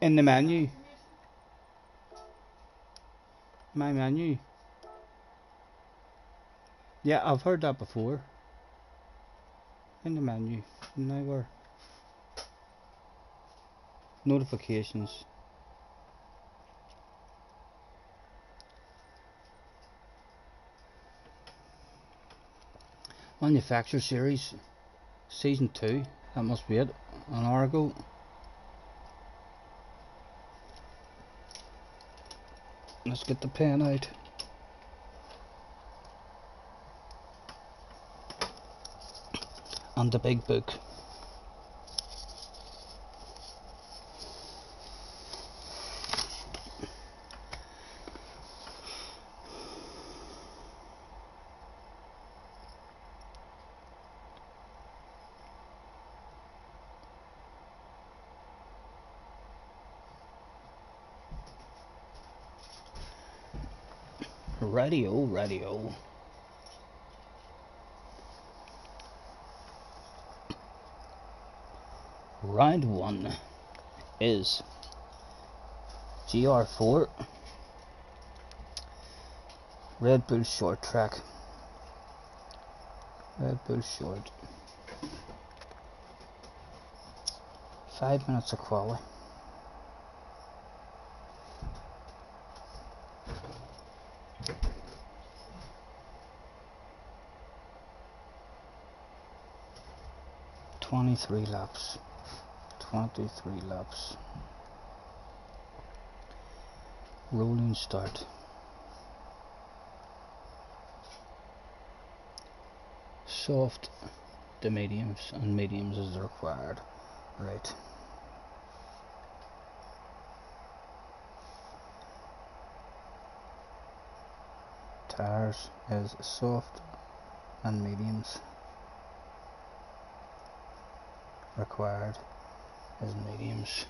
In the menu. My menu. Yeah, I've heard that before. In the menu. Now where? Notifications. Manufacturer series. Season 2. That must be it. An hour ago. Let's get the pen out. And the big book. Radio. Round 1 is GR4 Red Bull short track. Red Bull short. 5 minutes of quality. Twenty-three laps. Rolling start. Soft to mediums, and mediums is required. Right. tires is soft and mediums. Required is mediums.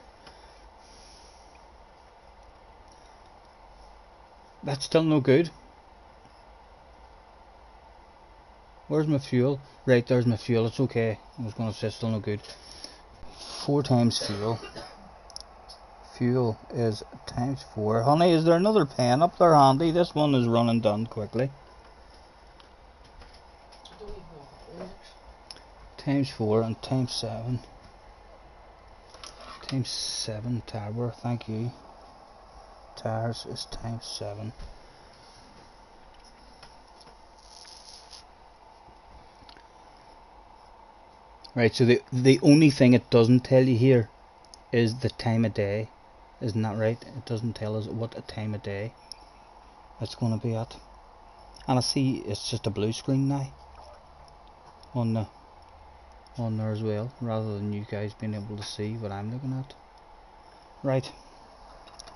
That's still no good. Where's my fuel? Right, there's my fuel. It's okay. I was going to say still no good. 4 times fuel. Fuel is times 4. Honey, is there another pen up there handy? This one is running down quickly. Times 4 and times 7. Times 7 tower, thank you. Tires is times 7. Right, so the only thing it doesn't tell you here is the time of day. Isn't that right? It doesn't tell us what a time of day it's going to be at. And I see it's just a blue screen now on there as well, rather than you guys being able to see what I'm looking at. Right,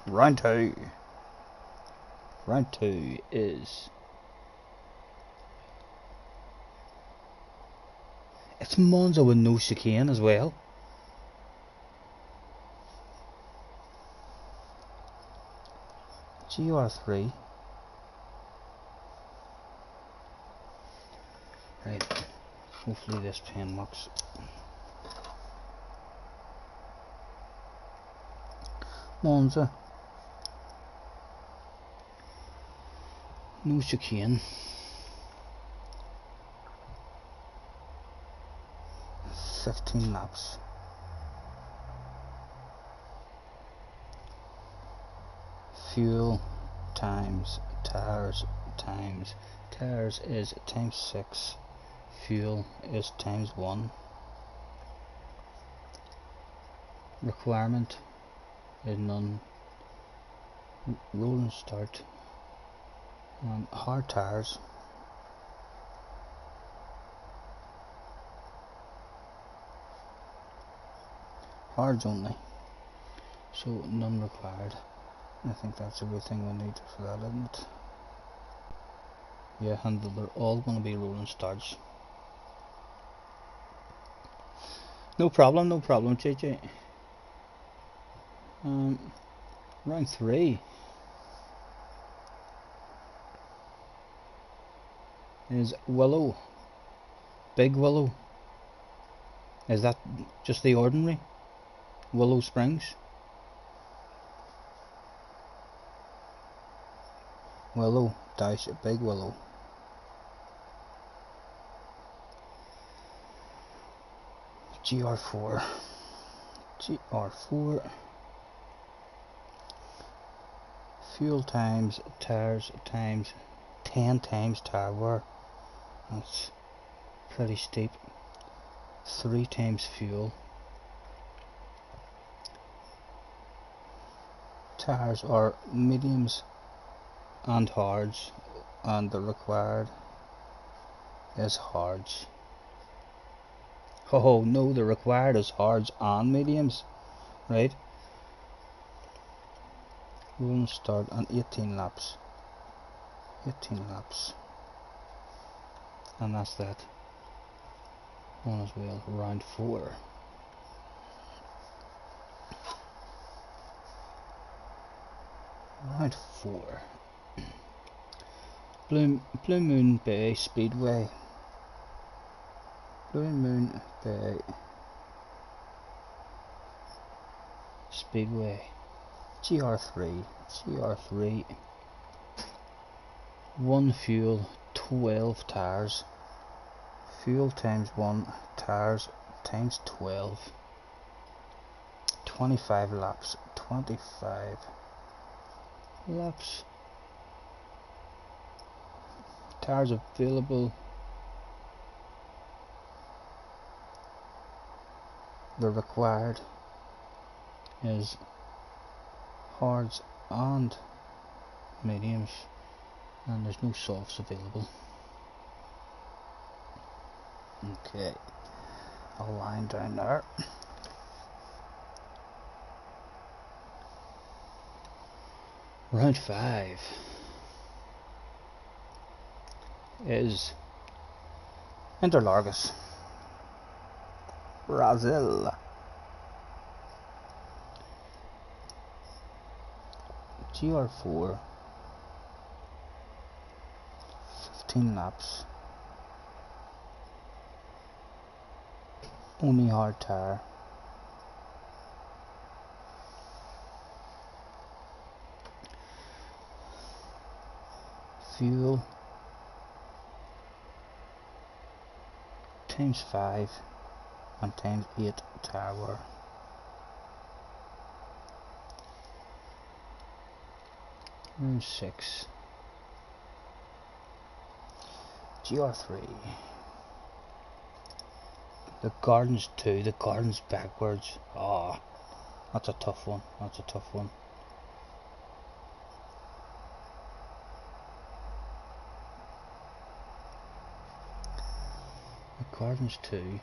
round 2. Round 2 is, it's Monza with no chicane as well. GR3. Right, hopefully this pen works. Monza. No chicane. 15 laps. Fuel times tires times tires is times 6. Fuel is times 1. Requirement is none. Roll and start. Hard tires. Hards only. So none required. I think that's everything we need for that, isn't it? Yeah, and they're all going to be rolling starts. No problem, JJ. Round 3 is Willow. Big Willow. Is that just the ordinary? Willow Springs? Willow dash Big Willow. GR4. Fuel times tires times 10 times tire wear. That's pretty steep. 3 times fuel. Tires are mediums and hards, and the required is hards. Oh no, the required is hards and mediums, right? We'll start on 18 laps. 18 laps. And that's that one as well. Round 4. Round 4. Blue Moon Bay Speedway. Blue Moon Bay Speedway. GR3. 1 fuel, 12 tires. Fuel times 1, tires times 12. 25 laps. 25 laps. Tires available. The required is hards and mediums, and there's no softs available. Okay, a line down there. Round 5. is Interlagos, Brazil. GR4, 15 laps, only hard tire. Fuel times 5 and times 8 tire wear. Room 6. GR3. The Gardens 2, the Gardens backwards. Ah, that's a tough one. That's a tough one. The Gardens 2,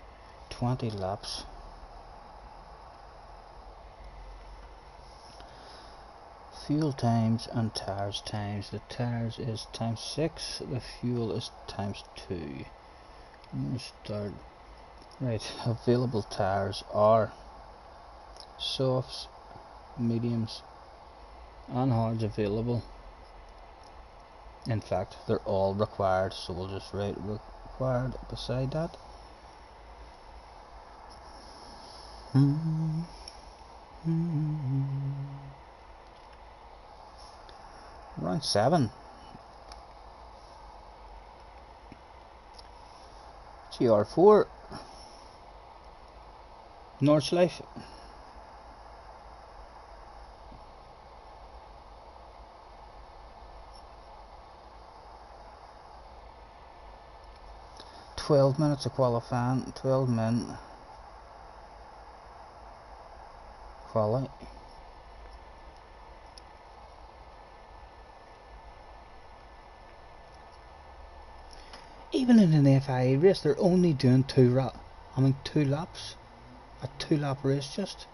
20 laps. Fuel times and tires times. The tires is times 6, the fuel is times 2. I'm going to start. Right, available tires are softs, mediums and hards available. In fact, they're all required, so we'll just write required beside that. Round 7. GR4 Nordschleife. "12 minutes of qualifying, 12 men quali." Even in an FIA race, they're only doing 2 laps. A 2-lap race, just.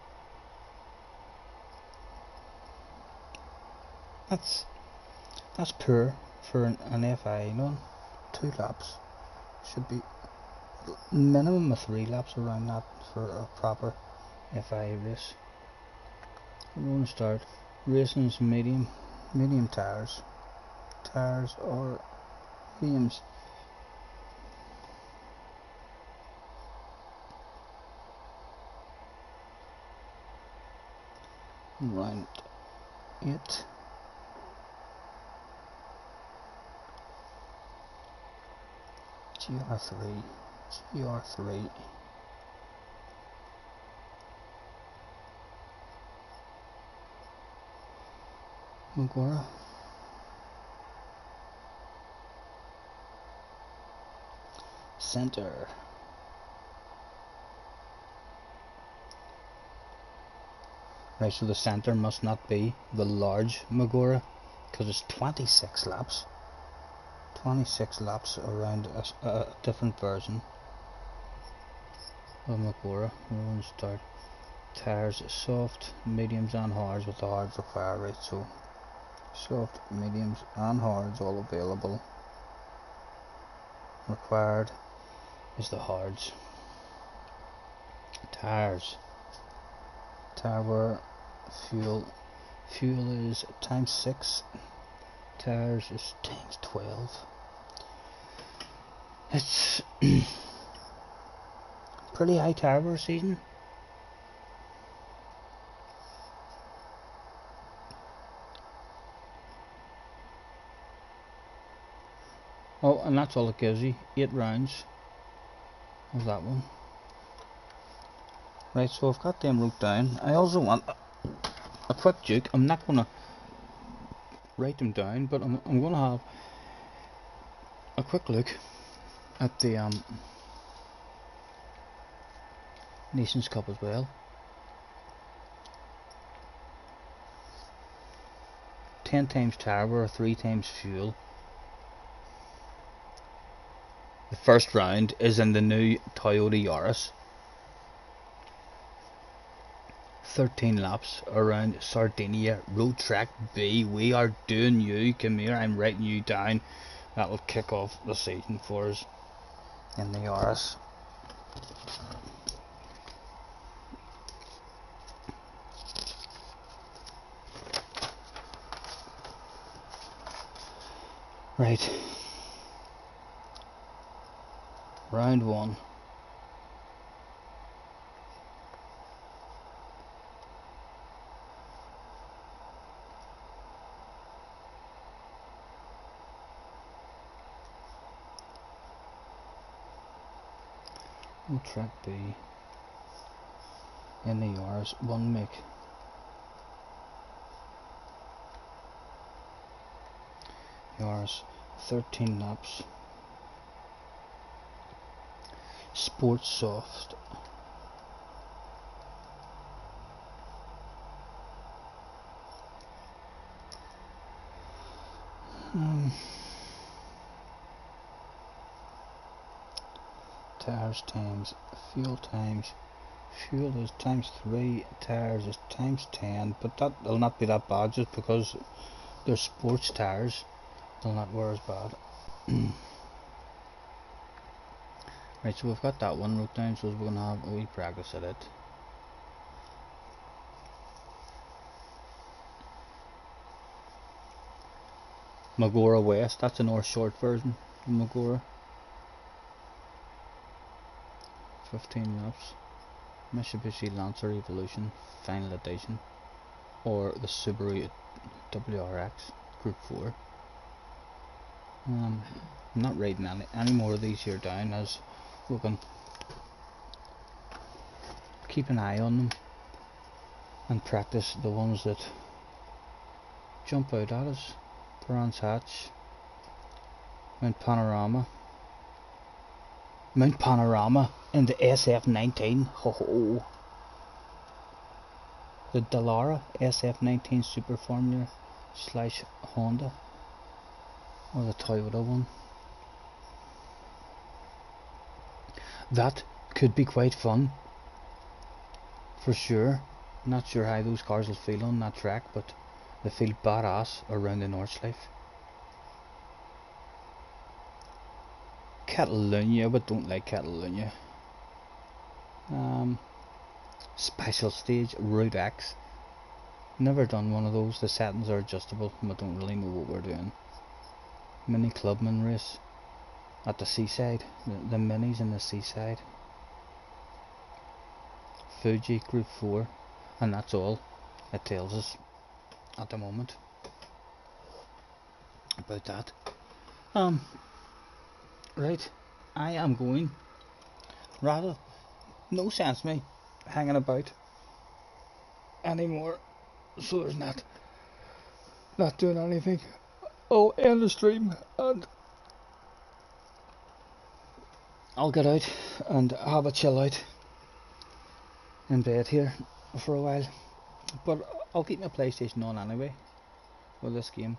That's poor for an FIA, you know. 2 laps should be minimum of 3 laps around that for a proper FIA race. We're going to start. Racing's medium tires. Tires are mediums. Round 8. GR3 Magora. Center. Right, so the center must not be the large Magora, because it's 26 laps. 26 laps around a different version of Magora. We're going to start. Tires soft, mediums and hards, with the hards required. Right, so soft, mediums and hards all available. Required is the hards. Tires. Tire wear. Fuel is times 6, tires is times 12. It's pretty high tire wear season. Oh, and that's all it gives you, 8 rounds of that one. Right, so I've got them wrote down. I also want a quick juke. I'm not going to write them down, but I'm going to have a quick look at the Nations Cup as well. 10 times tire wear, 3 times fuel. The first round is in the new Toyota Yaris. 13 laps around Sardinia, Road Track B. We are doing you. Come here, I'm writing you down. That'll kick off the season for us in the RS. Right. Round 1. And track B in the yards, 1 make. Yards, 13 laps. Sports soft. Tires times fuel times. Fuel is times 3, tires is times 10, but that'll not be that bad just because they're sports tires. They'll not wear as bad. Right, so we've got that one wrote down, so we're going to have a wee practice at it. Magora West, that's a North Short version of Magora. 15 laps. Mitsubishi Lancer Evolution Final Edition, or the Subaru WRX Group 4. I'm not writing any more of these here down, as we can keep an eye on them and practice the ones that jump out at us. Brands Hatch, Mount Panorama in the SF19. Ho ho. The Dallara SF19 Super Formula / Honda, or the Toyota one. That could be quite fun, for sure. Not sure how those cars will feel on that track, but they feel badass around the Nordschleife. Catalunya, but don't like Catalunya. Special Stage Route X. Never done one of those. The settings are adjustable, but don't really know what we're doing. Mini Clubman race at the seaside. The minis in the seaside. Fuji Group 4, and that's all it tells us at the moment about that. Right, I am going. Rather, no sense me hanging about anymore, so there's not doing anything. I'll end the stream and I'll get out and have a chill out in bed here for a while, but I'll keep my PlayStation on anyway with this game.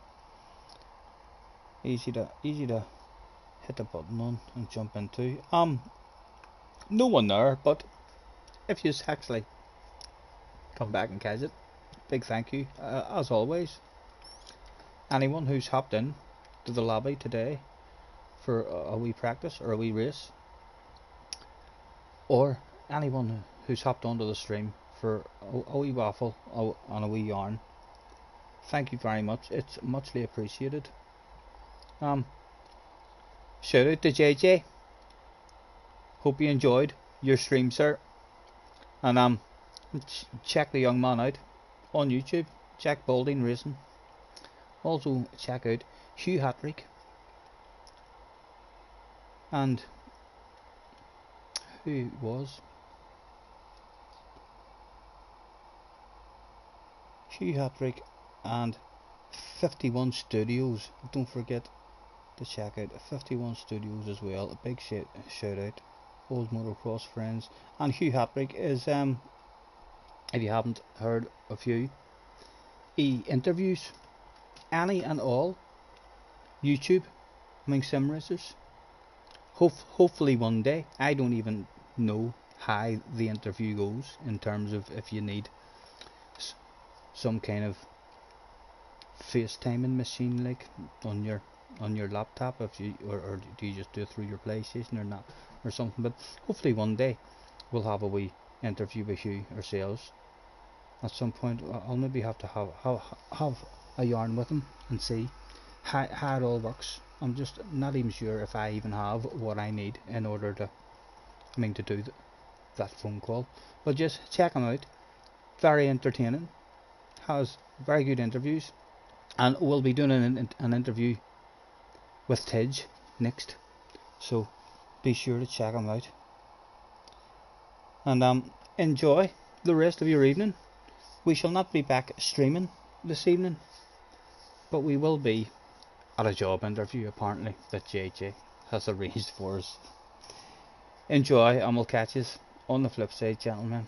Easy to hit the button on and jump into. No one there, but if you actually come back and catch it, big thank you, as always. Anyone who's hopped in to the lobby today for a wee practice or a wee race, or anyone who's hopped onto the stream for a wee waffle and a wee yarn, thank you very much. It's muchly appreciated. Shout out to JJ. Hope you enjoyed your stream, sir. And check the young man out on YouTube. Jack Balding Racing. Also check out Hugh Hatrick and who was Hugh Hatrick and 51 Studios. Don't forget to check out 51 Studios as well. A big shout out, old motocross friends. And Hugh Hatrick is, if you haven't heard of Hugh, he interviews any and all YouTube sim racers. Hopefully one day. I don't even know how the interview goes in terms of if you need some kind of FaceTiming machine like on on your laptop, if you or do you just do it through your PlayStation or not or something. But hopefully one day we'll have a wee interview with you ourselves at some point. I'll maybe have to have a yarn with him and see how it all works. I'm just not even sure if I even have what I need in order to, to do that phone call. But just check him out. Very entertaining. Has very good interviews, and we'll be doing an interview with Tidge next. So be sure to check him out. And enjoy the rest of your evening. We shall not be back streaming this evening, but we will be at a job interview apparently that JJ has arranged for us. Enjoy, and we'll catch us on the flip side, gentlemen.